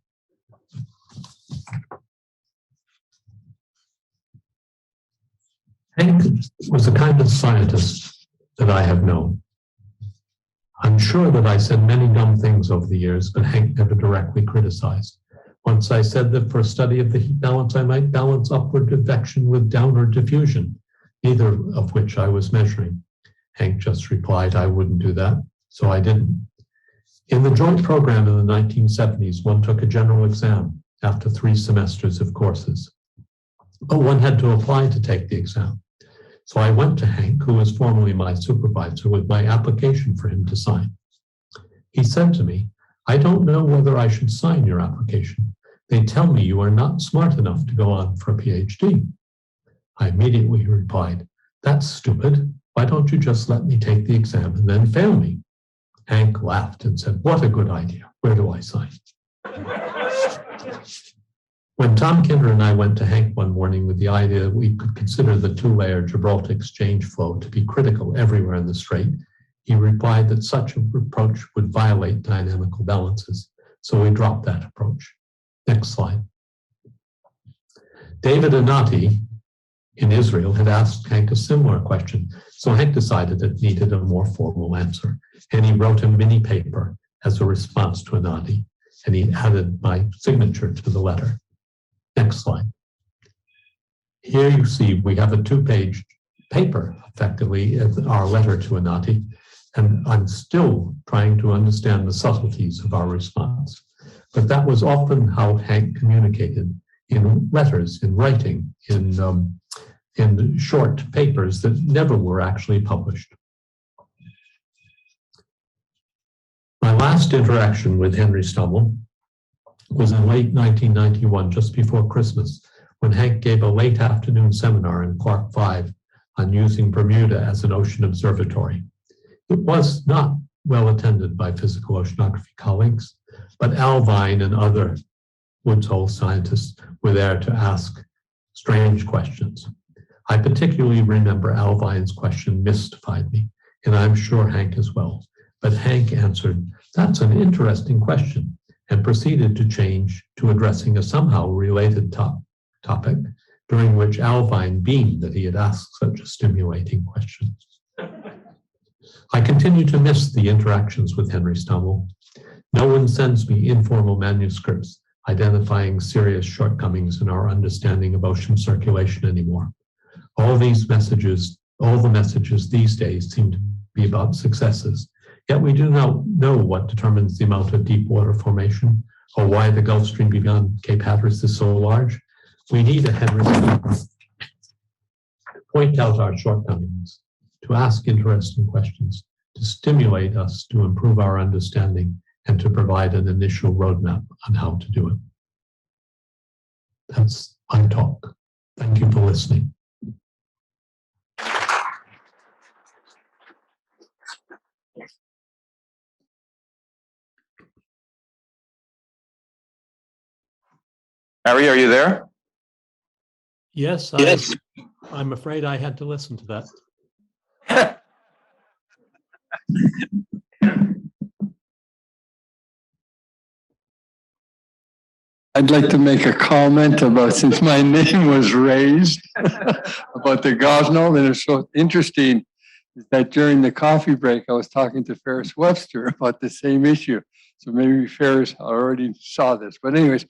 S17: Hank was the kind of scientist that I have known. I'm sure that I said many dumb things over the years, but Hank never directly criticized. Once I said that for a study of the heat balance, I might balance upward convection with downward diffusion, neither of which I was measuring. Hank just replied, I wouldn't do that, so I didn't. In the joint program in the 1970s, one took a general exam after 3 semesters of courses, but one had to apply to take the exam. So I went to Hank, who was formerly my supervisor, with my application for him to sign. He said to me, I don't know whether I should sign your application. They tell me you are not smart enough to go on for a PhD. I immediately replied, that's stupid. Why don't you just let me take the exam and then fail me? Hank laughed and said, what a good idea. Where do I sign? When Tom Kinder and I went to Hank one morning with the idea that we could consider the 2-layer Gibraltar exchange flow to be critical everywhere in the strait, he replied that such an approach would violate dynamical balances, so we dropped that approach. Next slide. David Anati in Israel had asked Hank a similar question, so Hank decided it needed a more formal answer, and he wrote a mini paper as a response to Anati, and he added my signature to the letter. Next slide. Here you see we have a 2-page paper, effectively, our letter to Anati, and I'm still trying to understand the subtleties of our response. But that was often how Hank communicated in letters, in writing, in short papers that never were actually published. My last interaction with Henry Stommel was in late 1991, just before Christmas, when Hank gave a late afternoon seminar in Clark 5 on using Bermuda as an ocean observatory. It was not well attended by physical oceanography colleagues, but Al Vine and other Woods Hole scientists were there to ask strange questions. I particularly remember Al Vine's question mystified me, and I'm sure Hank as well. But Hank answered, that's an interesting question, and proceeded to change to addressing a somehow related topic, during which Al Vine beamed that he had asked such a stimulating question. I continue to miss the interactions with Henry Stommel. No one sends me informal manuscripts identifying serious shortcomings in our understanding of ocean circulation anymore. All the messages these days seem to be about successes. Yet we do not know what determines the amount of deep water formation or why the Gulf Stream beyond Cape Hatteras is so large. We need a Henry Stommel to point out our shortcomings, to ask interesting questions, to stimulate us to improve our understanding and to provide an initial roadmap on how to do it. That's my talk. Thank you for listening.
S4: Harry, are you there?
S17: Yes,
S4: Yes.
S17: I'm afraid I had to listen to that.
S5: I'd like to make a comment about, since my name was raised, about the Gosnell, and it's so interesting is that during the coffee break, I was talking to Ferris Webster about the same issue. So maybe Ferris already saw this. But anyways,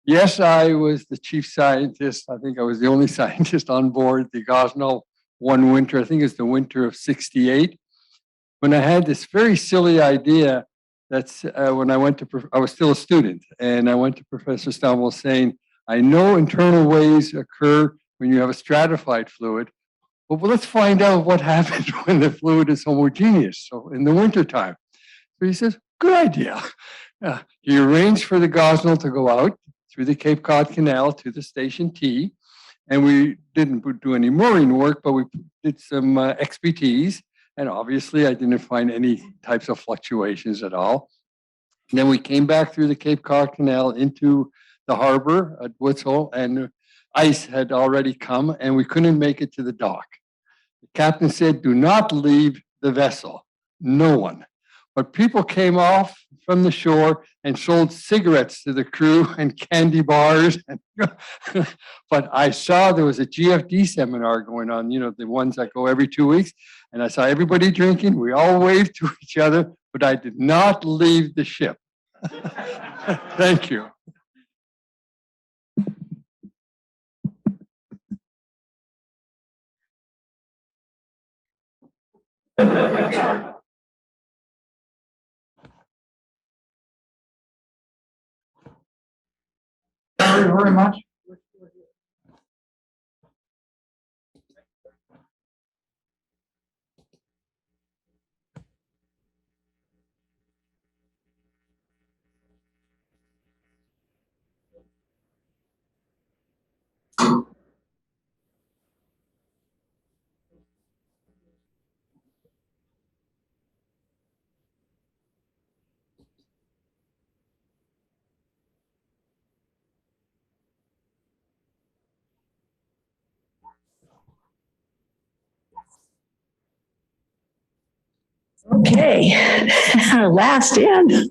S5: yes, I was the chief scientist. I think I was the only scientist on board the Gosnell one winter. I think it's the winter of '68, when I had this very silly idea. That's when I went to, I was still a student, and I went to Professor Stommel saying, I know internal waves occur when you have a stratified fluid, but let's find out what happens when the fluid is homogeneous, so in the wintertime. So he says, good idea. He arranged for the Gosnell to go out through the Cape Cod Canal to the Station T, and we didn't do any mooring work, but we did some XPTs. And obviously, I didn't find any types of fluctuations at all. And then we came back through the Cape Cod Canal into the harbor at Woods Hole, and ice had already come, and we couldn't make it to the dock. The captain said, do not leave the vessel. No one. But people came off from the shore and sold cigarettes to the crew and candy bars. But I saw there was a GFD seminar going on, you know, the ones that go every 2 weeks. And I saw everybody drinking. We all waved to each other, but I did not leave the ship. Thank you.
S16: Thank you very much.
S18: Okay, last in,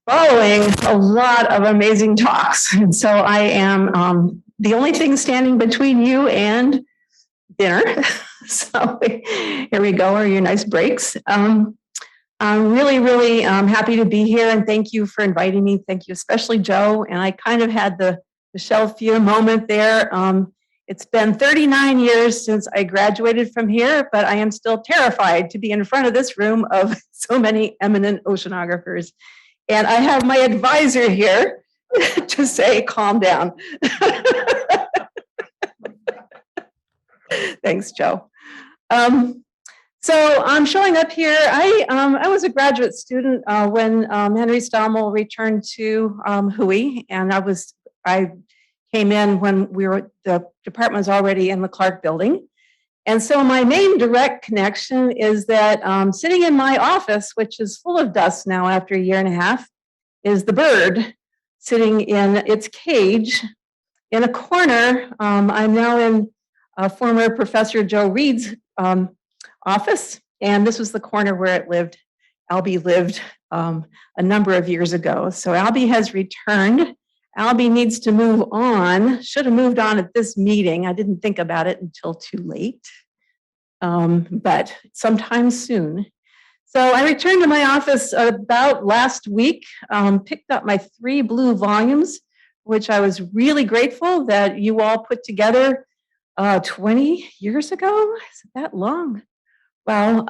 S18: following a lot of amazing talks. And so I am the only thing standing between you and dinner. So here we go, are your nice breaks. I'm really happy to be here, and thank you for inviting me. Thank you, especially Joe. And I kind of had the Michelle Fear moment there. It's been 39 years since I graduated from here, but I am still terrified to be in front of this room of so many eminent oceanographers. And I have my advisor here to say, calm down. Thanks, Joe. So I'm showing up here. I was a graduate student when Henry Stommel returned to Hui, and I came in when the department was already in the Clark building. And so my main direct connection is that sitting in my office, which is full of dust now after a year and a half, is the bird sitting in its cage in a corner. I'm now in former Professor Joe Reed's office, and this was the corner where it lived. Albie lived a number of years ago. So Albie has returned. Albie needs to move on. Should have moved on at this meeting. I didn't think about it until too late, but sometime soon. So I returned to my office about last week, picked up my 3 blue volumes, which I was really grateful that you all put together 20 years ago. Is it that long? Well,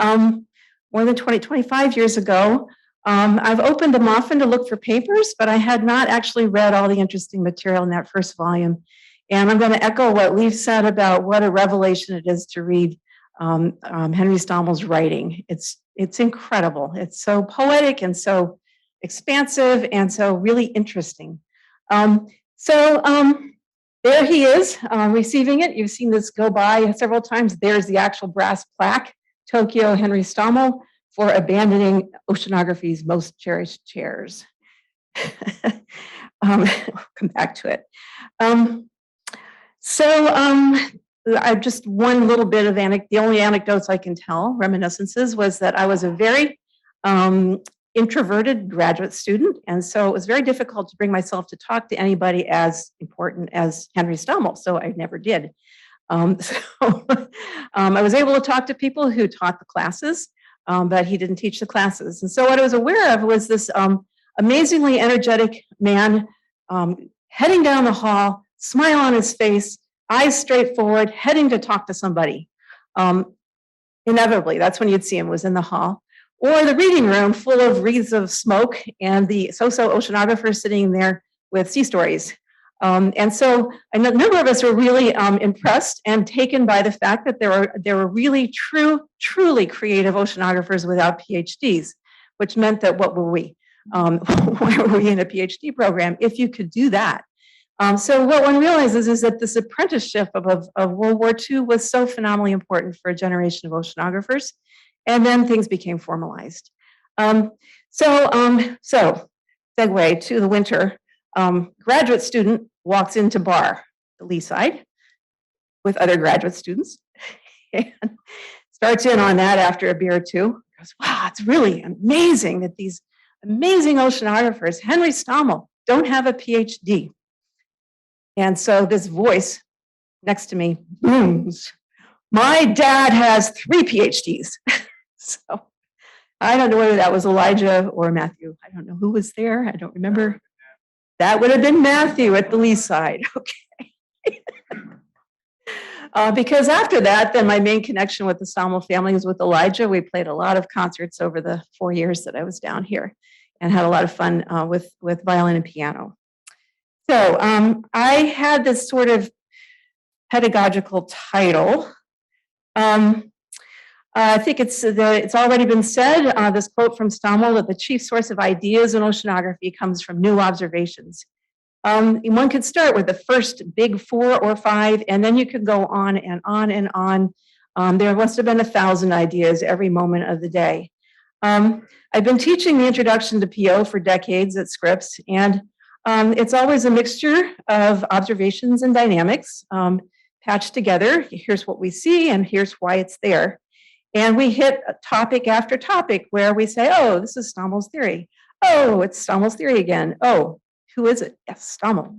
S18: more than 25 years ago. I've opened them often to look for papers, but I had not actually read all the interesting material in that first volume. And I'm going to echo what Leif said about what a revelation it is to read Henry Stommel's writing. It's it's incredible. It's so poetic and so expansive and so really interesting. There he is receiving it. You've seen this go by several times. There's the actual brass plaque, Tokyo Henry Stommel, for abandoning oceanography's most cherished chairs. We'll come back to it. I just one little bit of the only anecdotes I can tell, reminiscences, was that I was a very introverted graduate student, and so it was very difficult to bring myself to talk to anybody as important as Henry Stommel, so I never did. I was able to talk to people who taught the classes, but he didn't teach the classes. And so what I was aware of was this amazingly energetic man heading down the hall, smile on his face, eyes straight forward, heading to talk to somebody. Inevitably, that's when you'd see him, was in the hall. Or the reading room full of wreaths of smoke and the so-so oceanographers sitting there with sea stories. And so a number of us were really impressed and taken by the fact that there were really truly creative oceanographers without PhDs, which meant that what were we? Why were we in a PhD program if you could do that? So what one realizes is that this apprenticeship of World War II was so phenomenally important for a generation of oceanographers. And then things became formalized. Segue to the winter. Graduate student walks into bar, the lee side, with other graduate students, and starts in on that after a beer or two. Goes, wow, it's really amazing that these amazing oceanographers, Henry Stommel, don't have a PhD. And so this voice next to me booms. My dad has 3 PhDs. So I don't know whether that was Elijah or Matthew. I don't know who was there. I don't remember. That would have been Matthew at the lee side. Okay. Because after that, then my main connection with the Stommel family was with Elijah. We played a lot of concerts over the 4 years that I was down here and had a lot of fun with violin and piano. So I had this sort of pedagogical title. I think it's already been said, this quote from Stommel, that the chief source of ideas in oceanography comes from new observations. One could start with the first big 4 or 5, and then you could go on and on and on. There must have been 1,000 ideas every moment of the day. I've been teaching the introduction to PO for decades at Scripps, and it's always a mixture of observations and dynamics patched together. Here's what we see, and here's why it's there. And we hit topic after topic where we say, oh, this is Stommel's theory. Oh, it's Stommel's theory again. Oh, who is it? Yes, Stommel.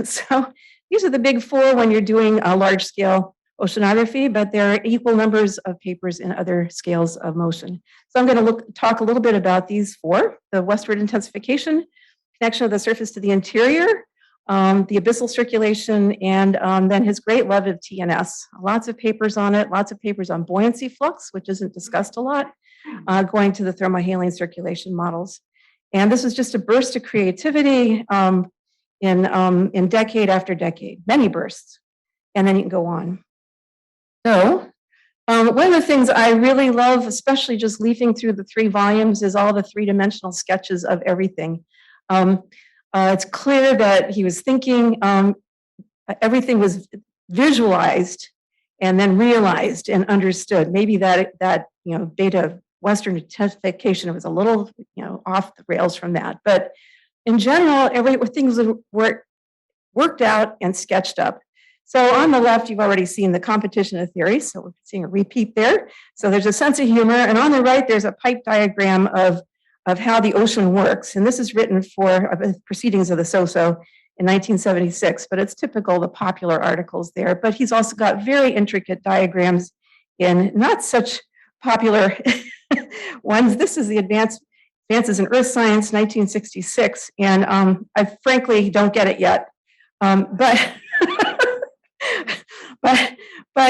S18: So these are the big 4 when you're doing a large scale oceanography, but there are equal numbers of papers in other scales of motion. So I'm going to talk a little bit about these 4, the westward intensification, connection of the surface to the interior, the abyssal circulation, and then his great love of TNS. Lots of papers on it, lots of papers on buoyancy flux, which isn't discussed a lot, going to the thermohaline circulation models. And this is just a burst of creativity in decade after decade, many bursts, and then you can go on. So one of the things I really love, especially just leafing through the 3 volumes, is all the 3-dimensional sketches of everything. It's clear that he was thinking everything was visualized and then realized and understood. Maybe that data of Western intensification was a little off the rails from that, but in general, things were worked out and sketched up. So on the left, you've already seen the competition of theories, so we're seeing a repeat there. So there's a sense of humor, and on the right, there's a pipe diagram of how the ocean works. And this is written for Proceedings of the So-So in 1976, but it's typical, the popular articles there. But he's also got very intricate diagrams in not such popular ones. This is the Advances in Earth Science, 1966. And I frankly don't get it yet. But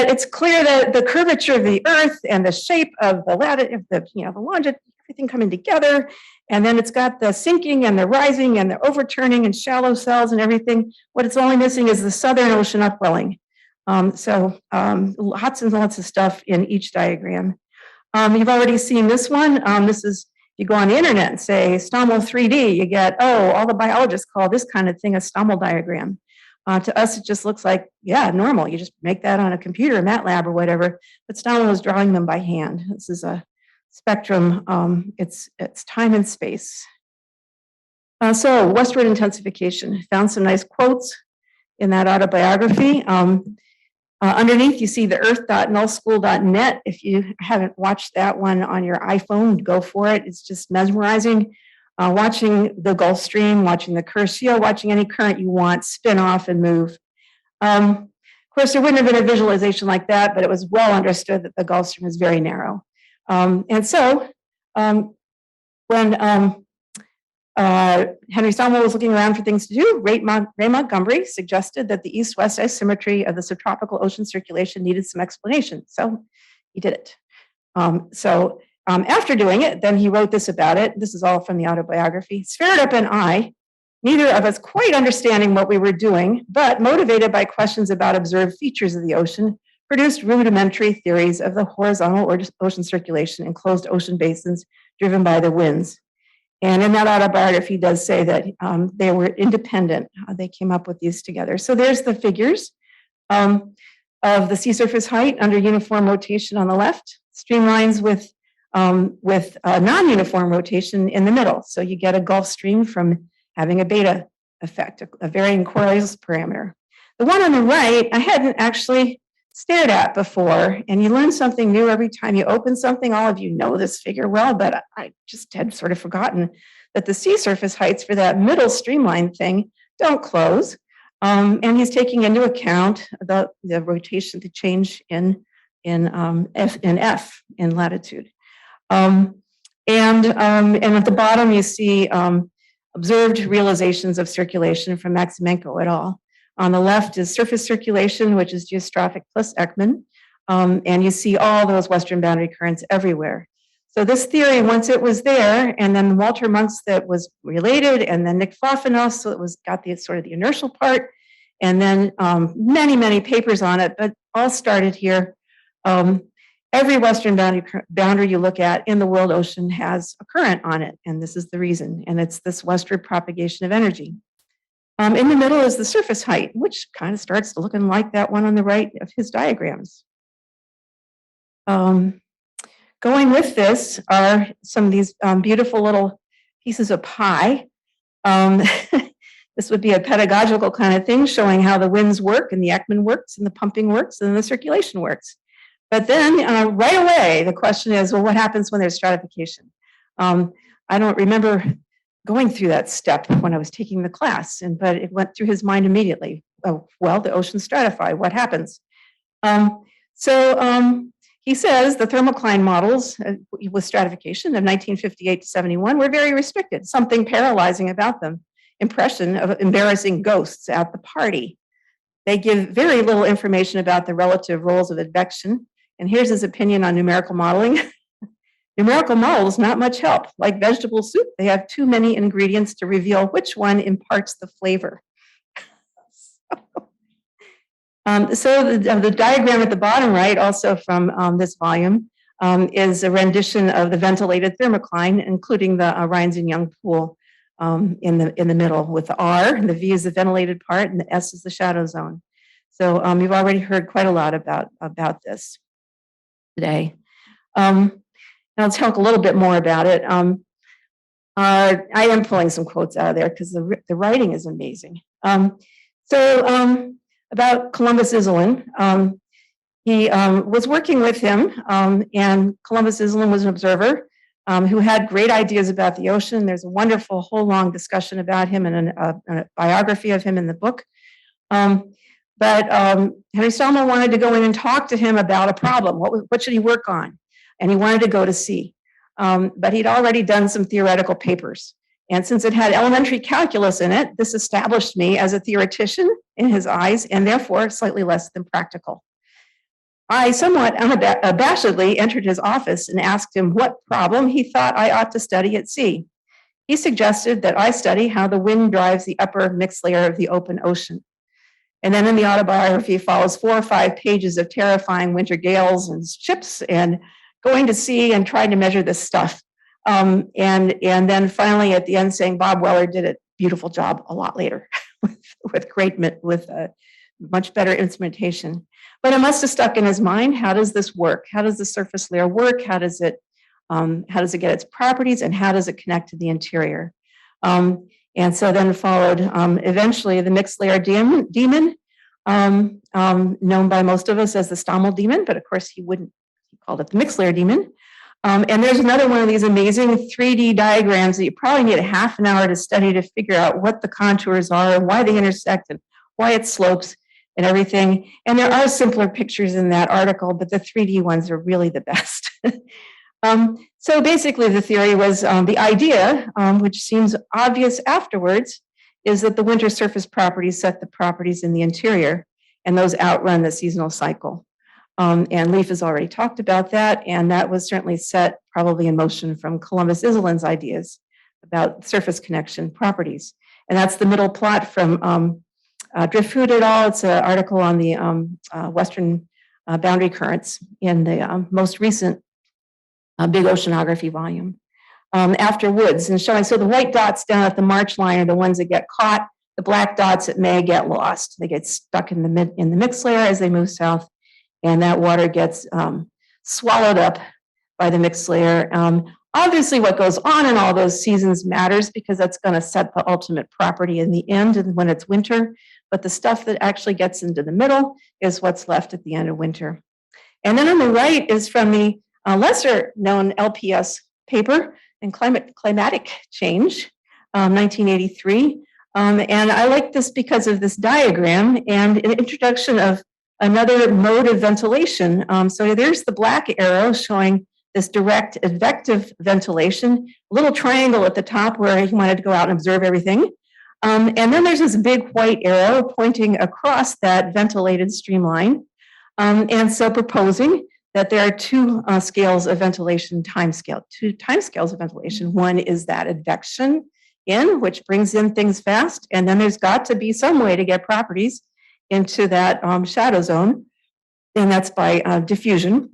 S18: it's clear that the curvature of the Earth and the shape of the latitude, the longitude, everything coming together, and then it's got the sinking and the rising and the overturning and shallow cells and everything. What it's only missing is the Southern Ocean upwelling. Lots and lots of stuff in each diagram. You've already seen this one. This is, you go on the internet and say Stommel 3D, you get, oh, all the biologists call this kind of thing a Stommel diagram. To us, it just looks like, yeah, normal. You just make that on a computer, MATLAB or whatever. But Stommel was drawing them by hand. This is a spectrum. It's time and space. So westward intensification. Found some nice quotes in that autobiography. Underneath, you see the earth.nullschool.net. If you haven't watched that one on your iPhone, go for it. It's just mesmerizing. Watching the Gulf Stream, watching the Curcio, watching any current you want, spin off and move. Of course, there wouldn't have been a visualization like that, but it was well understood that the Gulf Stream is very narrow. And so when Henry Stommel was looking around for things to do, Ray Montgomery suggested that the east-west asymmetry of the subtropical ocean circulation needed some explanation. So he did it. After doing it, then he wrote this about it. This is all from the autobiography. Sverdrup and I, neither of us quite understanding what we were doing, but motivated by questions about observed features of the ocean, produced rudimentary theories of the horizontal ocean circulation in closed ocean basins driven by the winds. And in that autobiography, he does say that they were independent. They came up with these together. So there's the figures of the sea surface height under uniform rotation on the left, streamlines with non-uniform rotation in the middle. So you get a Gulf Stream from having a beta effect, a varying Coriolis parameter. The one on the right, I hadn't actually stared at before, and you learn something new every time you open something. All of you know this figure well, but I just had sort of forgotten that the sea surface heights for that middle streamline thing don't close. And he's taking into account the rotation, the change in F in latitude. And at the bottom, you see observed realizations of circulation from Maximenko et al. On the left is surface circulation, which is geostrophic plus Ekman. And you see all those western boundary currents everywhere. So this theory, once it was there, and then Walter Monk's that was related, and then Nick Fofanos, so it was got the sort of the inertial part, and then many, many papers on it, but all started here. Every western boundary you look at in the world ocean has a current on it, and this is the reason, and it's this westward propagation of energy. In the middle is the surface height, which kind of starts looking like that one on the right of his diagrams. Going with this are some of these beautiful little pieces of pie. This would be a pedagogical kind of thing, showing how the winds work and the Ekman works and the pumping works and the circulation works. But then right away, the question is, well, what happens when there's stratification? I don't remember going through that step when I was taking the class, but it went through his mind immediately. Oh, well, the oceans stratify, what happens? He says the thermocline models with stratification of 1958 to 71 were very restricted, something paralyzing about them, impression of embarrassing ghosts at the party. They give very little information about the relative roles of advection. And here's his opinion on numerical modeling. Numerical models, not much help. Like vegetable soup, they have too many ingredients to reveal which one imparts the flavor. The diagram at the bottom right, also from this volume, is a rendition of the ventilated thermocline, including the Rhines and Young pool in the middle with the R, and the V is the ventilated part, and the S is the shadow zone. So you've already heard quite a lot about this today. Now let's talk a little bit more about it. I am pulling some quotes out of there because the writing is amazing. About Columbus Iselin, he was working with him, and Columbus Iselin was an observer who had great ideas about the ocean. There's a wonderful whole long discussion about him and a biography of him in the book. Henry Stommel wanted to go in and talk to him about a problem. What should he work on? And he wanted to go to sea. But he'd already done some theoretical papers. And since it had elementary calculus in it, this established me as a theoretician in his eyes, and therefore slightly less than practical. I somewhat unabashedly entered his office and asked him what problem he thought I ought to study at sea. He suggested that I study how the wind drives the upper mixed layer of the open ocean. And then in the autobiography follows 4 or 5 pages of terrifying winter gales and ships and going to sea and trying to measure this stuff. And then finally at the end saying Bob Weller did a beautiful job a lot later with much better instrumentation. But it must have stuck in his mind. How does this work? How does the surface layer work? How does it get its properties, and how does it connect to the interior? And so then followed eventually the mixed layer demon, known by most of us as the Stommel demon, but of course he called it the mixed layer demon. And there's another one of these amazing 3D diagrams that you probably need a half an hour to study to figure out what the contours are and why they intersect and why it slopes and everything. And there are simpler pictures in that article, but the 3D ones are really the best. So basically the theory was the idea, which seems obvious afterwards, is that the winter surface properties set the properties in the interior, and those outrun the seasonal cycle. And Leif has already talked about that, and that was certainly set probably in motion from Columbus Iserlin's ideas about surface connection properties. And that's the middle plot from Driftfoot et al. It's an article on the western boundary currents in the most recent big oceanography volume. After woods and showing, so the white dots down at the march line are the ones that get caught. The black dots that may get lost. They get stuck in the mixed layer as they move south, and that water gets swallowed up by the mixed layer. Obviously, what goes on in all those seasons matters because that's going to set the ultimate property in the end and when it's winter. But the stuff that actually gets into the middle is what's left at the end of winter. And then on the right is from the lesser known LPS paper in climatic change, 1983. And I like this because of this diagram and an introduction of another mode of ventilation. So there's the black arrow showing this direct advective ventilation, a little triangle at the top where he wanted to go out and observe everything. And then there's this big white arrow pointing across that ventilated streamline. And so proposing that there are two scales of ventilation, two time scales of ventilation. One is that advection in, which brings in things fast, and then there's got to be some way to get properties into that shadow zone, and that's by diffusion,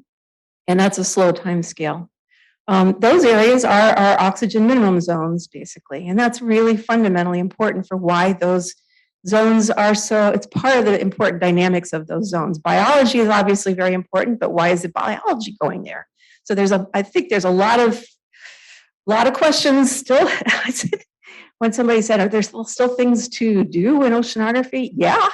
S18: and that's a slow time scale. Those areas are our oxygen minimum zones, basically, and that's really fundamentally important for why those zones are so, it's part of the important dynamics of those zones. Biology is obviously very important, but why is the biology going there? So I think there's a lot of questions still. When somebody said, are there still things to do in oceanography? Yeah.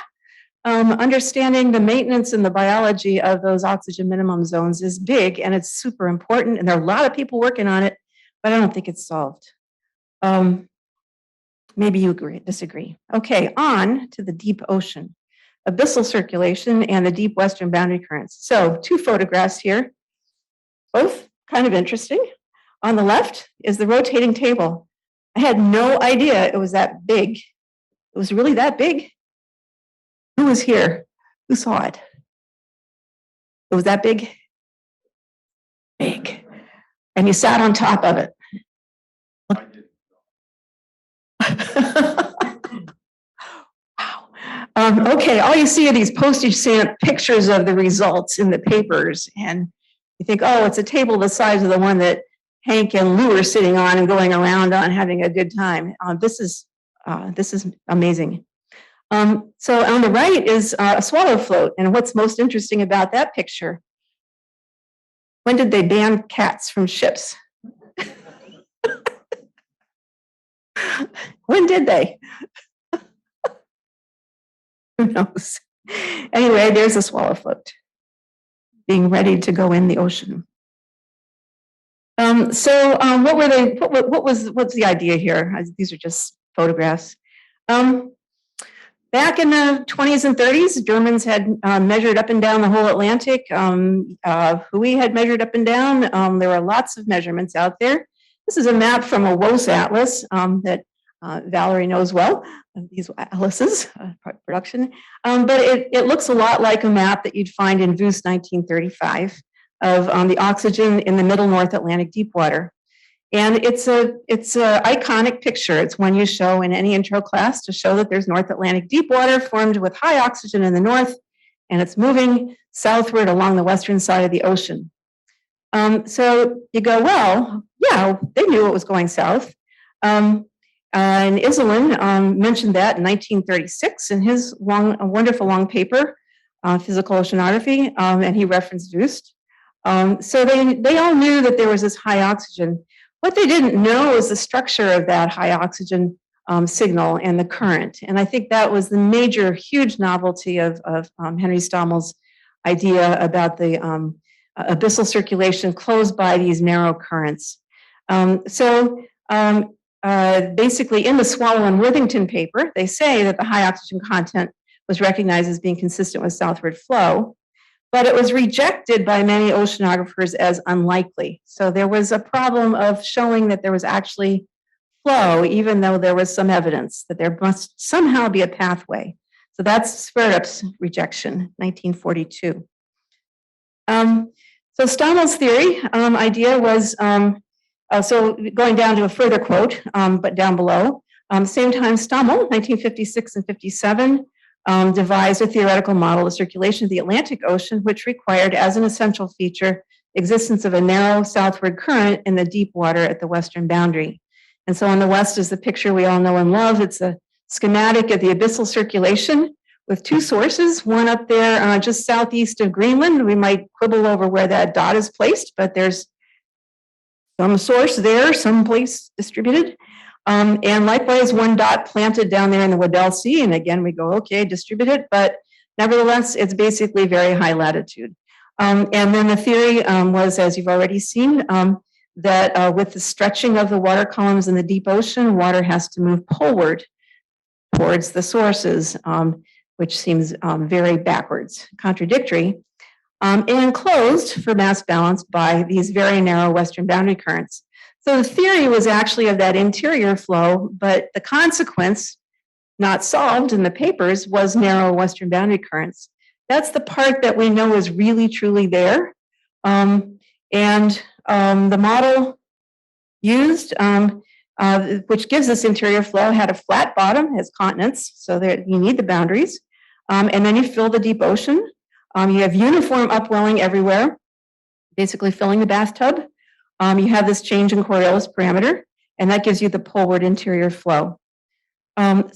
S18: Understanding the maintenance and the biology of those oxygen minimum zones is big, and it's super important, and there are a lot of people working on it, but I don't think it's solved. Maybe you disagree. Okay, on to the deep ocean, abyssal circulation and the deep western boundary currents. So 2 photographs here, both kind of interesting. On the left is the rotating table. I had no idea it was that big. It was really that big. Who was here? Who saw it? It was that big? Big. And you sat on top of it. Wow. Okay, all you see are these postage stamp pictures of the results in the papers, and you think, oh, it's a table the size of the one that Hank and Lou are sitting on and going around on having a good time. This is amazing. So on the right is a swallow float, and what's most interesting about that picture? When did they ban cats from ships? When did they? Who knows? Anyway, there's a swallow float being ready to go in the ocean. What's the idea here? These are just photographs. Back in the 20s and 30s, Germans had measured up and down the whole Atlantic. Hui had measured up and down. There were lots of measurements out there. This is a map from a WOS atlas that Valerie knows well, these atlases, production. But it looks a lot like a map that you'd find in Voos 1935 of the oxygen in the middle North Atlantic deep water. And it's a iconic picture. It's one you show in any intro class to show that there's North Atlantic deep water formed with high oxygen in the north, and it's moving southward along the western side of the ocean. So you go, well, yeah, they knew it was going south. And Iselin mentioned that in 1936 in his wonderful long paper, Physical Oceanography, and he referenced Voost. So they all knew that there was this high oxygen. What they didn't know is the structure of that high oxygen signal and the current. And I think that was the major, huge novelty of Henry Stommel's idea about the abyssal circulation closed by these narrow currents. Basically in the Swallow and Worthington paper, they say that the high oxygen content was recognized as being consistent with southward flow, but it was rejected by many oceanographers as unlikely. So there was a problem of showing that there was actually flow, even though there was some evidence that there must somehow be a pathway. So that's Sverdrup's rejection, 1942. So Stommel's theory idea was, so going down to a further quote, but down below, same time Stommel, 1956 and 57, devised a theoretical model of circulation of the Atlantic Ocean, which required as an essential feature existence of a narrow southward current in the deep water at the western boundary. And so on the west is the picture we all know and love. It's a schematic of the abyssal circulation with two sources, one up there just southeast of Greenland. We might quibble over where that dot is placed, but there's some source there, someplace distributed. And likewise, one dot planted down there in the Weddell Sea. And again, we go, okay, distributed, but nevertheless, it's basically very high latitude. And then the theory was, as you've already seen, that with the stretching of the water columns in the deep ocean, water has to move poleward towards the sources, which seems very backwards, contradictory, and enclosed for mass balance by these very narrow western boundary currents. So the theory was actually of that interior flow, but the consequence, not solved in the papers, was narrow western boundary currents. That's the part that we know is really, truly there. The model used, which gives this interior flow, had a flat bottom, has continents, so there you need the boundaries. And then you fill the deep ocean. You have uniform upwelling everywhere, basically filling the bathtub. You have this change in Coriolis parameter, and that gives you the poleward interior flow. Armed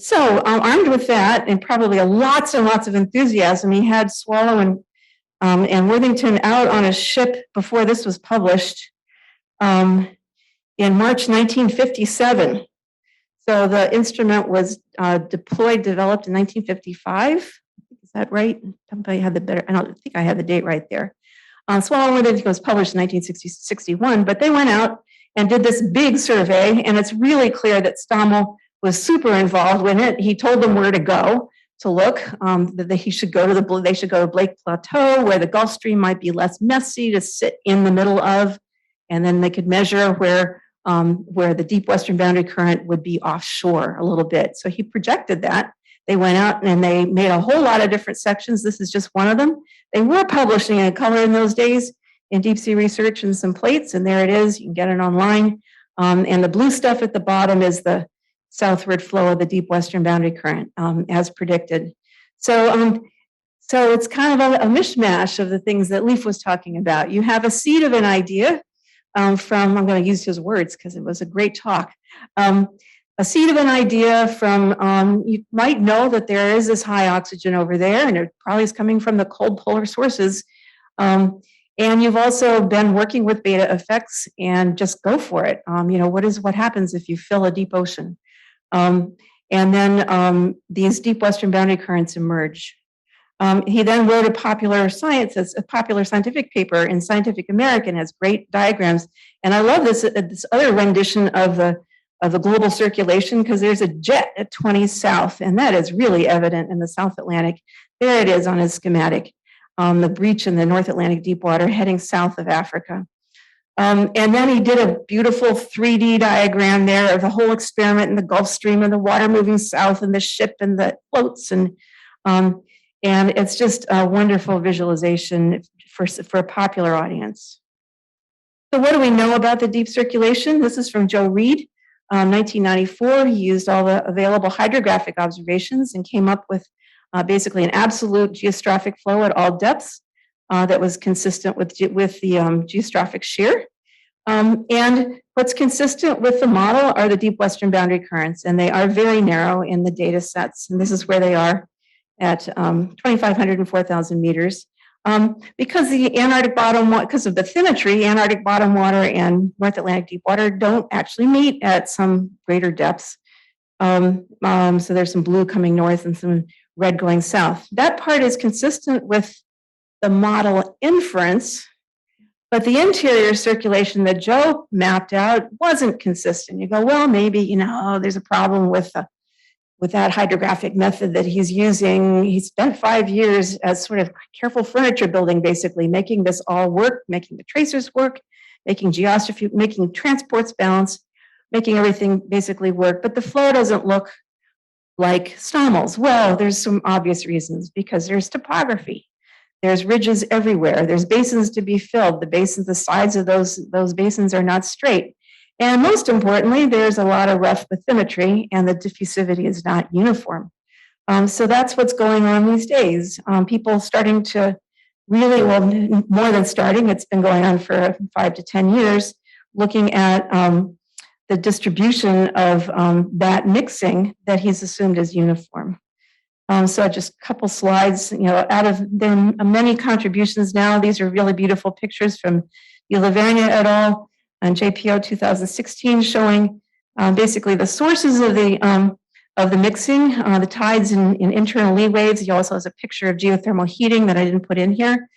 S18: with that, and probably lots and lots of enthusiasm, he had Swallow and Worthington out on a ship before this was published in March 1957. So the instrument was developed in 1955. Is that right? Somebody had the better, I don't think I had the date right there. Swallow and Worthington was published in 1961, but they went out and did this big survey, and it's really clear that Stommel was super involved with it. He told them where to go to look, that they should go to Blake Plateau, where the Gulf Stream might be less messy to sit in the middle of, and then they could measure where the deep western boundary current would be offshore a little bit. So he projected that. They went out and they made a whole lot of different sections. This is just one of them. They were publishing in color in those days in Deep Sea Research and some plates, and there it is. You can get it online. And the blue stuff at the bottom is the southward flow of the deep western boundary current, as predicted. So it's kind of a mishmash of the things that Leif was talking about. You have a seed of an idea from, I'm going to use his words because it was a great talk. A seed of an idea from, you might know that there is this high oxygen over there, and it probably is coming from the cold polar sources. And you've also been working with beta effects, and just go for it. What happens if you fill a deep ocean? And then these deep western boundary currents emerge. He then wrote a popular scientific paper in Scientific American, has great diagrams. And I love this other rendition of the global circulation, because there's a jet at 20 south, and that is really evident in the South Atlantic. There it is on his schematic, the breach in the North Atlantic deep water heading south of Africa. And then he did a beautiful 3D diagram there of the whole experiment in the Gulf Stream and the water moving south and the ship and the floats. And it's just a wonderful visualization for a popular audience. So what do we know about the deep circulation? This is from Joe Reed, 1994. He used all the available hydrographic observations and came up with basically an absolute geostrophic flow at all depths. that was consistent with the geostrophic shear. And what's consistent with the model are the deep western boundary currents, and they are very narrow in the data sets. And this is where they are at 2,500 and 4,000 meters. Because the Antarctic bottom, because of the bathymetry, Antarctic bottom water and North Atlantic deep water don't actually meet at some greater depths. So there's some blue coming north and some red going south. That part is consistent with the model inference, but the interior circulation that Joe mapped out wasn't consistent. You go, well, maybe, there's a problem with that hydrographic method that he's using. He spent 5 years as sort of careful furniture building, basically, making this all work, making the tracers work, making geostrophy, making transports balance, making everything basically work. But the flow doesn't look like Stommel's. Well, there's some obvious reasons, because there's topography. There's ridges everywhere. There's basins to be filled. The sides of those basins are not straight. And most importantly, there's a lot of rough bathymetry, and the diffusivity is not uniform. So that's what's going on these days. People starting to really, well, more than starting, it's been going on for 5 to 10 years, looking at the distribution of that mixing that he's assumed is uniform. So just a couple slides, out of their many contributions now, these are really beautiful pictures from Lavergne et al. And JPO 2016, showing basically the sources of the mixing, the tides and internal lee waves. He also has a picture of geothermal heating that I didn't put in here.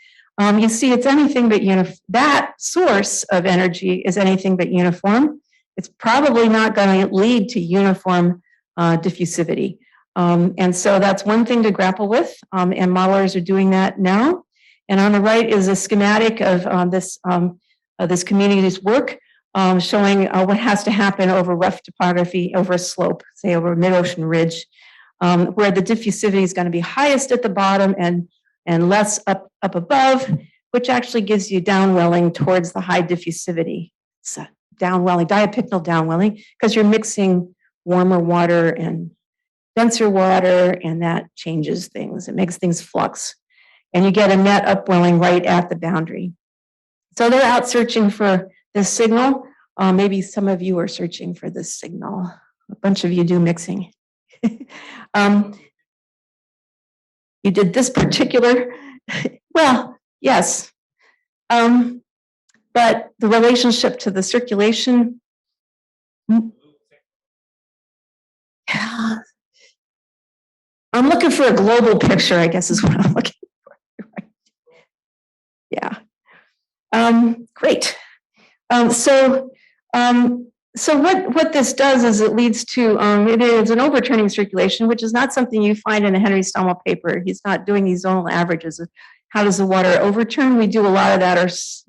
S18: You see, it's anything but that source of energy is anything but uniform. It's probably not going to lead to uniform diffusivity. And so that's one thing to grapple with, and modelers are doing that now. And on the right is a schematic of this community's work, showing what has to happen over rough topography, over a slope, say over a mid-ocean ridge, where the diffusivity is going to be highest at the bottom and less up above, which actually gives you downwelling towards the high diffusivity. So downwelling, diapicnal downwelling, because you're mixing warmer water and denser water, and that changes things. It makes things flux. And you get a net upwelling right at the boundary. So they're out searching for this signal. Maybe some of you are searching for this signal. A bunch of you do mixing. You did this particular, well, yes. But the relationship to the circulation, I'm looking for a global picture, I guess is what I'm looking for. Yeah. Great. So what this does is it leads to, it is an overturning circulation, which is not something you find in a Henry Stommel paper. He's not doing these zonal averages. How does the water overturn? We do a lot of that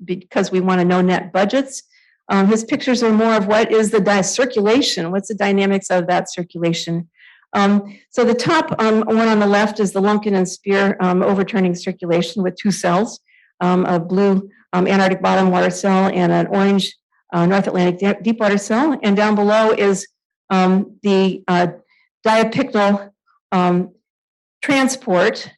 S18: because we want to know net budgets. His pictures are more of what is the circulation, what's the dynamics of that circulation. So the top one on the left is the Lumpkin and Spear overturning circulation with two cells, a blue Antarctic bottom water cell and an orange North Atlantic deep water cell. And down below is the diapicnal transport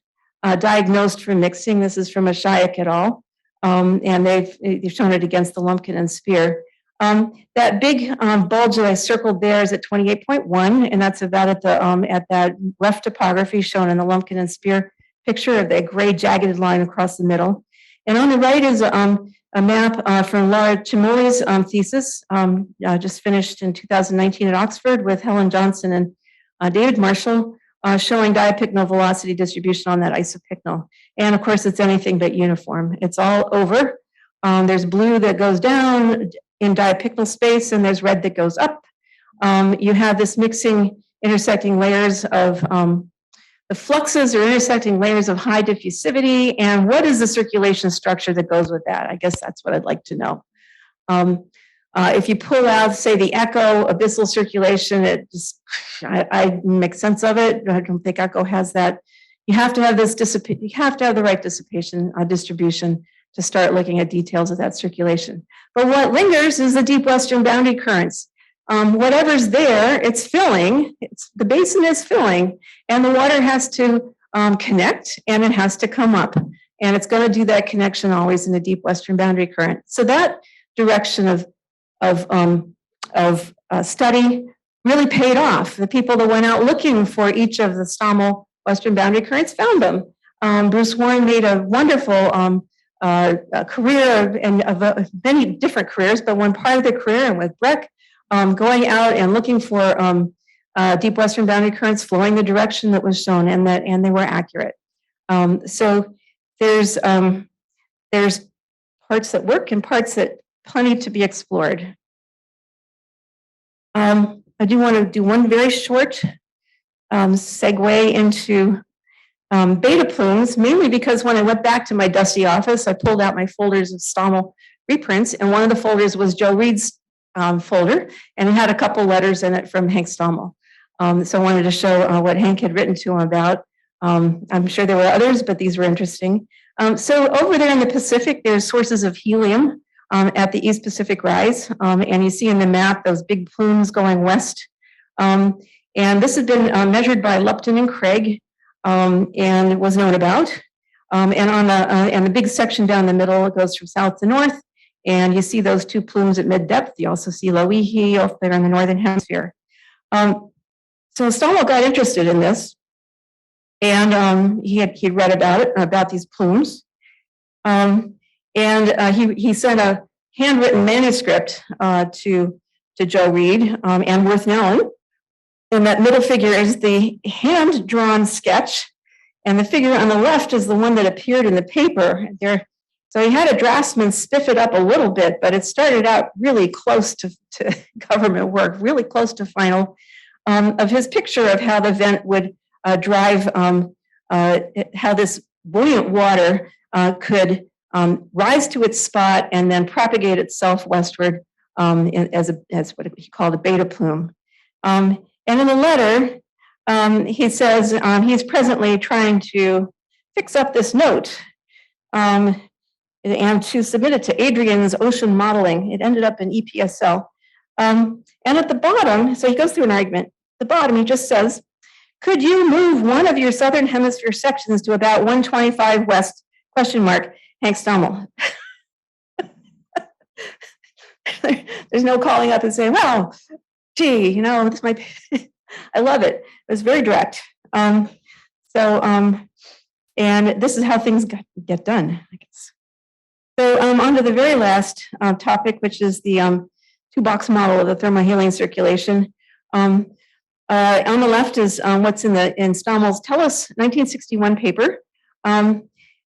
S18: diagnosed for mixing. This is from Oceanographic et al. And they've shown it against the Lumpkin and Spear. That big bulge that I circled there is at 28.1, and that's about at that rough topography shown in the Lumpkin and Spear picture of the gray jagged line across the middle. And on the right is a map from Laura Cimoli's thesis, just finished in 2019 at Oxford with Helen Johnson and David Marshall, showing diapicnal velocity distribution on that isopicnal. And of course, it's anything but uniform. It's all over. There's blue that goes down in diapicnal space, and there's red that goes up. You have this mixing, intersecting layers of the fluxes or intersecting layers of high diffusivity, and what is the circulation structure that goes with that? I guess that's what I'd like to know. If you pull out, say, the echo abyssal circulation, it just, I make sense of it. I don't think echo has that. You have to have this dissipate. You have to have the right dissipation distribution to start looking at details of that circulation. But what lingers is the deep western boundary currents. Whatever's there, it's filling. The basin is filling, and the water has to connect, and it has to come up. and it's going to do that connection always in a deep western boundary current. So that direction of study really paid off. The people that went out looking for each of the Stommel western boundary currents found them. Bruce Warren made a wonderful career and of many different careers, but one part of the career, and with Breck, going out and looking for deep western boundary currents flowing the direction that was shown, and they were accurate. So there's parts that work and parts that plenty to be explored. I do want to do one very short segue into beta plumes, mainly because when I went back to my dusty office, I pulled out my folders of Stommel reprints, and one of the folders was Joe Reed's folder, and it had a couple letters in it from Hank Stommel. So I wanted to show what Hank had written to him about. I'm sure there were others, but these were interesting. So over there in the Pacific, there's sources of helium at the East Pacific Rise, and you see in the map those big plumes going west. And this had been measured by Lupton and Craig, and was known about. And the big section down the middle, it goes from south to north, and you see those two plumes at mid-depth. You also see Loihi off there in the northern hemisphere. So Stommel got interested in this, and he'd read about it, about these plumes. And he sent a handwritten manuscript to Joe Reed and Worth Nellen. And that middle figure is the hand-drawn sketch, and the figure on the left is the one that appeared in the paper. So he had a draftsman spiff it up a little bit, but it started out really close to government work, really close to final, of his picture of how the vent would drive, how this buoyant water could rise to its spot and then propagate itself westward as what he called a beta plume. And in the letter, he says he's presently trying to fix up this note and to submit it to Adrian's Ocean Modeling. It ended up in EPSL. And at the bottom, so he goes through an argument. At the bottom, he just says, could you move one of your southern hemisphere sections to about 125 west, ? Hank Stommel. There's no calling up and saying, well, gee, this might be, I love it. It was very direct. And this is how things get done, I guess. So on to the very last topic, which is the two-box model of the thermohaline circulation. On the left is what's in Stommel's TELUS 1961 paper.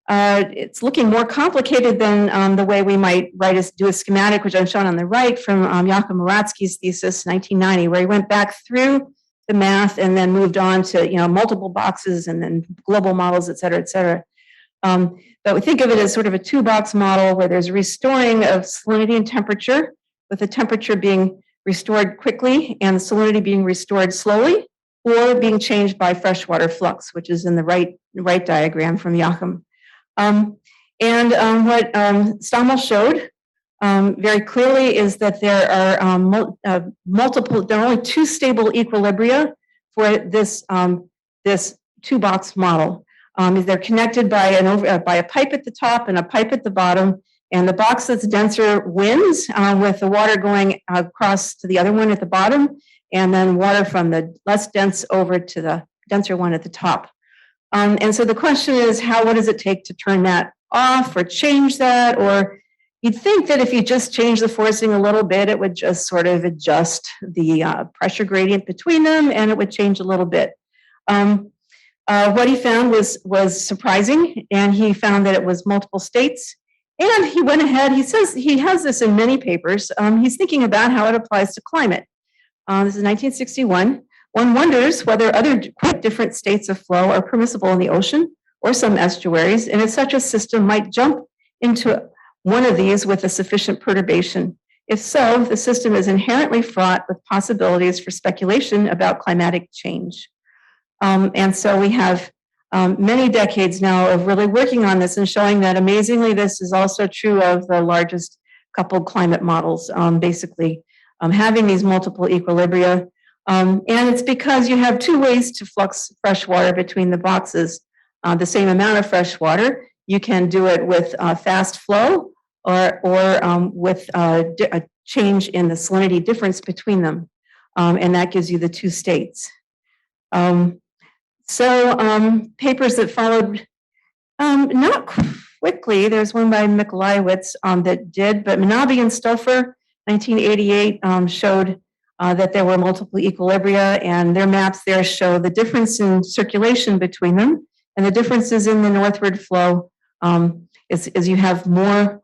S18: It's looking more complicated than the way we might do a schematic, which I've shown on the right from Jakob Moratzky's thesis, 1990, where he went back through the math and then moved on to multiple boxes and then global models, et cetera, et cetera. But we think of it as sort of a two-box model where there's restoring of salinity and temperature, with the temperature being restored quickly and the salinity being restored slowly, or being changed by freshwater flux, which is in the right diagram from Jakob. What Stommel showed very clearly is that there are there are only two stable equilibria for this two-box model. They're connected by a pipe at the top and a pipe at the bottom, and the box that's denser wins with the water going across to the other one at the bottom, and then water from the less dense over to the denser one at the top. And so the question is, what does it take to turn that off or change that? Or you'd think that if you just change the forcing a little bit, it would just sort of adjust the pressure gradient between them, and it would change a little bit. What he found was surprising, and he found that it was multiple states. And he went ahead, he says he has this in many papers. He's thinking about how it applies to climate. This is 1961. One wonders whether other quite different states of flow are permissible in the ocean or some estuaries, and if such a system might jump into one of these with a sufficient perturbation. If so, the system is inherently fraught with possibilities for speculation about climatic change. And so we have many decades now of really working on this and showing that amazingly this is also true of the largest coupled climate models, basically having these multiple equilibria. And it's because you have two ways to flux fresh water between the boxes. The same amount of fresh water, You can do it with fast flow or with a change in the salinity difference between them. And that gives you the two states. Papers that followed not quickly, there's one by Mikolajewicz that did, but Manabi and Stouffer, 1988, showed that there were multiple equilibria, and their maps there show the difference in circulation between them, and the differences in the northward flow is you have more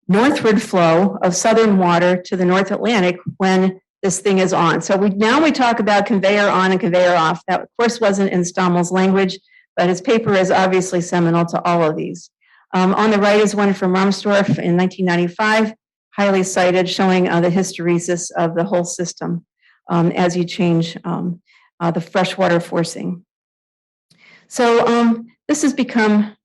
S18: northward flow of southern water to the North Atlantic when this thing is on. So now we talk about conveyor on and conveyor off. That, of course, wasn't in Stommel's language, but his paper is obviously seminal to all of these. On the right is one from Ramsdorff in 1995, highly cited, showing the hysteresis of the whole system as you change the freshwater forcing. So this has become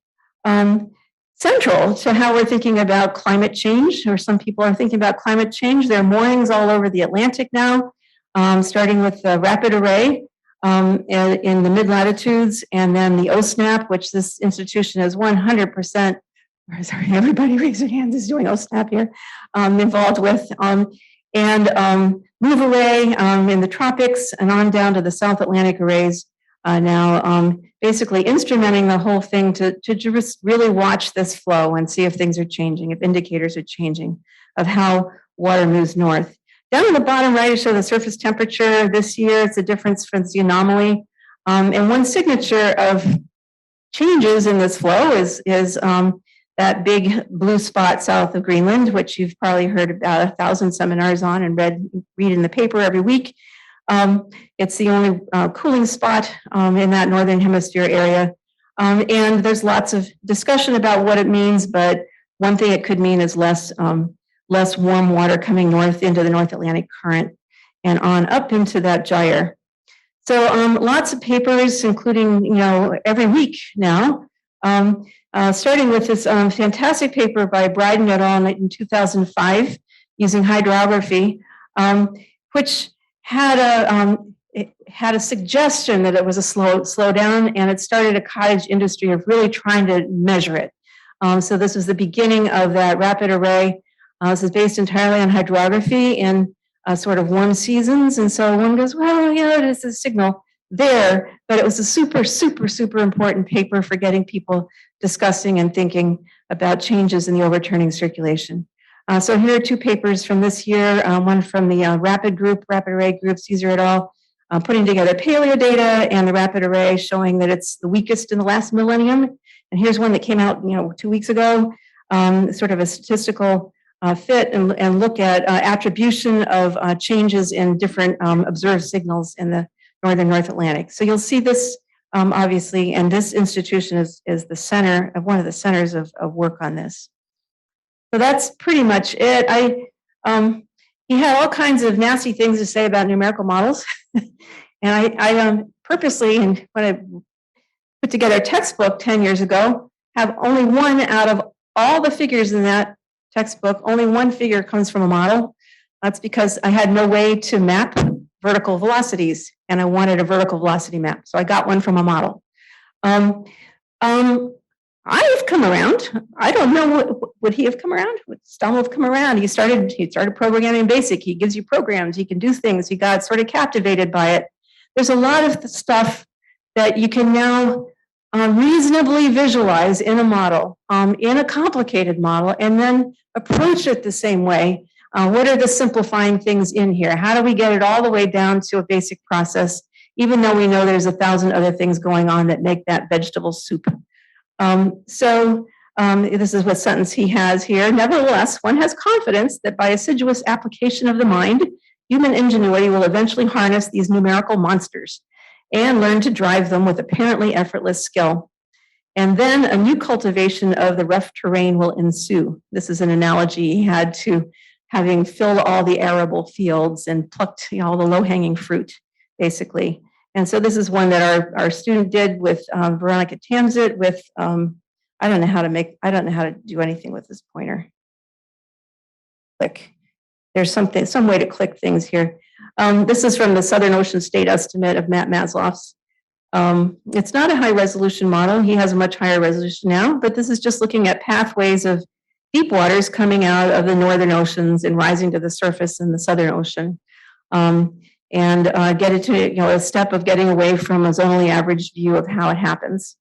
S18: central to how we're thinking about climate change, or some people are thinking about climate change. There are moorings all over the Atlantic now, starting with the rapid array in the mid-latitudes, and then the OSNAP, which this institution is 100%, sorry, everybody raise your hands is doing OSNAP here, involved with, and move array in the tropics and on down to the South Atlantic arrays now, basically instrumenting the whole thing to just really watch this flow and see if things are changing, if indicators are changing of how water moves north. Down in the bottom right, I show the surface temperature this year. It's a difference from the anomaly. And one signature of changes in this flow is that big blue spot south of Greenland, which you've probably heard about 1,000 seminars on and read in the paper every week. It's the only cooling spot in that northern hemisphere area. And there's lots of discussion about what it means, but one thing it could mean is less warm water coming north into the North Atlantic current and on up into that gyre. So lots of papers, including, every week now, starting with this fantastic paper by Bryden et al. In 2005 using hydrography, which had a suggestion that it was a slowdown, and it started a cottage industry of really trying to measure it. So this was the beginning of that rapid array. This is based entirely on hydrography in sort of warm seasons. And so one goes, well, there's a signal there, but it was a super, super, super important paper for getting people discussing and thinking about changes in the overturning circulation. So here are two papers from this year, one from the rapid array group, Caesar et al., putting together paleo data and the rapid array showing that it's the weakest in the last millennium. And here's one that came out 2 weeks ago, sort of a statistical fit and look at attribution of changes in different observed signals in the northern North Atlantic. So you'll see this obviously, and this institution is the center of one of the centers of work on this. So that's pretty much it. He had all kinds of nasty things to say about numerical models. And I purposely, and when I put together a textbook 10 years ago, have only one out of all the figures in that textbook, only one figure comes from a model. That's because I had no way to map vertical velocities, and I wanted a vertical velocity map. So I got one from a model. I've come around. I don't know would he have come around? Would Stommel have come around? He started programming in BASIC. He gives you programs. He can do things. He got sort of captivated by it. There's a lot of the stuff that you can now reasonably visualize in a model, in a complicated model, and then approach it the same way. What are the simplifying things in here? How do we get it all the way down to a basic process, even though we know there's 1,000 other things going on that make that vegetable soup? This is what sentence he has here. Nevertheless, one has confidence that by assiduous application of the mind, human ingenuity will eventually harness these numerical monsters and learn to drive them with apparently effortless skill. And then a new cultivation of the rough terrain will ensue. This is an analogy he had to having filled all the arable fields and plucked all the low-hanging fruit, basically. And so this is one that our student did with Veronica Tamzit with, I don't know how to do anything with this pointer. Click. There's some way to click things here. This is from the Southern Ocean State Estimate of Matt Masloff's. It's not a high resolution model. He has a much higher resolution now, but this is just looking at pathways of deep waters coming out of the northern oceans and rising to the surface in the Southern Ocean. And get it to, a step of getting away from a zonally average view of how it happens.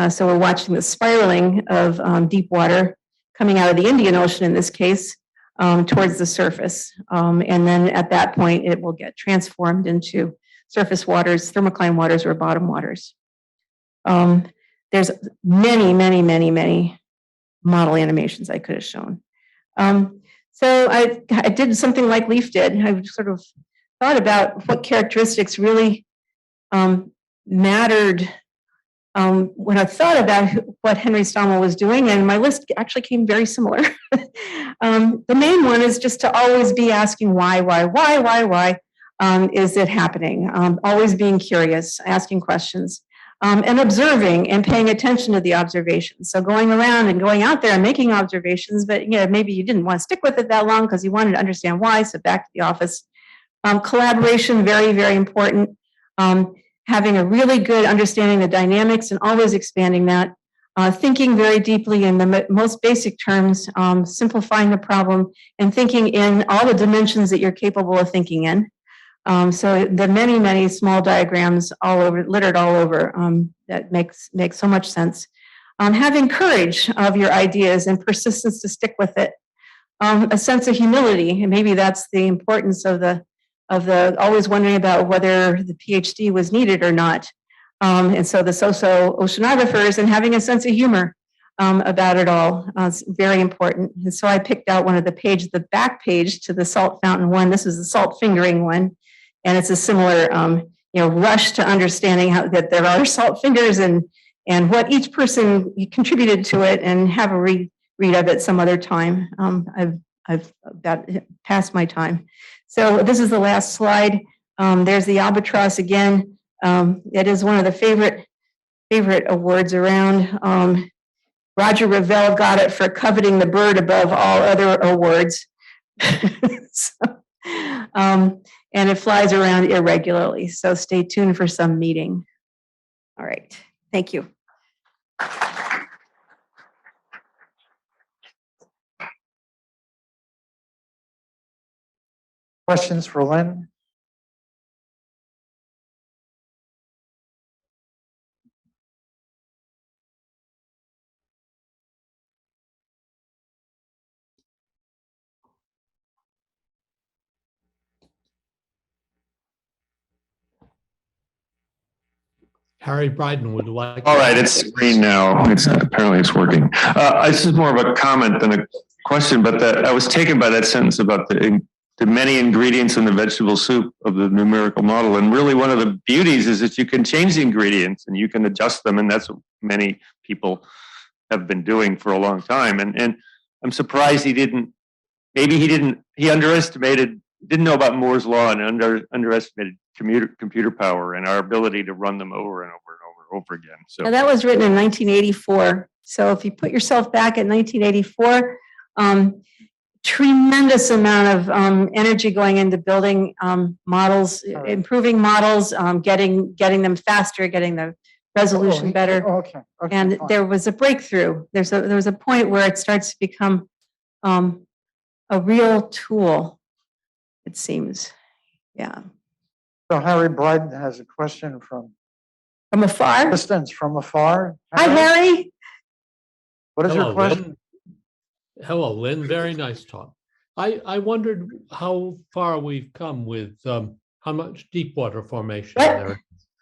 S18: So we're watching the spiraling of deep water coming out of the Indian Ocean in this case towards the surface. And then at that point, it will get transformed into surface waters, thermocline waters, or bottom waters. There's many model animations I could have shown. So I did something like Leaf did. I sort of thought about what characteristics really mattered when I thought about what Henry Stommel was doing, and my list actually came very similar. The main one is just to always be asking why is it happening? Always being curious, asking questions, and observing and paying attention to the observations. So going around and going out there and making observations, but maybe you didn't want to stick with it that long because you wanted to understand why, so back to the office. Collaboration, very important. Having a really good understanding of the dynamics and always expanding that. Thinking very deeply in the most basic terms, simplifying the problem, and thinking in all the dimensions that you're capable of thinking in. So the many small diagrams all over, littered all over, that makes so much sense. Having courage of your ideas and persistence to stick with it. A sense of humility, and maybe that's the importance of the always wondering about whether the PhD was needed or not. And so the oceanographers and having a sense of humor about it all is very important. And so I picked out one of the pages, the back page to the salt fountain one. This is the salt fingering one. And it's a similar rush to understanding how that there are salt fingers and what each person contributed to it, and have a read of it some other time. I've got past my time. So this is the last slide. There's the albatross again. It is one of the favorite awards around. Roger Revelle got it for coveting the bird above all other awards. And it flies around irregularly. So stay tuned for some meeting. All right, thank you.
S16: Questions for Lynn?
S17: Harry Bryden would like.
S19: All right, it's green now. Apparently it's working. This is more of a comment than a question, but I was taken by that sentence about the many ingredients in the vegetable soup of the numerical model. And really one of the beauties is that you can change the ingredients and you can adjust them. And that's what many people have been doing for a long time. And I'm surprised he underestimated, didn't know about Moore's law and underestimated computer power and our ability to run them over and over again. So
S18: now that was written in 1984. So if you put yourself back in 1984, tremendous amount of energy going into building models, improving models, getting them faster, getting the resolution better.
S16: Okay.
S18: And there was a breakthrough. There was a point where it starts to become a real tool, it seems. Yeah.
S16: So Harry Bryden has a question from
S18: afar.
S16: Distance from afar.
S18: Hi, Harry.
S16: What is
S17: Hello,
S16: your question?
S17: Lynn. Hello, Lynn. Very nice talk. I wondered how far we've come with how much deep water formation there is.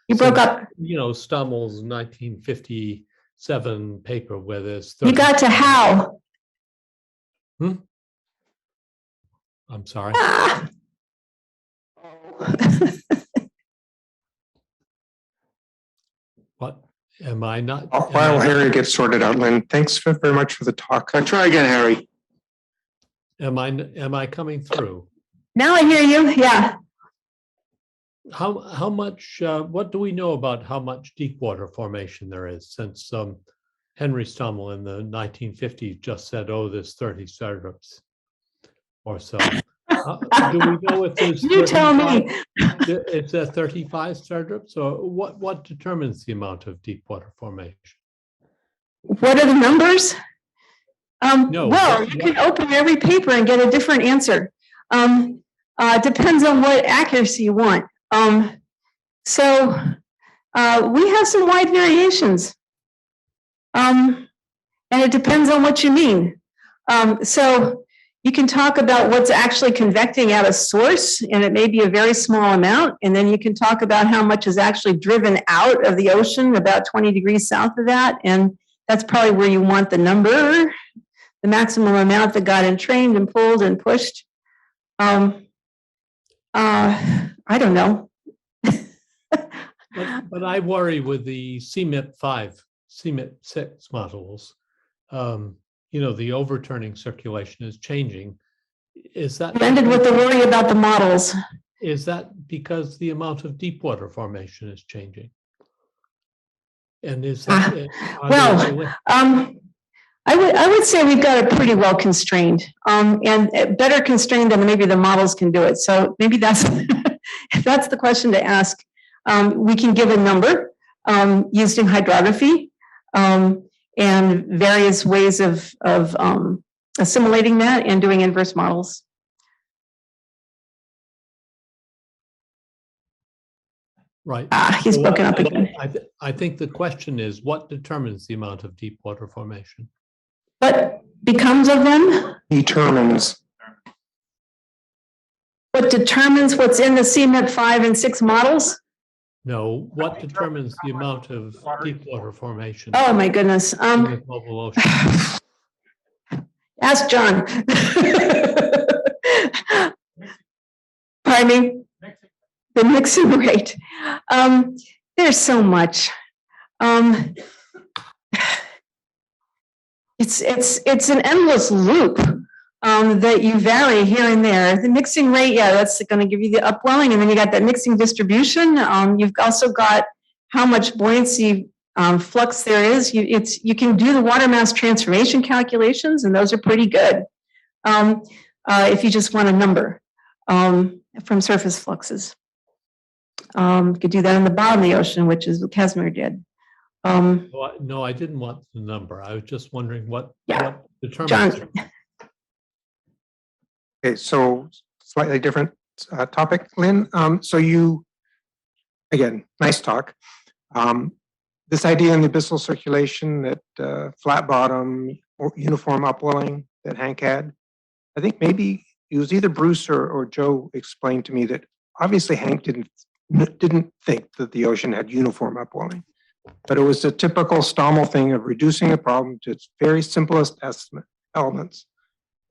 S18: You broke up.
S17: Stommel's 1957 paper where there's
S18: 30. You got to how?
S17: I'm sorry. What? Am I not?
S20: While Harry gets sorted out, Lynn, thanks very much for the talk. Try again, Harry.
S17: Am I coming through?
S18: Now I hear you. Yeah.
S17: How much? What do we know about how much deep water formation there is? Since Henry Stommel in the 1950s just said, "Oh, there's 30 startups or so." Do we know if there's
S18: You tell me.
S17: It's a 35 star drip. So what determines the amount of deep water formation?
S18: What are the numbers?
S17: No,
S18: well, you can open every paper and get a different answer. Depends on what accuracy you want. So we have some wide variations. And it depends on what you mean. So you can talk about what's actually convecting at a source, and it may be a very small amount. And then you can talk about how much is actually driven out of the ocean, about 20 degrees south of that. And that's probably where you want the number, the maximum amount that got entrained and pulled and pushed. I don't know.
S17: But I worry with the CMIP 5, CMIP 6 models. The overturning circulation is changing. Is that
S18: ended with the worry about the models?
S17: Is that because the amount of deep water formation is changing? And is that
S18: I would say we've got it pretty well constrained, and better constrained than maybe the models can do it. So maybe that's if that's the question to ask. We can give a number used in hydrography. And various ways of assimilating that and doing inverse models.
S17: Right.
S18: He's broken up again.
S17: I think the question is, what determines the amount of deep water formation?
S18: What becomes of them?
S20: Determines.
S18: What determines what's in the CMIP 5 and 6 models?
S17: No, what determines the amount of deep water formation?
S18: Oh my goodness.
S17: In the global ocean?
S18: Ask John. Pardon me? The mixing rate. There's so much. It's an endless loop that you vary here and there. The mixing rate, yeah, that's going to give you the upwelling, and then you got that mixing distribution. You've also got how much buoyancy flux there is. You can do the water mass transformation calculations, and those are pretty good if you just want a number from surface fluxes. You could do that on the bottom of the ocean, which is what Casimir did.
S17: No, I didn't want the number. I was just wondering what determines
S18: John.
S17: it.
S20: Okay, so slightly different topic, Lynn. So you, again, nice talk. This idea in the abyssal circulation that flat bottom or uniform upwelling that Hank had, I think maybe it was either Bruce or Joe explained to me that obviously Hank didn't think that the ocean had uniform upwelling, but it was a typical Stommel thing of reducing a problem to its very simplest estimate elements.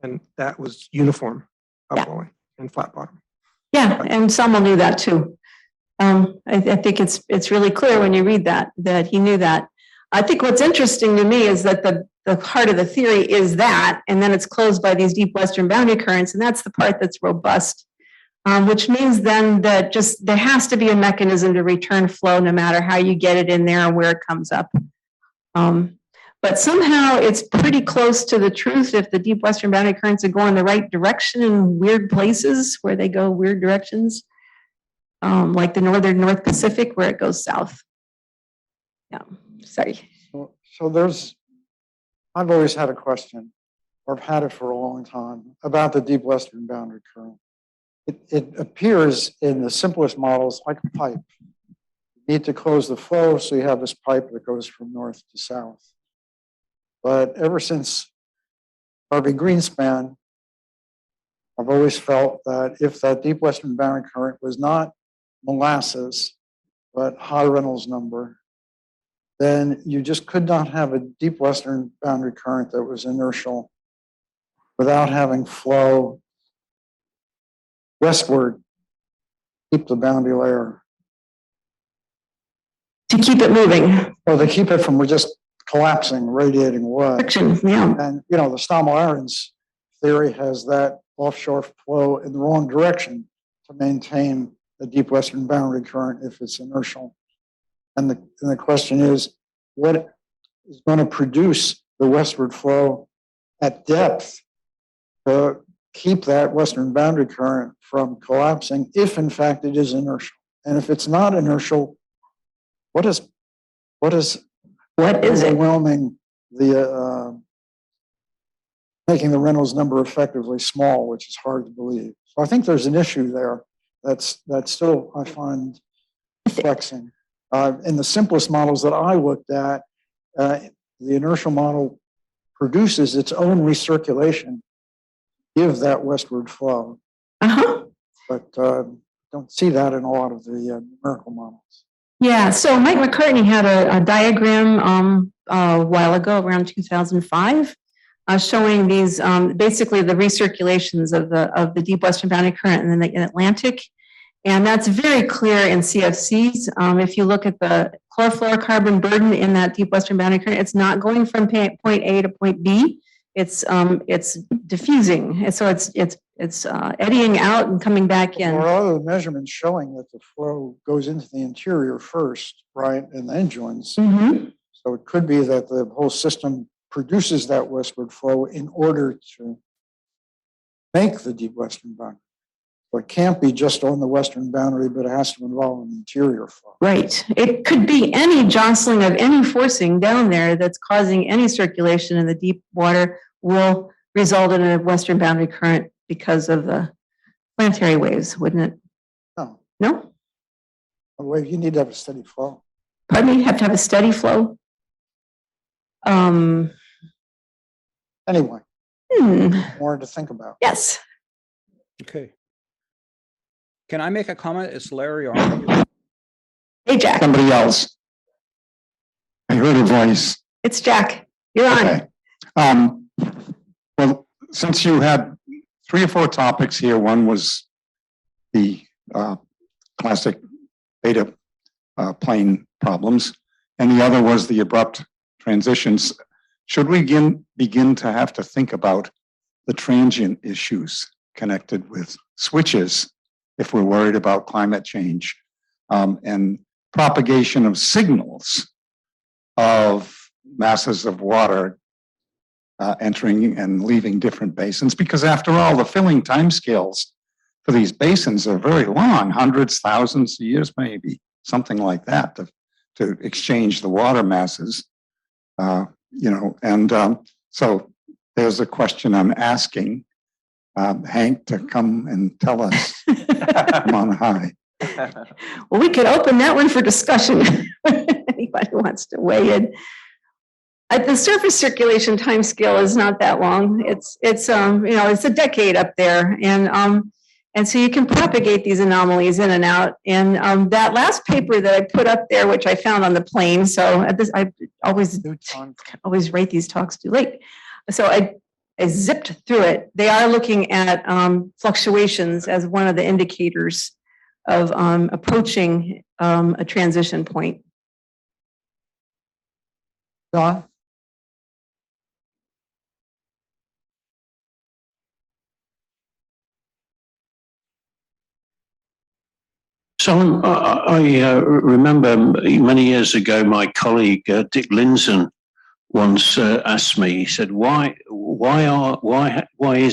S20: And that was uniform upwelling and flat bottom.
S18: Yeah, and Stommel knew that too. I think it's really clear when you read that he knew that. I think what's interesting to me is that the heart of the theory is that, and then it's closed by these deep western boundary currents, and that's the part that's robust, which means then that just there has to be a mechanism to return flow no matter how you get it in there and where it comes up. But somehow it's pretty close to the truth if the deep western boundary currents are going the right direction in weird places where they go weird directions, like the northern North Pacific where it goes south. Yeah, sorry.
S16: So I've always had a question, or I've had it for a long time, about the deep western boundary current. It appears in the simplest models like a pipe. You need to close the flow, so you have this pipe that goes from north to south. But ever since Harvey Greenspan, I've always felt that if that deep western boundary current was not molasses, but high Reynolds number, then you just could not have a deep western boundary current that was inertial without having flow westward, keep the boundary layer.
S18: To keep it moving.
S16: Or to keep it from just collapsing, radiating away.
S18: Friction, yeah.
S16: And the Stommel-Ahrens theory has that offshore flow in the wrong direction to maintain the deep western boundary current if it's inertial. And the question is, what is going to produce the westward flow at depth to keep that western boundary current from collapsing if in fact it is inertial. And if it's not inertial, what is overwhelming the making the Reynolds number effectively small, which is hard to believe. So I think there's an issue there that's still I find perplexing. In the simplest models that I looked at, the inertial model produces its own recirculation, give that westward flow. But don't see that in a lot of the numerical models.
S18: Yeah, so Mike McCartney had a diagram a while ago, around 2005, showing these basically the recirculations of the deep western boundary current in the Atlantic. And that's very clear in CFCs. If you look at the chlorofluorocarbon burden in that deep western boundary current, it's not going from point A to point B. It's diffusing, and so it's eddying out and coming back in.
S16: There are other measurements showing that the flow goes into the interior first, right, and then joins. So it could be that the whole system produces that westward flow in order to make the deep western boundary. So it can't be just on the western boundary, but it has to involve an interior flow.
S18: Right. It could be any jostling of any forcing down there that's causing any circulation in the deep water will result in a western boundary current because of the planetary waves, wouldn't it?
S16: No.
S18: No?
S16: A wave, you need to have a steady flow.
S18: Pardon me, you have to have a steady flow.
S16: Anyway, more to think about.
S18: Yes.
S21: Okay. Can I make a comment? It's Larry Arnold.
S18: Hey, Jack.
S10: Somebody else. I heard a voice.
S18: It's Jack. You're on.
S10: Okay. Well, since you had 3 or 4 topics here, one was the classic beta plane problems, and the other was the abrupt transitions. Should we begin to have to think about the transient issues connected with switches if we're worried about climate change and propagation of signals of masses of water entering and leaving different basins? Because after all, the filling timescales for these basins are very long, hundreds, thousands of years, maybe something like that, to exchange the water masses. So there's a question I'm asking Hank to come and tell us from on high.
S18: Well, we could open that one for discussion. Anybody who wants to weigh in. The surface circulation time scale is not that long. It's a decade up there, and so you can propagate these anomalies in and out. And that last paper that I put up there, which I found on the plane, so I always write these talks too late. So I zipped through it. They are looking at fluctuations as one of the indicators of approaching a transition point.
S16: Don?
S22: So I remember many years ago, my colleague Dick Linson once asked me. He said, "Why is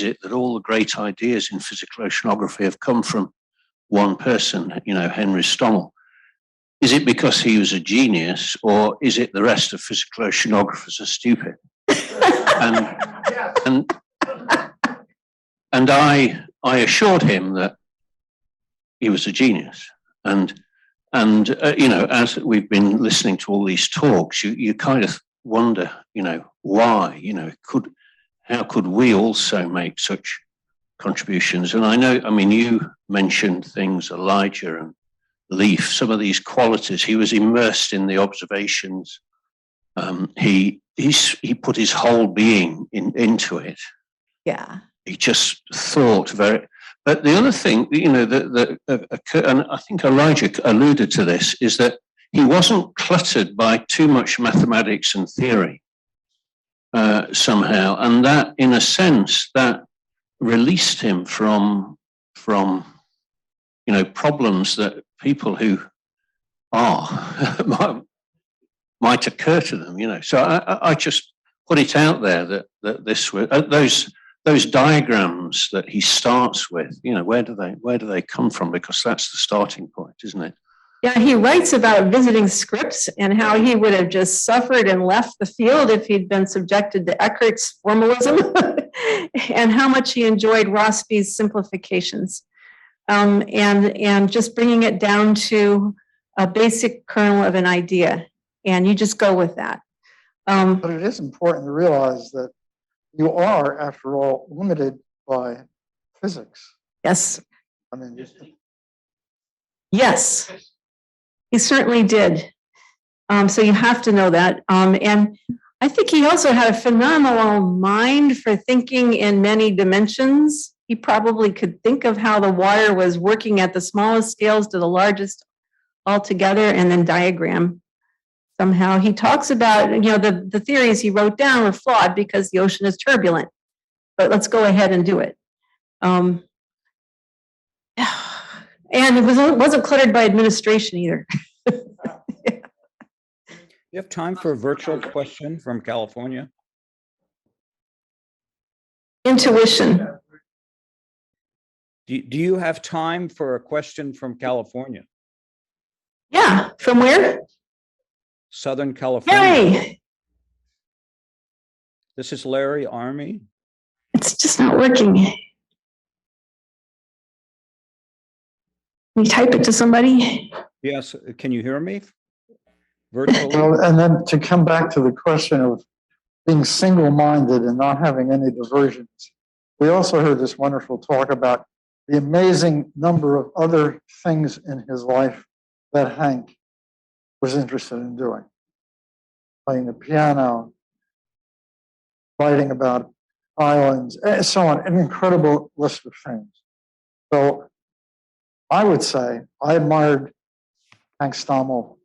S22: it that all the great ideas in physical oceanography have come from one person? Henry Stommel. Is it because he was a genius, or is it the rest of physical oceanographers are stupid?" and I assured him that he was a genius. And as we've been listening to all these talks, you kind of wonder, why, how could we also make such contributions? And I know, you mentioned things, Elijah and Leaf, some of these qualities. He was immersed in the observations. He put his whole being into it.
S18: Yeah.
S22: He just thought very. But the other thing, that occurred, and I think Elijah alluded to this, is that he wasn't cluttered by too much mathematics and theory somehow, and that, in a sense, that released him from problems that people who are might occur to them. So I just put it out there that this was those diagrams that he starts with, you know, where do they come from? Because that's the starting point, isn't it?
S18: Yeah, he writes about visiting Scripps and how he would have just suffered and left the field if he'd been subjected to Eckert's formalism, and how much he enjoyed Rossby's simplifications, and just bringing it down to a basic kernel of an idea, and you just go with that.
S16: But it is important to realize that you are, after all, limited by physics.
S18: Yes.
S16: I mean,
S18: yes, he certainly did. So you have to know that. And I think he also had a phenomenal mind for thinking in many dimensions. He probably could think of how the water was working at the smallest scales to the largest altogether, and then diagram. Somehow he talks about, you know, the theories he wrote down were flawed because the ocean is turbulent, but let's go ahead and do it. And it wasn't cluttered by administration either.
S21: You have time for a virtual question from California?
S18: Intuition.
S21: Do you have time for a question from California?
S18: Yeah, from where?
S21: Southern California.
S18: Yay!
S21: This is Larry Army.
S18: It's just not working. Can you type it to somebody?
S21: Yes, can you hear me? Virtually?
S16: well, and then to come back to the question of being single-minded and not having any diversions, we also heard this wonderful talk about the amazing number of other things in his life that Hank was interested in doing. Playing the piano, writing about islands, and so on, an incredible list of things. So I would say I admired Hank Stommel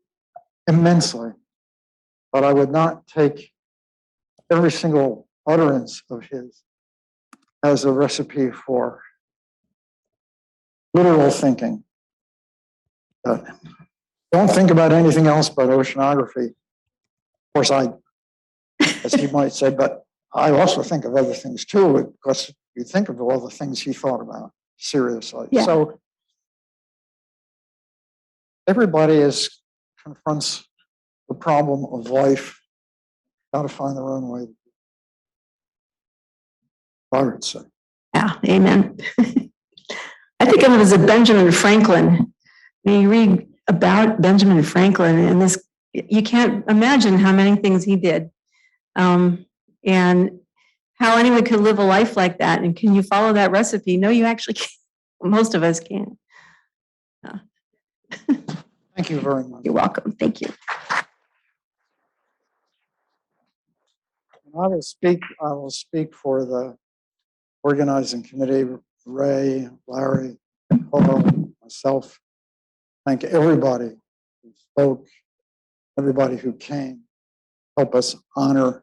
S16: immensely, but I would not take every single utterance of his as a recipe for literal thinking. Don't think about anything else but oceanography. Of course, as he might say, but I also think of other things too, because you think of all the things he thought about seriously.
S18: Yeah.
S16: So everybody confronts the problem of life, got to find their own way. I would say.
S18: Yeah, amen. I think of him as a Benjamin Franklin. When you read about Benjamin Franklin and this, you can't imagine how many things he did, and how anyone could live a life like that. And can you follow that recipe? No, you actually can't. Most of us can't.
S16: Thank you very much.
S18: You're welcome. Thank you.
S16: I will speak for the organizing committee, Ray, Larry, Paul, myself. Thank everybody who spoke, everybody who came, help us honor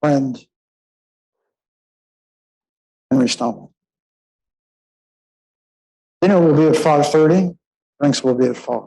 S16: friend Henry Stommel. Dinner will be at 5:30. Drinks will be at 5.